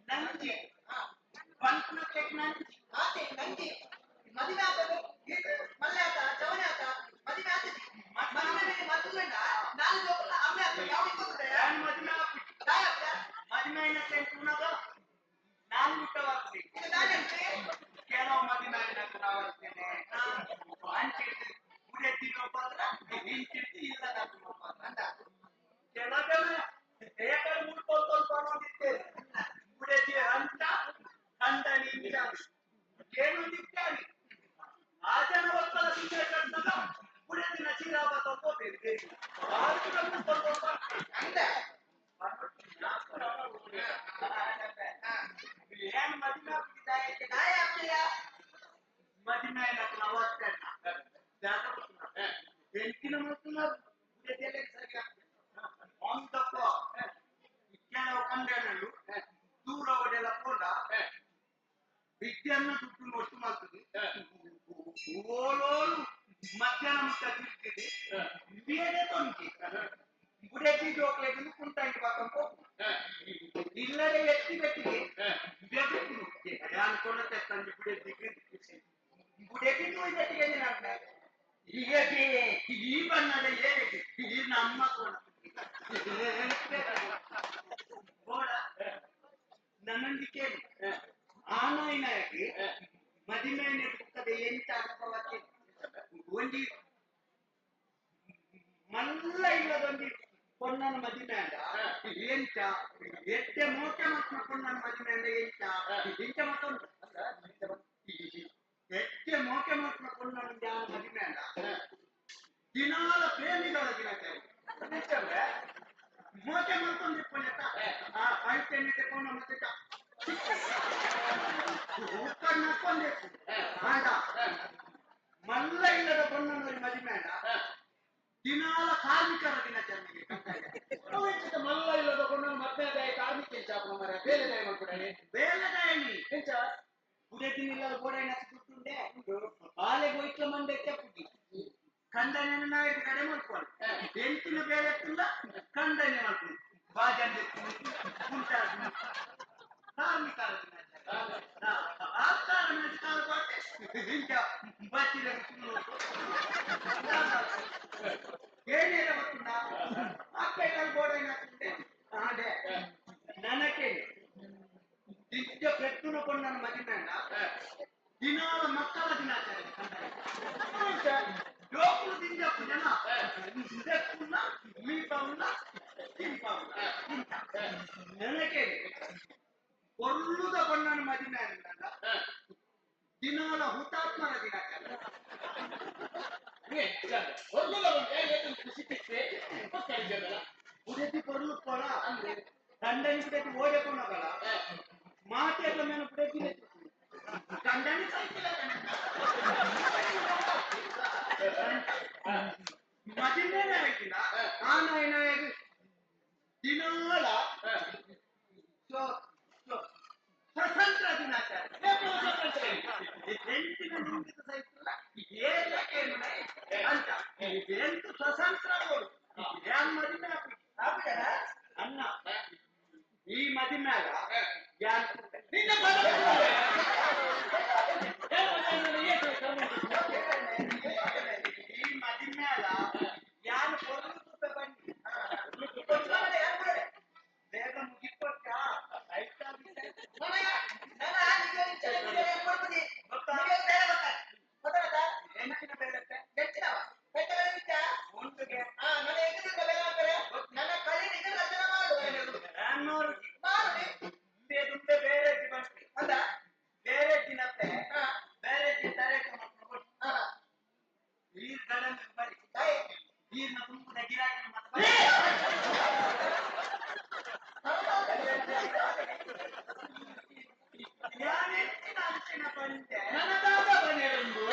ನಂಜಿ ಪಂಪುನ ಕೈಗೆ ನಂಜಿ ಆತೆ ನಂಜಿ ಮದುವೆ ಆದವು ಮಲ್ಲೆ ಆತ ಜವನೆ ಆತ ಮದುವೆ ಆತದಿ ಮದುವೆ ಮೇಲೆ ಮದುವೆಂಡ ನಾನು ಜೋಕಲ್ಲ ಅಮ್ಮೆ ಆತ ಯಾವ ಗೊತ್ತದೆ ನಾನು ಮದುವೆ ಟೆಂಟುನಾಗ ನಾನು ಬಿಟ್ಟವಾಗ್ತಿ ಇದು ನಾನೆಂತೆ ಕೆಲವು ಮದುವೆ ನಾವಾಗ್ತೇನೆ ಅಂಚಿಡ್ತಿ ಗುಡೆತ್ತಿನೋ ಪಾತ್ರ ಇಂಚಿಡ್ತಿ ಇಲ್ಲದ ಅಂತ ಕೆಲವೆಲ್ಲ ಏಕಲ್ ಮುಡ್ಕೊಂಡು ಬಂದಿದ್ದೇನೆ ಗುಡೆತಿ ಅಂತ ಕಂದನಿ ಇಲ್ಲ ಏನು ದಿಕ್ಕಾನಿ ಆ ಜನ ಒಪ್ಪಲ ಸಿಂಗ ಕಟ್ಟದ ಗುಡೆತಿನ ಚೀರಾವ ತಗೋಬೇಕು ಅಂದ ಏನ್ ಮದುವೆ ಆಗ್ತಿದ್ದ ನಾಯ ಆಗ್ತೀಯ ಮದುವೆ ನವತ್ತನ್ನ ಎಂಟಿನ ಮಕ್ಕಳ ಗುಡೆತಿಯಲ್ಲೇ ಸರಿ ಒಂದಪ್ಪ ಕೆಲವು ಕಂದನಗಳು ದೂರ ಒಡೆಯಲ್ಲ ಕೊಂಡ ವಿದ್ಯೆಯನ್ನ ದುಡ್ಡು ಒಟ್ಟು ಮಾಡ್ತದೆ ಓಲೋಲು ಮಧ್ಯಾಹ್ನ ಮುಟ್ಟ ತಿರುಗ್ತಿದೆ ಬೇರೆ ತೊಂಗಿ ಗುಡೆತಿ ಜೋಕ್ಲೆಗೆ ಕುಂಟಾಗಿ ಬಾಕಂಪ ಇಲ್ಲದೆ ಎತ್ತಿ ಬೆಟ್ಟಿಗೆ ಬೆಟ್ಟು ಅನ್ಕೊಂಡೆ ತಂದು ಗುಡೆತಿಗೆ ಗುಡೆತಿ ಬೆಟ್ಟಿಗೆ ಈಗ ಈ ಬಣ್ಣದ ಏನಿದೆ ಈ ನಮ್ಮ ಗೋಡ ನನ್ನೊಂದಿಗೆ ಆನಾಯಿನಾಗಿ ಮದುವೆ ನಿರ್ಮಿಸ್ತದೆ ಎಂತ ಅನುಭವಕ್ಕೆ ಒಂದಿ ಮಲ್ಲ ಇಲ್ಲದೊಂದಿ ಪೊನ್ನನ ಮದುವೆ ಅಂದ ಎಂತ ಎಟ್ಟೆ ಮೋಟ ಮಕ್ಕಳ ಪೊನ್ನನ ಮದುವೆ ಅಂದ ಎಂತ ಮತ್ತೊಂದು ಎಟ್ಟೆ ಮೋಟ ಮಕ್ಕಳ ಪೊನ್ನನ ಮದುವೆ ಅಂದ ದಿನಾಲ ಪ್ರೇಮಿಗಳ ದಿನಕ್ಕೆ ಮೋಟ ಮತ್ತೊಂದು ಇಪ್ಪತ್ತ ಪೈಸೆ ತಗೊಂಡು ಮತ್ತೆ ಉಪ್ಪನ್ನು ನಕ್ಕೊಂಬೇಕು ಆಗ ಮಲ್ಲ ಇಲ್ಲದ ಪೊನ್ನನವರಿ ಮದುವೆ ದಿನಾಲ ಕಾರ್ಮಿಕರ ದಿನಾಚರಣೆಗೆ ಮಲ್ಲ ಇಲ್ಲದ ಪೊನ್ನನ ಮದ್ವೆ ಕಾರ್ಮಿಕ ಮರ ಬೇಲೆದಾಯ ಮಾಡ್ಕೊಡಾನೆ ಬೇಲೆದಾಯನಿ ಎಂಚ ಗುಡೆತಿನಿಲ್ಲದ ಗೋಡಾಯಿ ನಚ್ಚಿ ದುಡ್ಡುಂಡೆ ಆಲೆ ಗೋಯ್ಕ ಮಂಡೆ ಕೆಪ್ಪುಟಿ ಕಂದನೆಯನ್ನು ನಾಯಕ ಕಡೆ ಮಾಡ್ಕೊಂಡು ಎಂಟಿನ ಬೇರೆ ಎತ್ತಿಲ್ಲ ಕಂದನೆ ಮಾಡ್ಕೊಂಡು ಬಾಜಂಡೆ ಕುಂಟ ಕಾರ್ಮಿಕರ ಏನೇನ ಗೊತ್ತುಂಟ ಅಪ್ಪೆಲ್ಲ ಗೋಡೆ ಅದೇ ನನಗೆ ದಿಟ್ಟ ಪೆಟ್ಟುನ ಕೊಂಡನ ಮದುವೆ ದಿನಾಲ ಮಕ್ಕಳ ದಿನಾಚರಣೆ ಜೋಕುಲು ದಿಂಜಪ್ಪು ಜನ ಇದಕ್ಕುನ್ನ ಮೀಪವುನ್ನ ತಿಂಪವುನ್ನ ನನಗೆ ಕೊಲ್ಲುದ ಬಣ್ಣನ ಮದುವೆ ದಿನಾಲ ಹುತಾತ್ಮರ ದಿನಾಚರಣೆ ಉಡತಿ ಕೊರ್ಲು ಕೊಳ ದಂಡನಿ ಬಿಡತಿ ಓಡಕೊಂಡಗಳ ಮಾತೆಲ್ಲ ಮೇಲೆ ಬಿಡತಿ ದಂಡನಿ ಸೈಕಿಲ್ಲ ಮದುವೆನೇ ಆಗಿಲ್ಲ ಆನಾಯನಾಗಿ ದಿನಾಲ ಸ್ವತಂತ್ರ ದಿನಾಚರಣೆ ಎಂಟಿನ ನಿಂದಿತ ಸಹಿತ ಏಕೆ ಅಂತ ಎಂಟು ಸ್ವತಂತ್ರಗಳು ಯಾನ್ ಮದುವೆ ಅನ್ನ ಈ ಮದುವೆ ಯಾನ್ ಈ ಮದುವೆ ಯಾನ್ ಕೊಟ್ಟು ಬನ್ನಿ ಬೇಗ ಮುಗಿಕೊಟ್ಟ ನನಗಾದ ಮನೆಯೊಂದು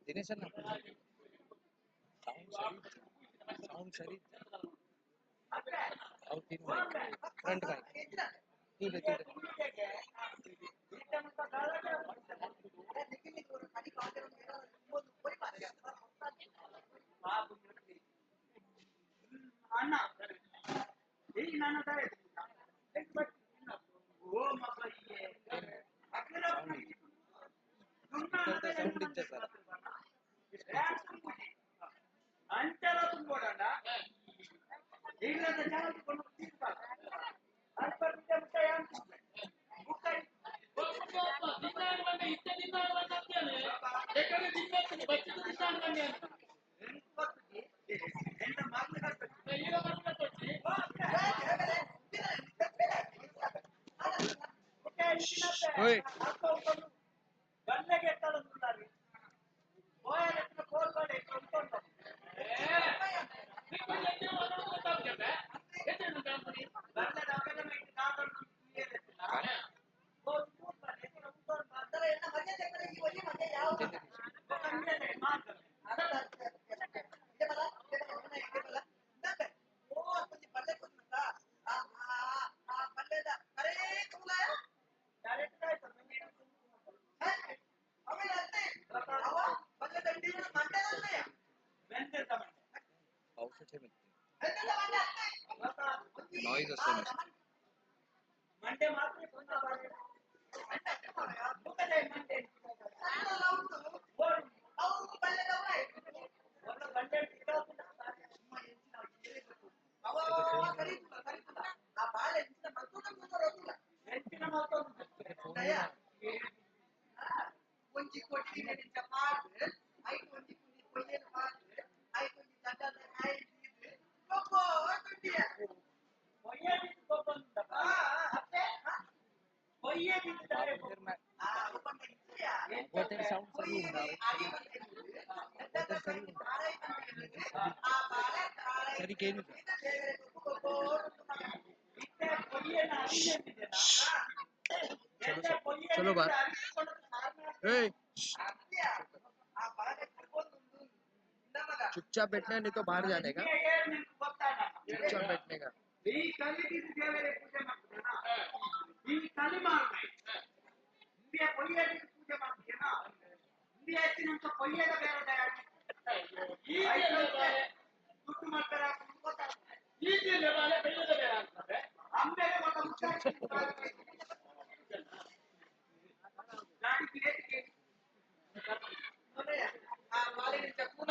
दिनेश अण्णा साउंड सरी और तीन माइक फ्रंट माइक तू दे ಅಣ್ಣ ಈಗ ನಾನು साउंड इच्छा सर ಅಂತೆಲ್ಲ ತುಂಬೋಡಣ್ಣ ಈಗ ಚಾನಲ್ ಕೊಂಡು గన్నెకి ఎట్టాలనుకున్నారు పోయాలంటే కోల్పోయి ఎట్లా नॉइज असतो ಮಂಡೆ ಮಾತ್ರ కొంచెం కొట్టి పాడు ఐదు కొంచెం పొయ్యేది పాడు ఐదు కొంచెం साउंड सही सरी के चलो बाहर चुपचाप बैठना है, नहीं तो बाहर जाने का। चुपचाप बैठने का।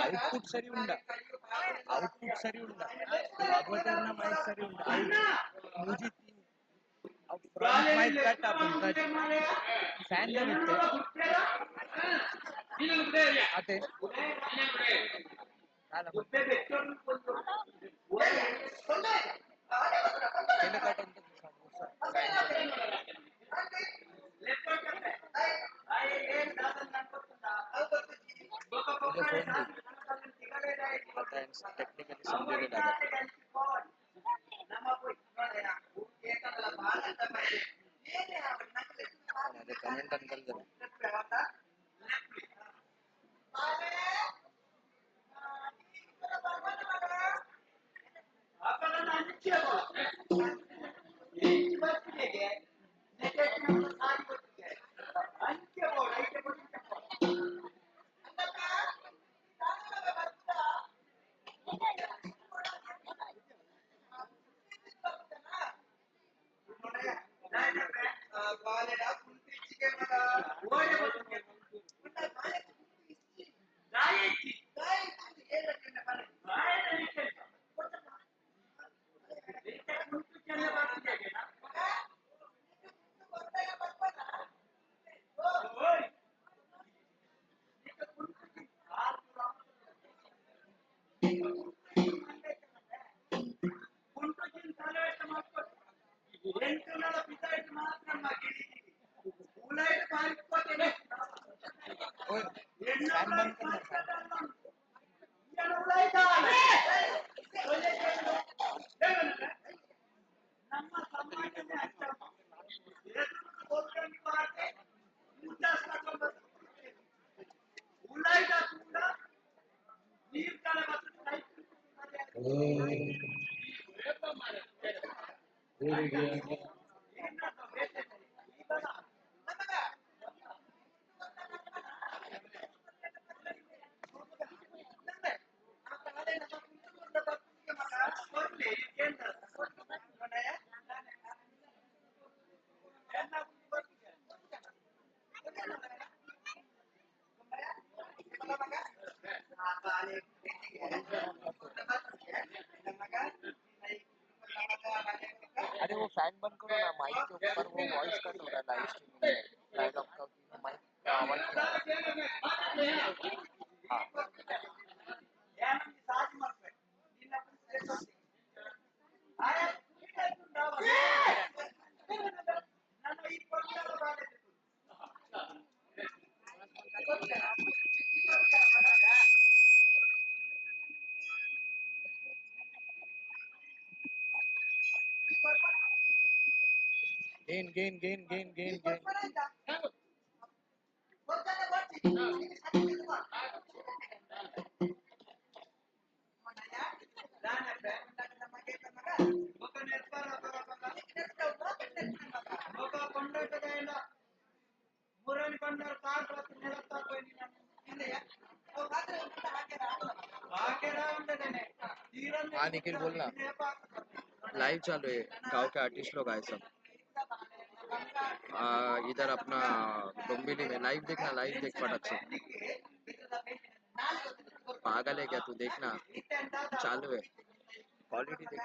ಔಟ್ಪುಟ್ ಸರಿ ಉಂಡ ಔಟ್ಪುಟ್ ಸರಿ ಉಂಡ ಭಾಗವತರ್ನ ಮೈಕ್ ಸರಿ ಉಂಡ मुझे फ्रंट माइक कट आपण फॅन निघते आते ಟೆಕ್ನಿಕಲಿ ಸಂಜೆ ಅದೇ ಕಮೆಂಟ್ ಅನ್ಕಲ್ದ अरे वो फैन बंद करो ना, माइक के ऊपर वो वॉइस कट हो रहा है लाइव स्ट्रीमिंग में डायलॉग का, माइक का आवाज गेन हाँ निखिल बोलना, लाइव चालू है, गांव के आर्टिस्ट लोग आए सब। इधर अपना डोंबिवली में लाइव देखना, लाइव देख फटक से। पागल है क्या तू, देखना चालू है, क्वालिटी देख।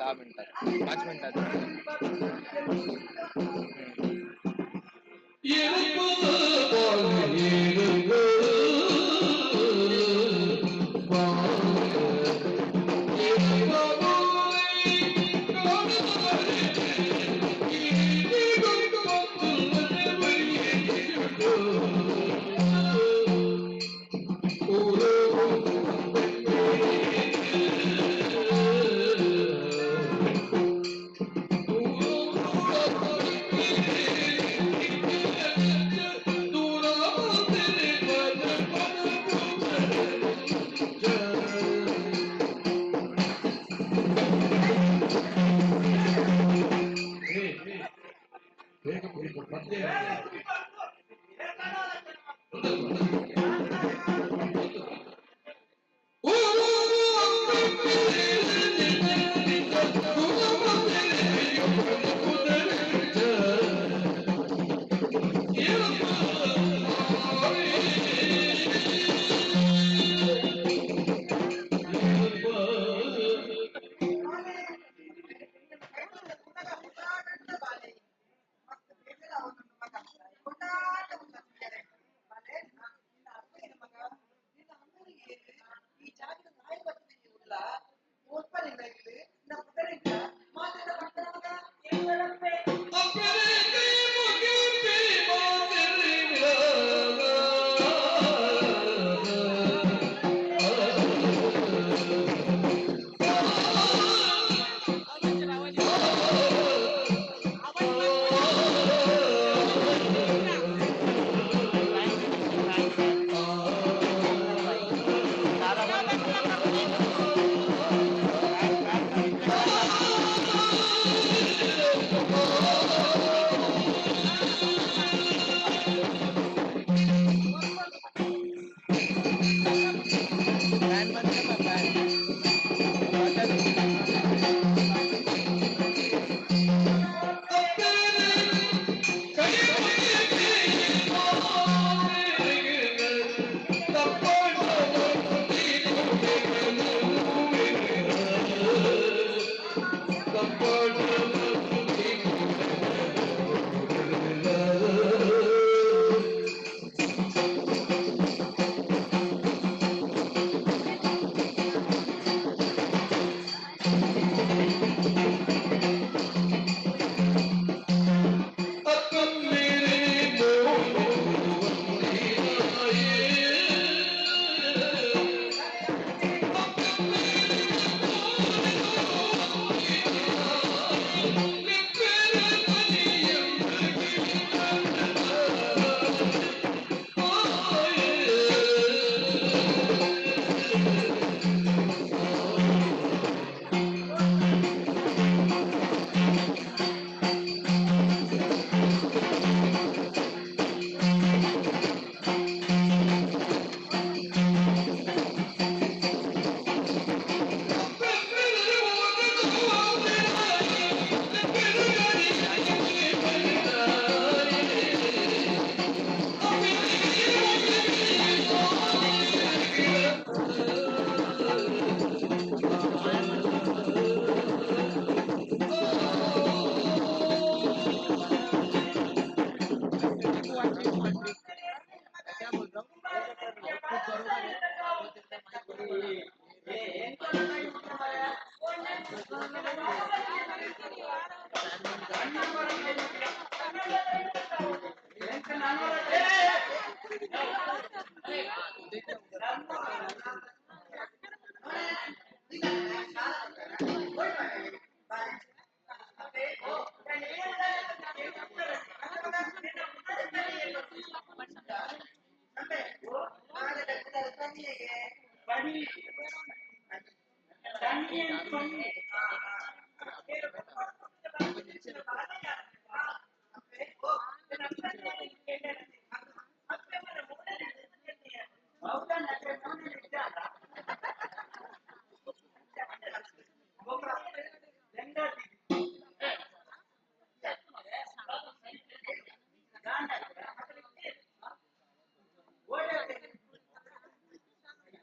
10 मिनिटात 5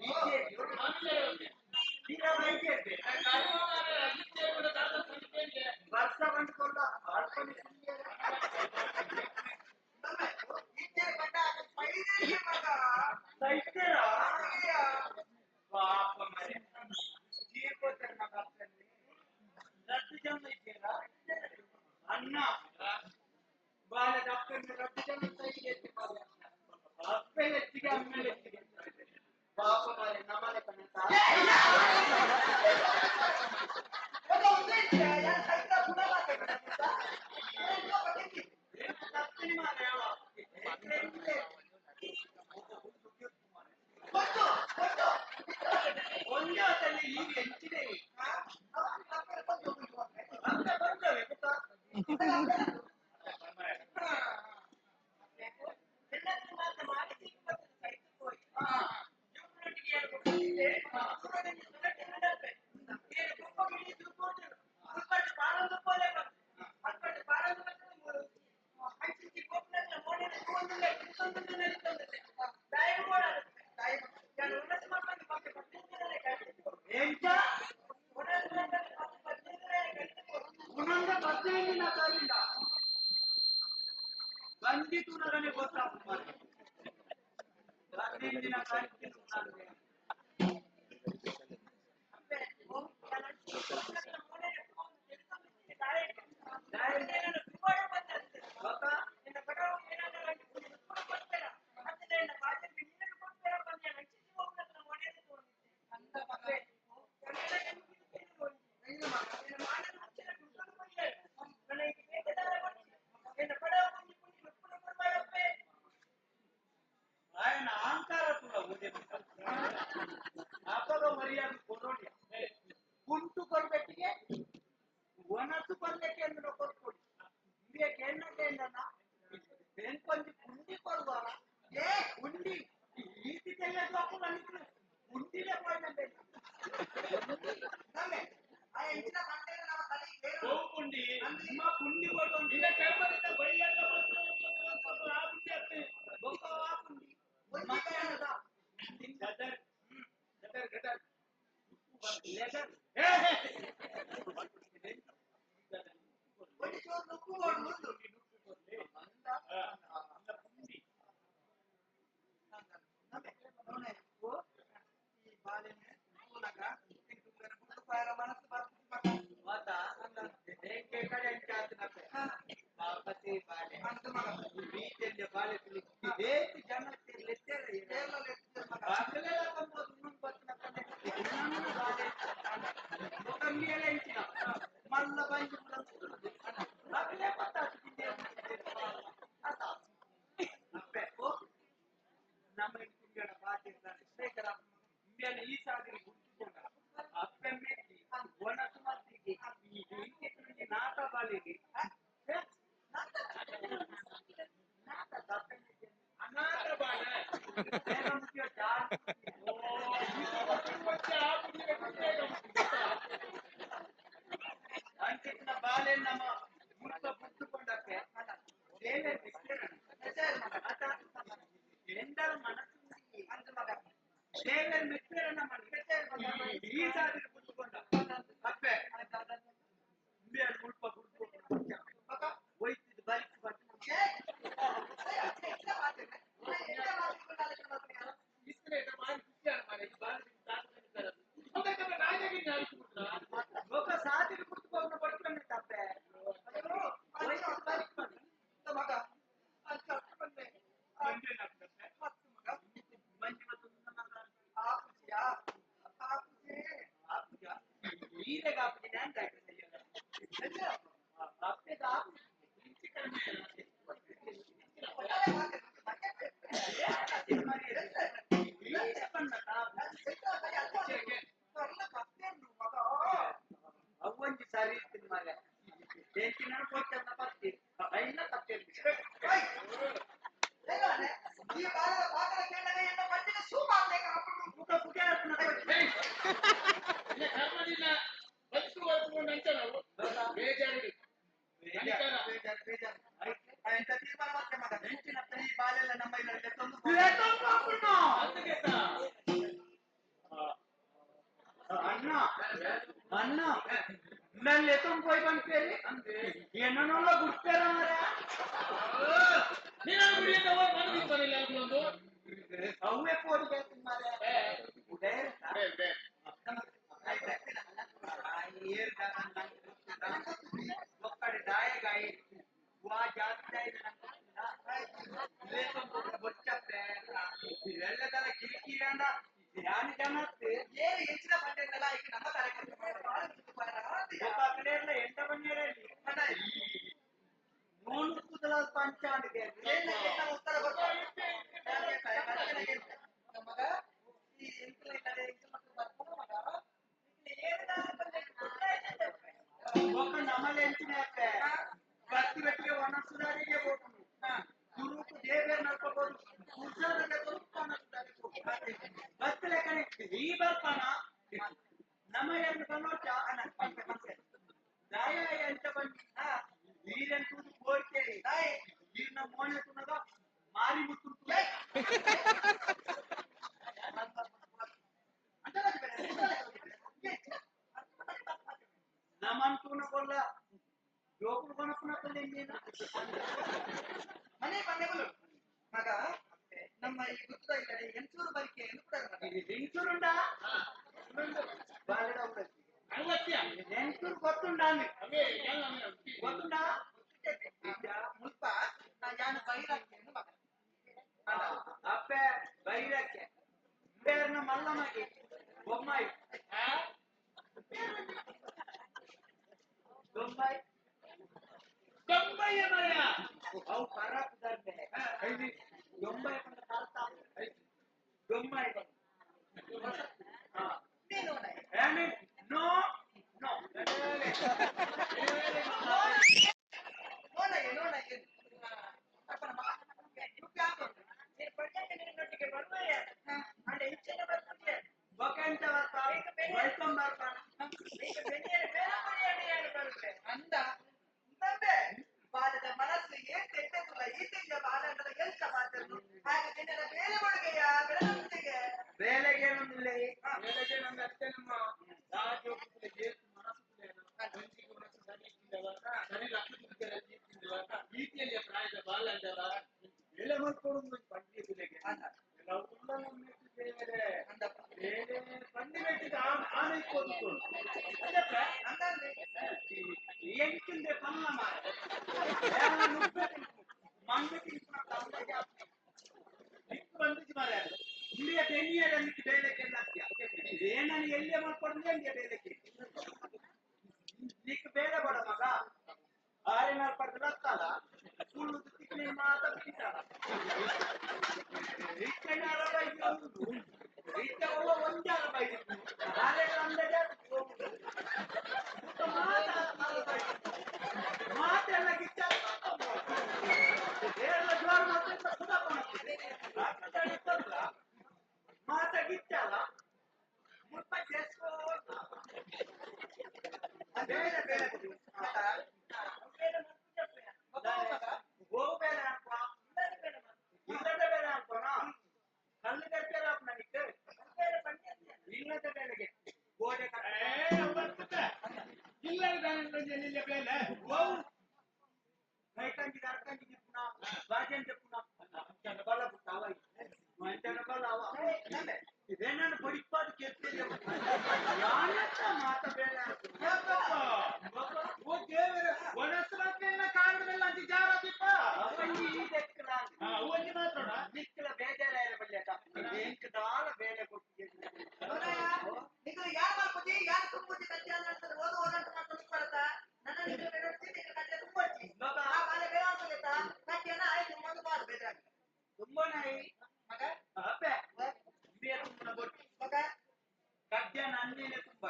Thank you. इतने बड़ा पहले मगा बाप हमारे जी को करना बात करने रद्द जम नहीं तेरा अन्ना बाल डॉक्टर ने रद्द जम सही देते बाप पे लेती है अम्मे लेती है बाप हमारे नमाले पहनता वो तो उसे यार सही बुरा बात है बेटा उनको पता नहीं नहीं मारे फोटो फोटो ಒಂದೇ ಹೊತ್ತಲ್ಲಿ ಈಗ ಹೆಚ್ಚಿದೆ ಅಂತ ಬಂದವೆ ಗೊತ್ತಾ ಬಂದಿತು ನನಗೆ ಗೊತ್ತಾಗ್ತದೆ ಹದಿನೈದು ಕಾರ್ಯಕ್ರಮ ఆయన అహంకారతుల అప్పగ మర్యాద కొరోడి ಕುಂಟು ಕೊಡ್ಬೇಕಿಗೆ ಒನಸು ಕೊಡ್ಲಿಕ್ಕೆ ಅಂದ್ರೆ ಕೊಟ್ಕೊಡಿ ಇವೆ ಕೇಳೋಣ ಬೆನ್ಕೊಂದು ಕುಂಡಿ ಕೊಡುವಾರ ಏ ಕುಂಡಿ ಈತಿ ತೆಗೆದು ಹಾಕೊಂಡು ಅನಿದ್ರು ಕುಂಡಿಲೇ ಕೊಡ್ಬೇಕು ನಮ್ಮೆ ಆ ಎಂಚಿನ ಕಂಟೆನ ನಮ್ಮ ತಲೆಗೆ ಬೇರೆ ಕುಂಡಿ ನಿಮ್ಮ ಕುಂಡಿ ಕೊಟ್ಟು ನಿನ್ನ ಕ್ಯಾಮರಿಂದ ಬೈಯಲ್ಲ ಬಂದು ಆ ಕುಂಡಿ ಹತ್ತಿ ಗೋಕಾ ಕುಂಡಿ ಮತ್ತೆ ಅನ್ನದ ಗದರ್ ಗದರ್ ಗದರ್ ಲೆದರ್ మళ్ళా బండి అక్కడే పట్టాల్సింది ನಮ್ಮ ಇಂಡಿಯನ್ ಬಾಧ್ಯರ ಇಂಡಿಯನ್ ಈ ಸಾಗರಿ ಗುರುತಿಕೊಂಡ ಅಪ್ಪೆಮ್ಮೆ ಒಣಸು ಮದ್ದಿಗೆ ಈ ನಾಟ ಬಾಲಿಗೆ ಅನಾಥ ಬಾಳ ಮುಖ್ಯ ಅಂಚಿನ ಬಾಲೆ ನಮ್ಮ ಮುಟ್ಟ ಪುಟ್ಟುಕೊಂಡಕ್ಕೆ ಎಂದರ ಮನಸ್ಸು ಅಂತ ಮಗ ದೇವರ ಮಿತ್ರರನ್ನ ಮಾಡಿ ಈ ಸಾಧನೆ ಪುಟ್ಟುಕೊಂಡ ಅಪ್ಪೆ ಇಂಡಿಯನ್ ಮುಲ್ಪ ಪುಟ್ಟುಕೊಂಡ ಹೋಯ್ತಿದ್ದು ಬರಿಸಿ ಬರ್ತೀನಿ ಸಾಧನೆ ಪುಟ್ಟುಕೊಂಡು ಪಡ್ಕೊಂಡು ತಪ್ಪೆ ಮಗ ಅವಂಜಿ ಸರಿ ಇರ್ತೀನಿ ಮಗ ಎಂಟಿನ ಕೊಟ್ಟನ್ನ ಪತ್ತಿ ಐನ ತಪ್ಪಿ ಈ ಬಾಲದ ಪಾತ್ರ ಕೇಳಿದಾಗ ಎನ್ನ ಮಟ್ಟಿಗೆ ಸೂಪ್ ಆಗ್ಬೇಕು ಊಟ ಪುಟ್ಟ ಕರ್ಮದಿನ ಬದುಕು ಬರ್ಕೊಂಡು ಅಂತ ನಾವು ಬೇಜಾರಿ ಬೇಜಾರು ಎಂತ ತೀರ್ಮಾನ ಮತ್ತೆ ಮಗ ಹೆಂಚಿನ ಈ ಬಾಲೆಲ್ಲ ನಮ್ಮ ಇಲ್ಲಿ ತಂದು ಅಣ್ಣ ಅಣ್ಣ ನನ್ನೆ ತುಂಬೋಯ್ ಬಂತೇರಿ ಏನನ್ನೆಲ್ಲ ಗುಡ್ತಾರ ಮಾರ್ರೆ ನೀನು ಬಿಡಿಯದ ಮನವಿ ಬರಲ್ಲ ಒಂದು ಅವೇ ಪೋಡಿಗೆ ಮಾರ್ರೆ ಒಕ್ಕಡೆ ದಾಯಗಾಯಿ ವಾ ಜಾಸ್ತಿ ಬೊಚ್ಚಪ್ಪೆ ಇವೆಲ್ಲದೆಲ್ಲ ಕಿರಿಕಿರಿ ಅಂದ ಧ್ಯಾನ ಜನ ಏನು ಹೆಚ್ಚಿನ ಬಂದಿದ್ದಲ್ಲ ಈಗ ನಮ್ಮ ಕಾರ್ಯಕ್ರಮ ಎಂತ ಬಂದಿರಲ್ಲಿ ಮೂರು ಕುದಲ ಪಂಚಾಂಡಿಗೆ ಉತ್ತರ ಗೊತ್ತಾಗುತ್ತೆ ಮಗ ಈ ಎಂಕಲ ಇಲ್ಲದೆ ನಮ್ಮಲ್ಲಿ ಎಂಚಿನ ಕತ್ತಿ ಬೆಟ್ಟಿಗೆ ಒಣ ಸುಧಾರಿಗೆ ಹೋಗ್ತು ಗುರುಕು ದೇವೇ ನಡ್ಕೋಬಹುದು ಕುರ್ಸಾದಾಗ ಬತ್ತಲೆ ಕಣೆ ಈ ಬರ್ಪಾನ ನಮಗೆ ಬಂದೋಟ ದಾಯ ಎಂತ ಬಂದ ವೀರೆಂಟು ಕೋರಿಕೆ ವೀರ್ನ ಮೋನೆ ತುನಗ ಮಾರಿ ಮುತ್ತು ನಮ್ಮಂತೂನ ಕೊಲ್ಲ ಜೋಕುಡು ಕೊನಪುನ ಮನೆ ಮನೆಗಳು ಮಗ ನಮ್ಮ ಈ ಗುತ್ತ ಇಲ್ಲದೆ ಎಂಚೂರು ಬರಿಕೆ ಎಂಚೂರುಂಡ ಎಂಚೂರು ಗೊತ್ತುಂಡ ಗೊತ್ತುಂಡ ಮುಲ್ಪ ನಾನು ಬೈರಕ್ಕೆ ಮಗ ಅಪ್ಪೆ ಬೈರಕ್ಕೆ ಬೇರ್ನ ಮಲ್ಲಮಗೆ Bommai Bommai Dombay Maya. How Parak Darbe. Dombay from the Kalta. Dombay. No. ಬಾಲದ ಮನಸ್ಸು ಏನ್ ತೆಟ್ಟಲ್ಲ ಈತಿಂದ ಬಾಲ ಅಂದ್ರೆ ಎಂತ ಮಾತನ್ನು ಹಾಗೆ ಜನರ ಬೇಲೆ ಒಳಗೆಯ ಬೆಳವಣಿಗೆಗೆ ಬೇಲೆಗೇನೊಂದಿಲ್ಲ ಬೇಲೆಗೇನೊಂದು ಅಷ್ಟೇ ನಮ್ಮ ರಾಜ್ಯೋಪುರ ಜೇತು ಮನಸ್ಸು ಸರಿ ಸರಿ ರಕ್ತ ರೀತಿಯಲ್ಲಿ ಪ್ರಾಯದ ಬಾಲ ಅಂದಲ್ಲ ಬೆಲೆ ಮಾಡ್ಕೊಂಡು ಪಂಡಿ ಬೆಲೆಗೆ ಪಂಡಿಮೆಟ್ಟಿಗೆ ಆನೆ ಕೊಟ್ಟು ಎಂಟಿಂದೆ ಪನ್ನ ಮಂಗತಿ ಬಂದಿದ್ದು ಮಾರ ಇಲ್ಲಿಯ ಬೆನ್ನಿಯರನ್ನಿಟ್ಟು ಬೇಲೆಕ್ಕೆ ಏನನ್ನು ಎಲ್ಲೇ ಮಾಡ್ಕೊಂಡ್ರೆ ಹಂಗೆ ಬೇಲೆಕ್ಕೆ ನಿಕ್ ಬೇರೆ ಬಡ ಮಗ ಆರೇನಾರು ಪಡೆದು ರತ್ತಲ್ಲ ಸುಳ್ಳು ತಿಕ್ಕಲಿ ಮಾತ್ರ ಬಿಟ್ಟಾರ ರಿಕ್ಕಣ್ಣಾರ ಬೈದು ರಿಕ್ಕವ ಒಂದಾರ ಬೈದು ಆರೇನ ಅಂದಾಗೆ ಮಾತೆಲ್ಲ ಗಿಚ್ಚ ಎಲ್ಲ ಜೋರು ಮಾತ ಗಿಚ್ಚಲ್ಲ ಮುಪ್ಪ చేసుకో ಬೇರೆ ಬೇರೆ ಗೋವು ಬೇರೆ ಹಾಕುವ ಇಲ್ಲದ ಬೇರೆ ಹಾಕೋಣ ಕಲ್ಲು ಕಟ್ಟೆಲ್ಲ ನನಗೆ ಇಲ್ಲದ ಬೇಳೆಗೆ ಗೋಡೆ ಇಲ್ಲ ಬೇಳೆ ಗೋವು ರೈತಂಗಿಗೆ ಅರ್ಕಂಗಿಗೆ ಪುನಃ ರಾಜೇಂದ್ರ ಪುನಃ ಬಲ ಬಿಟ್ಟ ಅವ ಮಂಚನ ಬಲ ಅವ ಇದೇನನ್ನು ಬಡಿಪಾದ ಕೇಳ್ತೀರಿ ಯಾನತ್ತ ಮಾತ ಬೇಡ ಒಣಸ್ರನ್ನ ಕಾರಣದಲ್ಲಿ ಅಂತ ಜಾರ ದೀಪ ಅವನಿ ಇದೆಕ್ಕಲ ಅವನಿ ಮಾತ್ರ ನಿಕ್ಕಲ ಬೇಜಾರ ಬಲ್ಲೇಟ ಎಂಕದಾಲ ಬೇಳೆ ಕೊಟ್ಟಿಗೆ ನಿಕ್ಕಲ ಯಾರು ಮಾಡ್ಕೋತಿ ಯಾರು ತುಂಬುತ್ತಿ ಕಲ್ಯಾಣ ಅಂತ ಓದು ಓಡಾಟ ಮಾಡ್ಕೊಂಡು ಬರತಾ ನನ್ನ ನಿಕ್ಕಲ ಬೇಡೋತಿ ನಿಕ್ಕಲ ಕಲ್ಯಾಣ ತುಂಬುತ್ತಿ ಆ ಬಾಲೆ ಬೇಡ ಅಂತ ಕಲ್ಯಾಣ ಆಯ್ತು ಒಂದು ಮಾಡು ಬೇಜಾರ ತುಂಬಾ ನಾಯಿ ಮಗ ಅಪ್ಪೆ ಬೇರೆ ತುಂಬನ ಬೊಟ್ಟಿ ಮಗ ಕಲ್ಯಾಣ ಅನ್ನೇನೆ ತುಂಬ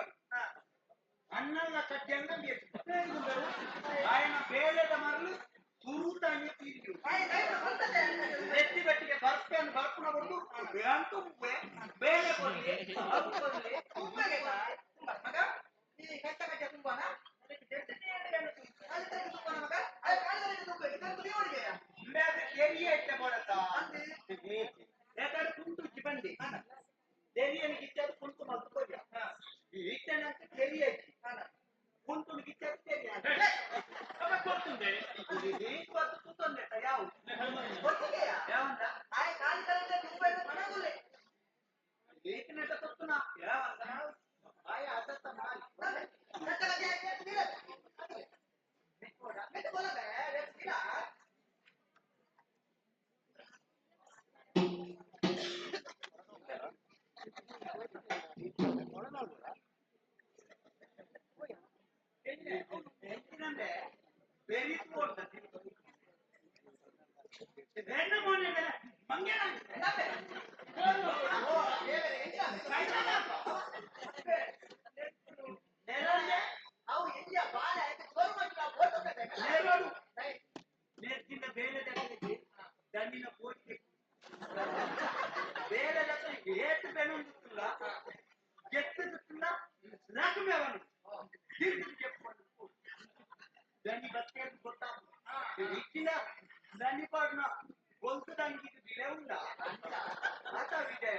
ಬೆರಿತು ரெண்டு மூணு மங்கேனா என்ன ஓ நேரே ಅವು ಎಲ್ಲಿಯ ಬಾಲ ಆಯ್ತು ಜೋರು ಮಾಡ್ತಾ ಫೋಟೋ ನೇರೋಡು ನೇರ್ತಿನ ಬೇಲೆ ದಕ್ಕೆ ದಣ್ಣಿನ ಪೋಟಿಗೆ ಬೇಲೆ ದಕ್ಕೆ ಏಟ್ ಬೇನುಂದಿಲ್ಲ ಗೆತ್ತುತ್ತಿಲ್ಲ ರಾಕಮೇವನು ಗಿರ್ಗಿರ್ ಕೆಪ್ಪು ದಣ್ಣಿ ಬತ್ತೆ ಗೊತ್ತಾ ಇಕ್ಕಿನ ದಣ್ಣಿ ಪಾಡ್ನ ಗೊಲ್ತು ದಂಗಿಗೆ ಬಿಲೆ ಉಂಡ ಆತ ವಿಜಯ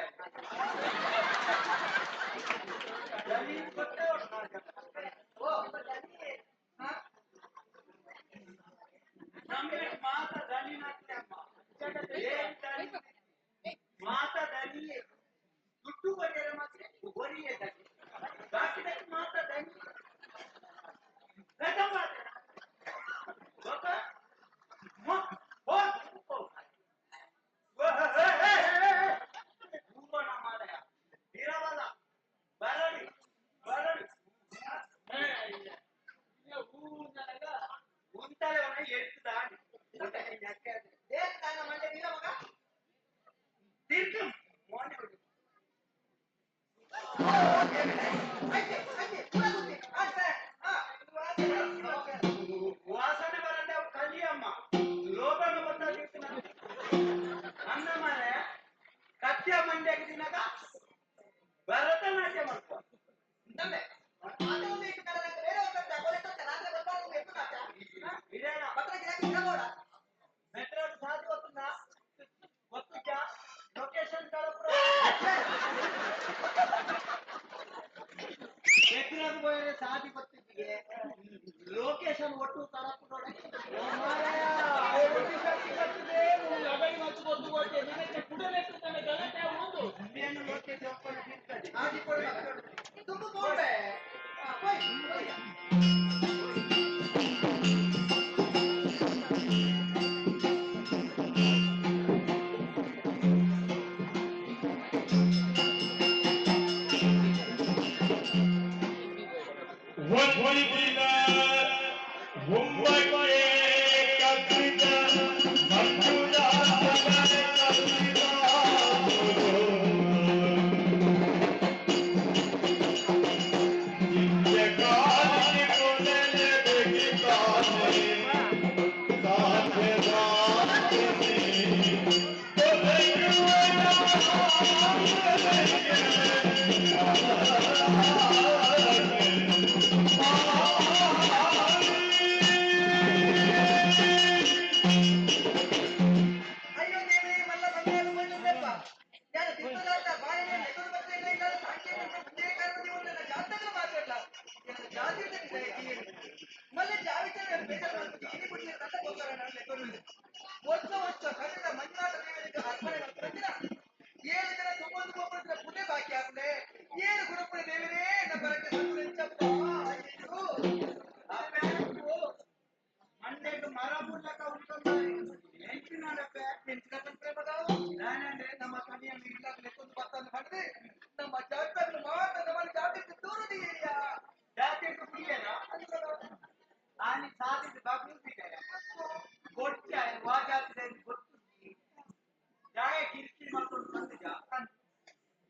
ದಣ್ಣಿ ಗೊತ್ತೇ ಓ ದಣ್ಣಿ ಹಾ ನಮಗೆ ಮಾತಾ ದಣ್ಣಿ ನಾಟ್ಲೆ ಅಮ್ಮ ಏನ್ ದಣ್ಣಿ ಮಾತಾ ದಣ್ಣಿ ದುಡ್ಡು ಬಗೆರೆ ಮಾತ್ರ ಒರಿಯೇ ದಣ್ಣಿ ಬಾಕಿದಕ್ಕೆ ಮಾತಾ ದಣ್ಣಿ ಕಥಾ ಮಾತ್ರ ಬಾಬಾ ವಾಸನೆ ಬರಲ್ಲ ಕಲಿಯಮ್ಮ ಲೋಭನ ಗೊತ್ತಾಗಿತ್ತು ಅನ್ನ ಮಾರೆ ಕತ್ಯ ಮಂಡ್ಯಕ್ಕೆ ದಿನಕ ಭರತನಾಟ್ಯ ಮಾಡ್ಕೊ ಮೆಟ್ರೋದು ಸಾಧು ಗೊತ್ತುಂದ ಗೊತ್ತುಚ್ಚ ಲೊಕೇಶನ್ ಮೆಟ್ರೋದು ಹೋದರೆ ಸಾಧಿ ಗೊತ್ತಿದ್ದಿಗೆ ಲೊಕೇಶನ್ ಒಟ್ಟು ತಳಕು ನೋಡಿ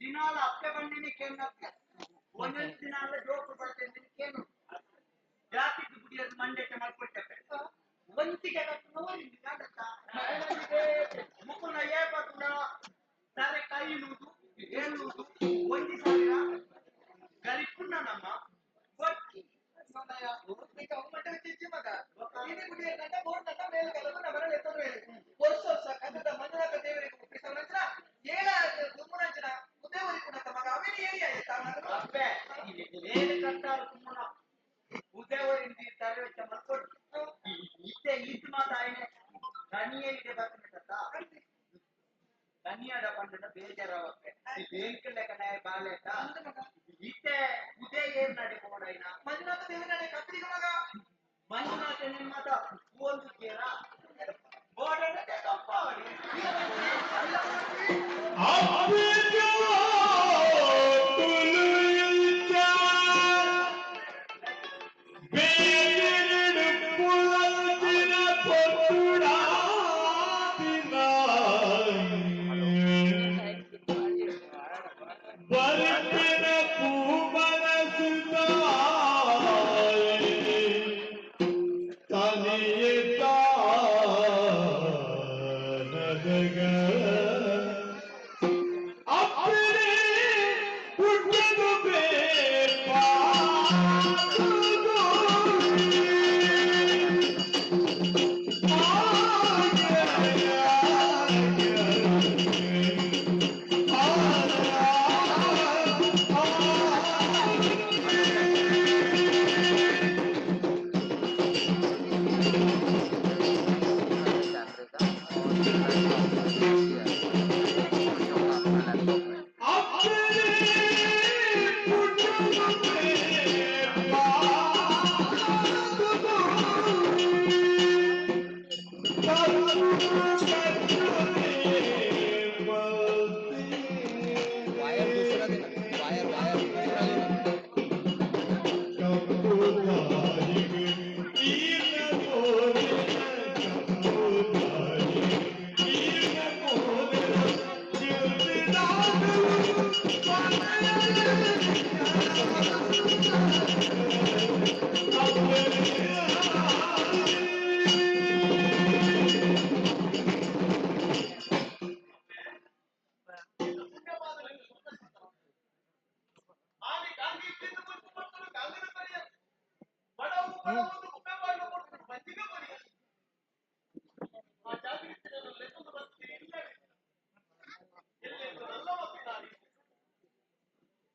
ದಿನಾಲ ಅಪ್ಪೆ ಬಂದಿನಿ ಒಂದೊಂದು ದಿನ ಅಲ್ಲ ಜೋಕು ಬರ್ತೇನೆ ಜಾತಿ ಗುಡಿಯೋದು ಮಂಡ್ಯಕ್ಕೆ ಮಾಡ್ಕೊಳ್ತೇವೆ ಒಂದಿಗೆ ಮುಕ್ಕುನ ಏಪತ್ತುನ ತಾರೆ ಕೈಲುವುದು ಏಳುವುದು 1,000 ಗರಿಪುಣ್ಣ ನಮ್ಮ ಗೊತ್ತಿ ವರ್ಷ ಕನ್ನಡ ಮಂಜುನಾಥ ದೇವರಿಗೆ ಒಪ್ಪಿಸುವ ನಂತರ ತುಮ್ಮನಂಚನ ಉದಯವರಿ ಕುಣಕ ಮಗ ಅವೇನು ಹೇಳಿ ಅಪ್ಪೆ ಏನು ಕಟ್ಟಾರು ತುಮ್ಮನ ಉದಯವರಿ ತರವೆಚ್ಚ ಮಾಡ್ಕೊಟ್ಟು ಇತ್ತೆ ಇದು ಮಾತಾಯನೆ ಕನಿಯೇ ಇದೆ ಬರ್ಕೊಂಡ ಕನಿಯಾದ ಪಂಡ ಬೇಜಾರವಕ್ಕೆ ಬೇಂಕಲ್ಲ ಕನಾಯ ಬಾಲೆತ ಇತ್ತೆ ಉದಯ ಏನ್ ನಡೆ ಕೋಡೈನ ಮಂಜುನಾಥ ದೇವರ ನಡೆ ಕತ್ತಿಗೆ ಮಗ ಮಂಜುನಾಥ ನಿಮ್ಮದ ಒಂದು ಕೇರ ಬೋರ್ಡನೆ ತಪ್ಪಾವಡಿ ಬೇರೆ ಪುಳ वायर दूसरा देना, वायर वायर दूसरा देना। ಆನೆ ಗಾಂಧಿ ಇದ್ದಿದ್ದು ಬಂದು ಕೊಡ್ತಾರೆ ಗಾಂಧಿನ ಬರೆಯರು ಬಡವು ಬಡವೊಂದು ಕುಪ್ಪೆ ಬಾಳು ಕೊಡ್ತಾರೆ ಮಂದಿಗೆ ಬರೆಯರು ಆ ಜಾಗೃತಿ ಲೆಕ್ಕದ ಬರ್ತೀನಿ ಇಲ್ಲ ಎಲ್ಲೆಂದು ಎಲ್ಲ ಹೋಗ್ತಿದ್ದಾರೆ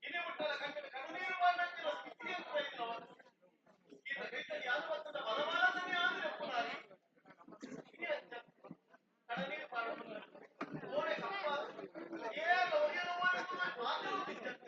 ಇದೇ ಬಿಟ್ಟಲ್ಲ ಕಣ್ಣಿನ ಕಣ್ಣೀರು ಮಾಡಿರೋ ಸ್ಥಿತಿ ಅಂತ ಬೈದ್ರು ಇದು ರೈತರು ಯಾರು ಬರ್ತದ ಬಲವಾದನೆ ಆದ್ರೆ ಪುನಾರಿ ಕಣ್ಣೀರು ಮಾಡುತ್ತಾರೆ ಓಡೆ ಕಪ್ಪಾದ ಏನ ಒಡೆಯಲು ಮಾಡುತ್ತಾರೆ ಮಾತಾಡುತ್ತಿದ್ದಾರೆ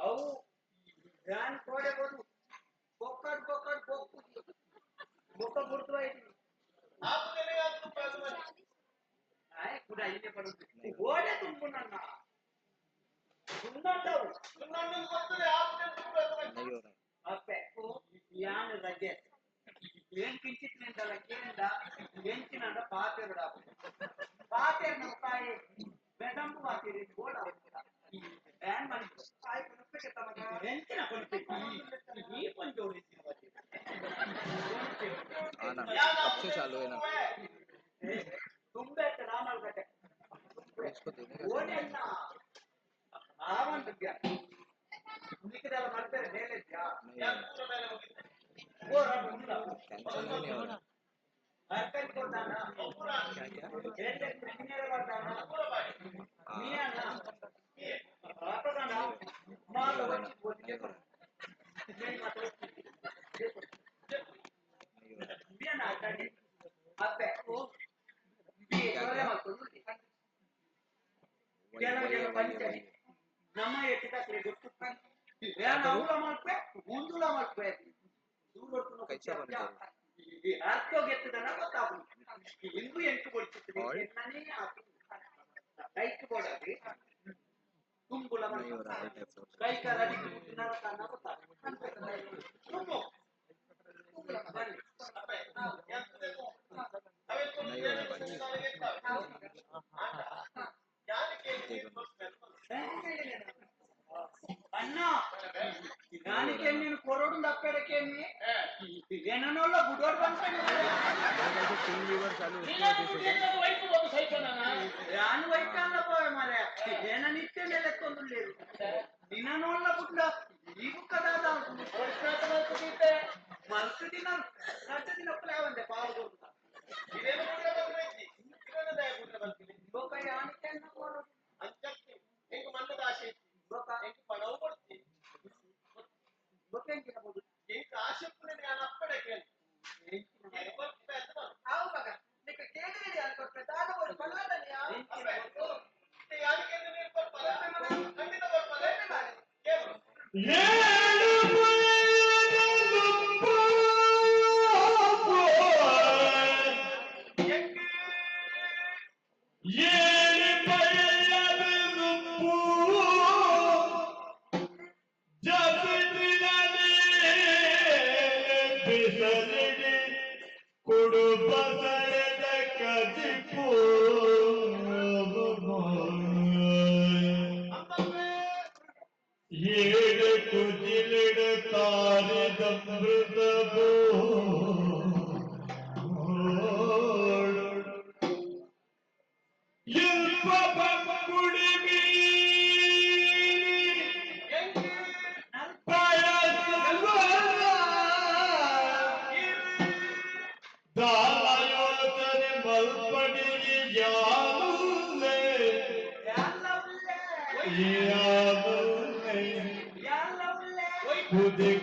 ಅವು ಧ್ಯಾನ್ ಕೋಡೆ ಬೋದು ಕೊಕ್ಕಡ್ ಕೊಕ್ಕು ಮುಖ ಗುರುತು ಕೂಡ ಇಲ್ಲಿ ಬರುತ್ತೆ ಗೋಡೆ ತುಂಬು ನನ್ನ ಸುಣ್ಣವು ಅಪ್ಪೆ ಯಾನ್ ರಜೆ ಏನ್ ಕಿಂಚಿತ್ ನಿಂದಲ್ಲ ಕೇಂದ ಎಂಚಿನ ಪಾತೆರುಡ ಪಾತೆರ್ ನಮ್ಮ ಕಾಯಿ ಬೆದಂಬು ಹಾಕಿರಿ ಗೋಡ ಬ್ಯಾನ್ ಮಾಡಿ ಕಾಯಿ ಕೊನಕ್ಕೆ ತಮಗ ಎಂಚಿನ ಕೊನಕ್ಕೆ ಈ ಕೊಂಚ ಜೋಡಿಸಿ कब से चालू है ना ತುಂಬೆ ನಾಮಲ್ ಗಟ್ಟೆ इसको देने का ಓಡೆಲ್ಲ ಆವಂತಕ್ಕೆ ನಿಕ್ಕದಲ್ಲ ಮಾಡ್ತಾರೆ ಮೇಲೆ टेंशन ही नहीं हो रहा ಅರ್ಕನ್ ಕೊಡ್ತಾನ ಏಕೆ ಇಂಜಿನಿಯರ್ ಮಾಡ್ತಾನ ನೀಯಣ್ಣ ಅಪ್ಪಗಣ ಮಾತು ಓದಿಗೆ ನೀನು ಮಾತಾಡ್ತೀನಿ ನೀಯಣ್ಣ ಆಟಾಡಿ ಅಪ್ಪೆ ಸೋರೆ ಮಾಡ್ಕೊಂಡು ಕೆಲವರಿಗೆ ಪಂಚಾಯತಿ ನಮ್ಮ ಎತ್ತಿದ ಗೊತ್ತು ಏನು ಅವಲ ಮಾಡ್ಬೇಕು ಮುಂದುಲ ಮಾಡ್ಬೇಕು ದೂರ ಅರ್ಥ ಗೆತ್ತದನ್ನ ಗೊತ್ತಾಗ ಇಂದು ಎಂಟು ಕೊಡ್ತಿರ್ತೀವಿ ನಾನೇ ಕೈಕ್ ಬೋಡಾಗಿ ತುಂಬುಲ ಕೈಕ ರಡಿ ಅಣ್ಣ ನಾನಿಕೆ ನೀನು ಕೊರಡು ಅಪ್ಪಡಕ್ಕೆ ಏನನ್ನೋಲ್ಲ ಬುಡೋಡ್ ಬಂದ್ಕೊಂಡು ನಾನು ವೈಕಲ್ಲ ಪೋವೆ ಮಾರೆ ಏನ ನಿತ್ಯ ಮೇಲೆ ತೊಂದ್ರೆ ದಿನನೋಲ್ಲ ಬುಡ್ಡ ಈಗ ಕದಾದ ಮಲ್ತು ದಿನ ರಜ ದಿನ ಒಪ್ಪಲೆ ಒಂದೆ ಪಾವು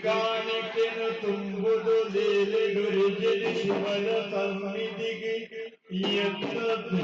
ಕಾಣಿಕೆನು ತುಂಬುದು ಲೀಲೆ ಗುರುಜಿನ ಶಿವನ ಸನ್ನಿಧಿಗೆ ಎತ್ತದೆ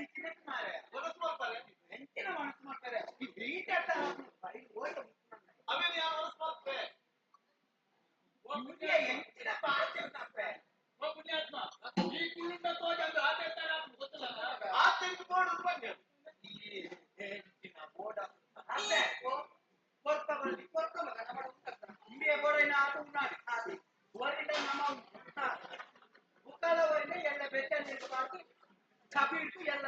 ಎಂಚಿನ ಮಾರೆ ಮನಸ್ಸು ಮಾಡ್ತಾರೆ ಎಂಚಿನ ಮನಸ್ಸು ಮಾಡ್ತಾರೆ ಈ ಬೀಟ ಆಮೇಲೆ ಯಾರು ಮನಸ್ಸು ಮಾಡ್ತಾರೆ ಎಂಚಿನ ಪಾಚೆ ಪುಣ್ಯಾತ್ಮ ಈ ಕುರುಂಡ ತೋಟ ಅಂದ್ರೆ ಆತ ಗೊತ್ತಿಲ್ಲ ಆತಂಕ ಬೋರ್ಡ್ ಬಂದೆ ಎಂಚಿನ ಬೋರ್ಡ ಅಷ್ಟೇ ಕೊರ್ತ ಬರಲಿ ಕೊರ್ತ ಮಗ ನಮ್ಮ ಇಂಡಿಯಾ ಬೋರ್ಡಿನ ಆಟ ಉನ್ನಾಡಿ ಆದಿ ಬೋರ್ಡಿನ ನಮ್ಮ ಮುಕ್ಕಾಲ ವರೆಗೆ ಎಲ್ಲ ಬೆಟ್ಟ ನಿಲ್ಬಾರ್ದು ಕಬೀರ್ಕು ಎಲ್ಲ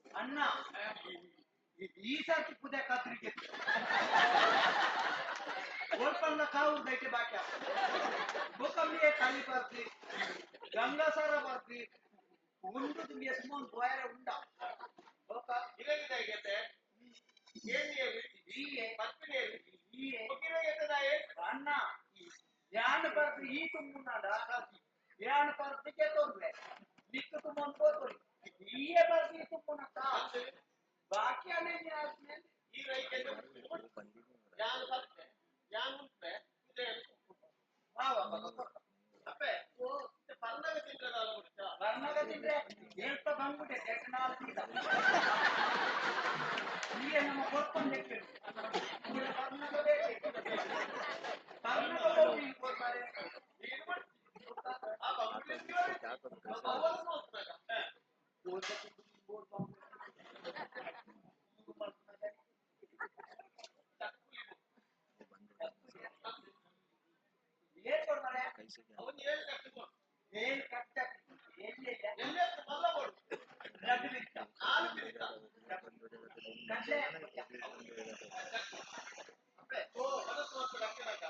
ಅನ್ನ ಈ ಸರ್ತಿ ಪುದೆ ಕತ್ರಿಗೆ ಓಲ್ಪಂದ ಕಾವು ದೈತೆ ಬಾಕ್ಯ ಭೂಕಂಬಿಯೇ ಖಾಲಿ ಬರ್ತಿ ಗಂಗಾಸಾರ ಬರ್ತಿ ಒಂದು ತುಂಬಿಯ ಸುಮ್ಮನೆ ದ್ವಾರ ಉಂಡ ಇರಗಿದೆ ಅನ್ನ ಯಾನ್ ಬರ್ತಿ ಈ ತುಂಬುನಾಡ ಯಾನ್ ಬರ್ತಿಗೆ ತೊಂದ್ರೆ ಮಿಕ್ಕು ತುಂಬ ತೋರಿ ಈಯೇ ಬರ್ತಿ ತುಂಬುನಕ್ಕ ಬಾಕಿ ಅನೇನಿ ಆದ್ಮೇಲೆ ಈ ರೈತ ಯಾನ್ ಬರ್ತೆ ಯಾನ್ ಉಂಟೆ ಅಪ್ಪೆ ಪರ್ಣಗ ತಿಂದ್ರಲ್ಲ ಬಿಡ್ತಾ ಪರ್ಣಗ ತಿಂದ್ರೆ ಹೇಳ್ತಾ ಬಂದ್ಬಿಟ್ಟೆ ಟೆಕ್ನಾಲಜಿ ಈಗ ನಮ್ಮ ಕೊಡ್ಕೊಂಡು ಪರ್ಣಗ ಬೇಕು ಪರ್ಣಗ ಹೋಗಿ ಕೊಡ್ತಾರೆ ಏನ್ ಕೊಡ್ತಾರೆ ಅವನು ಏನ್ ಕಟ್ಟುಕೋ ಏನ್ ಕಟ್ಟ ಎಲ್ಲಿಲ್ಲ ಎಲ್ಲೇ ಮಲ್ಲ ಬೋಡು ರದ್ದು ಬಿಟ್ಟ ನಾಲ್ಕು ಬಿಟ್ಟ ಕಡ್ಲೆ ಓ ಮನಸ್ಸು ಅಂತ ರಕ್ಷಣಕ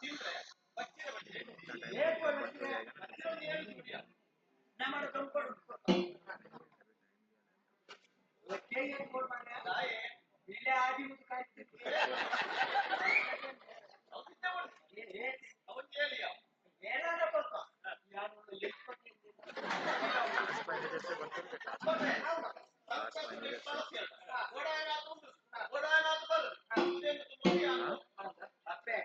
ತಿಂದ್ರೆ ಬಚ್ಚಿರ ಬಚ್ಚಿರ ಏನ್ ಕೊಡ್ತಾರೆ ಏನು ದುಡಿಯ ನಮ್ಮ ತಂದ್ಕೊಡು ಏನ್ ಕೊಡ್ತಾರೆ ತಾಯಿ ಇಲ್ಲೇ ಆದಿ ಮುದ್ದು ಕಾಯ್ತಿರ್ತೀವಿ ಅವನ್ ಕೇಳಿಯ ಏನಾರ ಕೊಡ್ತ ಯಾರು ಅಪ್ಪೆ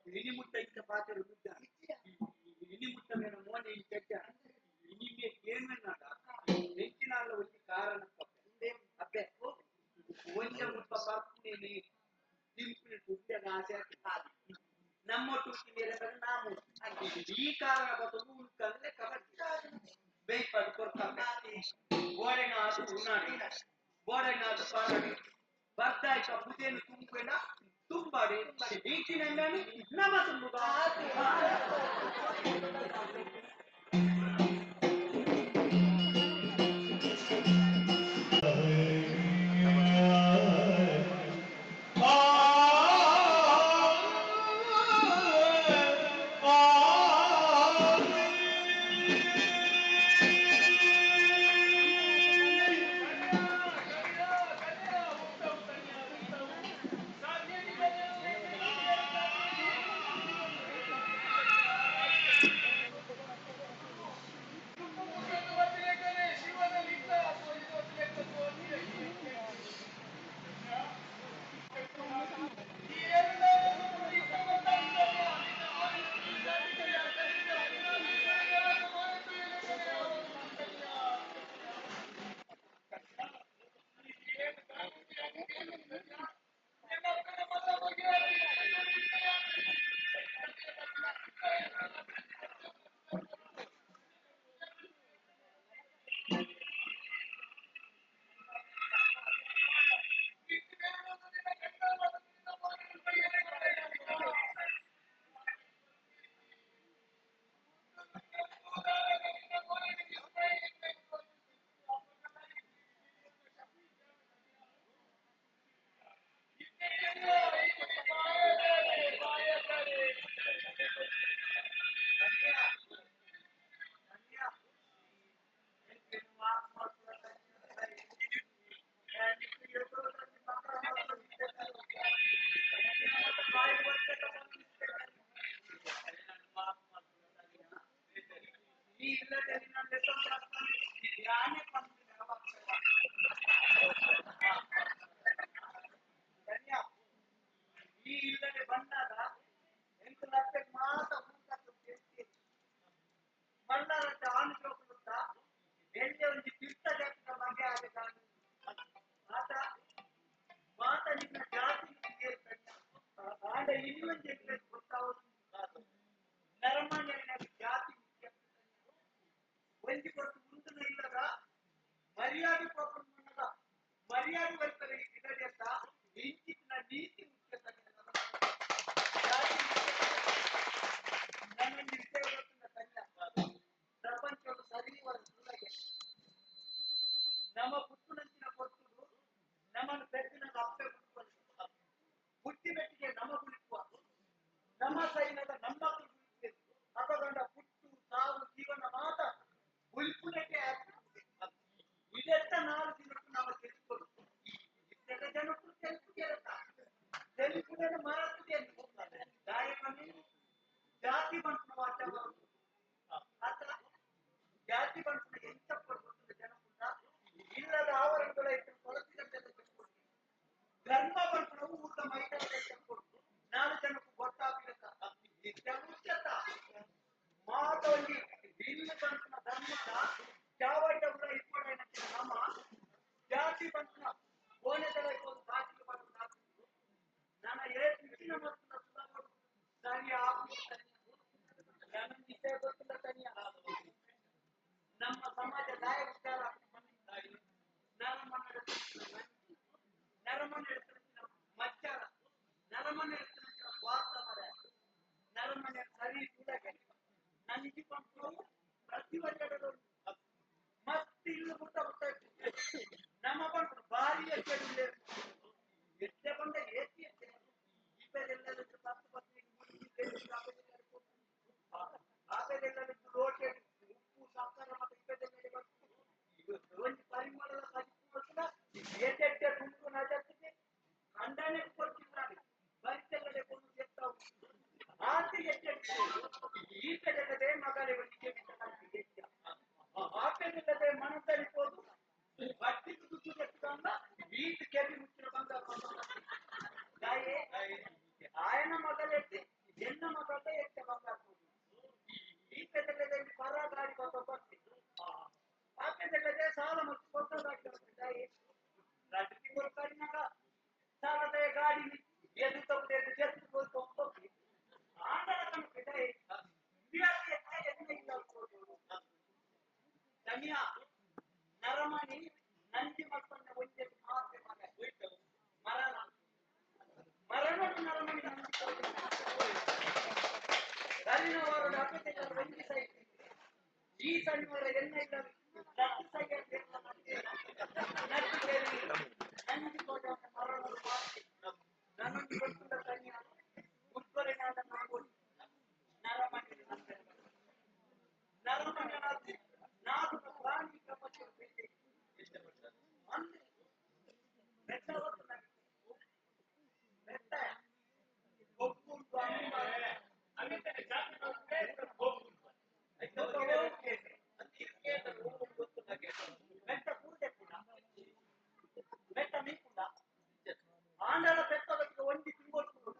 ಇನಿ ಮುಟ್ಟ ಇಂತ ಪಾತ್ರ ಮುದ್ದ ಇನಿ ಮುಟ್ಟ ಮೇಲೆ ಮೋನೆ ಇಂತ ಇನಿಮೆ ಏನಾಡ ಹೆಚ್ಚಿನ ಒಂದು ಕಾರಣ ಅಪ್ಪೆ ಒಂದ ಮುಟ್ಟ ಬರ್ತೀನಿ ಸಿಂಪಲ್ ದುಡ್ಡ ಆಸೆ ಆಗ್ತದೆ ನಮ್ಮ ಟೂಟಿ ಮೇಲೆ ನಾವು ಈ ಕಾರಣ ಬರ್ತದೆ ಉಳ್ಕಂದ್ರೆ ಕರೆಕ್ಟ್ ಬೇಯ್ಪಟ್ಟು ಕೊಡ್ತಾರೆ ಗೋಡೆನ ಅದು ಉನ್ನಾಡಿ ಗೋಡೆನ ಅದು ಪಾರಾಡಿ ಬರ್ದಾಯ್ತು ಬುದ್ಧಿಯನ್ನು ತುಂಬ ಕುಂಪೇನ ತುಂಬಾಡಿ ಈಚಿನ ನಮ ತುಂಬುಗ ಬಕೆಟ್ ಒಂದು ಸೈಡ್ ಈ ಸಣ್ಣ ಎಣ್ಣ ಇಲ್ಲ ಲಟ್ಟು ಸೈಡ್ ನಂಜಿ ಕೋಟ ಮರಳು ಮಾಡಿ ನನ್ನೊಂದು ಗೊತ್ತಿಲ್ಲ ಸೈನ್ಯ ಉತ್ಪರಿಣಾದ ನಾವು ನರಮಣ್ಣಿನ ನರಮಣ್ಣಿನಾದ ನಾದು ಪ್ರಾಣಿ ಪ್ರಪಂಚ ಅಂದ್ರೆ ಬೆಟ್ಟ ಬೆಟ್ಟ ಒಪ್ಪುಂಟು ಬೆಟ್ಟ ಕೂಡೆ ಕೂಡ ಬೆಟ್ಟ ಮೀಕುಂಡ ಆಂಡಳ ಬೆಟ್ಟದಕ್ಕೆ ಒಂದಿ ತಿಂಗಳು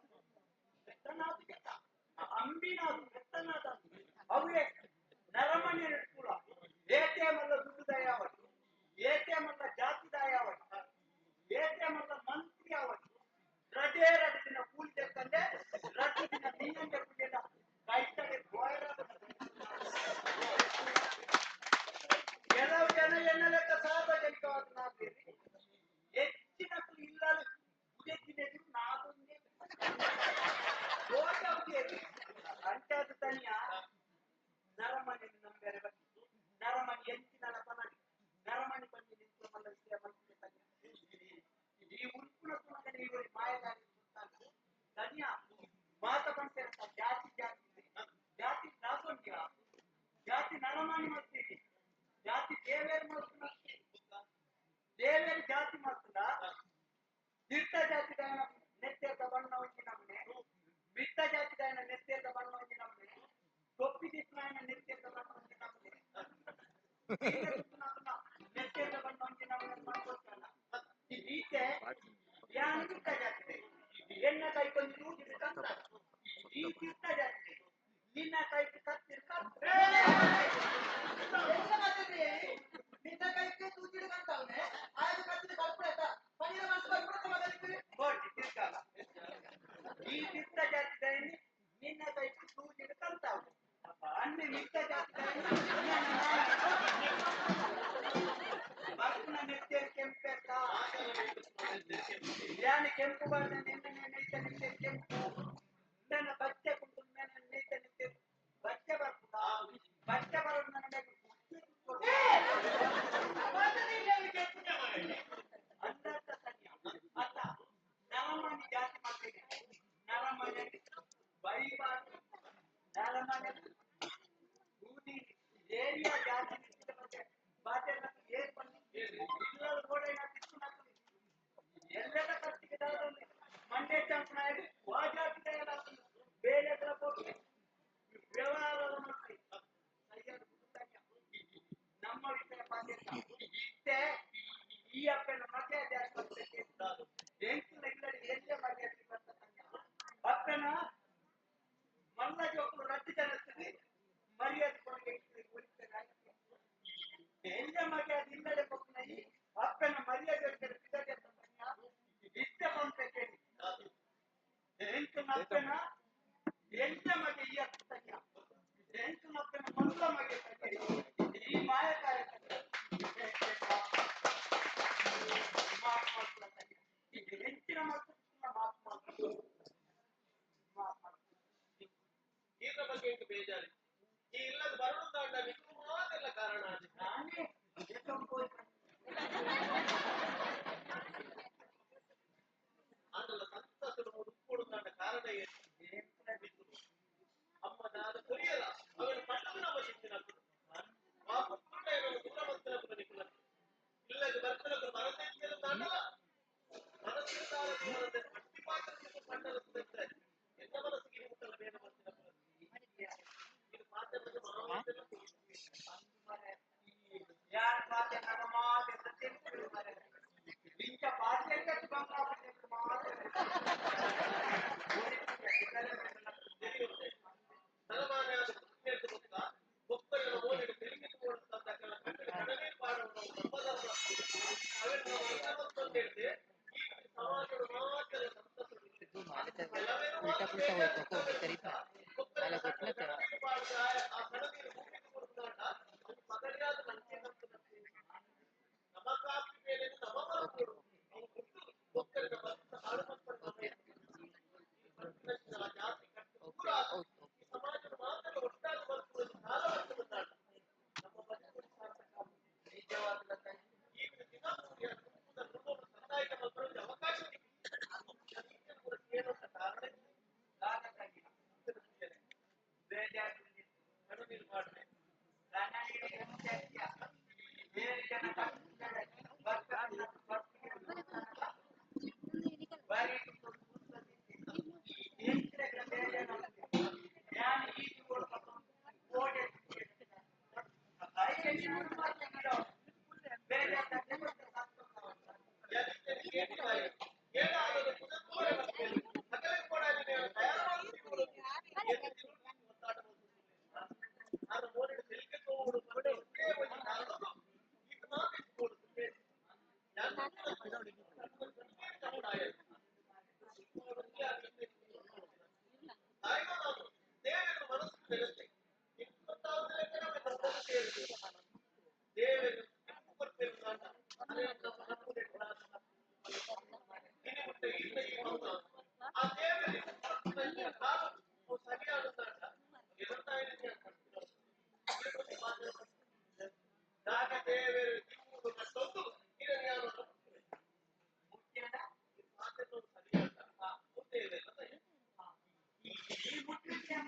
ಬೆಟ್ಟನಾದ ಬೆಟ್ಟ ಅಂಬಿನಾದ ಬೆಟ್ಟನಾದ ಅವೇ ನರಮಣ್ಯ ಕೂಡ ಎಟಿಎಂ ಅಲ್ಲ ದುಡ್ಡು ದಯಾವತಿ ಎಟಿಎಂ ಅಲ್ಲ ಜಾತಿ ದಯಾವತಿ ಎಟಿಎಂ ಅಲ್ಲ ಮಂತ್ರಿ ಅವತಿ ರಜೆ ದಿನ ಕೂಲಿ ತೆಕ್ಕಂಡೆ ರಜೆ ದಿನ ನೀನಂತೆ ಕೂಲಿಯಲ್ಲ ಕೈತಡೆ ಕೆಲವು ಜನ ಎನ್ನ ಲೆಕ್ಕ ಸಾರ್ವಜನಿಕವಾದ ನಾವೇರಿ ಹೆಚ್ಚಿನ ಇಲ್ಲಲು ಉದೆತ್ತಿನೆದು ನಾದೊಂದೇ ಅಂಚಾದ ತನಿಯ ನರಮಣಿ ನಂಬೇರೆ ಬಗ್ಗೆ ನರಮಣಿ ಎಂಚಿನ ಪನಡಿ ನರಮಣಿ ಬಂದು ನಿಂತು ಮಲ್ಲ ವಿಷಯ ಮಂತ್ರಿ ಈ ಉಲ್ಪುಣ ತುಣಗಡೆ ಇವರಿಗೆ ಮಾಯಗಾರಿ ತನಿಯ ಮಾತ ಪಂಚಾಯತ್ ಜಾತಿ ಜಾತಿ ಜಾತಿ ದಾಸೋಂಗ್ಯ ಜಾತಿ ನರಮಣಿ ಮಾಡ್ತೀವಿ ಜಾತಿ ದೇವೇರು ಮಾಡ್ತೀವಿ ದೇವೇರು ಜಾತಿ ಮಾಡ್ತದ ತೀರ್ಥ ಜಾತಿಗಾಯನ ನೆತ್ತೆದ ಬಣ್ಣ ಒಂಜಿ ನಮ್ಮನೆ ಬಿಟ್ಟ ಜಾತಿಗಾಯನ ನೆತ್ತೆದ ಬಣ್ಣ ಒಂಜಿ ನಮ್ಮನೆ ತೊಪ್ಪಿ ದಿಸ್ನಾಯನ ನೆತ್ತೆದ ಬಣ್ಣ ಒಂಜಿ ನಮ್ಮನೆ ನೆತ್ತೆದ ಬಣ್ಣ ಒಂಜಿ ನಮ್ಮನೆ ಮಾಡ್ಕೊಡ್ತಾನ ಈಚೆ ಯಾನ್ ಬಿಟ್ಟ ಜಾತಿ ಎನ್ನ ಕೈ ಕೊಂಚ ನೂಜಿರ್ಕಂತ ಈ ತೀರ್ಥ ಜಾತಿ ನಿನ್ನ ಕೈಗೆ ಕತ್ತಿರ್ಕಂತ ನಿನ್ನ ಕೈಗೆ ತೂಚಿಡ್ಕಂತವನೆ ಆಯ್ತು ಕತ್ತಿನ ಕಲ್ಪುಡಕ ಪನಿರ ಮನಸ್ಸು ಕಲ್ಪುಡಕ ಮಗನಿಗೆ ಗೋಟಿ ತಿರ್ಕಾಲ ಈ ತೀರ್ಥ ಜಾತಿಗಾಯನಿ ನಿನ್ನ ಕೈಗೆ ತೂಚಿಡ್ಕಂತವನೆ अन्य नित्य जाता है बाकी ना नित्य केंपे का यानी केंपु बारने नित्य नित्य केंपु मैंने बच्चे कुछ मैंने नित्य नित्य बच्चे बारने मैंने बात नहीं लेने केंपु क्या मारेंगे अंदर तनिया आता नरमानी जाति मारते हैं नरमानी बाई बात नरमानी ಏರಿಯಾ ಜಾತಿ ಬಗ್ಗೆ ಬಾಟೆಲ್ಲ ಏರ್ ಬಂದು ಎಲ್ಲರೂ ಕೂಡ ಏನಾಗ್ತಿತ್ತು ಎಲ್ಲರ ಖರ್ಚಿಗೆ ಮಂಡ್ಯ ಚಾಂಪನಾಗಿ ವಾಜಾತಿ ಬೇರೆ ವ್ಯವಹಾರ ಮಾಡಿ ನಮ್ಮ ವಿಷಯ ಇಷ್ಟೇ ಈ ಅಪ್ಪನ ಮಧ್ಯ ಜಾಸ್ತಿ ಎಲ್ಲೇ ಮಧ್ಯ ಅಪ್ಪನ ಮಲ್ಲ ಜೋಕರು ರದ್ದು ಜನಿಸ್ತೀವಿ ಮರ್ಯಾದೆ ಕೊಡುಗೆ ಎಲ್ಲ ಮರ್ಯಾದೆ ಇಲ್ಲದೆ ಕೊಟ್ಟನೈ ಅಪ್ಪನ ಮರ್ಯಾದೆ ಇಷ್ಟ ಬಂತ ಕೇಳಿ ಎಂಟು ಅಪ್ಪನ ಎಂಟ ಮಗೆ ಈ ಅಪ್ಪನ ಎಂಟು ಅಪ್ಪನ ಮಲ್ಲ ಮಗೆ ಈ ಮಾಯಕಾಯ ಹೆಂಚಿನ ಮತ್ತು ಮಾತು ಇದರ ಬಗ್ಗೆ ಇಂದು ಬೇಜಾರಿ ಈ ಇಲ್ಲದ ಬರೋಣ ತಾಂಡ ಬಿಟ್ಟು ಮಾತೆಲ್ಲ ಕಾರಣ ನಾನೇ ಅದೆಲ್ಲ ಸಂತಸರು ಉಟ್ಕೊಡು ತಾಂಡ ಕಾರಣ ಏನು ಅಮ್ಮ ನಾನು ಕೊರಿಯಲ್ಲ ಅವನು ಪಟ್ಟದ ನಮ್ಮ ಶಿಕ್ಷಣ ಆ ಪುಟ್ಟ ಇವನು ದೂರವಂತನ ನಿಖುಲ ಇಲ್ಲದ ಬರ್ತನಕ್ಕೆ ಮನಸ್ಸಿನ ತಾಂಡಲ್ಲ ಮನಸ್ಸಿನ ತಾಳಕ್ಕೆ ಅಟ್ಟಿ ಪಾತ್ರಕ್ಕೆ ಕಂಡರಿಸುತ್ತೆ ಎಂತ ಮನಸ್ಸಿಗೆ ಮುಟ್ಟಲ್ಲ ಬೇರೆ ಮನಸ್ಸಿನ ಇದು ಮಾತಾಡೋದು ಯಾರು ಮಾತೆ ನನ್ನ ಮಾತೆ ಇಂಥ ಪಾತ್ರೆ ತಲಮಾನೆಯಾದ ಗೊತ್ತಾ ಒಬ್ಬರ ಓದಿಗೆ ತಿರುಗಿಸಿಕೊಳ್ಳುವಂತ ಕಡಲೆ ಮಾಡುವ ಹೇಳಿದೆ ಈ ಸಮಾಜದ ಮಾತ್ರ ಸಮಾಜದ ಮಾತ್ರ ಒಟ್ಟಾಗಿ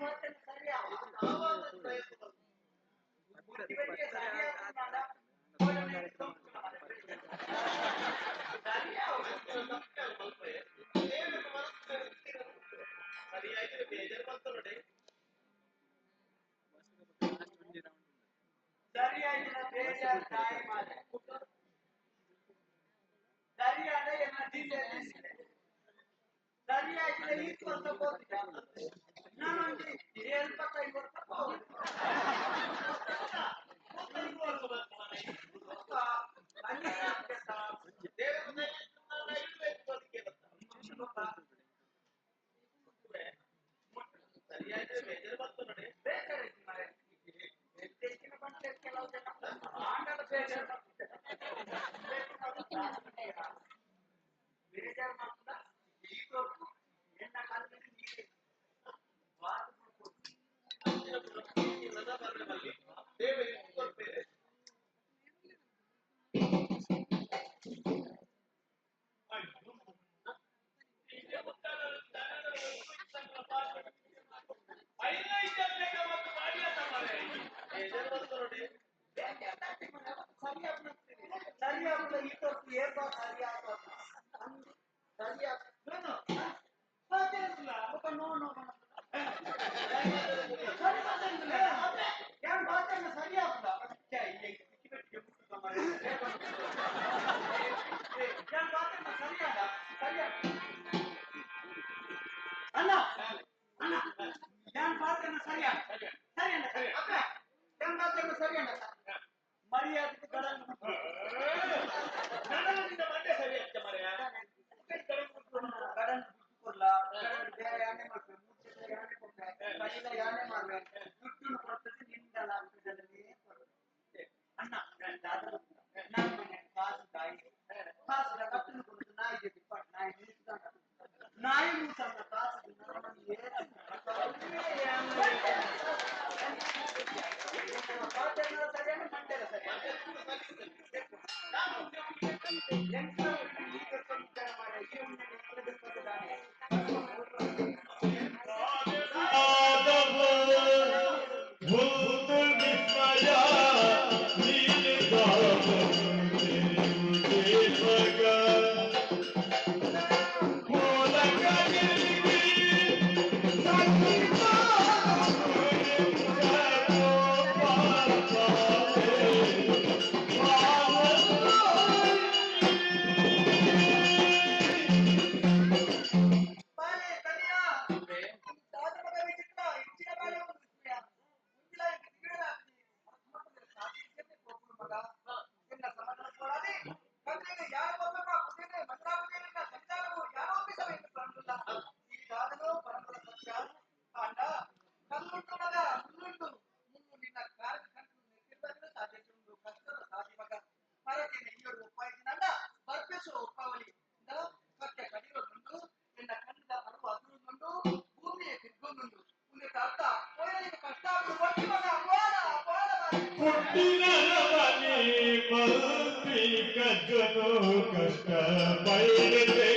ಮಾತನ್ನ ಸರಿಯಾಗಿ ಆವಾಜನ್ನು ಪ್ರಯತ್ನ ಬುದ್ಧಿವಂತಿಕೆ ಸರಿಯಾದ ಸರಿಯಾಗಿ ಬೇಜಾರು ಬಂತು ನೋಡಿ ಸರಿಯಾಗಿ ಬೇಜಾರು ತಾಯಿ ಮಾಲೆ ಸರಿಯಾದ ಎಲ್ಲ ಸರಿಯಾಗಿ ಈತು ಅಂತ ಹೋಗಿದ್ದ ನಾನು 75 ವರ್ಷ ಸರಿಯಾಗಿ ಬೇಜಾರು ಬಂತು ನೋಡಿ ಬೇಕಾಗಿತ್ತು ಮಾರೆ ಹೆಚ್ಚಿನ ಬಂದ ಕೆಲವು ಜನ ಆಂಡಲ ಬೇಜಾರು ಬೇಜಾರು ಮಾಡ್ತಾ ಈಗ ಎನ್ನ ಕಾಲದಲ್ಲಿ ನೀರೇ ಸರಿಯಾದ ಈ ತಪ್ಪು ಏರ್ಬಾ ಸರಿಯಾದ ಯಾರು ಮಾತಾಡ ಸರಿಯಾದ ಅಲ್ಲ ಅಲ್ಲ ಯಾನ್ ಪಾತ್ರ ಸರಿಯಾ ಸರಿಯಣ್ಣ ಅಕ್ಕ ಯಾನ್ ಪಾತ್ರ ಸರಿಯಣ್ಣ ಮರ್ಯಾದೆ ಗಡನಿಂದ ಮಂಡೆ ಸರಿ ಅಂತ ಮರ್ಯ ಗಡನ್ ಬಿಟ್ಟುಕೊಡ್ಲ ಗಡನ್ ಬೇರೆ ಯಾನೇ ಮಾಡ್ಬೇಕು ಮುಚ್ಚೆ ಯಾನೇ ಕೊಡ್ಬೇಕು ಕೈಲ ಯಾನೇ ಮಾಡ್ಬೇಕು ದುಡ್ಡು ಕೊಡ್ತದೆ ನಿಂದಲ್ಲ ಆಗ್ತದೆ ಅಣ್ಣ ನನ್ನ ಮನೆ ಕಾಸು ತಾಯಿ ಕಾಸು ಕಟ್ಟನ್ನು ಕೊಡುದು ನಾಯಿಗೆ ಬಿಟ್ಟ ನಾಯಿ ನಿಲ್ಸ್ತಾನ ನಾಯಿ ಮೂಸನ್ನ ಕಾಸು ಸರಿಯಾಗಿ ಮಂಡ್ಯದ ಕಷ್ಟ ಪೈರತೆ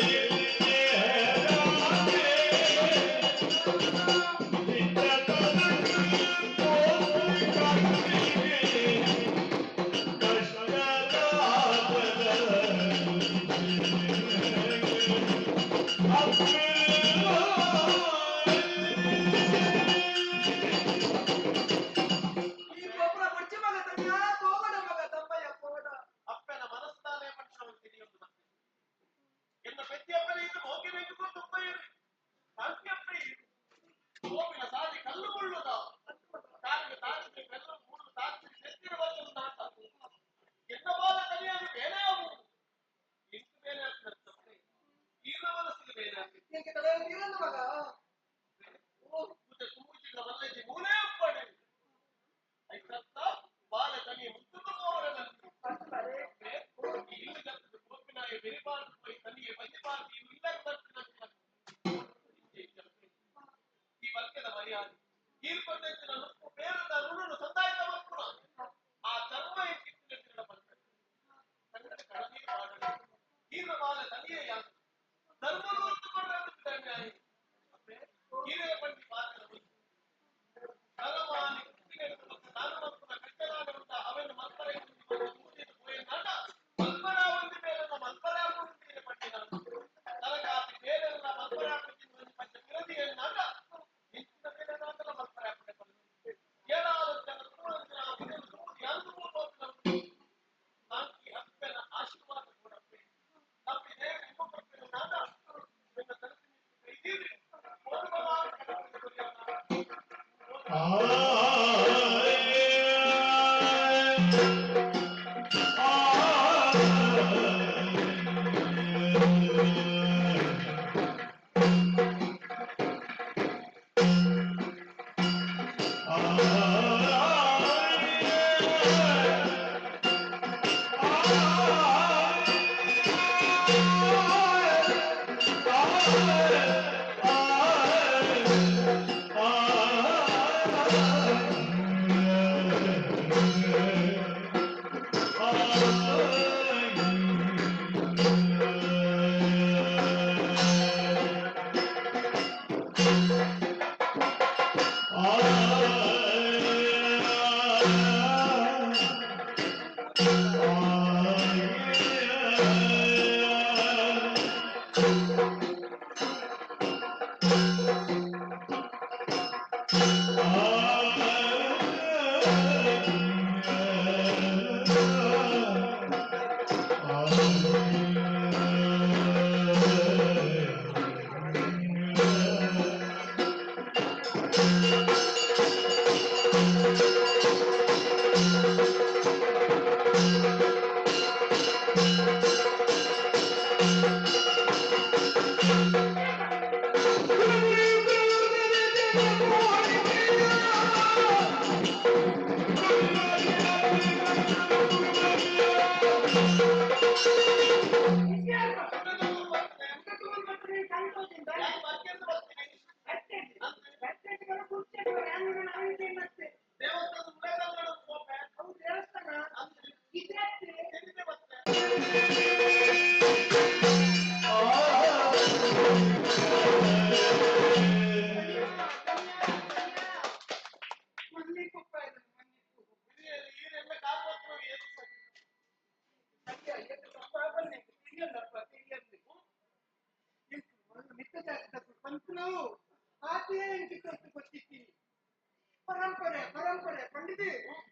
ಪರಂಪರೆ ಪರಂಪರೆ ಪಂಡಿತಿ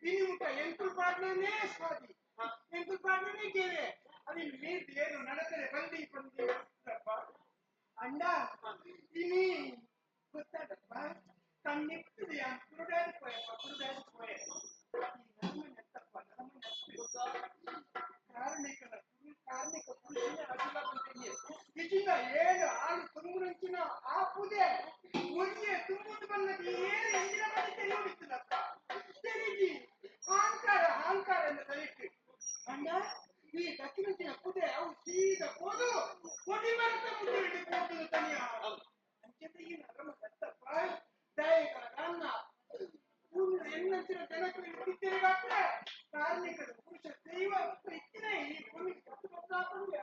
ಇನ್ನು ಮುಟ್ಟ ಎಂಕುಲ್ ಪಾಡ್ನೇ ಸ್ವಾದಿ ಎಂಕುಲ್ ಪಾಡ್ನೇ ಕೇರೆ ಅದು ಮೀಟ್ ಏನು ನಡೆದರೆ ಬಂದಿ ಬಂದಿ ಅಂಡ ಇನಿ ಗೊತ್ತಾಡಪ್ಪ ಕಣ್ಣಿಟ್ಟಿದೆಯಾ ಕುರುಡಾಡಿ ಕಾರ್ಮಿಕನ ಕಾರ್ಮಿಕ ಪುರುಷನ ಅದಿಲ್ಲ ಬಂದಿದೆ ಇದೀಗ 7 ಆಳು ತುಂಗುರಂಚಿನ ಆ ಪೂಜೆ ಒಂದೇ ತುಂಬುದು ಬನ್ನದು ಏನು ಎಂದಿನ ಬಗ್ಗೆ ತಿಳಿಯುತ್ತಿಲ್ಲಪ್ಪ ತೆರಿಗೆ ಅಹಂಕಾರ ಅಹಂಕಾರ ಎಂದು ಕಲಿತು ಅಣ್ಣ ಈ ದಕ್ಷಿಣಂಚಿನ ಪೂಜೆ ಅವು ಸೀದ ಹೋದು ಕೊಡಿ ಮರದ ಮುದ್ದೆ ಹಿಡಿದು ತನಿಯ ಅಂಚೆತೆಗೆ ನರಮ ಕತ್ತಪ್ಪ ದಯಗಳ ನನ್ನ ಎನ್ನಂಚಿನ ಜನಕ್ಕೆ ಇಟ್ಟಿದ್ದೇಗಾದ್ರೆ ಕಾರ್ಮಿಕರು ಪುರುಷ ದೈವ ಇತ್ತಿನ ಈ ಭೂಮಿ ಕತ್ತು ಬದಲಾಪಂಗೆ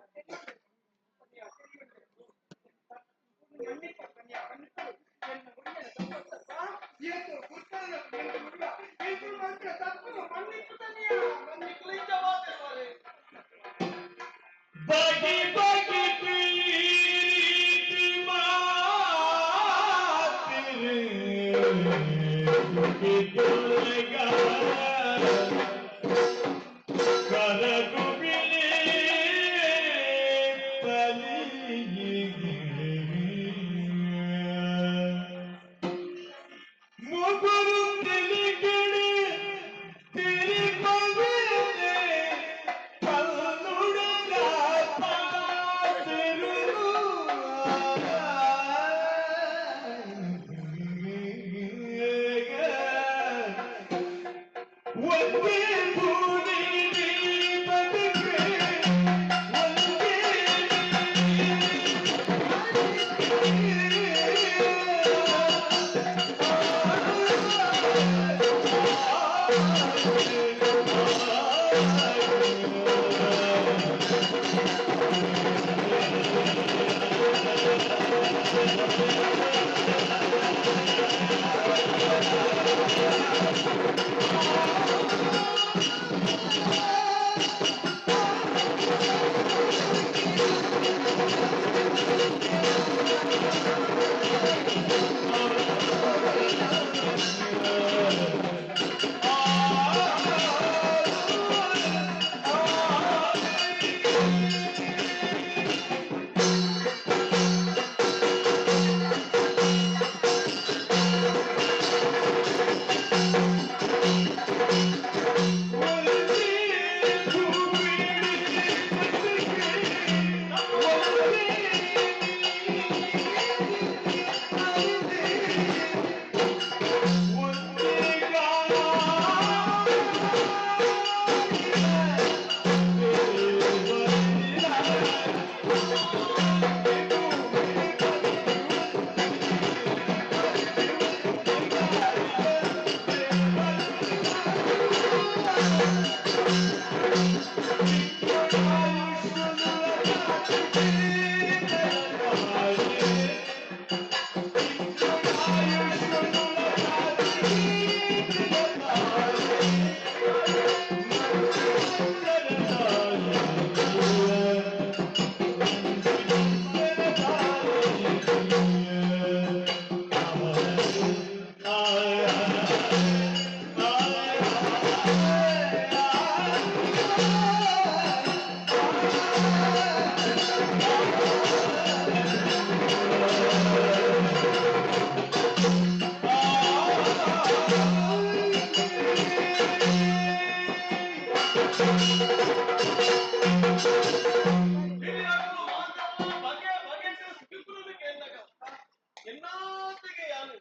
ಜೊತೆಗೆ ಯಾನು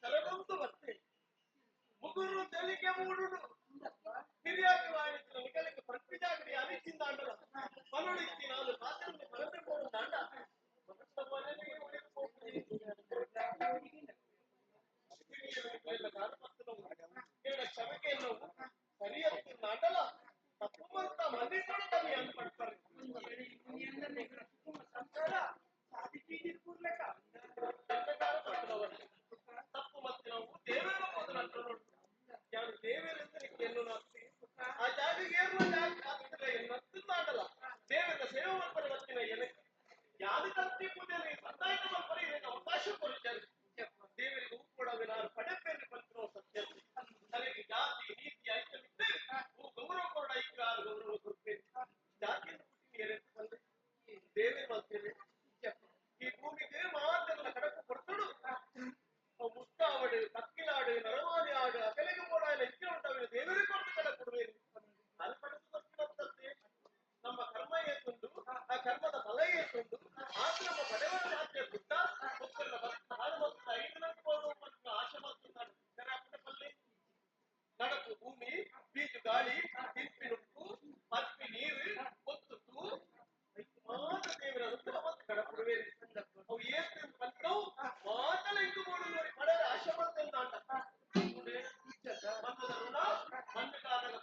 ಸರಗೊಂದು ಬರ್ತೇ ಮುಗುರು ತೆಲಿಗೆ ಮೂಡುಡು ಹಿರಿಯಾಗಿ ಮಾಡಿದ್ರು ನಿಗಲಿಗೆ ಪ್ರತಿಜಾಗಡಿ ಅನಿಚಿಂದಾಂಡಲ ಪನುಡಿಕ್ಕಿ ನಾನು ಪಾತ್ರವನ್ನು ಪರಬೇಕು ದಾಂಡ ಕ್ಷಮೆಗೆಯನ್ನು ಸರಿಯತ್ತು ನಾಂಡಲ ತಪ್ಪುವಂತ ಮನ್ನಿಸಲು ತನಿ ಅನ್ಪಡ್ತಾರೆ ತಪ್ಪು ಮತ್ತೆ ನಾವು ದೇವರ ಮೊದಲು ಯಾರು ದೇವರೆಂದು ಆ ಜಾಗಿಗೆ ನತ್ತಲ್ಲ ದೇವರ ಸೇವೆ ಮಾಡ್ತಾರೆ ಬರ್ತೀನಿ ಏನಕ್ಕೆ ಯಾರು ತಪ್ಪಿ ಪೂಜೆ ಸಂದಾಯ ಮಾಡ್ತಾರೆ ಇದಕ್ಕೆ ಅವಕಾಶ ಕೊಡ್ತಾರೆ ದೇವರಿಗೆ ಹೂ ಕೊಡೋದು ನಾನು ಪಡೆಪೇರಿ ಬಂದಿರೋ ಸತ್ಯ ನನಗೆ ಜಾತಿ ನೀತಿ ಐಕ್ಯವಿದ್ದೆ ಗೌರವ ಕೊಡ ಐಕ್ಯ ಗೌರವ ಕೊಡ್ತೇನೆ ಜಾತಿಯನ್ನು ಏನೆಂದು ಬಂದ್ರೆ ದೇವೇ ಮಾಡ್ತೇನೆ ಈ ಭೂಮಿಗೆ ಮಾತನ್ನ ಕಡಕು ಕೊಡ್ತಡು ಮುಷ್ಟಾವಡು ಕಕ್ಕಿಲಾಡು ನರವಾದಿ ಆಡು ಅಕಲೆಗೆ ಕೂಡ ಹೆಚ್ಚು ಉಂಟಾಗ ದೇವರೇ ಕೊಟ್ಟು ಕಡ ಕೊಡುವೇನು ಅದು ಪಡೆದು ಬರ್ತಿರುವಂತದ್ದೇ ನಮ್ಮ ಕರ್ಮ ಏತುಂಡು ಆ ಕರ್ಮದ ಫಲ ಏತುಂಡು ಆದ್ರೆ ನಮ್ಮ ಪಡೆಯುವ ಸಾಧ್ಯ ಗುಡ್ಡ ಮಕ್ಕಳ ಹಾಡು ಮತ್ತು 5 ಲಕ್ಷ ಆಶೆ ಮಾಡ್ತಿದ್ದಾನೆ ಪಲ್ಲೆ ನಡಕು ಭೂಮಿ ಬೀಜು ಗಾಳಿ ತಿಂಪಿನುಪ್ಪು ಹತ್ತಿ ನೀರು ಒತ್ತು ಮಾತ್ರ ದೇವರ ಅನುಗ್ರಹ ಮತ್ತು ಕಡ ಕೊಡುವೇನು ಅವು ಏತು ಬಂದವು ಮಾತಲ ಇಂಟು ಮೂಡು ಪಡೆದ ಆಶೆ ಮಾಡ್ತೇನೆ ದಾಂಡ ಮನ್ನದ ಋಣ ಮಣ್ಣುಗಾರರ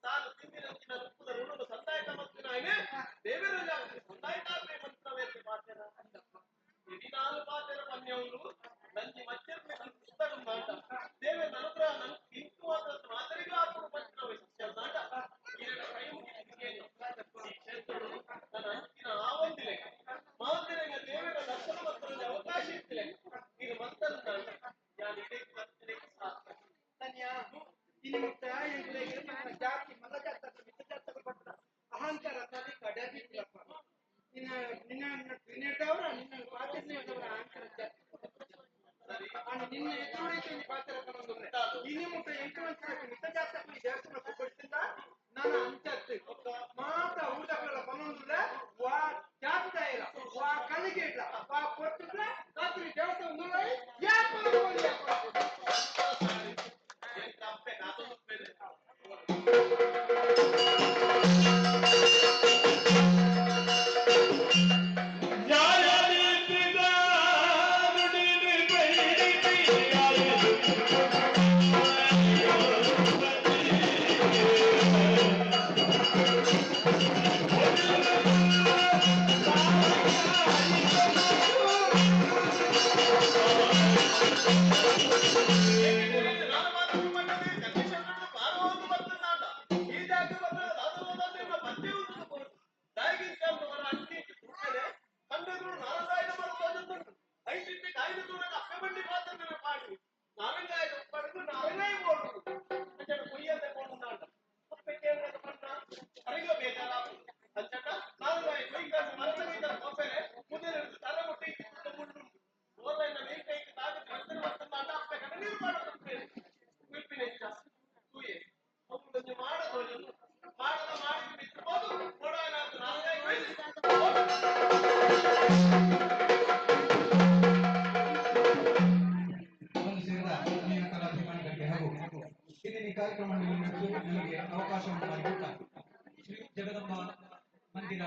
ತಾನು ತಿಂದಿನ ಉಪ್ಪದ ಋಣದ ಸಂದಾಯಕ ಮತ್ತು ನಾನೇ ದೇವರ ಸಂದಾಯಕಾರನೇ ಮಂತ್ರವೇ ಪಾಠ್ಯನ ಇಡೀ 4 ಪಾಠ್ಯನ ಪನ್ಯವರು ನಂಜಿ ಮಧ್ಯೆ ಪುಸ್ತಕ ನಾಟ ದೇವರ ಅನುಗ್ರಹ ನನ್ ಇಂಟು ಮಾತರಿಗೂ ಹಾಕೊಂಡು ಮಂತ್ರವೇ ನಾಟ ಎರಡು ಕೈ ಮುಗಿದು ಈ ಕ್ಷೇತ್ರಗಳು ನನ್ನ ಅಂಚಿನ ಆವಂದಿಲೆ ಮಾತಿನ ದೇವರ ದರ್ಶನ ಮತ್ತು ಅವಕಾಶ ಇತ್ತಿಲೆ ಇದು ಮಂತ್ರ ನಾಟ ಯಾರು ಇದೇ ಕರ್ತನೆಗೆ ಸಾಧ್ಯ ತನ್ಯಾ ಇಲ್ಲಿ ಮುಟ್ಟ ಜಾತಿ ಮಲ್ಲ ಜಾತ ಮಿತ ಜಾತಕ ಪಟ್ಟ ಅಹಂಕಾರ ತಲೆ ಕಡೆ ಬಿಟ್ಟಪ್ಪ ನಿನ್ನದವರ ನಿನ್ನ ಪಾತ್ರದವರ ಅಹಂಕಾರ ಜಾತಿ ನಿನ್ನ ಎದುರು ಪಾತ್ರ ಇನ್ನು ಮುಟ್ಟ 8 ವರ್ಷ ಮಿತ ಜಾತಕ ದೇವಸ್ಥಾನ ಕೊಡ್ತಿದ್ದ ನಾನು ಅಂಚತ್ತು ಮಾತ್ರ ಊಟಗಳ ಪನ್ನೊಂದುಲ್ಲ ವಾ ಜಾತ ಇಲ್ಲ ವಾ ಕಲಿಗೆ ಇಲ್ಲ ವಾ ಕೊಟ್ಟಿಲ್ಲ ರಾತ್ರಿ ದೇವಸ್ಥಾನ ಯಾಕೆ ಈ ಕಾರ್ಯಕ್ರಮದಲ್ಲಿ ನಮಗೆ ಅವಕಾಶವನ್ನು ಮಾಡಿಕೊಟ್ಟ ಶ್ರೀ ಜಗದಂಬ ಮಂದಿರ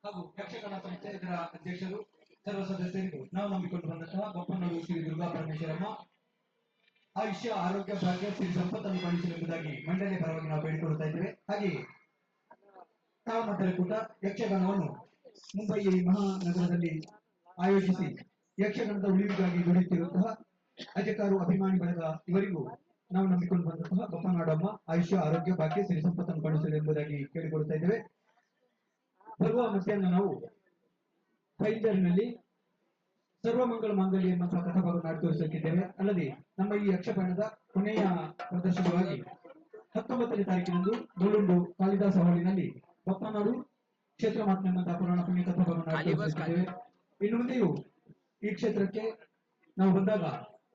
ಹಾಗೂ ಯಕ್ಷಗಾನ ಸಂಸ್ಥೆ ಇದರ ಅಧ್ಯಕ್ಷರು ಸರ್ವ ಸದಸ್ಯರಿಗೂ ನಾವು ನಂಬಿಕೊಂಡು ಬಂದಂತಹ ಬೊಪ್ಪನೂರು ಶ್ರೀ ದುರ್ಗಾ ಪರಮೇಶ್ವರಮ್ಮ ಆಯುಷ್ಯ ಆರೋಗ್ಯ ಭಾಗ್ಯ ಶ್ರೀ ಸಂಪತ್ತನ್ನು ಕಳಿಸಲೆಂಬುದಾಗಿ ಮಂಡಳಿಯ ಪರವಾಗಿ ನಾವು ಬೇಡಿಕೊಳ್ಳುತ್ತಾ ಇದ್ದೇವೆ. ಹಾಗೆಯೇ ತಾಳಮದ್ದಲೆ ಕೂಟ ಯಕ್ಷಗಾನವನ್ನು ಮುಂಬಯಿಯ ಮಹಾನಗರದಲ್ಲಿ ಆಯೋಜಿಸಿ ಯಕ್ಷಗಾನದ ಉಳಿವಿಗಾಗಿ ದುಡಿಯುತ್ತಿರುವಂತಹ ಅಧಿಕಾರು ಅಭಿಮಾನಿ ಬಳಗ ಇವರಿಗೂ ನಾವು ನಂಬಿಕೊಂಡು ಬಂದಂತಹ ಬೊಪ್ಪನಾಡಮ್ಮ ಆಯುಷ್ಯ ಆರೋಗ್ಯ ಭಾಗ್ಯ ಶ್ರೀ ಸಂಪತ್ತನ್ನು ಕಳಿಸಲು ಎಂಬುದಾಗಿ ಕೇಳಿಕೊಳ್ಳುತ್ತಾ ಇದ್ದೇವೆ. ಬರುವ ಮಧ್ಯಾಹ್ನ ನಾವು ಫೈಂದರ್ನಲ್ಲಿ ಸರ್ವಮಂಗಳ ಮಾಂಗಲ್ಯ ಎಂಬಂತಹ ಕಥಾಭಾಗವನ್ನು ತೋರಿಸುತ್ತಿದ್ದೇವೆ. ಅಲ್ಲದೆ ನಮ್ಮ ಈ ಯಕ್ಷಗಾನದ ಕೊನೆಯ ಪ್ರದರ್ಶನವಾಗಿ 19ನೇ ತಾರೀಕಿನಂದು ಗೋಲುಂಡು ಕಾಳಿದಾಸ ಹಾಲಿನಲ್ಲಿ ಬೊಪ್ಪನಾಡು ಕ್ಷೇತ್ರ ಮಾತ್ರ ಎಂಬಂತಹ ಪುರಾಣ ಪುಣ್ಯ ಕಥಾಭಾಗವನ್ನು ತೋರಿಸುತ್ತಿದ್ದೇವೆ. ಇನ್ನು ಮುಂದೆಯೂ ಈ ಕ್ಷೇತ್ರಕ್ಕೆ ನಾವು ಬಂದಾಗ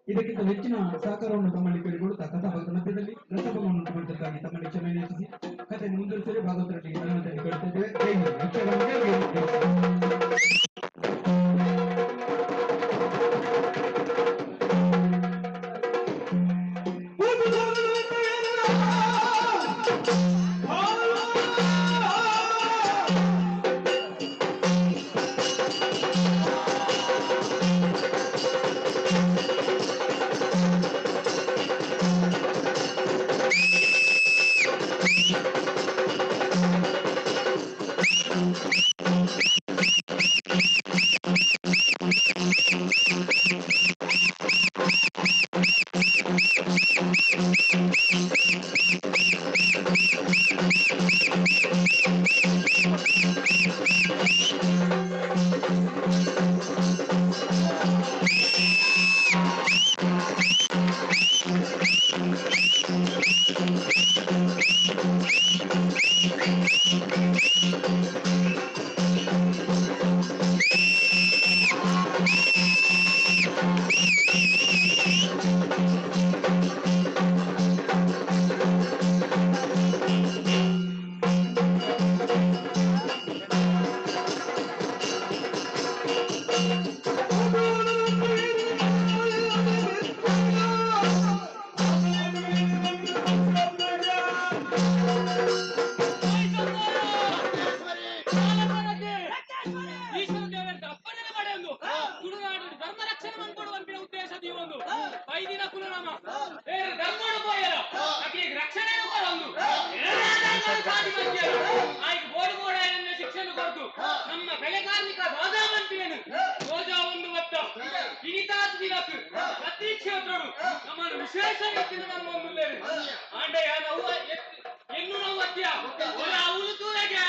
ಇದಕ್ಕಿಂತ ಹೆಚ್ಚಿನ ಸಹಕಾರವನ್ನು ತಮ್ಮಲ್ಲಿ ಕೇಳಿಕೊಳ್ಳುತ್ತಾ ಕಥಾಭಾಗದ ಮಧ್ಯದಲ್ಲಿ ರಸಭಂಗವನ್ನು ಉಂಟುಮಾಡಿದ್ದಕ್ಕಾಗಿ ತಮ್ಮಲ್ಲಿ ಕ್ಷಮೆ ಯಾಚಿಸಿ ಕಥೆಯನ್ನು ಮುಂದುವರಿಸಲು ಭಾಗವತರಲ್ಲಿ ಧನ್ಯವಾದ ಕೇಳುತ್ತಾ ಇದ್ದೇವೆ. ಜೈ ಹಿಂದ್. ಯಕ್ಷಗಾನ ತುಳುನಾಡು ಧರ್ಮ ರಕ್ಷಣೆ ಮಾಡ್ಕೊಡುವಂತ ಉದ್ದೇಶದ ಈ ಒಂದು 5 ದಿನ ಕುಲನಾಮ ಬೇರೆ ಧರ್ಮೋಡು ಪೋಯರ ಅಕ್ಕೆ ರಕ್ಷಣೆ ಕೊಡೊಂದು ಆಯ್ಕೆ ಬೋರ್ಡ್ ಬೋರ್ಡ್ ಎನ್ನ ಶಿಕ್ಷಣ ಕೊಡ್ತು ನಮ್ಮ ಬೆಲೆ ಕಾರ್ಮಿಕ ರೋಜಾ ಮಂತ್ರಿಯನ್ನು ರೋಜಾ ಒಂದು ಮತ್ತ ಇನಿತಾತ್ ದಿನಕ್ಕೆ ಪ್ರತಿ ಕ್ಷೇತ್ರಗಳು ನಮ್ಮನ್ನು ವಿಶೇಷ ರೀತಿಯಿಂದ ನಮ್ಮ ಮುಂದೆ ಆಂಡೆ ನಾವು ಎನ್ನು ನಾವು ಮಧ್ಯ ಅವಳು ತೂರಗೆ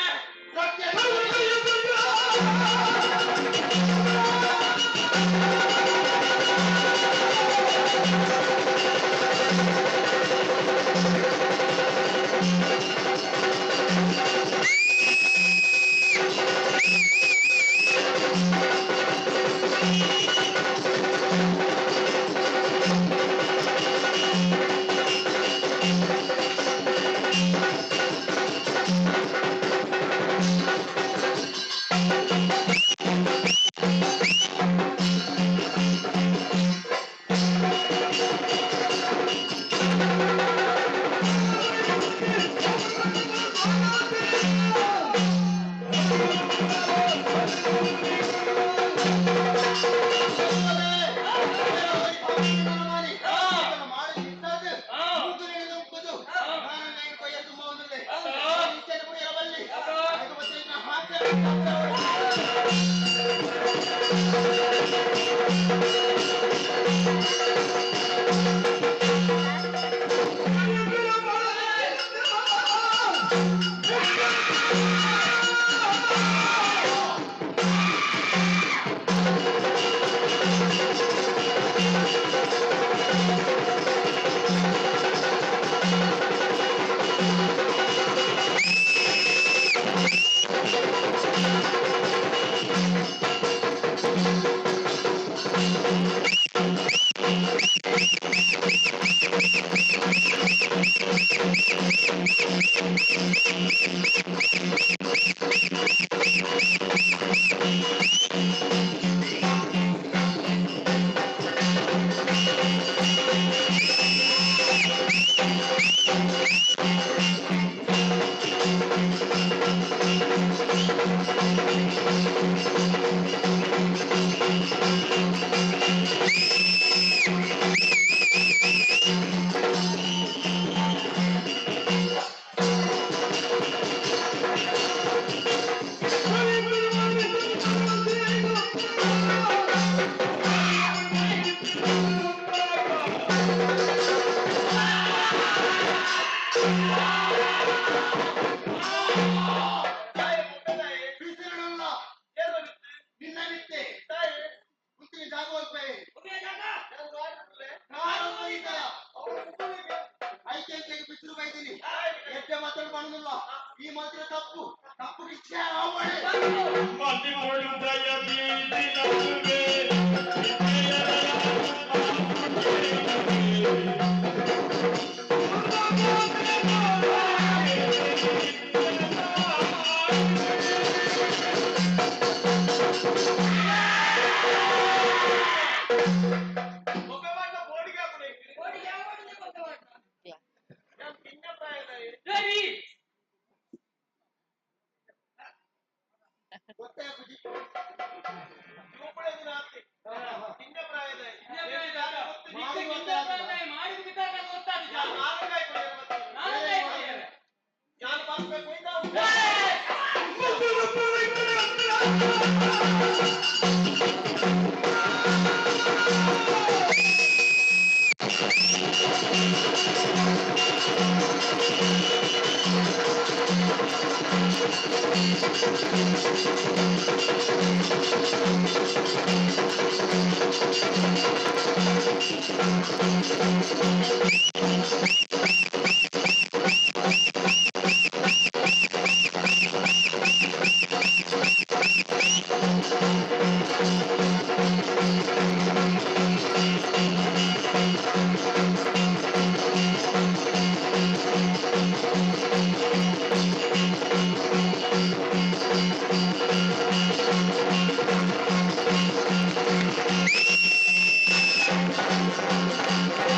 ಈ ಮಾತ್ರ ತಪ್ಪು ತಪ್ಪು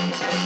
Thank you.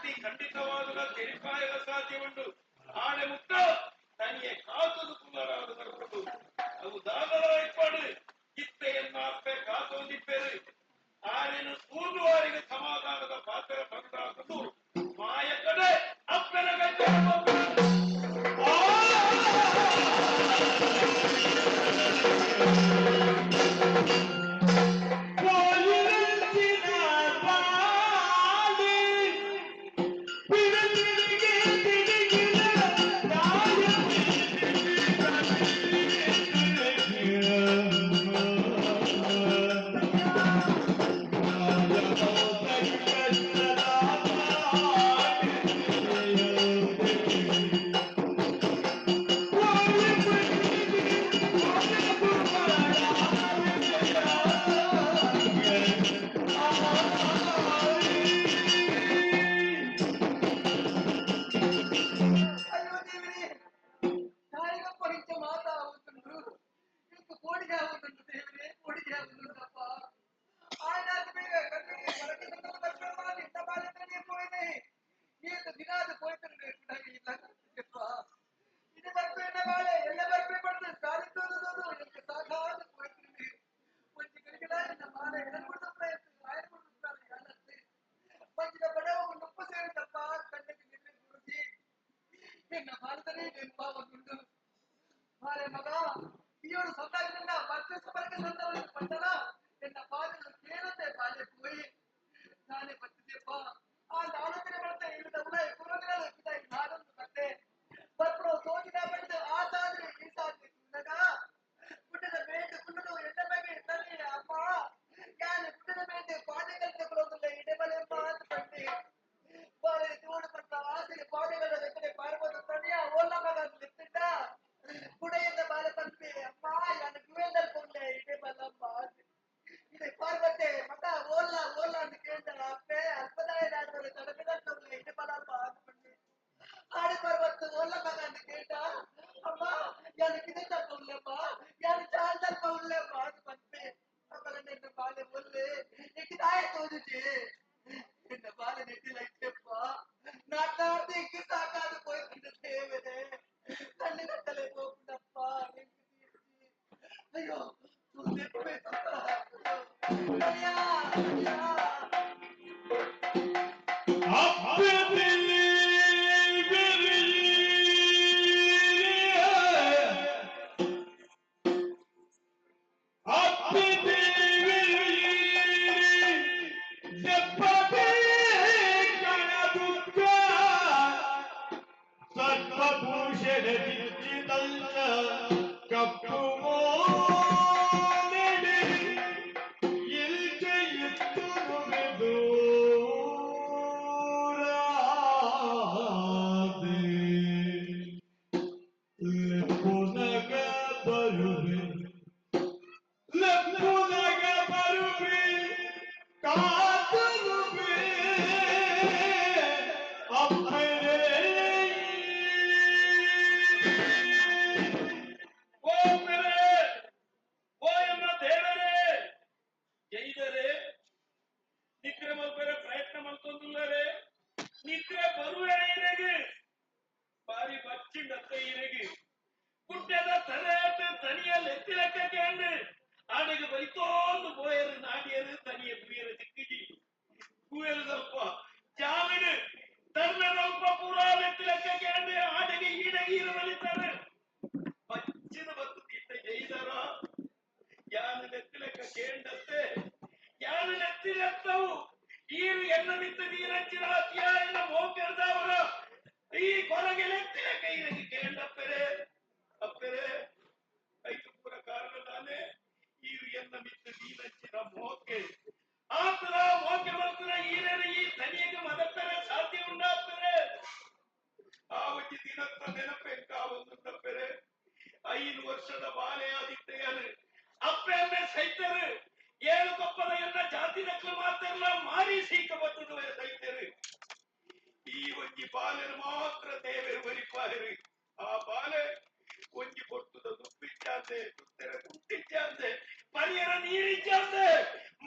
ಶಕ್ತಿ ಖಂಡಿತವಾದ ತಿಳಿಪಾಯದ ಸಾಧ್ಯ ಉಂಟು. ಆಡೆ ಮುಕ್ತ ತನಿಯೇ ಕಾತದು ಕುಮಾರಾದ ಬರ್ಬೋದು ಅವು ದಾದರ ಇಪ್ಪಡು ಇತ್ತೆಯನ್ನ ಅಪ್ಪೆ ಕಾತೋದಿಪ್ಪೇರು ಆರೇನು ಸೂದುವಾರಿಗೆ ಸಮಾಧಾನದ ಪಾತ್ರ ಪಂಡಾಕದು ಮಾಯ ಕಡೆ ಅಪ್ಪನ ಗದ್ದೆ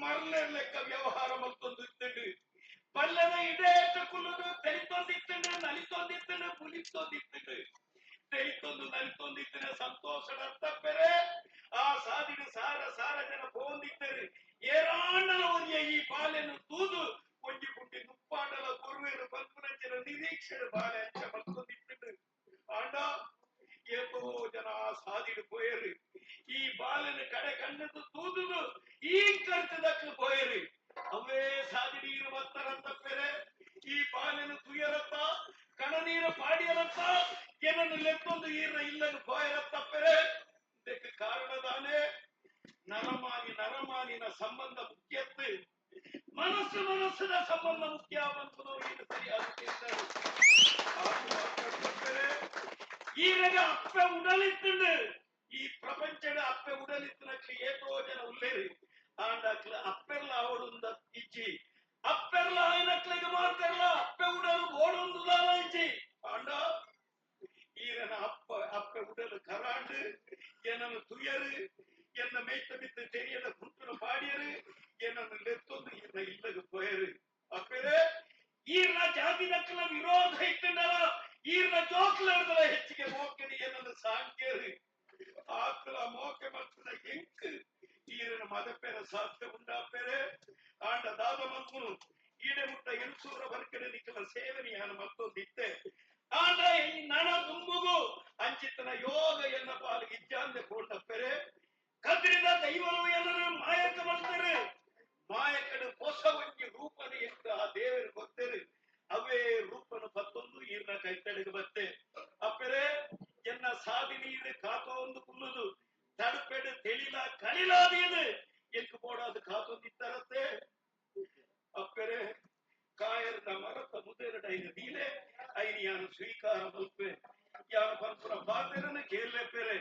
ಮರಲೆ ಲೆಕ್ಕ ವ್ಯವಹಾರ ಮಲ್ತೊಂದು ಪಲ್ಲದ ಇಡೇಟ ಕುಲ್ಲುದು ಇತ್ತೊಂದಿತ್ತು ಇತ್ತೊಂದು ನಲಿತೊಂದಿತ್ತಿನ ಸಂತೋಷದ ತಪ್ಪರೆ ಆ ಸಾದಿನ ಸಾರ ಜನ ಪೋಂದಿತ್ತರು ಏರಾಂಡಲ ಒಂದಿಯ ಈ ಬಾಲೆಯನ್ನು ತೂದು ಒಂಜಿ ಪುಂಡಿ ನುಪ್ಪಾಂಡಲ ಗುರುವೇರು ಪಂಪುನಂಚಿನ ನಿರೀಕ್ಷೆ ಬಾಲೆ ಅಂಚ ಮತ್ತೊಂದಿತ್ತು ಆಂಡ ಏತೋ ಜನ ಸಾದಿಡು ಪೋಯರು ಈ ಬಾಲನ ಕಡೆ ಕಣ್ಣದು ತೂದುದು ಈ ಕರ್ತದಕ್ಕೆ ಪೋಯರು ಅವೇ ಸಾದಿಡೀರು ಮತ್ತರಂತಪ್ಪೆರೆ ಈ ಬಾಲನ ತುಯರತ್ತ ಕಣನೀರ ಪಾಡಿಯರತ್ತ ಏನನ್ನು ಲೆಕ್ಕೊಂದು ಈರ ಇಲ್ಲನು ಪೋಯರತ್ತಪ್ಪೆರೆ ಇದಕ್ಕೆ ಕಾರಣದಾನೆ ನರಮಾನಿನ ಸಂಬಂಧ ಮುಖ್ಯತ್ತು ಮನಸ್ಸದ ಸಂಬಂಧ ಮುಖ್ಯ ಬಂತು ಇದು ಸರಿಯಾದ ಈರಗ ಅಪ್ಪೆ ಉಡಲಿತ್ತು ಈ ಪ್ರಪಂಚದ ಅಪ್ಪೆ ಉಡಲಿತ್ತಿನಕ್ಕೆ ಏತೋ ಜನ ಉಳ್ಳೇರಿ ಆಂಡಕ್ಲ ಅಪ್ಪೆಲ್ಲ ಅವಳುಂದ ಇಚ್ಚಿ ಅಪ್ಪೆಲ್ಲ ఆయనಕ್ಲಿಗೆ ಮಾತಾಡಲ್ಲ ಅಪ್ಪೆ ಉಡಲು ಓಡೊಂದು ಇಚ್ಚಿ ಆಂಡ ಈರನ ಅಪ್ಪೆ ಉಡಲು ಕರಾಂಡು ಏನನ್ನು ತುಯರು ಎನ್ನ ಮೇಯ್ತ ಬಿತ್ತು ತೆರಿಯದ ಕುಂಟುನ ಪಾಡಿಯರು ಏನನ್ನು ಲೆತ್ತೊಂದು ಈರ್ನ ಇಲ್ಲಗ ಪೋಯರು ಅಪ್ಪೆರೆ ಈರ್ನ ಜಾತಿ ನಕ್ಕಲ ವಿರೋಧ ಇತ್ತಂಡಲ್ಲ ಈರ್ನ ಜೋಕ್ಲ ಹಿಡಿದಲ್ಲ ಹೆಚ್ಚಿಗೆ ಮೋಕೆನಿ ಏನನ್ನು ಸಾಂಕೇರು ಆಕಲ ಮೋಕೆ ಮಕ್ಕಳ ಎಂಕ್ ಈರನ ಮದಪೆರ ಸಾಧ್ಯ ಉಂಡಾಪೆರೆ ಆಂಡ ದಾದ ಮಕ್ಕಳು ಈಡೆ ಮುಟ್ಟ ಎನ್ಸೂರ ಬರ್ಕಡೆ ನಿಕ್ಕಲ ಸೇವನೆಯಾನ ಮತ್ತೊಂದಿತ್ತೆ ಆಂಡ ಈ ನನ ದುಂಬುಗು ಅಂಚಿತನ ಯೋಗ ಎನ್ನ ಪಾಲಿಗೆ ಇಜ್ಜಾಂದೆ ಕೊಂಡಪ್ಪೆರೆ ಕದ್ರಿಂದ ದೈವಲು ಎಲ್ಲರೂ ಮಾಯಕ ಬರ್ತಾರೆ ಮಾಯಕಡು ಹೊಸ ಒಂಜಿ ರೂಪನ ಎಂತ ಆ ದೇವರು ಗೊತ್ತೇರು ಅವೇ ರೂಪನು ಪತ್ತೊಂದು ಈರ್ನ ಕೈತಡೆಗೆ ಬತ್ತೆ ಅಪ್ಪೆರೆ ಎನ್ನ ಸಾದಿ ನೀರು ಕಾತೊಂದು ಕುಲ್ಲುದು ತಡುಪೆಡು ತೆಳಿಲ ಕಳಿಲಾದೀದು ಎಂಕು ಬೋಡಾದು ಕಾತೊಂದಿತ್ತರತ್ತೆ ಅಪ್ಪೆರೆ ಕಾಯರ್ದ ಮರತ ಮುದೇರಡ ಐದು ನೀಲೆ ಐನು ಯಾನು ಸ್ವೀಕಾರ ಮಲ್ಪೆ ಯಾನು ಪಂಪುರ ಪಾತೆರನ್ನು ಕೇಳಲೆಪ್ಪೆರೆ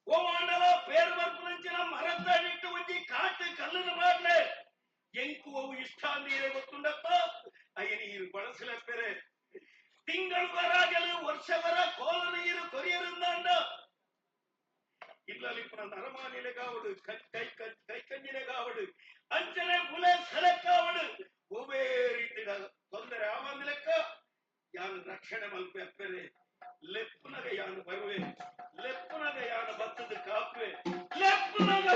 ಓ ಮಂಡಲ ಪೇರು ಬರ್ಪುನಂಚಿನ ಮರದ್ದಾಡಿಟ್ಟು ಒಂಜಿ ಕಾಟು ಕಲ್ಲನ ಮಾಡ್ಲೆ ಎಂಕು ಅವು ಇಷ್ಟ ನೀರೇ ಗೊತ್ತುಂಡತ್ತ ಅಯ್ಯ ನೀರು ಬಳಸಲೆಪ್ಪೆರೆ ತಿಂಗಳು ಬರಾಗಲು ವರ್ಷ ಬರ ಕೋಲ ನೀರು ಕೊರಿಯರುಂದಾಂಡ ಇಲ್ಲಲಿಪ್ಪನ ನರಮಾನಿಲೆಗಾವಡು ಕೈಕಂಜಿಲೆಗಾವಡು ಅಂಚನೆ ಮುಲೆ ಸೆಲೆಕ್ಕಾವಡು ಒಬ್ಬೇ ರೀತಿಯ ತೊಂದರೆ ಆವಂದ ಲೆಕ್ಕ ಯಾನು ರಕ್ಷಣೆ ಮಲ್ಪೆ ಅಪ್ಪೆರೆ ಲೆಪ್ಪುನಗ ಯಾನು ಬರುವೆ ಲೆಪ್ಪುನಗ ಯಾನು ಬತ್ತದ ಕಾಪುವೆ ಲೆಪ್ಪುನಗ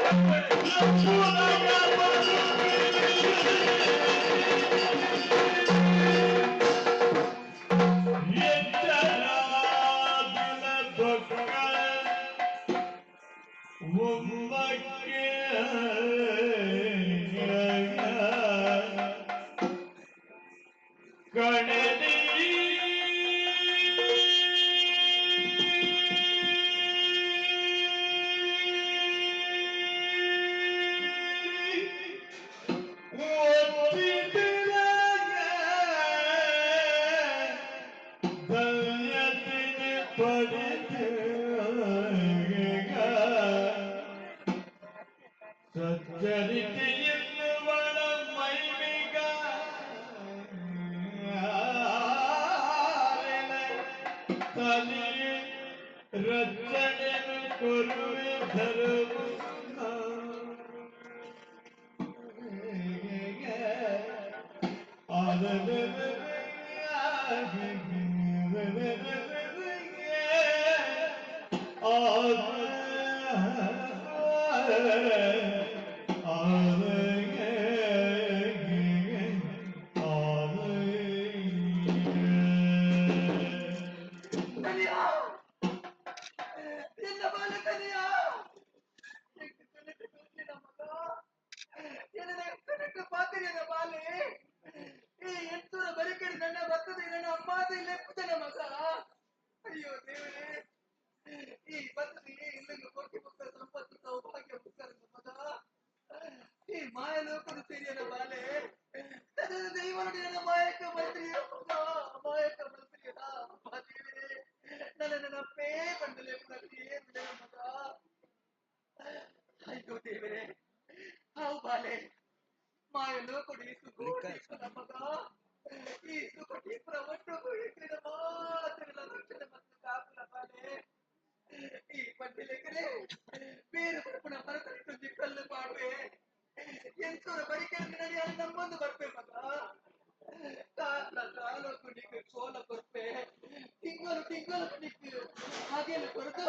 ತಿಂಗಳು ನಿಂತು ಹಾಗೆಲ್ಲ ಕೊರತು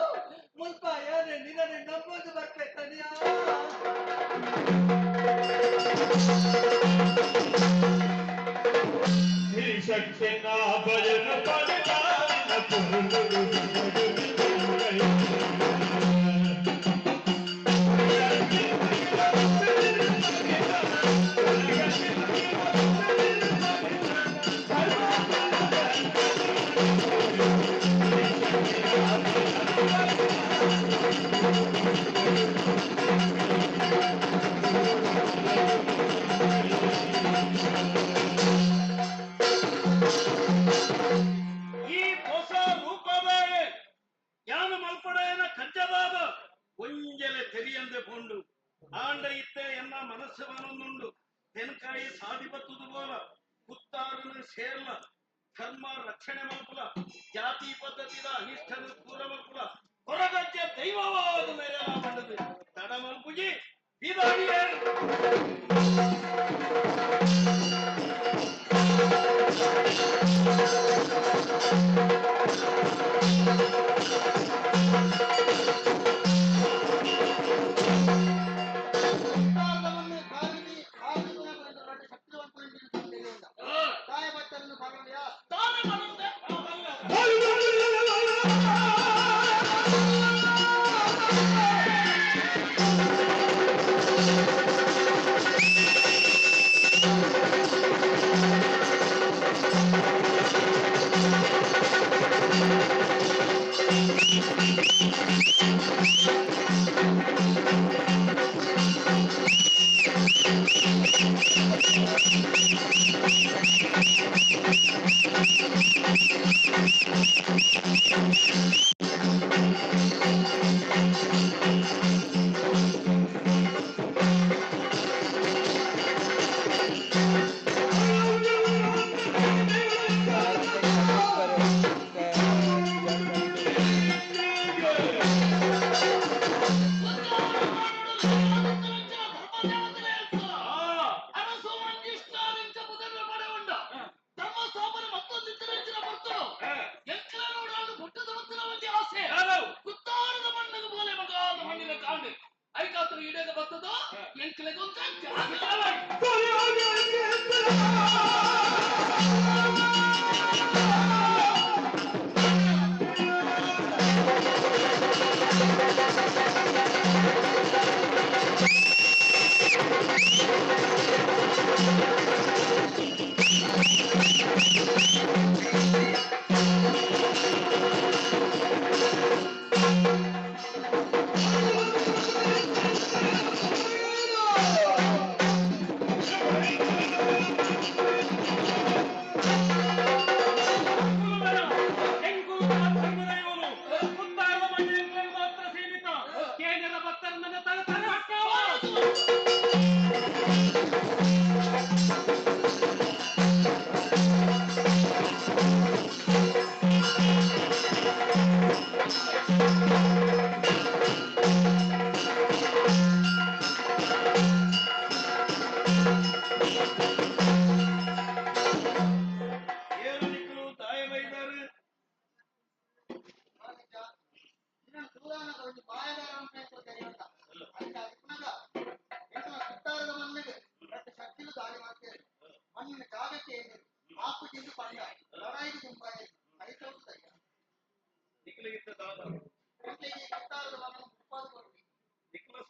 ಮುಲ್ಪ ಯಾರೇ ನಿನ್ನ ನಂಬೋದು ಬರ್ಬೇಕನ್ಯಾ ಶಕ್ತಿನ ಭಜನ ಪಡೆದ ಪುರುಷರು ಈ ಹೊಸ ರೂಪದ ಯಾನ ಮಲ್ಪಡೆಯನ ಕಜ್ಜದಾದ ಒಂಜಲೆ ತೆರಿಯಂದೆ ಪೋಂಡು ಆಂಡ ಇತ್ತೆ ಎನ್ನ ಮನಸ್ಸು ಮನೊಂದುಂಡು ತೆನಕಾಯಿ ಸಾದಿ ಬತ್ತುದು ಬೋಲ ಕುತ್ತಾರನ ಸೇರ್ಲ ಧರ್ಮ ರಕ್ಷಣೆ ಮಲ್ಪುಲ ಜಾತಿ ಪದ್ಧತಿದ ಅನಿಷ್ಠನ ದೂರ ಮಲ್ಪುಲ ಹೊರಗಜ್ಜೆ ದೈವವಾದ ಮೇಲೆ ಬಂಡದು ತಡ ಮಲ್ಪುಜಿ ಇದಾಗಿಯೇ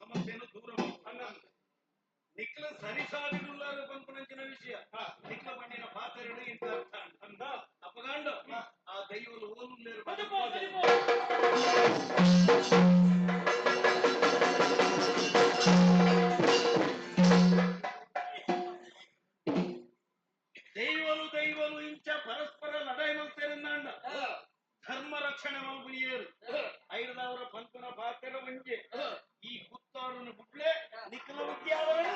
ಸಮಸ್ಯೆಯನ್ನು ದೂರ ನಿಕ್ಲ ಸರಿಸಾದಿರುಲ್ಲಾರ ಪಂಪನಂಚಿನ ವಿಷಯ ನಿಕ್ಲ ಮಣ್ಣಿನ ಪಾತ್ರೆಗಳು ಇಂತ ಅಂದ ಅಪಗಾಂಡ ಆ ದೈವಲು ಓದುಲ್ಲೇರು ದೈವಲು ಇಂಚ ಪರಸ್ಪರ ಲಡಾಯಿ ಮಲ್ತೇರಂದಾಂಡ ಧರ್ಮ ರಕ್ಷಣೆ ಮಲ್ಪುನಿಯರು ಐದವರ ಪಂಪನ ಪಾತ್ರೆ ಮುಂಜೆ ಈ ಕುತ್ತಾರನ್ನು ಬಿಟ್ಲೆ ನಿಖಲ ವಿದ್ಯಾವರನ್ನು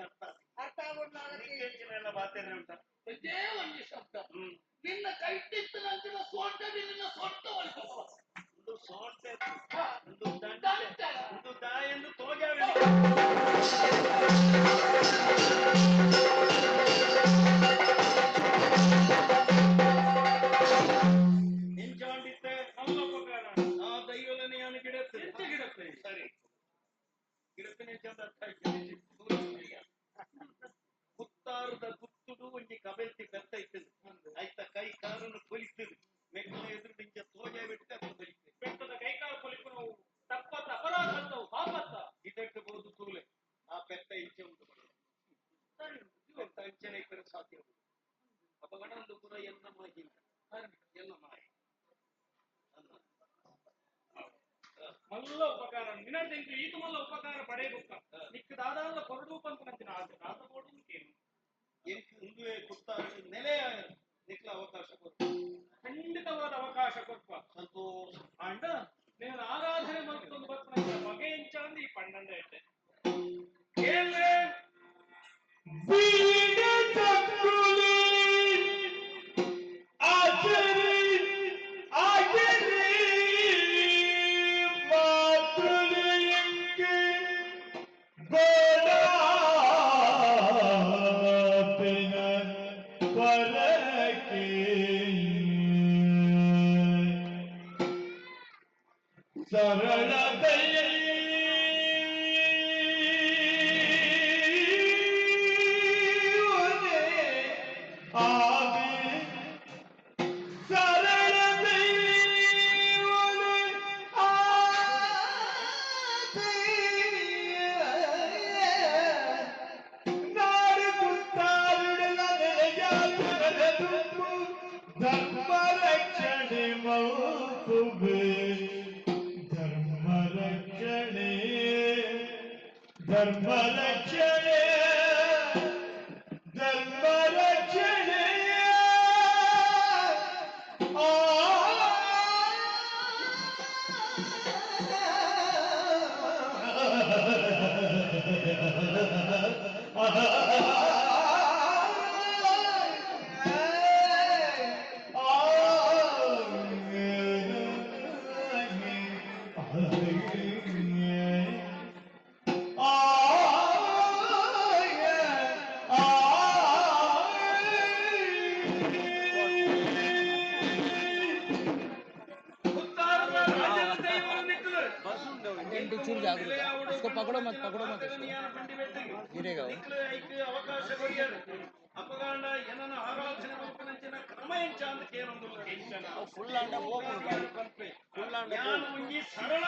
ಅರ್ಥ ಆಗೋಲ್ಲ ಮಾತೇನೆ ಉಂಟ ಒಂದೇ ಒಂದು ಶಬ್ದ ನಿನ್ನ ಕೈಟಿತ್ತು ನಂತರ ಸೋಟ ನಿನ್ನ ಸೊಟ್ಟ ಒಂದು ಸೋಟೆ ಒಂದು ದಂಡ ಒಂದು ದಾಯೆಂದು ತೋಜ ನಿಂಚಾಂಡಿತ್ತೆ ಅಲ್ಲೋಪಕಾರ ಆ ದೈವಲನೆಯನ್ನು ಗಿಡತ್ತೆ ಎಂತ ಗಿಡತ್ತೆ ಸರಿ ಗಿಡತ್ತೆ ನಿಂಚಂದ ಅರ್ಥ ಕುತ್ತಾರದ ಕುತ್ತುಡು ಒಂಜಿ ಕಬೆಲ್ತಿ ಕತ್ತ ಇತ್ತದು ಆಯ್ತ ಕೈ ಕಾಲನ್ನು ಕೊಲಿಸ್ತದೆ ಮೆಕ್ಕಲ ಎದುರು ನಿಂಚ ತೋಜ ಬಿಟ್ಟು ಕೊಲಿಸ್ತದೆ ಬೆಟ್ಟದ ಕೈ ಕಾಲು ಕೊಲಿಕು ನಾವು ತಪ್ಪತ್ತ ಅಪರಾಧ ಅಂತವು ಪಾಪತ್ತ ಇದಕ್ಕೆ ಬೋದು ತೂಲೆ ಆ ಪೆತ್ತ ಇಂಚೆ ಉಂಟು ಸರಿ ಪೆತ್ತ ಇಂಚನೆ ಇದ್ದರೆ ಸಾಧ್ಯ ಅಪಗಣ ಒಂದು ಪುರ ಎಲ್ಲ ಮಾಹಿಲ್ಲ ಎಲ್ಲ ಮಾಯ ಮಲ್ಲ ಉಪಕಾರ ನಿನ್ನಂತೆ ಈತ ಮಲ್ಲ ಉಪಕಾರ ಪಡೆಯಬೇಕ ನಿಕ್ಕದಾದ ಕೊರಡು ಪಂತ ನಂತಿನ ಆದ ಕೊಡುವುದು ಏನು ಎಂಟು ಮುಂದುವೆ ಕೊಡ್ತಾರೆ ನೆಲೆಯ ನಿಕ್ಲ ಅವಕಾಶ ಕೊಡ್ಪ ಖಂಡಿತವಾದ ಅವಕಾಶ ಕೊಡ್ಪ ಸಂತೋಷ ಅಂಡ నేను ఆరాధన మొత్తం బతుకున్న బగేయించాంది ఈ పండండ అయితే ఏలే బీడ తక్కులి ఆచరి ఆచరి మాత్రులింకి గోడా పిన పరకి ಸರಳ ಧರ್ಮ ರಕ್ಷಣೆ ಮೌತುಬೆ ಧರ್ಮ ರಕ್ಷಣೆ ಧರ್ಮ ರಕ್ಷಣೆ ಧರ್ಮ ರಕ್ಷಣೆ इसको पकड़ो मत गिरेगा ಅವಕಾಶ ಕೊಡಿಯರು ಅಪಗಾಂಡ ಏನನ ಆರಾಧನೆ ಮಲ್ಪನಂಚಿನ ಕ್ರಮ ಎಂಚಾಂದಕ್ಕೆ ಏನೊಂದು ಫುಲ್ ಅಂಡ ನಾನು ಒಂಜಿ ಸರಳ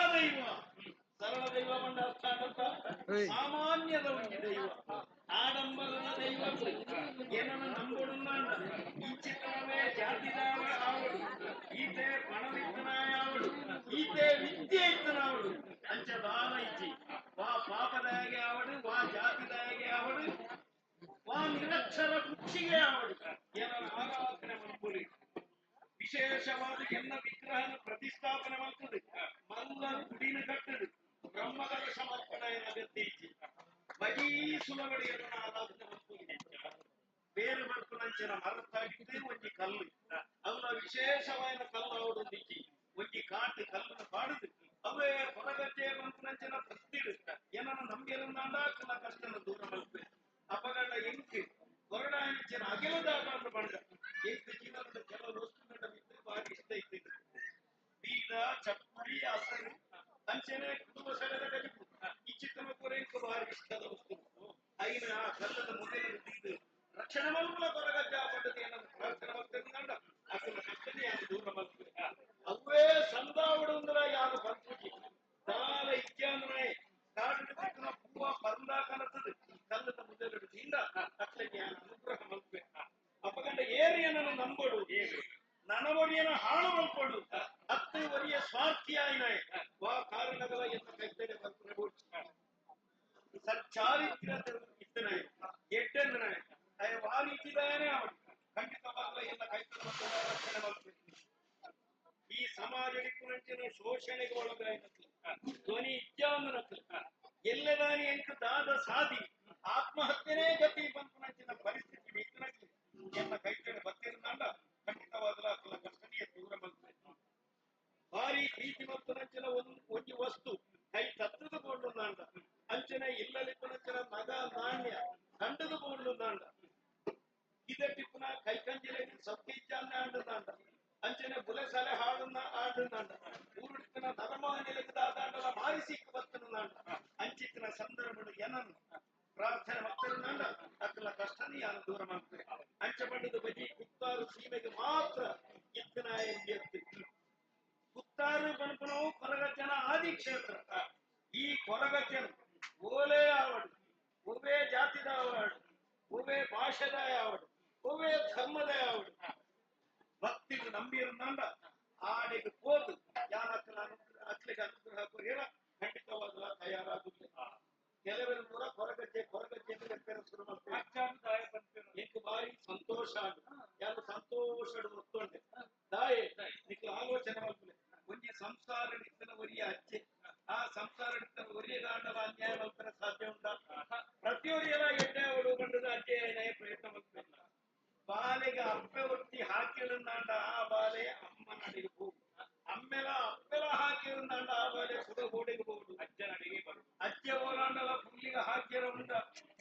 ದೈವ ಬಂಡ ಅರ್ಥ ಆಗತ್ತ ಸಾಮಾನ್ಯದ ಒಂಜಿ ದೈವ ಆಡಂಬರದ ದೈವ ಏನನ್ನ ನಂಬೋಡುನ್ನ ಈ ಚಿತ್ರವೇ ಜಾತಿದಾರ ಆವಡು ಈತೆ ಪಣವಿತ್ತನಾಯ ಆವಡು ಈತೆ ವಿದ್ಯೆ ಇತ್ತನಾವಡು ಅಂಚದಾನ ಇಚ್ಚಿ ವಾ ಪಾಪದಾಗೆ ಆವಡು ವಾ ಜಾತಿದಾಗೆ ಆವಡು ವಾ ನಿರಕ್ಷರ ಕುಕ್ಷಿಗೆ ಆವಡು ಏನನ್ನ ಆರಾಧನೆ ಮಲ್ಪುರಿ ವಿಶೇಷವಾದ ಎನ್ನ ವಿಗ್ರಹನ ಪ್ರತಿಷ್ಠಾಪನೆ ಮಾಡ್ತದೆ ಮಲ್ಲ ಗುಡಿನ ಕಟ್ಟದು ಬ್ರಹ್ಮದ ಸಮರ್ಪಣೆಯ ಅಗತ್ಯ ಇಚ್ಚಿ ಬರೀ ಸುಲಗಡಿಯನ್ನು ಆರಾಧನೆ ಮಲ್ಪುರಿ ಬೇರೆ ಮಲ್ಪುನಂಚಿನ ಮರತಾಗಿದ್ದೇ ಒಂಜಿ ಕಲ್ಲು ಅವನ ವಿಶೇಷವಾದ ಕಲ್ಲು ಅವಡೊಂದಿಕ್ಕಿ ಒಂಜಿ ಕಾಟು ಕಲ್ಲನ್ನು ಪಾಡುದು ಅವೇ ಹೊರಗಟ್ಟೆ ಮಲ್ಪುನಂಚಿನ ಪ್ರತಿಡು ಏನನ್ನ ನಂಬಿರನ್ನಾಂಡ ಕಷ್ಟನ ದೂರ ಮಲ್ಪೆ ಅಪಗಡ ಎಂಕು ಹೊರಡಾಯನಿಚ್ಚಿನ ಅಗೆಲದಾಟ ಬಂದ ಎಂಕು ಜೀವನದ ಕೆಲವು ವಸ್ತುಗಳ ಬಿದ್ದು ಬಾರಿ ಇಷ್ಟ ಇತ್ತು ಬೀದ ಚಪ್ಪಲಿ ಹಸರು ಅಂಚನೆ ಕುಟುಂಬ ಸೆಳೆದ ಗಜಪು ಈ ಚಿತ್ರನ ಪೂರೈಕೆ ಬಾರಿ ಇಷ್ಟದ ವಸ್ತು ಐನ ಕಲ್ಲದ ಮೊದಲಿನ ಬೀದು ರಕ್ಷಣೆ ಮಲ್ಪಲ ಹೊರಗಜ್ಜ ಪದ್ಧತಿ ಏನನ್ನು ಪ್ರಾರ್ಥನೆ ಮಾಡ್ತಿರುವಂಡ ಅಕ್ಕನ ಕಷ್ಟನೇ ಯಾರು ದೂರ ಮಲ್ಪೆ ಅವೇ ಸಂದಾವಡುಂದ್ರ ಯಾರು ಬಂದ್ಬಿಟ್ಟು ದಾಲ ಇತ್ಯಾಂದ್ರೆ ಕಾಡಿನ ದಿಕ್ಕಿನ ಪೂವ ಪರಂದ ಕನತದು ಕಲ್ಲದ ಮೊದಲಿನಿಂದ ಅಕ್ಕನಿಗೆ ಅನುಗ್ರಹ ಮಲ್ಪೆ ಅಪಗಂಡ ಏರಿಯನನ್ನು ನಂಬೋಡು ನನವರಿಯನ ಹಾಳು ಮಲ್ಪಡು ಹತ್ತು ವರಿಯ ಸ್ವಾರ್ಥಿಯಾಯಿನ ವಾ ಕಾರಣಗಳ ಎನ್ನ ಕೈತಡೆ ಬರ್ತಾರೆ ಸಚ್ಚಾರಿತ್ರ ಇತ್ತನೆ ಎಟ್ಟೆಂದ್ರೆ ವಾ ರೀತಿದಾನೆ ಅವಳು ಖಂಡಿತವಾಗಲೂ ಎಲ್ಲ ಕೈತಡೆ ರಕ್ಷಣೆ ಮಲ್ಪೆ ಈ ಸಮಾಜ ದಿಕ್ಕುನಂಚಿನ ಶೋಷಣೆಗೆ ಒಳಗಾಯಿನತ್ತು ಧ್ವನಿ ಇತ್ಯಾಂದನತ್ತು ಎಲ್ಲದಾನಿ ಎಂಟು ದಾದ ಸಾಧಿ ಆತ್ಮಹತ್ಯೆ ಅಂಚನೆ ಗತಿ ಪಂಪನಂಚಿನ ಪರಿಸ್ಥಿತಿ ವಿಘ್ನಕ್ಕೆ ಎನ್ನ ಕೈಕಡೆ ಬತ್ತಿರುತ್ತಾಂಡ ಖಂಡಿತವಾದ ಅಕ್ಕಲ ಕಷ್ಟನಿಯ ದೂರ ಬಂತು ಭಾರಿ ಪ್ರೀತಿ ಮತ್ತು ನಂಚಿನ ಒಂದು ವಸ್ತು ಕೈ ತತ್ತದುಕೊಂಡುಂದಾಂಡ ಅಂಚನೆ ಇಲ್ಲಲಿಪ್ಪನಂಚಿನ ನಗ ನಾಣ್ಯ ಕಂಡದುಕೊಂಡುಂದಾಂಡ ಇದಟ್ಟಿಪ್ಪನ ಕೈ ಕಂಜಿಲೆಗೆ ಸೌಕೈಚಾನ್ಯ ಆಡುದಾಂಡ ಅಂಚನೆ ಬುಲೆಸಲೆ ಹಾಡುನ್ನ ಆಡುದಾಂಡ ಊರುಡಿಪಿನ ನರಮಾನಿಲೆಗದ ದಾಂಡಲ ಮಾರಿಸಿಕ್ಕ ಬತ್ತನುದಾಂಡ ಅಂಚಿತ್ತಿನ ಸಂದರ್ಭಗಳು ಏನನ್ನು ಪ್ರಾರ್ಥನೆ ಮಕ್ಕಳುದಾಂಡ ಅಕ್ಕಲ ಕಷ್ಟನಿ ಯಾರು ದೂರ ಮಾಡ್ತಾರೆ ಅಂಚ ಪಂಡದ ಬಜಿ ಕುತ್ತಾರು ಸೀಮೆಗೆ ಮಾತ್ರ ಇತ್ತಿನ ಎತ್ತಿ ಕುತ್ತಾರು ಪಂಪನವು ಕೊರಗಜ್ಜನ ಆದಿ ಕ್ಷೇತ್ರ ಈ ಕೊರಗಜ್ಜನ ಓಲೆ ಆವಡು ಒವೇ ಜಾತಿದ ಆವಡು ಒವೇ ಭಾಷೆದ ಆವಡು ಒವೇ ಧರ್ಮದ ಆವಡು ಭಕ್ತಿಗೆ ನಂಬಿರುತ್ತಾಂಡ ಆಡೆಗೆ ಹೋದು ಯಾರ ಅಕ್ಲಿಗೆ ಅನುಗ್ರಹ ಹೇಳ ಖಂಡಿತವಾದ ತಯಾರಾಗುತ್ತಿಲ್ಲ ಕೆಲವರು ಕೂಡ ಕೊರಗಜ್ಜೆ ಎಂದು ಶುರು ಮಾಡ್ತಾರೆ ನಿಂಗೆ ಬಾರಿ ಸಂತೋಷ ಯಾರು ಸಂತೋಷ ಒತ್ತೊಂಡೆ ದಾಯೆ ನಿಂಗೆ ಆಲೋಚನೆ ಮಾಡ್ತಾರೆ ಒಂಜಿ ಸಂಸಾರ ನಿಂತನ ಒರಿಯ ಅಜ್ಜೆ ಆ ಸಂಸಾರ ನಿಂತನ ಒರಿಯ ದಾಂಡಲ ಅನ್ಯಾಯ ಮಾಡ್ತಾರೆ ಸಾಧ್ಯ ಉಂಟಾ ಪ್ರತಿಯೊರಿಯೆಲ್ಲ ಎಣ್ಣೆ ಅವಳು ಬಂಡದ ಅಜ್ಜೆ ಪ್ರಯತ್ನ ಮಾಡ್ತಾರೆ ಬಾಲೆಗೆ ಅಪ್ಪೆ ಒತ್ತಿ ಹಾಕಿರುந்தாಂಡ ಆ ಬಾಲೆ ಅಮ್ಮನಡಿಗೆ ಹೋಗು ಅಮ್ಮೆಲ ಅಪ್ಪೆಲ ಹಾಕಿರುந்தாಂಡ ಆ ಬಾಲೆ ಸುಡಗೋಡೆಗೆ ಹೋಗುದು ಅಜ್ಜನಡಿಗೆ ಬರು ಅಜ್ಜೆ ಓಲಾಂಡಲ ಪುಲ್ಲಿಗೆ ಹಾಕಿರ ಉಂಡ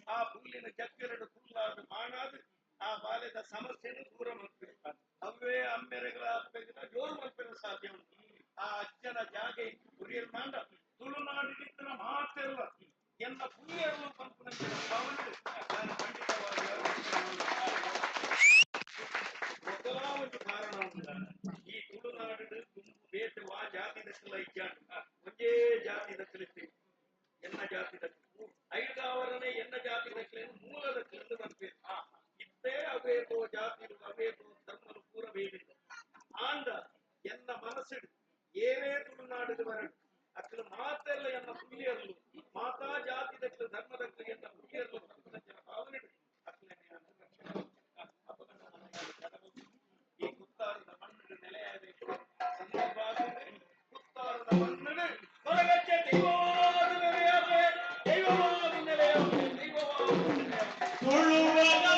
ಆ ಪುಲ್ಲಿನ ಜಕ್ಕೆರಡು ಪುಲ್ಲಾದ ಮಾಡಾದ ಆ ಬಾಲ್ಯದ ಸಮಸ್ಯೆಯನ್ನು ದೂರ ಮಾಡ್ಬೇಕು ಅವೇ ಅಮ್ಮೆರೆಗಳ ಅಪ್ಪೆಗಳ ಜೋರು ಮಾಡ್ಬೇಕು ಸಾಧ್ಯ ಉಂಟು ಆ ಅಜ್ಜನ ಜಾಗೆ ಗುರಿಯಲ್ ಮಾಂಡ ತುಳುನಾಡಿನ ಮಾತೆಲ್ಲ ಎನ್ನ ಪುಲ್ಲಿಯರು ಪಂಪನ ನಾನು ಖಂಡಿತವಾಗಿ ಮೊದಲ ಒಂದು ಕಾರಣ ಉಂಟ ಈ ತುಳುನಾಡು ತುಂಬು ಬೇಟು ಆ ಜಾತಿ ದಕ್ಕಲ ಒಂದೇ ಜಾತಿ ದಕ್ಕಲಿರ್ತೇವೆ ಎನ್ನ ಜಾತಿ ದಕ್ಕಲು ಐದಾವರನೇ ಎನ್ನ ಜಾತಿ ದಕ್ಕಲೇನು ಮೂಲ ದಕ್ಕಲೆಂದು ಬರ್ಬೇಕು ಇದ್ದೇ ಅವೇಕೋ ಜಾತಿ ಅವೇಕೋ ಧರ್ಮನು ಪೂರ ಬೇಡಿದೆ ಆಂಡ ಎನ್ನ ಮನಸ್ಸಿಡು ಏನೇ ತುಳುನಾಡಿಗೆ ಬರಡು ಅಕ್ಕಲು ಮಾತೆಲ್ಲ ಎನ್ನ ಪುಲಿಯರ್ಲು ಮಾತಾ ಜಾತಿ ದಕ್ಕಲು ಧರ್ಮ ದಕ್ಕಲು ಎನ್ನ ಪುಲಿಯರ್ಲು ಜನ ಭಾವನೆ ಅಕ್ಕಲೆ ಈ ಕುತ್ತಾರದ ಮಣ್ಣು ನೆಲೆಯಾಗಬೇಕು ಸಂದರ್ಭ ಕುತ್ತಾರದ ಮಣ್ಣು ಹೊರಗಚ್ಚೆ ದೈವವಾದ ನೆಲೆಯಾಗಬೇಕು ದೈವವಾದ ನೆಲೆಯಾಗಬೇಕು ದೈವವಾದ ನೆಲೆಯಾಗಬೇಕು